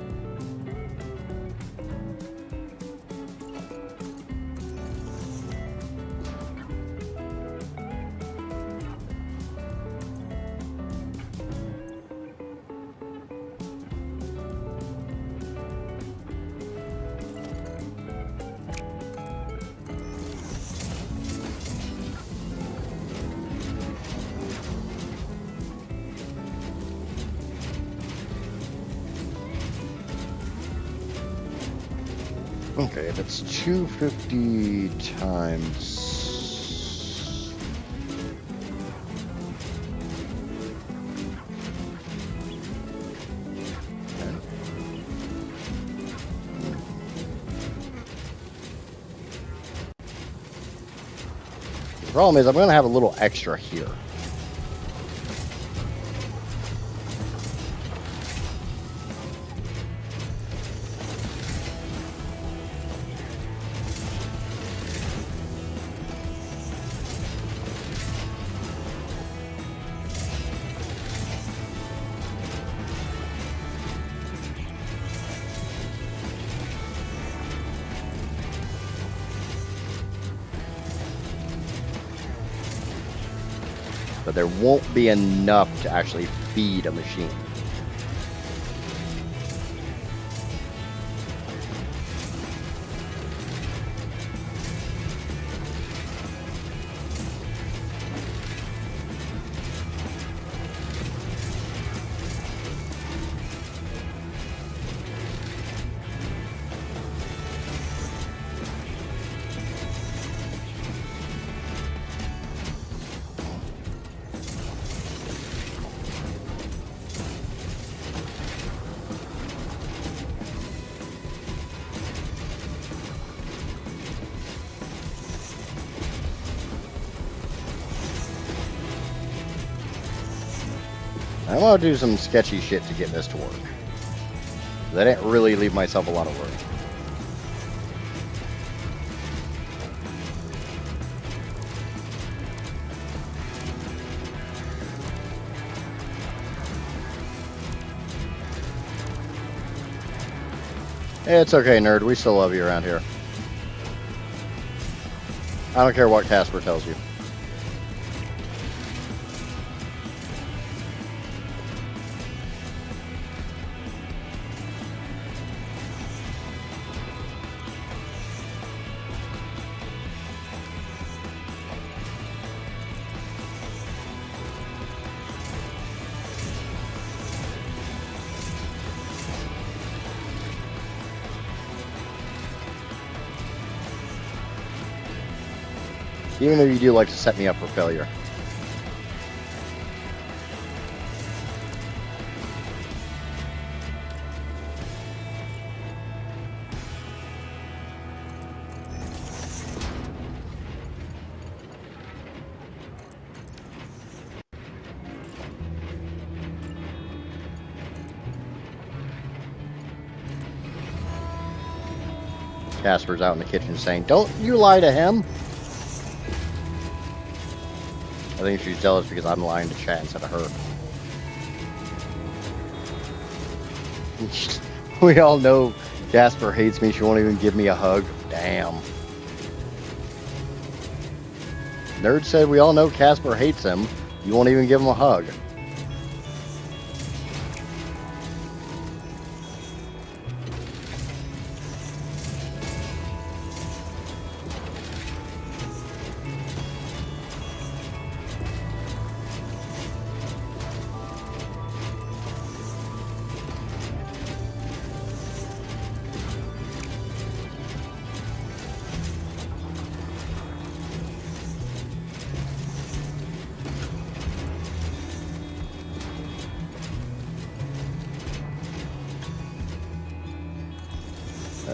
Okay, if it's 250 times... The problem is I'm going to have a little extra here. But there won't be enough to actually feed a machine. I'm going to do some sketchy shit to get this to work. I didn't really leave myself a lot of work. It's okay, nerd. We still love you around here. I don't care what Casper tells you. Even if you do like to set me up for failure. Casper's out in the kitchen saying, "Don't you lie to him." I think she's jealous because I'm lying to chat instead of her. We all know Casper hates me. She won't even give me a hug. Damn. Nerd said we all know Casper hates him. You won't even give him a hug.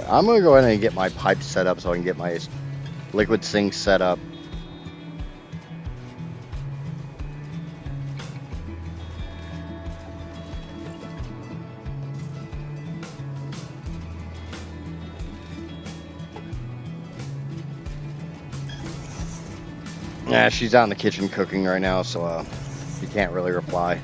I'm going to go ahead and get my pipe set up so I can get my liquid sink set up. Yeah, she's out in the kitchen cooking right now, so she can't really reply.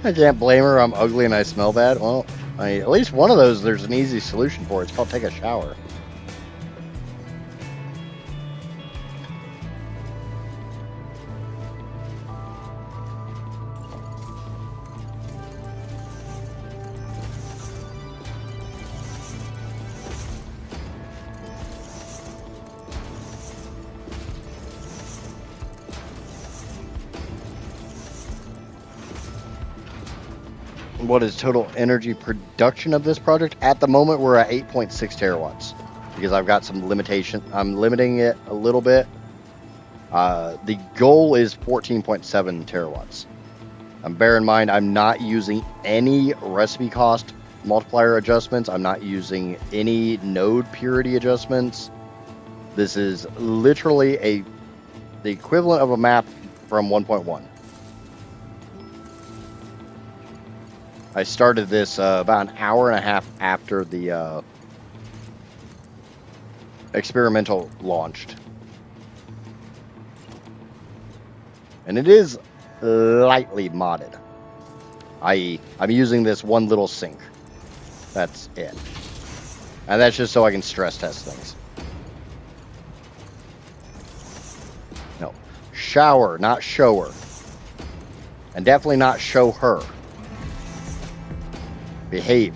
I can't blame her. I'm ugly and I smell bad. Well, at least one of those there's an easy solution for. It's called take a shower. what is total energy production of this project? At the moment, we're at 8.6 terawatts because I've got some limitation. I'm limiting it a little bit. The goal is 14.7 terawatts. Bear in mind, I'm not using any recipe cost multiplier adjustments. I'm not using any node purity adjustments. This is literally the equivalent of a map from 1.1. I started this about an hour and a half after the experimental launched. And it is lightly modded. i.e., I'm using this one little sink. That's it. And that's just so I can stress test things. No. Shower, not shower. And definitely not show her. Behave.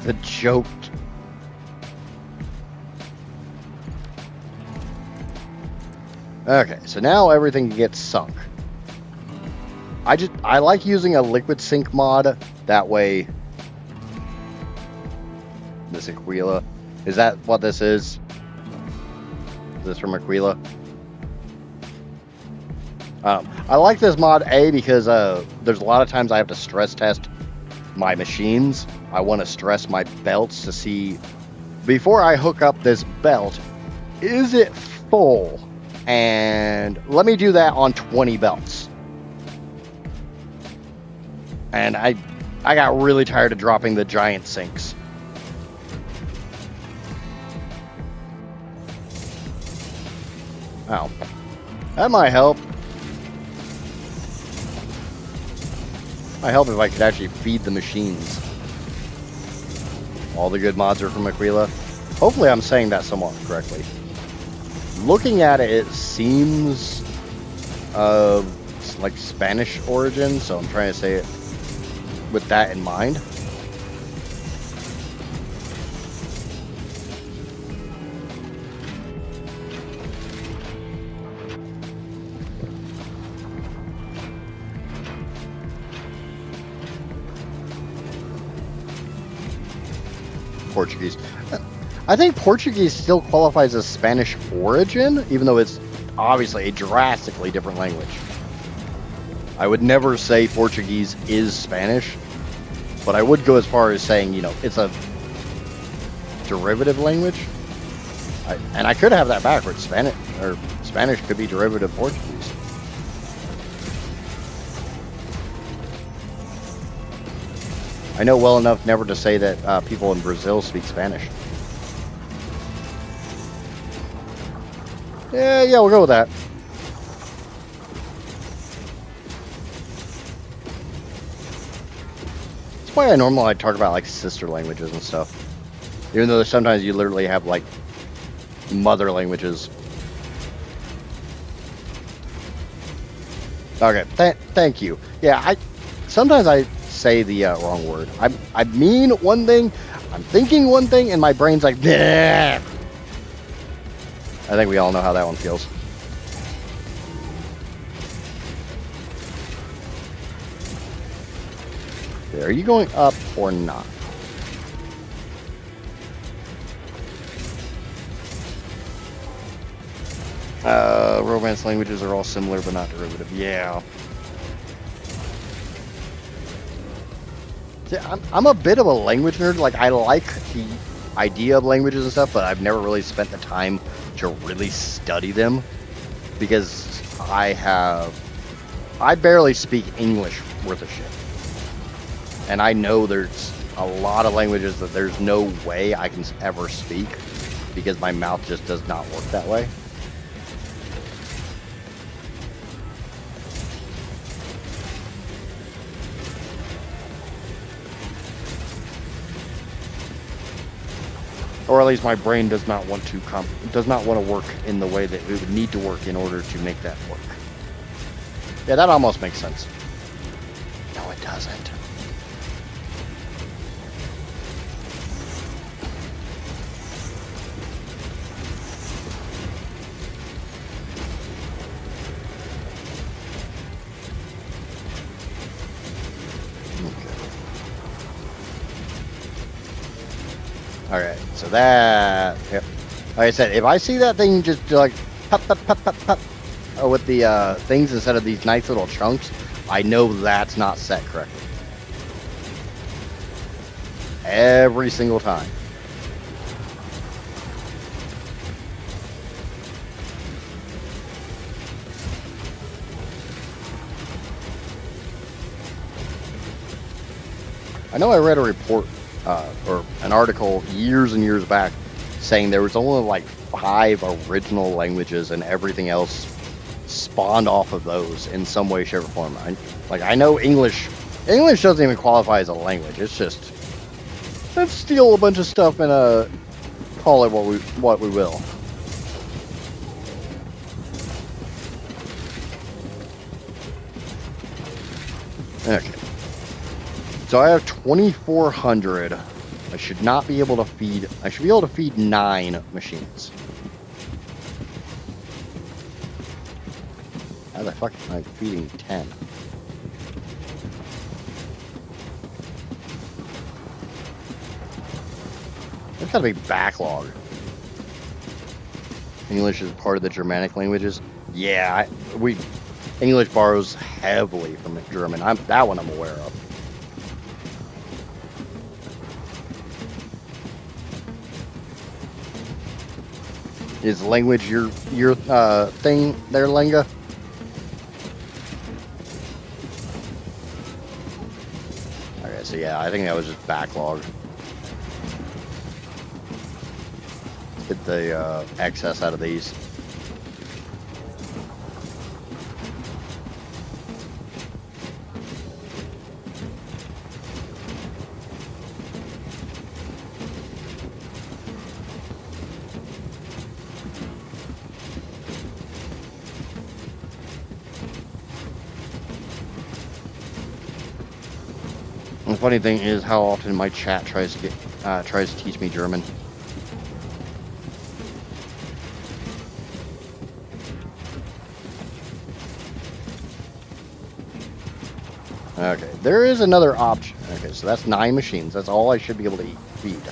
The joke. Okay, so now everything gets sunk. I like using a liquid sink mod. That way. This Aquila. Is that what this is? Is this from Aquila? I like this mod, A, because there's a lot of times I have to stress test my machines. I want to stress my belts to see, before I hook up this belt, is it full? And let me do that on 20 belts. And I got really tired of dropping the giant sinks. Oh, that might help. Might help if I could actually feed the machines. All the good mods are from Aquila. Hopefully I'm saying that somewhat correctly. Looking at it, it seems like Spanish origin, so I'm trying to say it with that in mind. Portuguese. I think Portuguese still qualifies as Spanish origin, even though it's obviously a drastically different language. I would never say Portuguese is Spanish, but I would go as far as saying, you know, it's a derivative language. And I could have that backwards. Spanish could be derivative Portuguese. I know well enough never to say that people in Brazil speak Spanish. Yeah, we'll go with that. That's why I normally talk about like sister languages and stuff. Even though sometimes you literally have like mother languages. Okay, thank you. Yeah, sometimes I say the wrong word. I mean one thing, I'm thinking one thing, and my brain's like, bleh. I think we all know how that one feels. Are you going up or not? Romance languages are all similar but not derivative. Yeah. I'm a bit of a language nerd. Like, I like the idea of languages and stuff, but I've never really spent the time to really study them because I barely speak English worth of shit. And I know there's a lot of languages that there's no way I can ever speak because my mouth just does not work that way. Or at least my brain does not want to work in the way that it would need to work in order to make that work. Yeah, that almost makes sense. No, it doesn't. Alright, so that... Yep. Like I said, if I see that thing just like pop, pop, pop, pop, pop, with the things instead of these nice little chunks, I know that's not set correctly. Every single time. I know I read a report or an article years and years back saying there was only like 5 original languages and everything else spawned off of those in some way, shape, or form. I know English doesn't even qualify as a language. It's just, let's steal a bunch of stuff and call it what we will. Okay. So I have 2,400. I should not be able to feed... I should be able to feed 9 machines. How the fuck am I feeding 10? There's gotta be backlog. English is part of the Germanic languages. Yeah, English borrows heavily from German. That one I'm aware of. Is language your thing there, Lenga? Okay, so yeah, I think that was just backlog. Let's get the excess out of these. The funny thing is how often my chat tries to teach me German. Okay, there is another option. Okay, so that's 9 machines. That's all I should be able to feed.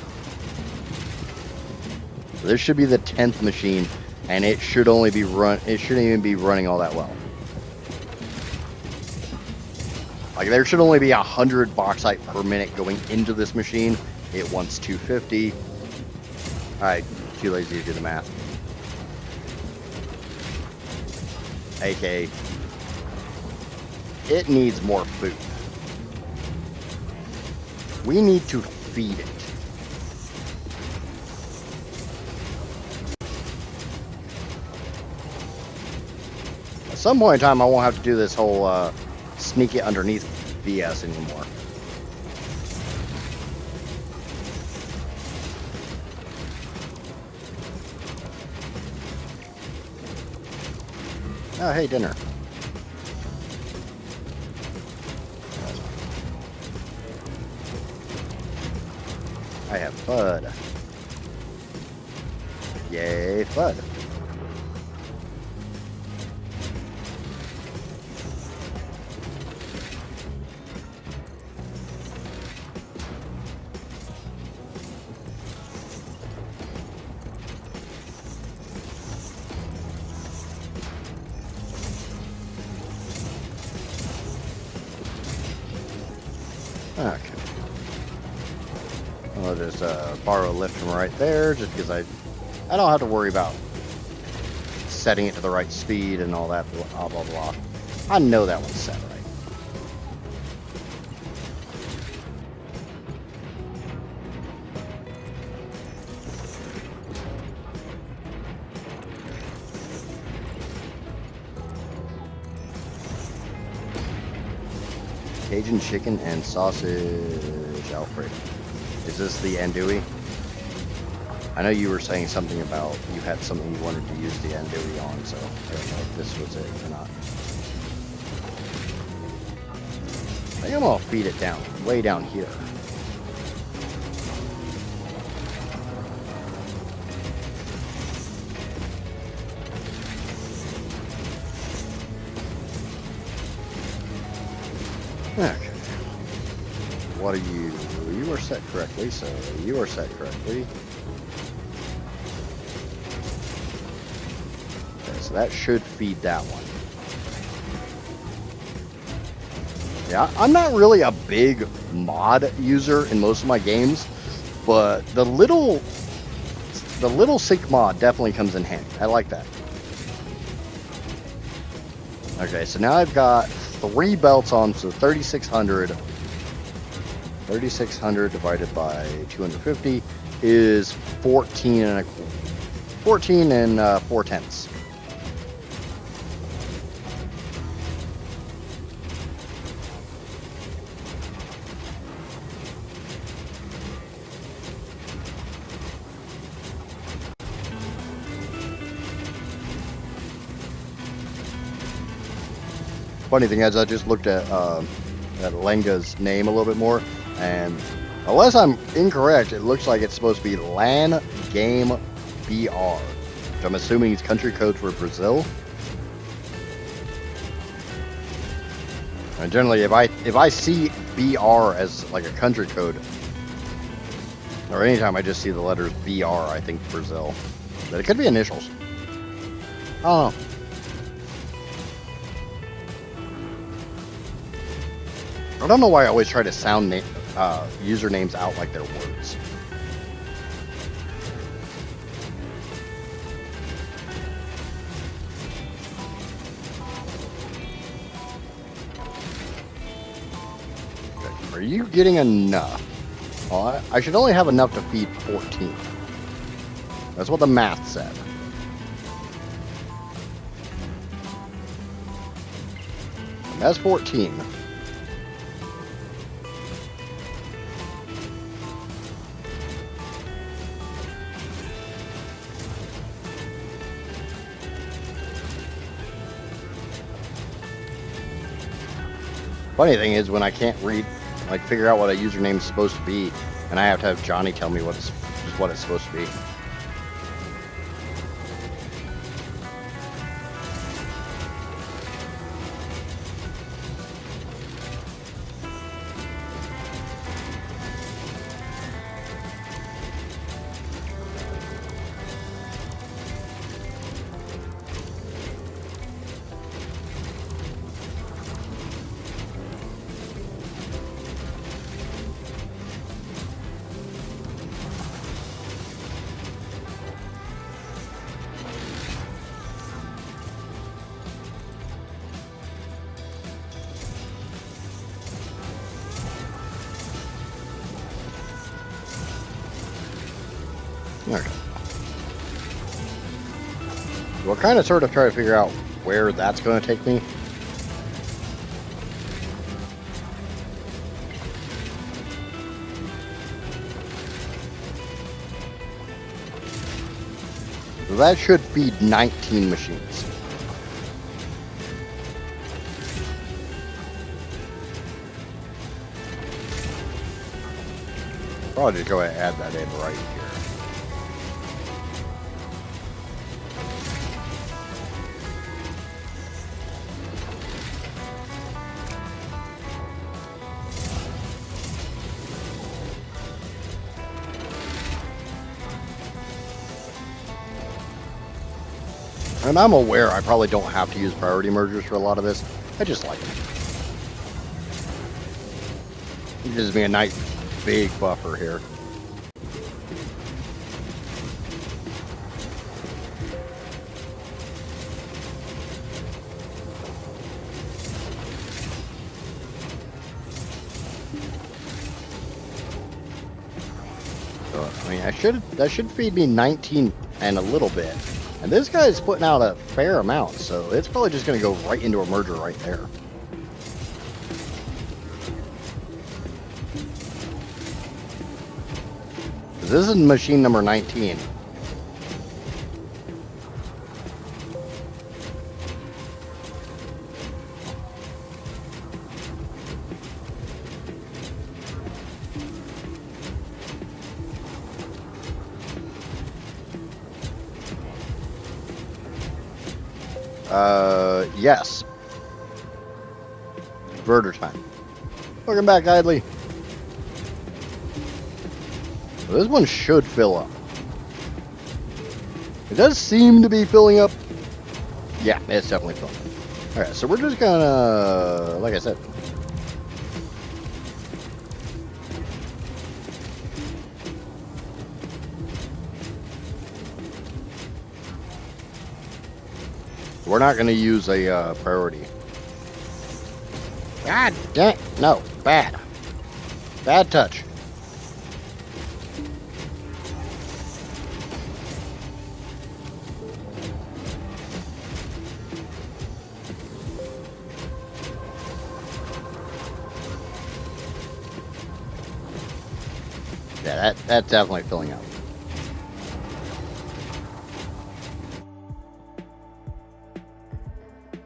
So this should be the 10th machine, and it should only be it shouldn't even be running all that well. Like, there should only be 100 bauxite per minute going into this machine. It wants 250. Alright, too lazy to do the math. AK. It needs more food. We need to feed it. At some point in time, I won't have to do this whole sneak it underneath BS anymore. Oh, hey, dinner. I have FUD. Yay, FUD. Okay. I'll just borrow a lift from right there, just because I don't have to worry about setting it to the right speed and all that, blah, blah, blah. I know that one's set right. Cajun chicken and sausage Alfredo. Is this the andouille? I know you were saying something about you had something you wanted to use the andouille on, so I don't know if this was it or not. I think I'm gonna feed it down, way down here. Okay. What are you? are set correctly, so you are set correctly. Okay, so that should feed that one. Yeah, I'm not really a big mod user in most of my games, but the little sync mod definitely comes in handy. I like that. Okay, so now I've got 3 belts on, so 3,600. 3,600 divided by 250 is 14 and 4/10. Funny thing is, I just looked at Lenga's name a little bit more, and unless I'm incorrect, it looks like it's supposed to be LAN Game BR, which I'm assuming is country code for Brazil. And generally, if I see BR as like a country code, or anytime I just see the letters BR, I think Brazil. But it could be initials. I don't know. I don't know why I always try to sound usernames out like they're words. Okay. Are you getting enough? Well, I should only have enough to feed 14. That's what the math said. And that's 14. Funny thing is, when I can't read, like, figure out what a username is supposed to be, and I have to have Johnny tell me what it's supposed to be. Okay. We'll kind of sort of try to figure out where that's going to take me. So that should feed 19 machines. Probably just go ahead and add that in right here. And I'm aware I probably don't have to use priority mergers for a lot of this. I just like it. It gives me a nice big buffer here. So, I mean, that should feed me 19 and a little bit. And this guy's putting out a fair amount, so it's probably just going to go right into a merger right there. This is machine number 19. Yes. Converter time. Welcome back, Idley. This one should fill up. It does seem to be filling up. Yeah, it's definitely filling up. Alright, so we're just gonna, like I said, we're not gonna use a priority. God dang, no, bad. Bad touch. Yeah, that's definitely filling up.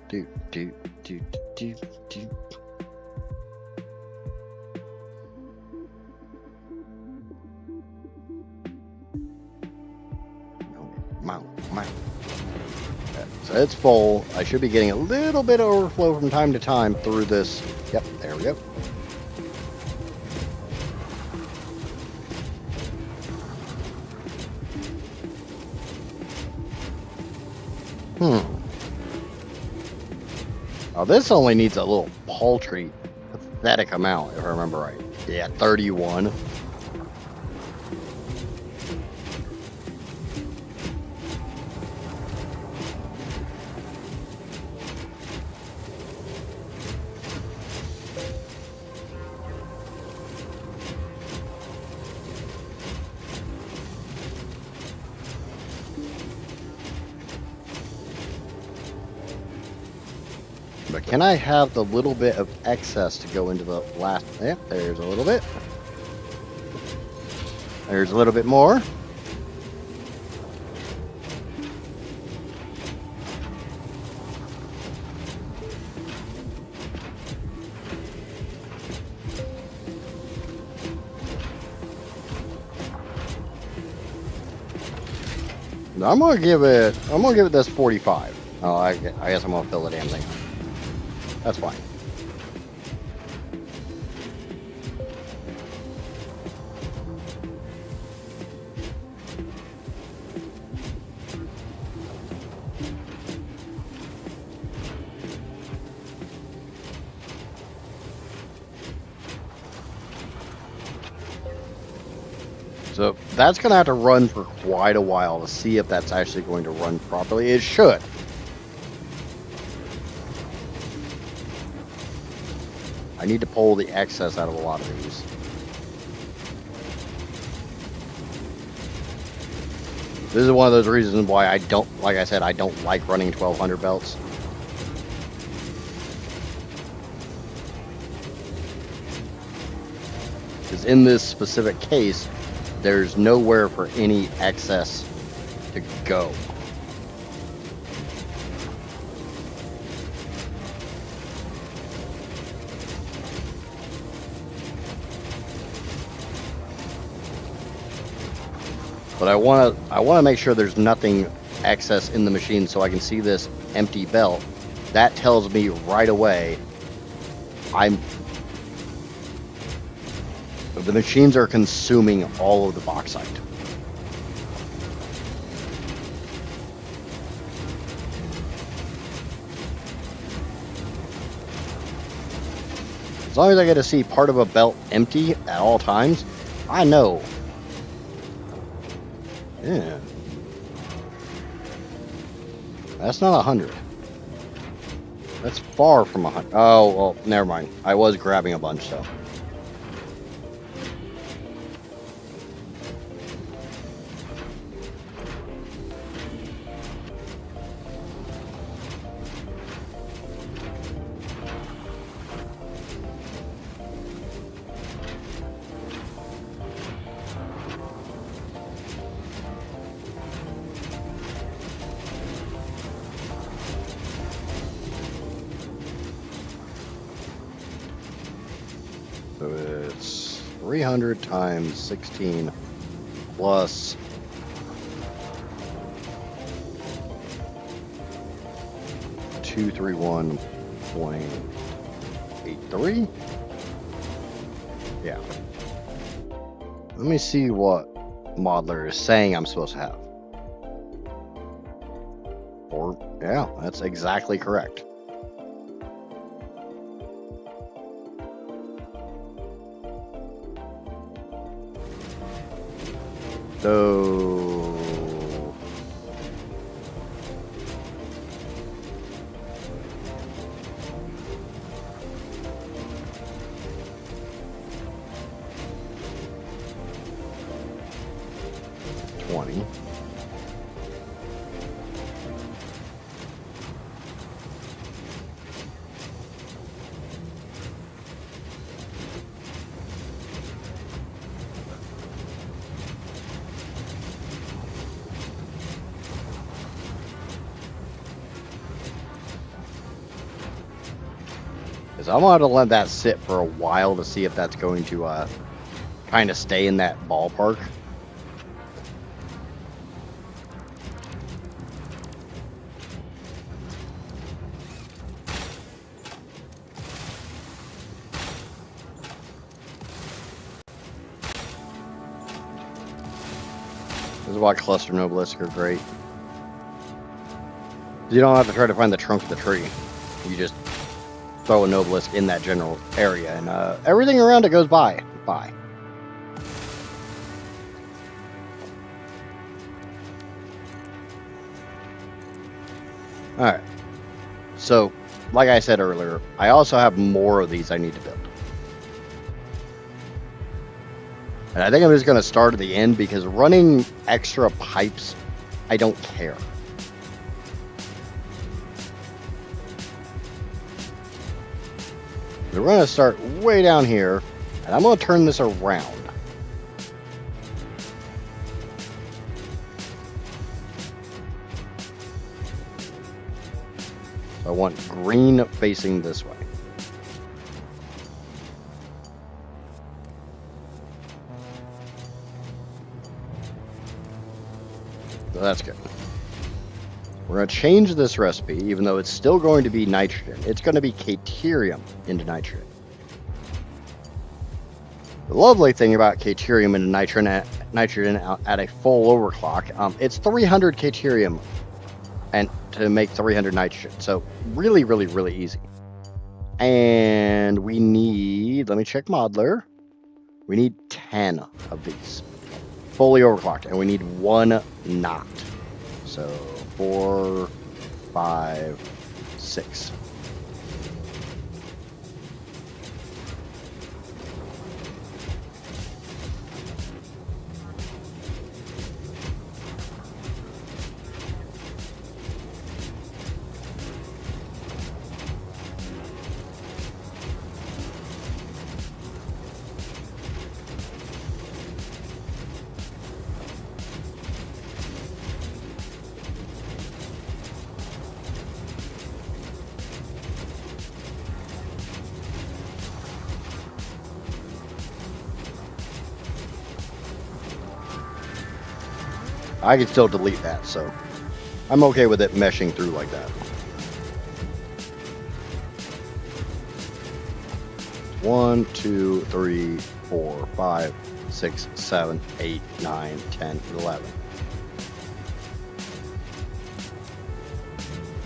Do. Mount. So it's full. I should be getting a little bit of overflow from time to time through this. Yep, there we go. Oh, this only needs a little paltry, pathetic amount, if I remember right. Yeah, 31. But can I have the little bit of excess to go into the last? Yep, there's a little bit. There's a little bit more. I'm gonna give it this 45. Oh, I guess I'm gonna fill the damn thing. That's fine. So that's going to have to run for quite a while to see if that's actually going to run properly. It should. I need to pull the excess out of a lot of these. This is one of those reasons why I don't, like I said, I don't like running 1200 belts. Because in this specific case, there's nowhere for any excess to go. But I want to make sure there's nothing excess in the machine so I can see this empty belt. That tells me right away the machines are consuming all of the bauxite. As long as I get to see part of a belt empty at all times, I know. Yeah. That's not 100. That's far from 100. Oh, well, never mind. I was grabbing a bunch, so. So it's 300 times 16 plus 231.83. Yeah. Let me see what Modeler is saying I'm supposed to have. Yeah, that's exactly correct. So... $20. Because I'm going to let that sit for a while to see if that's going to kind of stay in that ballpark. This is why cluster nobelisks are great. You don't have to try to find the trunk of the tree. You just throw a nobelisk in that general area, and everything around it goes by. Alright. So, like I said earlier, I also have more of these I need to build. And I think I'm just going to start at the end because running extra pipes, I don't care. We're going to start way down here, and I'm going to turn this around. So I want green facing this way. So that's good. We're going to change this recipe, even though it's still going to be nitrogen. It's going to be Caterium into nitrogen. The lovely thing about Caterium into nitrogen at a full overclock, it's 300 Caterium and to make 300 nitrogen. So really, really, really easy. And we need, let me check Modeler. We need 10 of these. Fully overclocked, and we need 1 not. So 4, 5, 6. I can still delete that, so I'm okay with it meshing through like that. 1, 2, 3, 4, 5, 6, 7, 8, 9, 10, 11.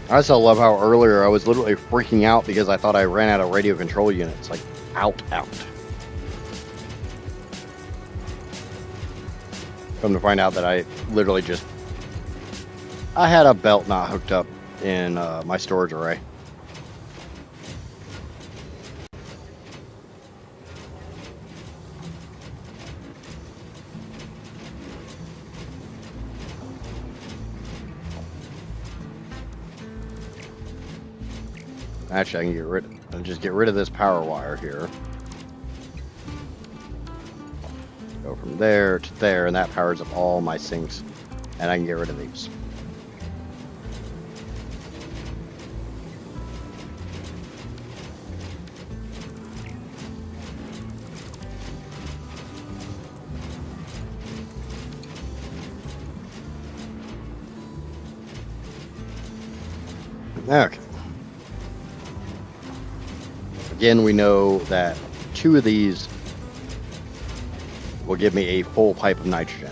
I also love how earlier I was literally freaking out because I thought I ran out of radio control units. Like, out. Come to find out that I literally just... I had a belt not hooked up in my storage array. Actually, I can just get rid of this power wire here. Go from there to there, and that powers up all my sinks. And I can get rid of these. Okay. Again, we know that 2 of these will give me a full pipe of nitrogen.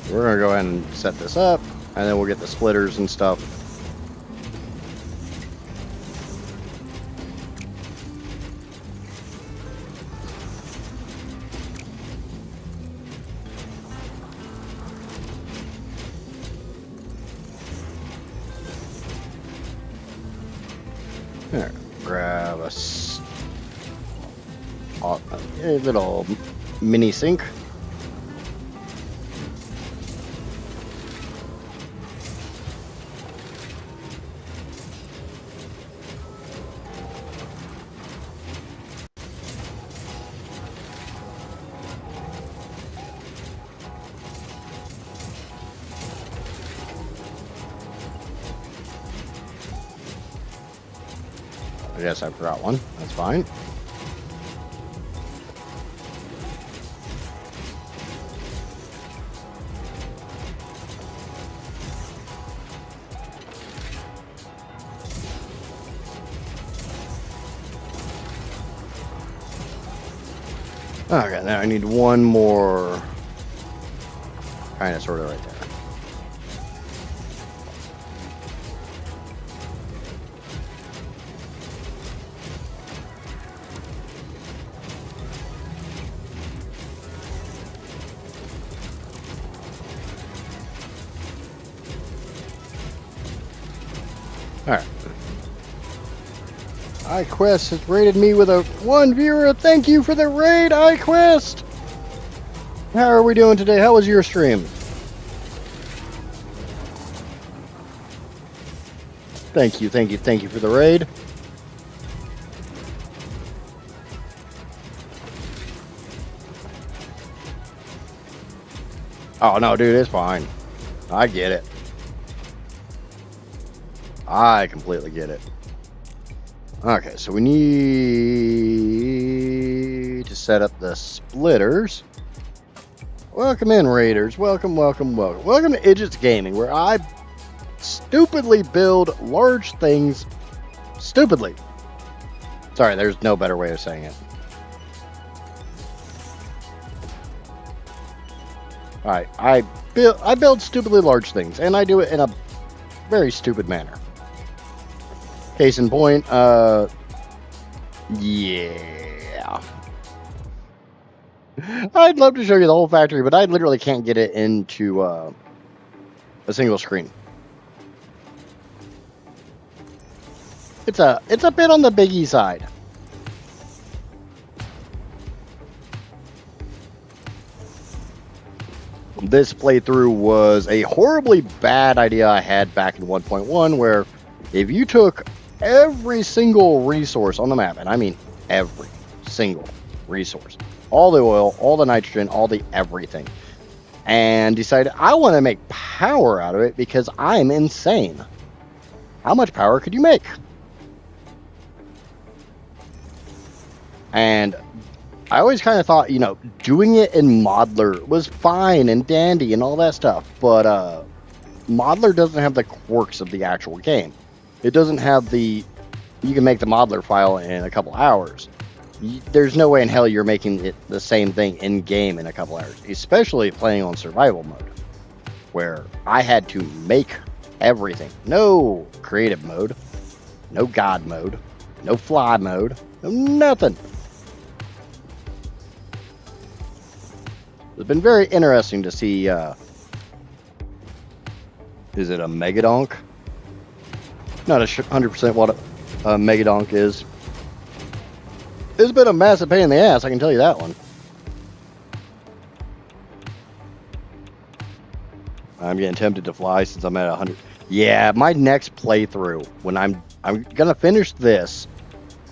We're going to go ahead and set this up, and then we'll get the splitters and stuff. There, grab a little mini sink. I guess I forgot one. That's fine. Okay, now I need one more. Kind of, sort of right there. Alright. iQuest has rated me with a 1 viewer. Thank you for the raid, iQuest! How are we doing today? How was your stream? Thank you for the raid. Oh no, dude, it's fine. I get it. I completely get it. Okay, so we need to set up the splitters. Welcome in, Raiders. Welcome. Welcome to Idgits Gaming, where I stupidly build large things. Stupidly. Sorry, there's no better way of saying it. Alright, I build stupidly large things, and I do it in a very stupid manner. Case in point, yeah. I'd love to show you the whole factory, but I literally can't get it into a single screen. It's a bit on the biggie side. This playthrough was a horribly bad idea I had back in 1.1, where if you took every single resource on the map, and I mean every single resource, all the oil, all the nitrogen, all the everything, and decided I want to make power out of it because I'm insane. How much power could you make? And I always kind of thought, you know, doing it in Modeler was fine and dandy and all that stuff, but Modeler doesn't have the quirks of the actual game. It doesn't have the, you can make the modeler file in a couple hours. There's no way in hell you're making it the same thing in game in a couple hours, especially playing on survival mode, where I had to make everything. No creative mode, no god mode, no fly mode, no nothing. It's been very interesting to see, is it a Megadonk? Not 100% what a Megadonk is. It's been a massive pain in the ass, I can tell you that one. I'm getting tempted to fly since I'm at 100. Yeah, my next playthrough, when I'm gonna finish this,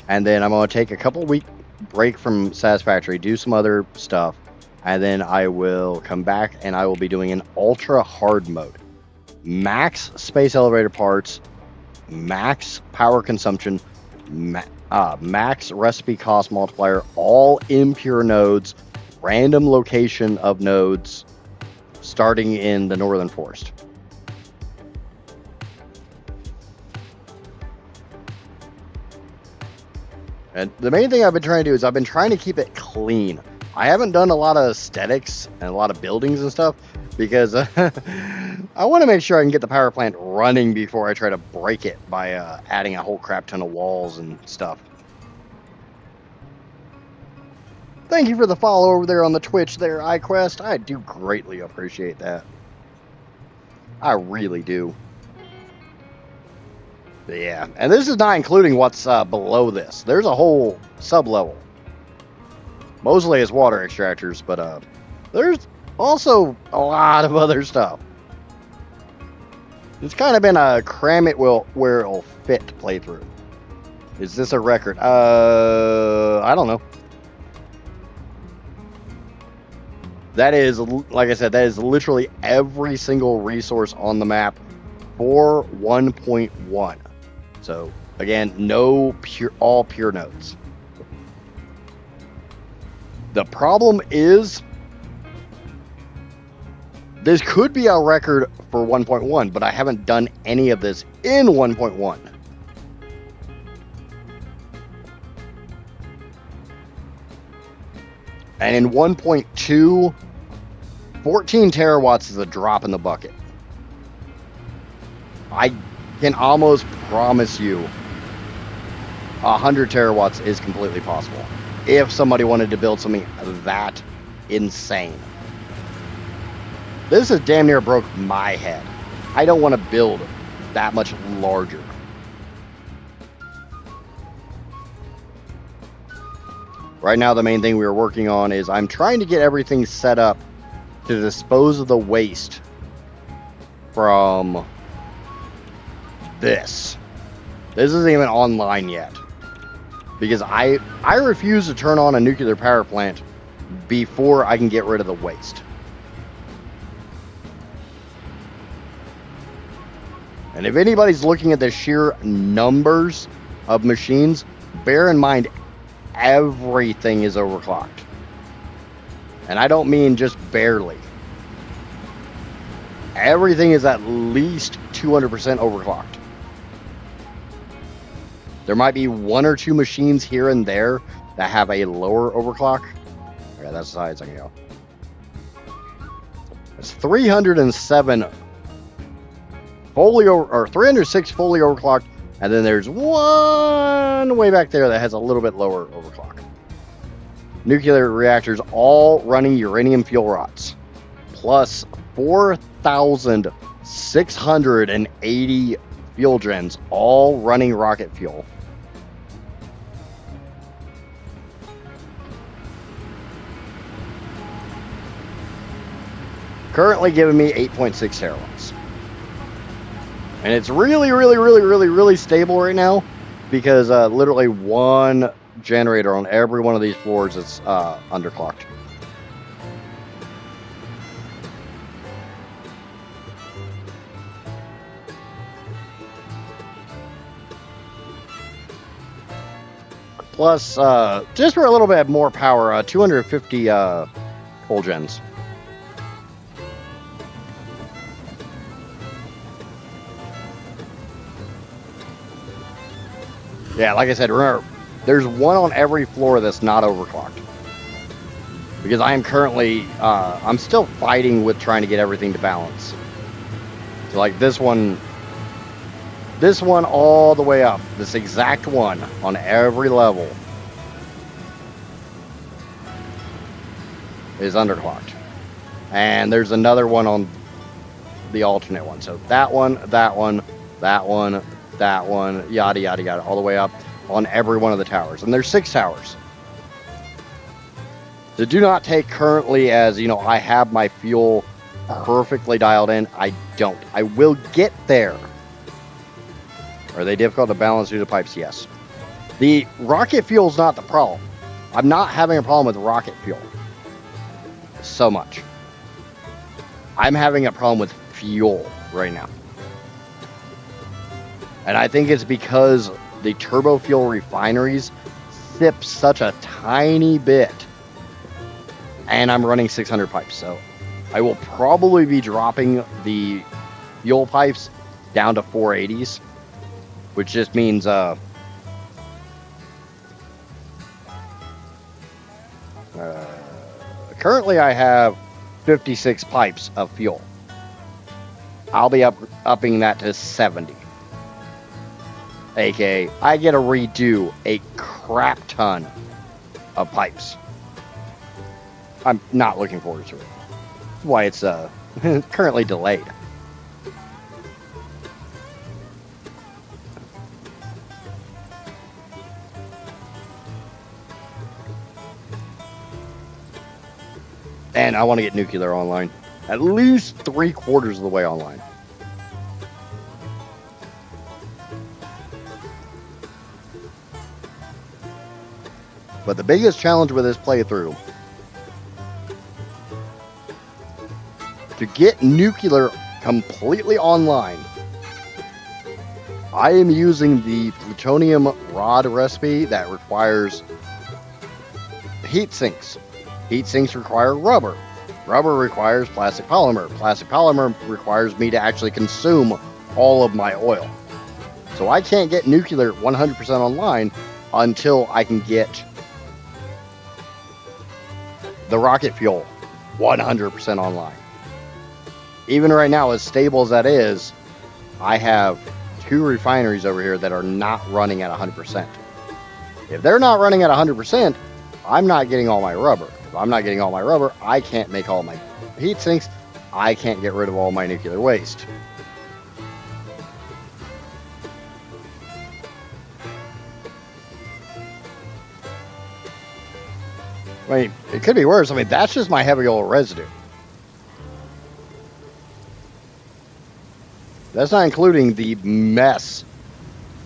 and then I'm gonna take a couple week break from Satisfactory, do some other stuff, and then I will come back and I will be doing an ultra hard mode. max space elevator parts, max power consumption, max recipe cost multiplier, all impure nodes, random location of nodes, starting in the northern forest. And the main thing I've been trying to do is I've been trying to keep it clean. I haven't done a lot of aesthetics and a lot of buildings and stuff because I want to make sure I can get the power plant running before I try to break it by adding a whole crap ton of walls and stuff. Thank you for the follow over there on the Twitch there, iQuest. I do greatly appreciate that. I really do. But yeah, and this is not including what's below this. There's a whole sub-level. Mostly it's water extractors, but there's also a lot of other stuff. It's kind of been a cram it where it'll fit playthrough. Is this a record? I don't know. That is, like I said, that is literally every single resource on the map for 1.1. So again, all pure nodes. The problem is, this could be a record for 1.1, but I haven't done any of this in 1.1. And in 1.2, 14 terawatts is a drop in the bucket. I can almost promise you 100 terawatts is completely possible if somebody wanted to build something that insane. This is damn near broke my head. I don't want to build that much larger. Right now, the main thing we are working on is I'm trying to get everything set up to dispose of the waste from this. This isn't even online yet. Because I refuse to turn on a nuclear power plant before I can get rid of the waste. And if anybody's looking at the sheer numbers of machines, bear in mind everything is overclocked. And I don't mean just barely. Everything is at least 200% overclocked. There might be one or two machines here and there that have a lower overclock. Okay, that's as high as I can go. It's 307 fully or 306 fully overclocked, and then there's one way back there that has a little bit lower overclock. Nuclear reactors all running uranium fuel rods, plus 4,680 fuel gens, all running rocket fuel. Currently giving me 8.6 terawatts. And it's really stable right now because literally one generator on every one of these floors is underclocked. Plus, just for a little bit more power, 250 full gens. Yeah, like I said, remember, there's one on every floor that's not overclocked. Because I am currently, I'm still fighting with trying to get everything to balance. So like this one all the way up, this exact one on every level is underclocked. And there's another one on the alternate one. So that one, that one, that one, that one, yada yada yada, all the way up on every one of the towers. And there's 6 towers. So do not take currently as, you know, I have my fuel perfectly dialed in. I don't. I will get there. Are they difficult to balance due to pipes? Yes. The rocket fuel is not the problem. I'm not having a problem with rocket fuel so much. I'm having a problem with fuel right now. And I think it's because the turbo fuel refineries sip such a tiny bit. And I'm running 600 pipes, so I will probably be dropping the fuel pipes down to 480s, which just means currently I have 56 pipes of fuel. I'll be upping that to 70. AKA, I get to redo a crap ton of pipes. I'm not looking forward to it. That's why it's currently delayed. And I want to get nuclear online. At least 3/4 of the way online. But the biggest challenge with this playthrough, to get nuclear completely online, I am using the plutonium rod recipe that requires heat sinks. Heat sinks require rubber. Rubber requires plastic polymer. Plastic polymer requires me to actually consume all of my oil. So I can't get nuclear 100% online until I can get the rocket fuel 100% online. Even right now, as stable as that is, I have 2 refineries over here that are not running at 100%. If they're not running at 100%, I'm not getting all my rubber. If I'm not getting all my rubber, I can't make all my heat sinks. I can't get rid of all my nuclear waste. I mean, it could be worse. I mean, that's just my heavy oil residue. That's not including the mess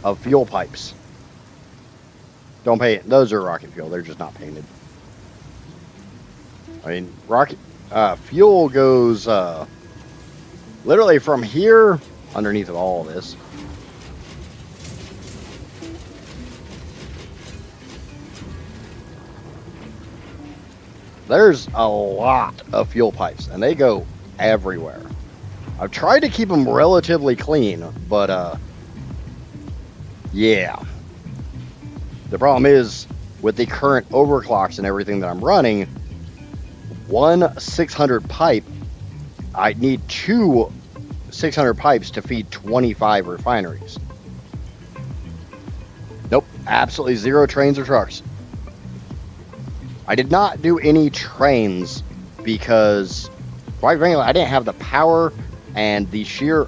of fuel pipes. Don't pay it. Those are rocket fuel. They're just not painted. I mean, rocket fuel goes literally from here underneath of all of this. There's a lot of fuel pipes, and they go everywhere. I've tried to keep them relatively clean, but yeah. The problem is, with the current overclocks and everything that I'm running, one 600 pipe, I need 2 600 pipes to feed 25 refineries. Nope, absolutely 0 trains or trucks. I did not do any trains because, quite frankly, I didn't have the power and the sheer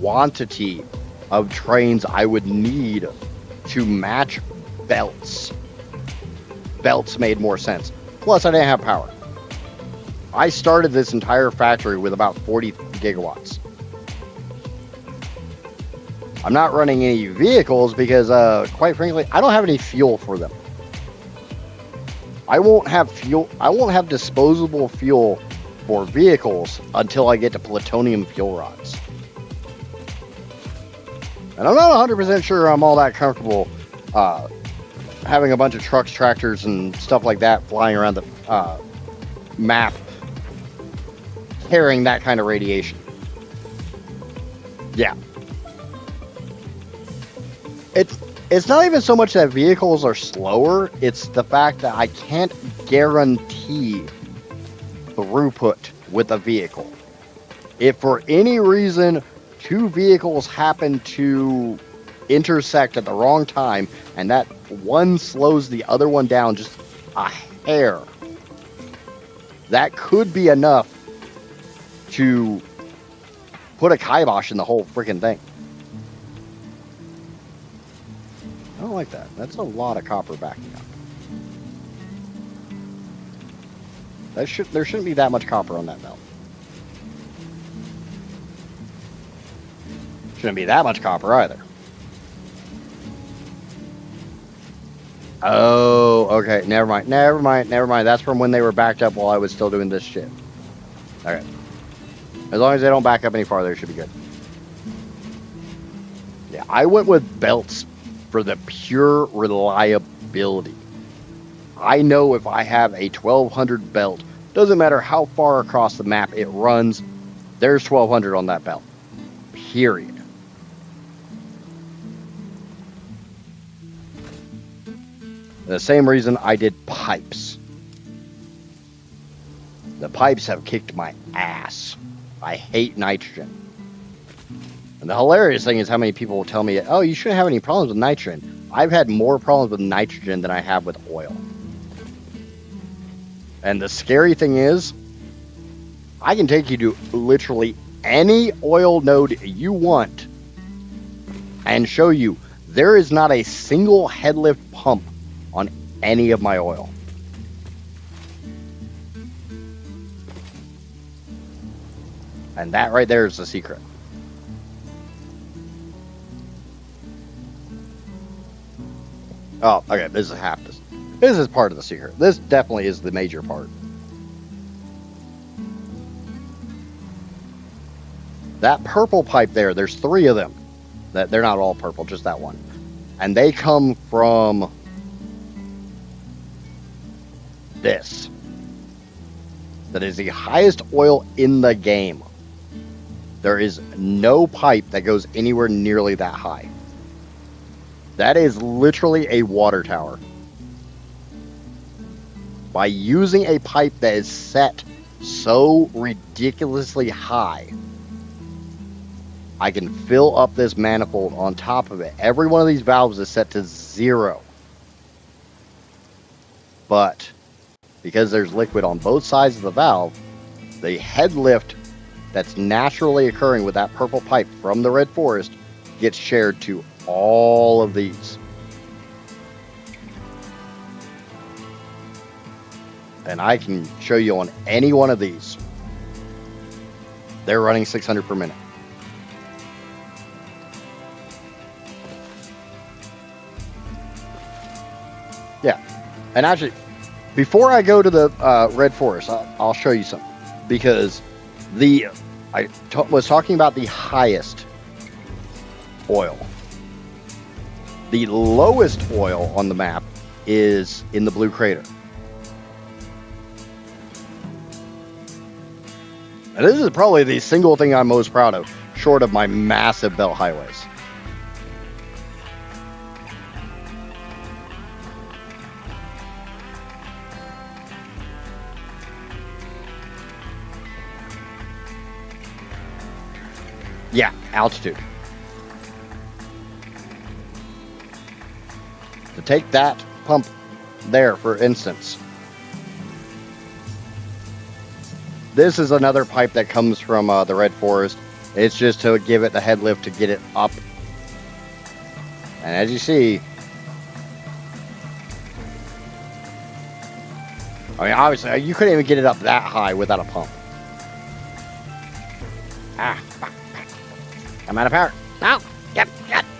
quantity of trains I would need to match belts. Belts made more sense. Plus, I didn't have power. I started this entire factory with about 40 gigawatts. I'm not running any vehicles because, quite frankly, I don't have any fuel for them. I won't have fuel. I won't have disposable fuel for vehicles until I get to plutonium fuel rods. And I'm not 100% sure I'm all that comfortable having a bunch of trucks, tractors, and stuff like that flying around the map carrying that kind of radiation. Yeah. It's not even so much that vehicles are slower, it's the fact that I can't guarantee throughput with a vehicle. If for any reason 2 vehicles happen to intersect at the wrong time and that one slows the other one down just a hair, that could be enough to put a kibosh in the whole freaking thing. I don't like that. That's a lot of copper backing up. There shouldn't be that much copper on that belt. Shouldn't be that much copper either. Oh, okay. Never mind. That's from when they were backed up while I was still doing this shit. Okay. As long as they don't back up any farther, it should be good. Yeah, I went with belts for the pure reliability. I know if I have a 1200 belt, doesn't matter how far across the map it runs, there's 1200 on that belt. Period. The same reason I did pipes. The pipes have kicked my ass. I hate nitrogen. And the hilarious thing is how many people will tell me, oh, you shouldn't have any problems with nitrogen. I've had more problems with nitrogen than I have with oil. And the scary thing is, I can take you to literally any oil node you want and show you there is not a single headlift pump on any of my oil. And that right there is the secret. Oh, okay, this is half this. This is part of the secret. This definitely is the major part. That purple pipe there, there's 3 of them. That they're not all purple, just that one. And they come from this. That is the highest oil in the game. There is no pipe that goes anywhere nearly that high. That is literally a water tower. By using a pipe that is set so ridiculously high, I can fill up this manifold on top of it. Every one of these valves is set to 0. But because there's liquid on both sides of the valve, the head lift that's naturally occurring with that purple pipe from the red forest gets shared to all of these. And I can show you on any one of these. They're running 600 per minute. Yeah. And actually, before I go to the red forest, I'll show you something. Because I was talking about the highest oil. The lowest oil on the map is in the blue crater. And this is probably the single thing I'm most proud of, short of my massive belt highways. Yeah, altitude. To take that pump there, for instance. This is another pipe that comes from the red forest. It's just to give it the head lift to get it up. And as you see, I mean, obviously, you couldn't even get it up that high without a pump. Ah, fuck. I'm out of power. No,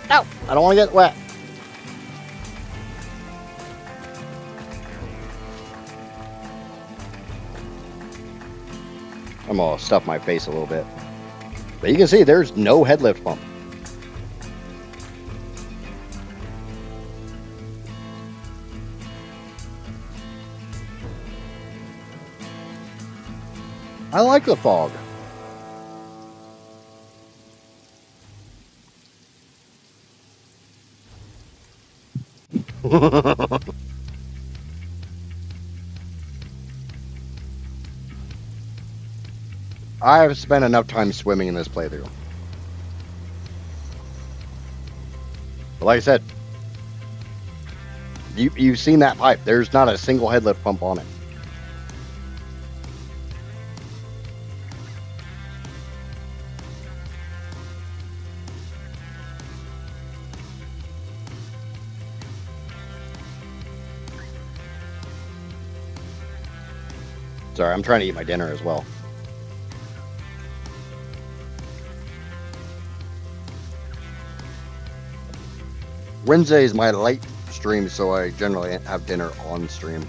no, I don't want to get wet. I'm going to stuff my face a little bit. But you can see there's no head lift pump. I like the fog. I've spent enough time swimming in this playthrough. But like I said, you've seen that pipe. There's not a single head lift pump on it. Sorry, I'm trying to eat my dinner as well. Wednesday is my late stream, so I generally have dinner on stream.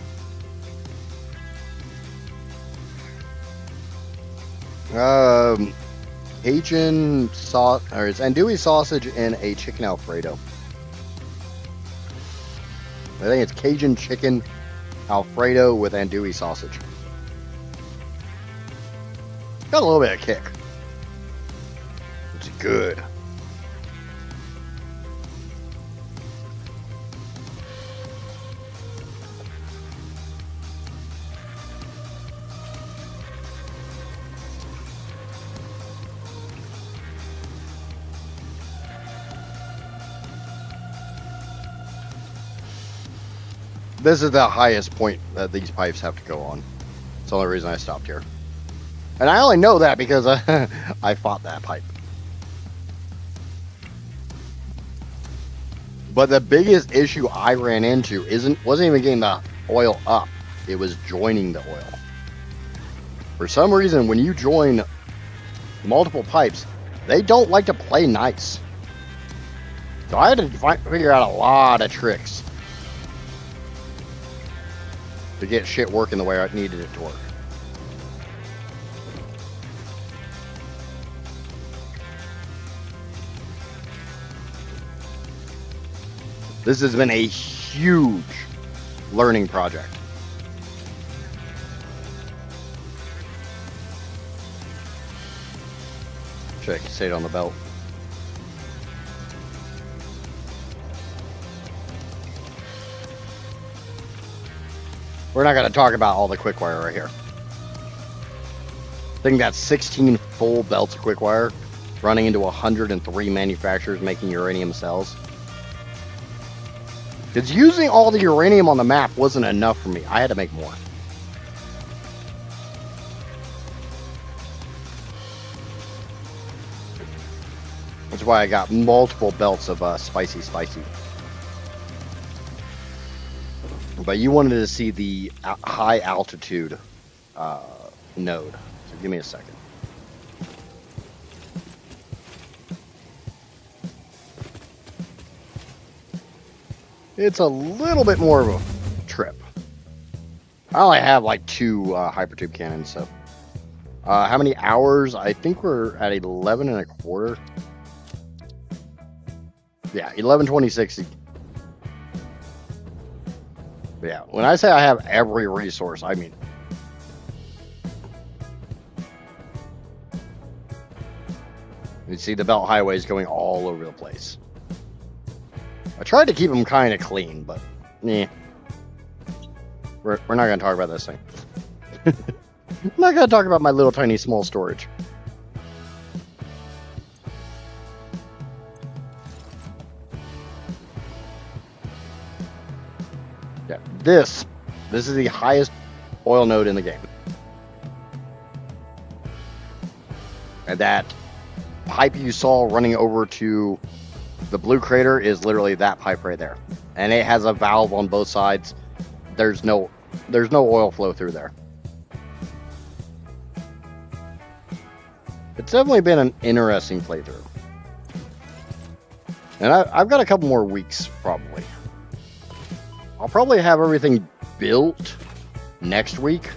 Cajun sauce, or it's andouille sausage and a chicken Alfredo. I think it's Cajun chicken Alfredo with andouille sausage. Got a little bit of kick. It's good. This is the highest point that these pipes have to go on. It's the only reason I stopped here. And I only know that because I fought that pipe. But the biggest issue I ran into wasn't even getting the oil up. It was joining the oil. For some reason, when you join multiple pipes, they don't like to play nice. So I had to figure out a lot of tricks to get shit working the way I needed it to work. This has been a huge learning project. Check, stayed on the belt. We're not going to talk about all the quick wire right here. I think that's 16 full belts of quick wire running into 103 manufacturers making uranium cells. Because using all the uranium on the map wasn't enough for me. I had to make more. That's why I got multiple belts of spicy. But you wanted to see the high altitude node. So give me a second. It's a little bit more of a trip. I only have like 2 hypertube cannons, so. How many hours? I think we're at 11 and a quarter. Yeah, 11:20:60. Yeah, when I say I have every resource, I mean. You see the belt highways going all over the place. I tried to keep them kind of clean, but yeah. We're not going to talk about this thing. I'm not going to talk about my little tiny small storage. Yeah, this is the highest oil node in the game. And that pipe you saw running over to the blue crater is literally that pipe right there. And it has a valve on both sides. There's no oil flow through there. It's definitely been an interesting playthrough. And I've got a couple more weeks, probably. I'll probably have everything built next week.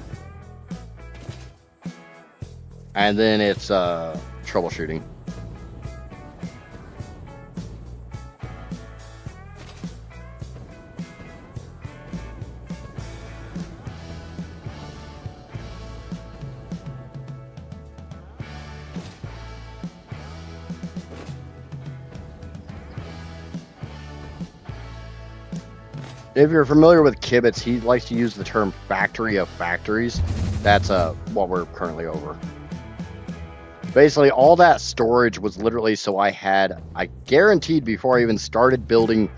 And then it's troubleshooting. If you're familiar with Kibitz, he likes to use the term factory of factories. That's what we're currently over. Basically, all that storage was literally so I guaranteed before I even started building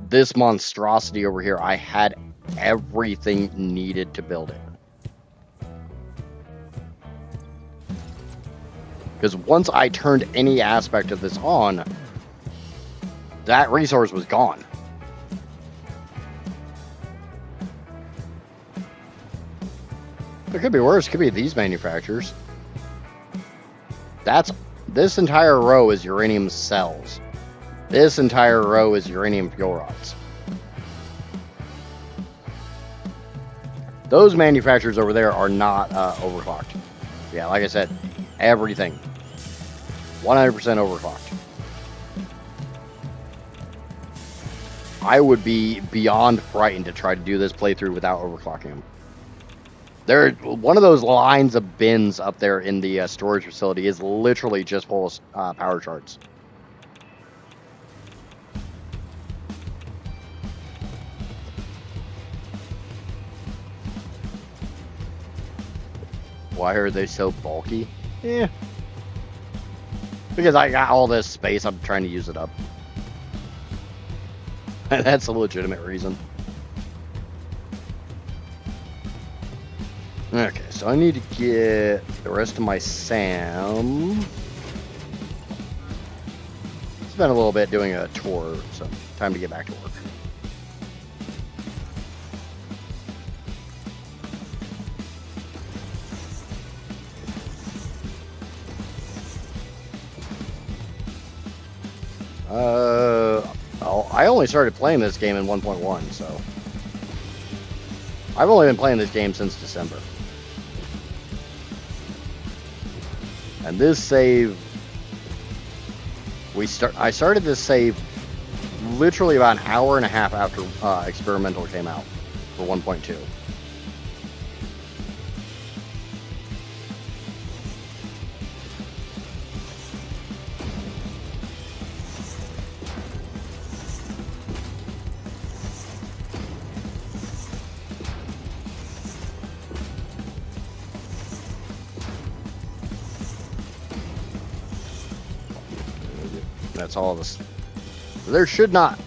this monstrosity over here, I had everything needed to build it. Because once I turned any aspect of this on, that resource was gone. It could be worse. It could be these manufacturers. This entire row is uranium cells. This entire row is uranium fuel rods. Those manufacturers over there are not overclocked. Yeah, like I said, everything 100% overclocked. I would be beyond frightened to try to do this playthrough without overclocking them. There, one of those lines of bins up there in the storage facility is literally just full of power charts. Why are they so bulky? Yeah. Because I got all this space, I'm trying to use it up. That's a legitimate reason. Okay, so I need to get the rest of my SAM. Spent a little bit doing a tour, so time to get back to work. I only started playing this game in 1.1, so I've only been playing this game since December. And this save, I started this save literally about an hour and a half after Experimental came out for 1.2. That's all of this. There should not.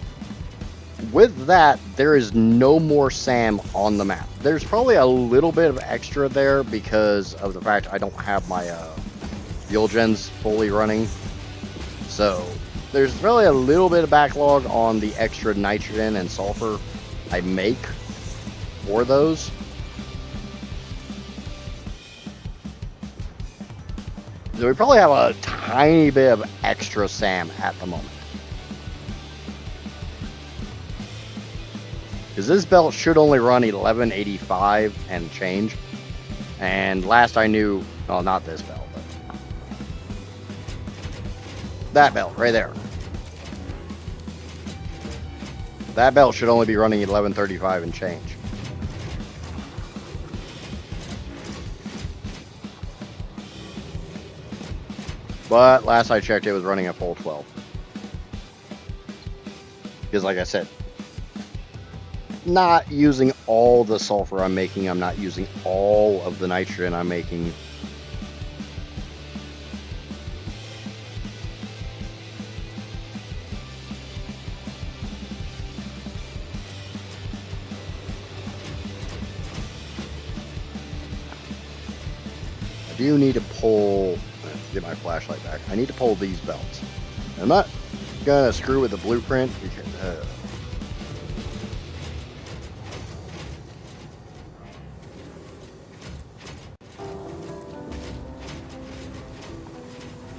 With that, there is no more SAM on the map. There's probably a little bit of extra there because of the fact I don't have my fuel gens fully running. So there's really a little bit of backlog on the extra nitrogen and sulfur I make for those. So we probably have a tiny bit of extra SAM at the moment. Because this belt should only run 1185 and change. And last I knew, well, not this belt, but that belt right there. That belt should only be running 1135 and change. But last I checked, it was running a full 12. Because like I said, not using all the sulfur I'm making, I'm not using all of the nitrogen I'm making. I do need to pull, get my flashlight back. I need to pull these belts. I'm not gonna screw with the blueprint because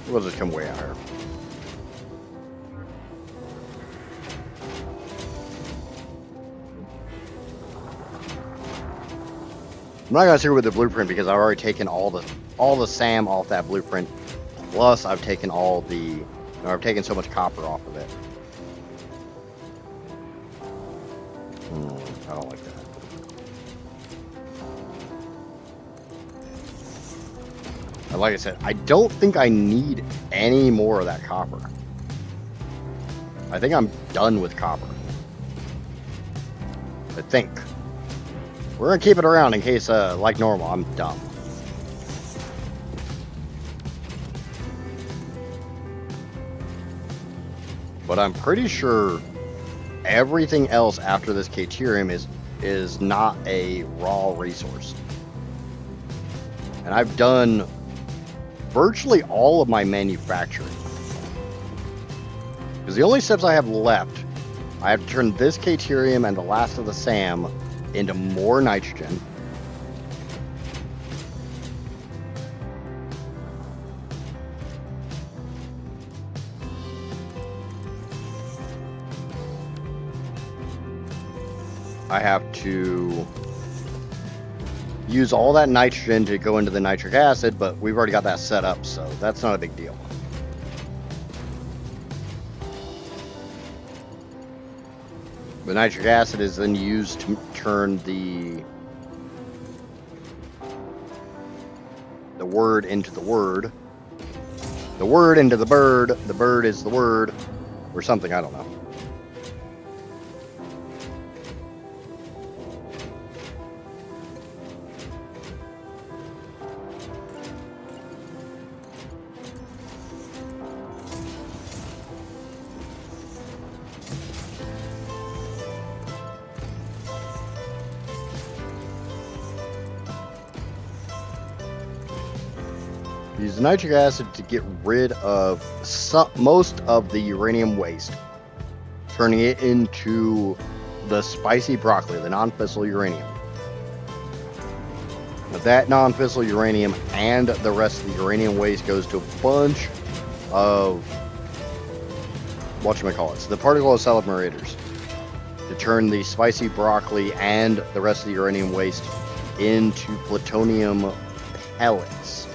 we'll just come way out here. I'm not gonna screw with the blueprint because I've already taken all the SAM off that blueprint. Plus, I've taken I've taken so much copper off of it. I don't like that. And like I said, I don't think I need any more of that copper. I think I'm done with copper. I think. We're gonna keep it around in case, like normal, I'm dumb. But I'm pretty sure everything else after this Caterium is not a raw resource. And I've done virtually all of my manufacturing. Because the only steps I have left, I have to turn this Caterium and the last of the SAM into more nitrogen. I have to use all that nitrogen to go into the nitric acid, but we've already got that set up, so that's not a big deal. The nitric acid is then used to turn the word into the word into the bird is the word, or something, I don't know. Use nitric acid to get rid of most of the uranium waste, turning it into the spicy broccoli, the non-fissile uranium. But that non-fissile uranium and the rest of the uranium waste goes to a bunch of whatchamacallits, the particle accelerators, to turn the spicy broccoli and the rest of the uranium waste into plutonium pellets.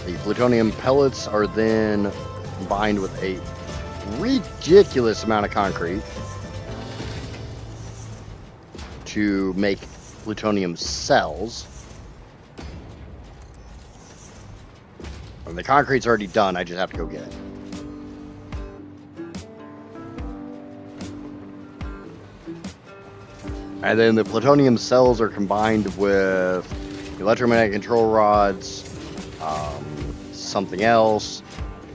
The plutonium pellets are then combined with a ridiculous amount of concrete to make plutonium cells. And the concrete's already done, I just have to go get it. And then the plutonium cells are combined with electromagnetic control rods, something else,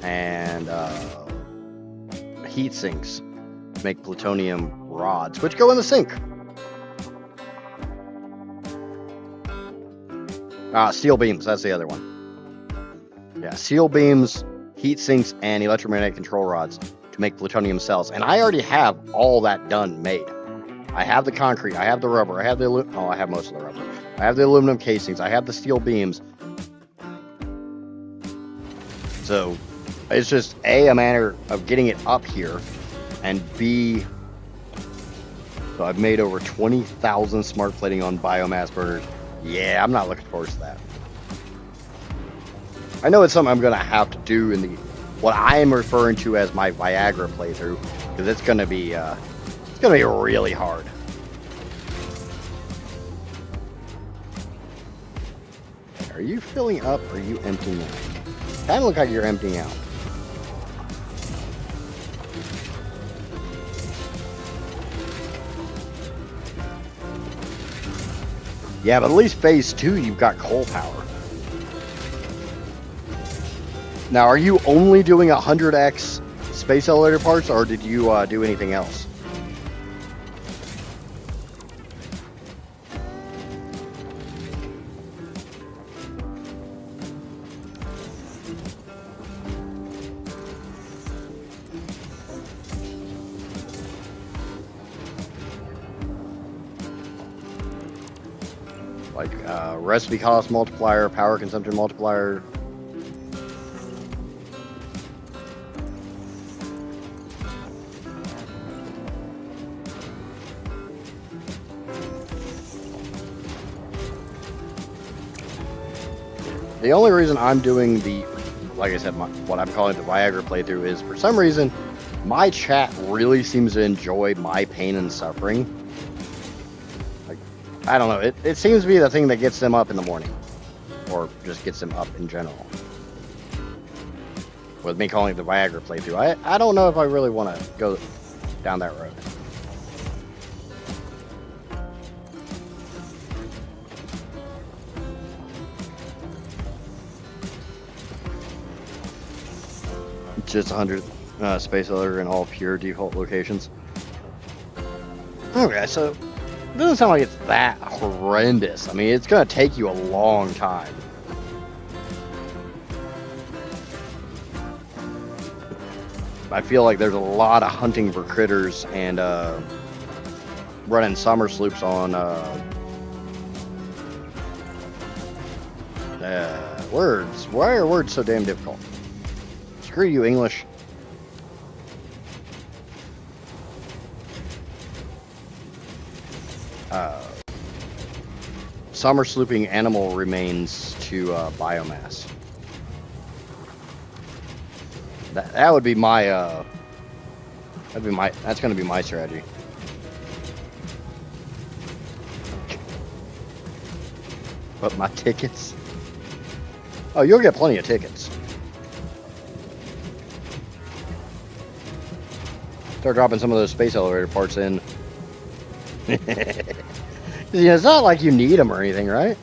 and heat sinks to make plutonium rods, which go in the sink. Steel beams, that's the other one. Yeah, steel beams, heat sinks, and electromagnetic control rods to make plutonium cells. And I already have all that done, made. I have the concrete, I have the rubber, I have the I have most of the rubber. I have the aluminum casings, I have the steel beams. So it's just A, matter of getting it up here, and B, so I've made over 20,000 smart plating on biomass burners. Yeah, I'm not looking forward to that. I know it's something I'm going to have to do in the what I am referring to as my Viagra playthrough, because it's going to be really hard. Are you filling up or are you emptying out? Kind of look like you're emptying out. Yeah, but at least phase 2, you've got coal power. Now, are you only doing 100x space elevator parts, or did you do anything else? Like recipe cost multiplier, power consumption multiplier. The only reason I'm doing the, like I said, what I'm calling the Viagra playthrough is, for some reason, my chat really seems to enjoy my pain and suffering. I don't know, it seems to be the thing that gets them up in the morning, or just gets them up in general. With me calling it the Viagra playthrough, I don't know if I really want to go down that road. Just 100 space elevator in all pure default locations. Okay, so it doesn't sound like it's that horrendous. I mean, it's going to take you a long time. I feel like there's a lot of hunting for critters and running summer sloops on words. Why are words so damn difficult? Screw you, English. summer slooping animal remains to biomass. That would be my that's gonna be my strategy. But my tickets. Oh, you'll get plenty of tickets. Start dropping some of those space elevator parts in. It's not like you need them or anything, right?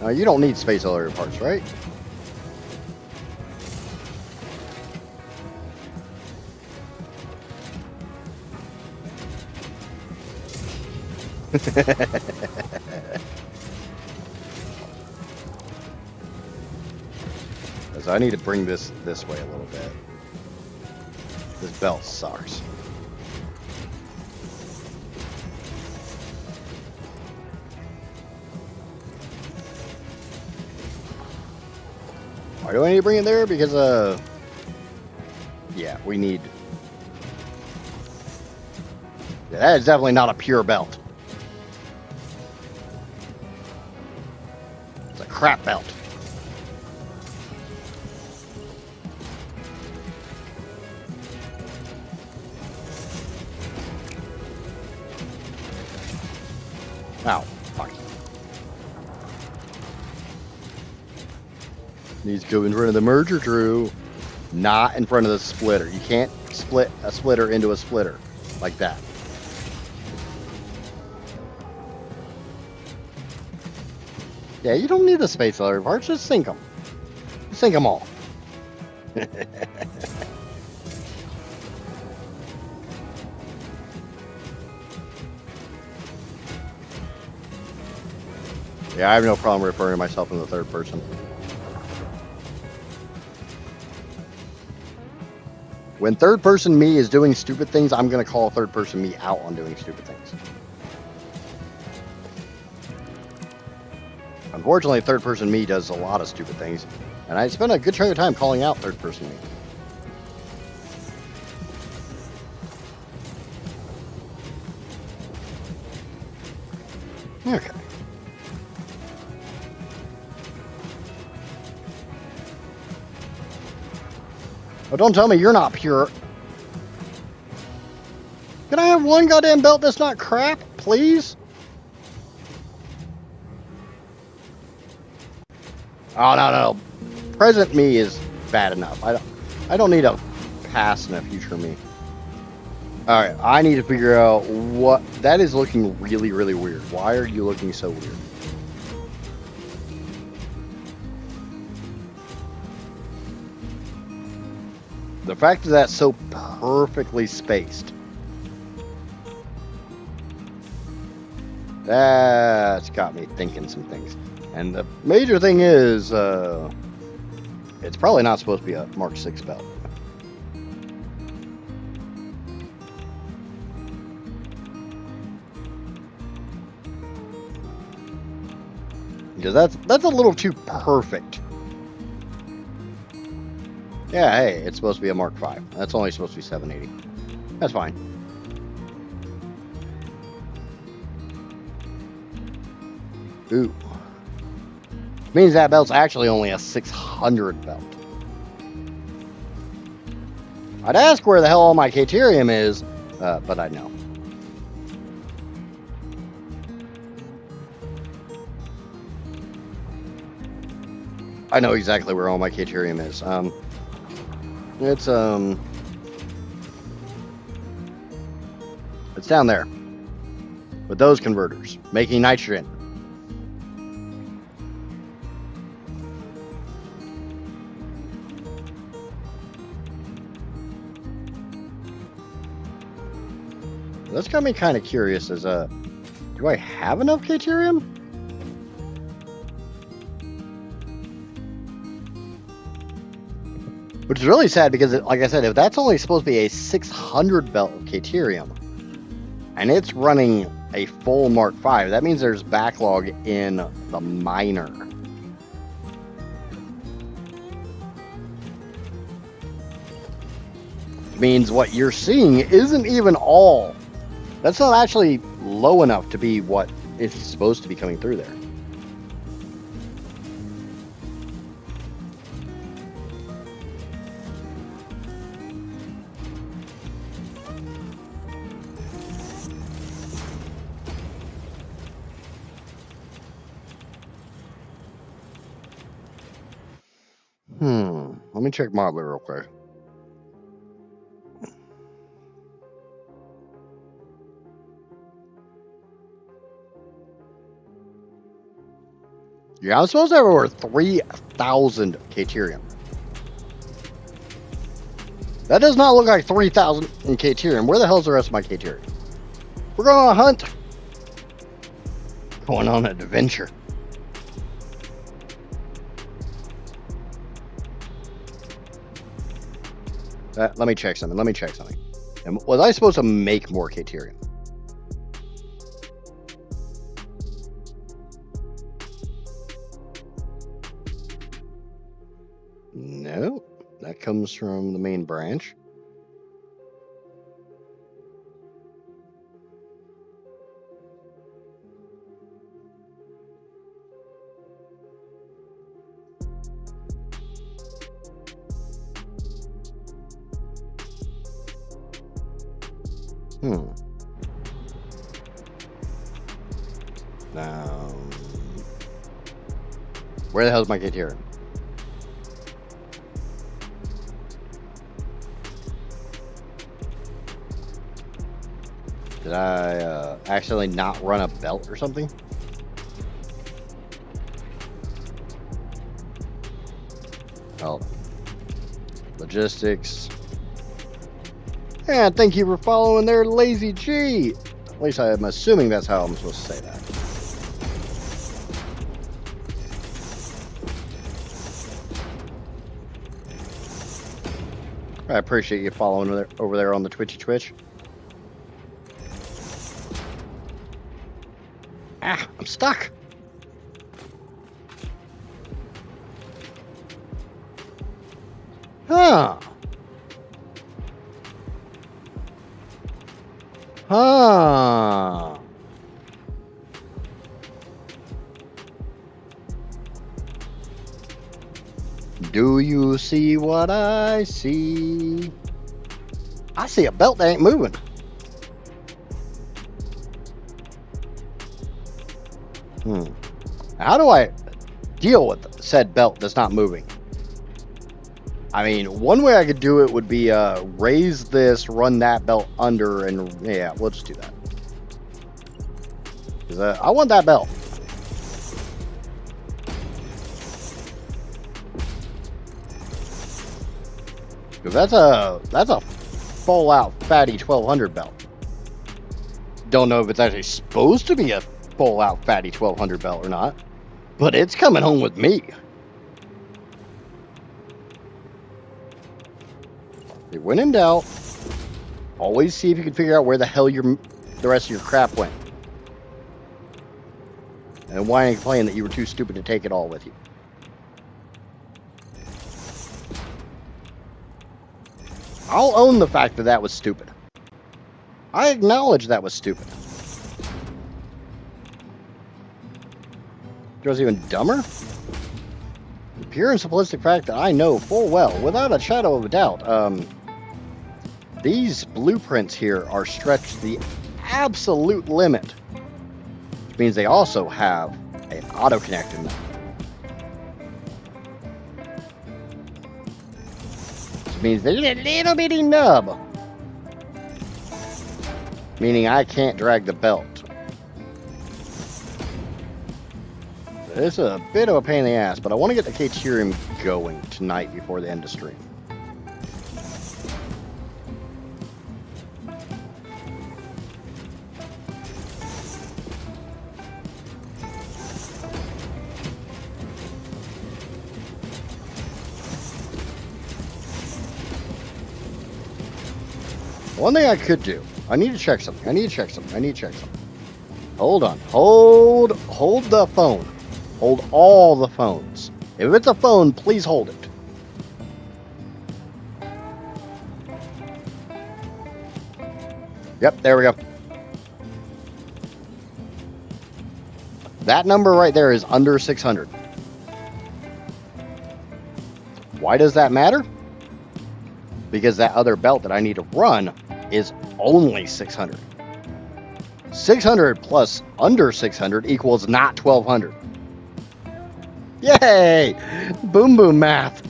You don't need space elevator parts, right? So I need to bring this way a little bit. This belt sucks. Why do I need to bring it there? Because yeah, we need. Yeah, that is definitely not a pure belt. It's a crap belt. Ow, fuck. Needs to go in front of the merger, Drew. Not in front of the splitter. You can't split a splitter into a splitter like that. Yeah, you don't need the space elevator parts. Just sink them. Sink them all. Yeah, I have no problem referring to myself in the third person. When third person me is doing stupid things, I'm going to call third person me out on doing stupid things. Unfortunately, third person me does a lot of stupid things, and I spend a good chunk of time calling out third person me. Okay. Oh, don't tell me you're not pure. Can I have one goddamn belt that's not crap, please? Oh, no. Present me is bad enough. I don't need a past and a future me. Alright, I need to figure out what... That is looking really, really weird. Why are you looking so weird? The fact that that's so perfectly spaced. That's got me thinking some things. And the major thing is, it's probably not supposed to be a Mark 6 belt. Because that's a little too perfect. Yeah, hey, it's supposed to be a Mark 5. That's only supposed to be 780. That's fine. Ooh. Means that belt's actually only a 600 belt. I'd ask where the hell all my Caterium is, but I know. I know exactly where all my Caterium is. It's down there with those converters making nitrogen. That's got me kind of curious. As do I have enough Caterium? Which is really sad because, like I said, if that's only supposed to be a 600 belt of Caterium, and it's running a full Mark 5, that means there's backlog in the minor. means what you're seeing isn't even all. That's not actually low enough to be what is supposed to be coming through there. Let me check Modeler real quick. Yeah, I'm supposed to have over 3,000 Caterium. That does not look like 3,000 in Caterium. Where the hell's the rest of my Caterium? We're going on a hunt. Going on an adventure. Let me check something. And was I supposed to make more Caterium? No, that comes from the main branch. Now, where the hell's my Caterium? Did I accidentally not run a belt or something? Oh, logistics. Yeah, thank you for following there, Lazy G. At least I'm assuming that's how I'm supposed to say that. I appreciate you following over there on the Twitch. Ah, I'm stuck. Huh. Do you see what I see? I see a belt that ain't moving. How do I deal with said belt that's not moving? I mean, one way I could do it would be raise this, run that belt under, and yeah, we'll just do that. 'Cause, I want that belt. Because that's a full out fatty 1200 belt. Don't know if it's actually supposed to be a full out fatty 1200 belt or not, but it's coming home with me. When in doubt, always see if you can figure out where the hell the rest of your crap went. And why ain't complaining that you were too stupid to take it all with you? I'll own the fact that that was stupid. I acknowledge that was stupid. It was even dumber? The pure and simplistic fact that I know full well, without a shadow of a doubt, these blueprints here are stretched to the absolute limit. Which means they also have an auto-connect in them. Which means there's a little bitty nub. Meaning I can't drag the belt. It's a bit of a pain in the ass, but I want to get the Caterium going tonight before the end of stream. One thing I could do, I need to check something. Hold on. Hold the phone. Hold all the phones. If it's a phone, please hold it. Yep, there we go. That number right there is under 600. Why does that matter? Because that other belt that I need to run is only 600. 600 plus under 600 equals not 1200. Yay! Boom boom math.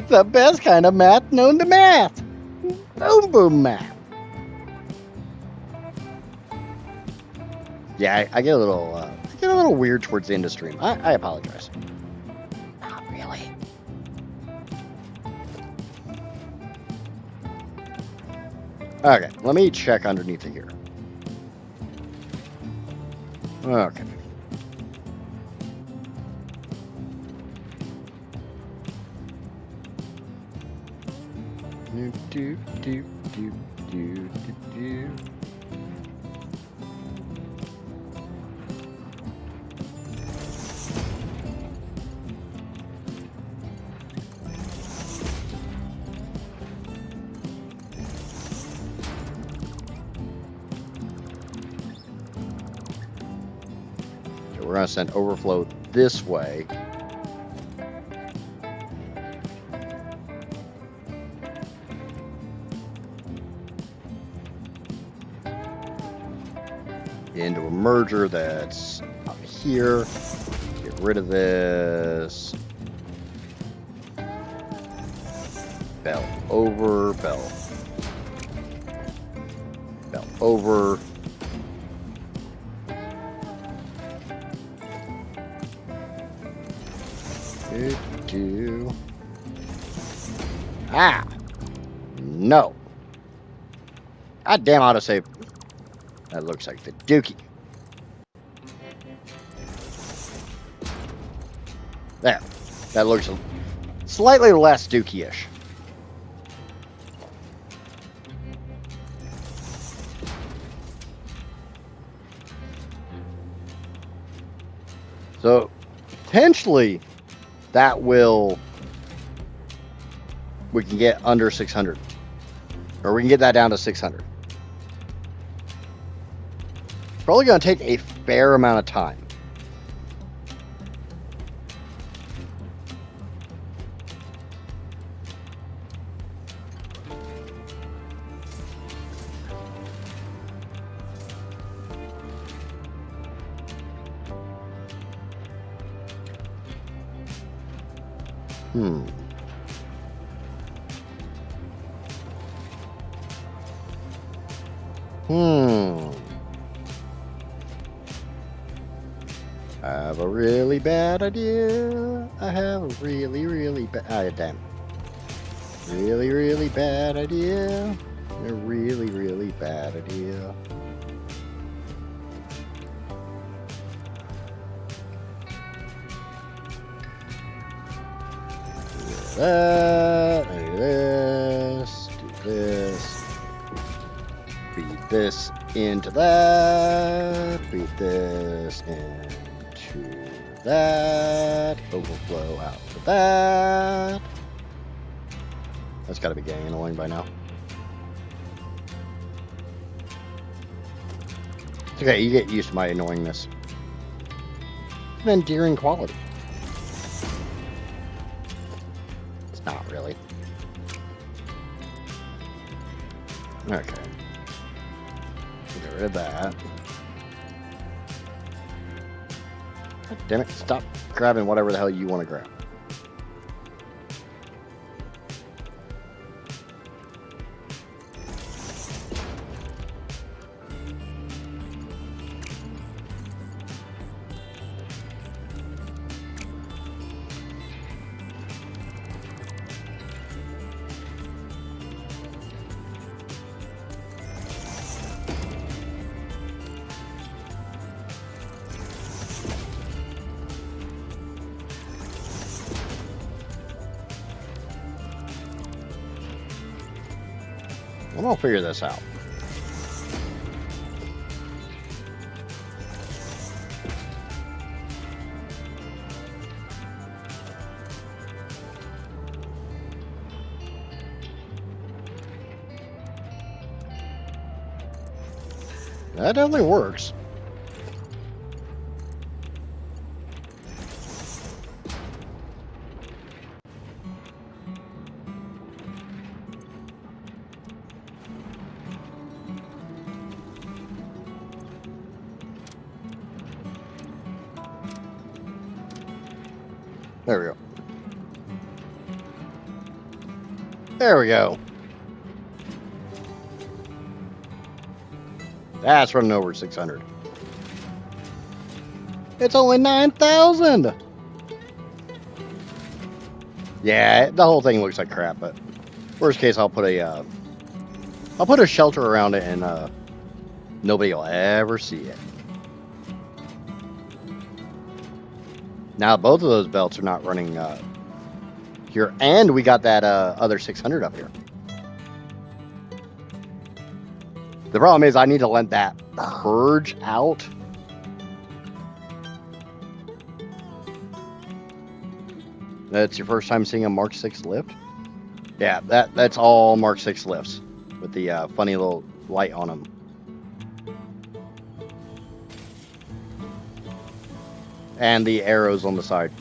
The best kind of math known to math. Boom boom math. Yeah, I get a little weird towards the end of stream. I apologize. Not really. Okay, let me check underneath it here. Okay. Do, do, do, do, do, do. So we're going to send overflow this way. Into a merger that's up here. Get rid of this. Bell over, bell. Bell over. Do. Ah! No. God damn autosave. That looks like the dookie. There. That looks slightly less dookie-ish. So, potentially, that will... we can get under 600. Or we can get that down to 600. Probably going to take a fair amount of time. I have a really bad idea. I have a really, really bad... ah, damn. Really, really bad idea. A really, really bad idea. Do that. Do this. Do this. Feed this into that. Feed this into that. Overflow out to that. That's got to be getting annoying by now. It's okay, you get used to my annoyingness. It's an endearing quality. It's not really. Okay. Get rid of that. God damn it, stop grabbing whatever the hell you want to grab. I'm gonna figure this out. That definitely works. There we go. There we go. That's running over 600. It's only 9,000. Yeah, the whole thing looks like crap, but worst case, I'll put a shelter around it, and nobody will ever see it. Now both of those belts are not running here, and we got that other 600 up here. The problem is I need to let that purge out. That's your first time seeing a Mark 6 lift? Yeah, that's all Mark 6 lifts with the funny little light on them. And the arrows on the side.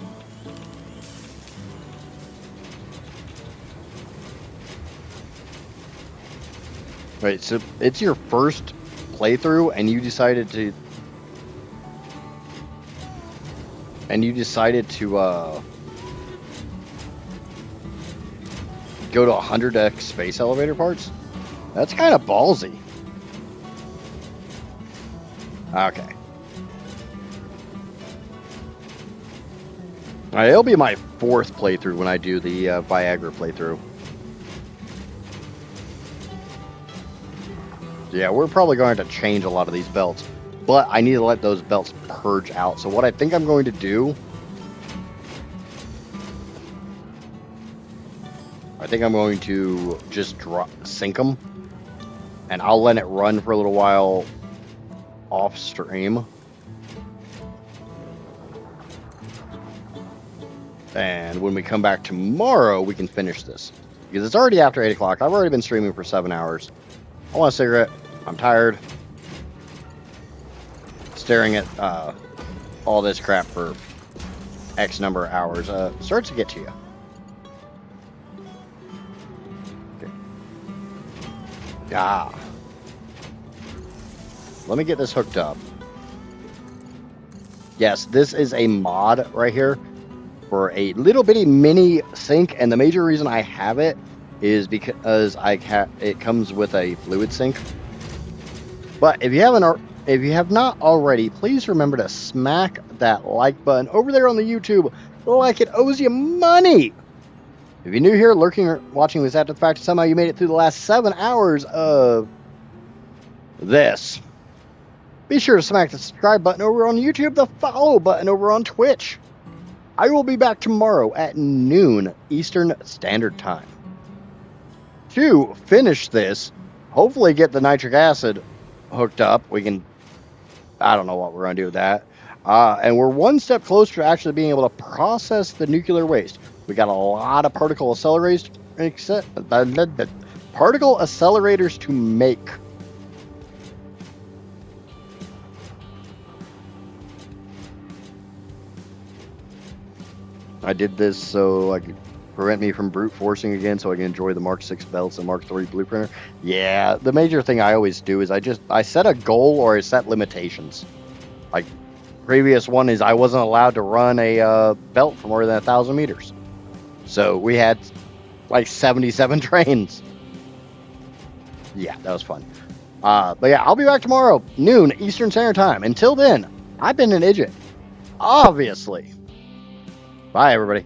Right, so it's your first playthrough and you decided to go to 100x space elevator parts? That's kind of ballsy. Okay. Alright, it'll be my 4th playthrough when I do the Viagra playthrough. Yeah, we're probably going to change a lot of these belts, but I need to let those belts purge out. So what I think I'm going to do, I think I'm going to just sink them, and I'll let it run for a little while off stream. And when we come back tomorrow, we can finish this. Because it's already after 8 o'clock. I've already been streaming for 7 hours. I want a cigarette. I'm tired. Staring at all this crap for X number of hours starts to get to you. Okay. Ah. Let me get this hooked up. Yes, this is a mod right here for a little bitty mini sink, and the major reason I have it is because it comes with a fluid sink. But if you have not already, please remember to smack that like button over there on the YouTube. Like it owes you money. If you're new here, lurking or watching this after the fact, somehow you made it through the last 7 hours of this, be sure to smack the subscribe button over on YouTube, the follow button over on Twitch. I will be back tomorrow at noon Eastern Standard Time to finish this. Hopefully get the nitric acid hooked up. We can, I don't know what we're going to do with that. And we're one step closer to actually being able to process the nuclear waste. We got a lot of particle accelerators to make. I did this so I could prevent me from brute forcing again, so I can enjoy the Mark 6 belts and Mark 3 blueprinter. Yeah, the major thing I always do is I set a goal or I set limitations. Like previous one is I wasn't allowed to run a belt for more than 1,000 meters. So we had like 77 trains. Yeah, that was fun. But yeah, I'll be back tomorrow, noon Eastern Standard Time. Until then, I've been an idiot, obviously. Bye, everybody.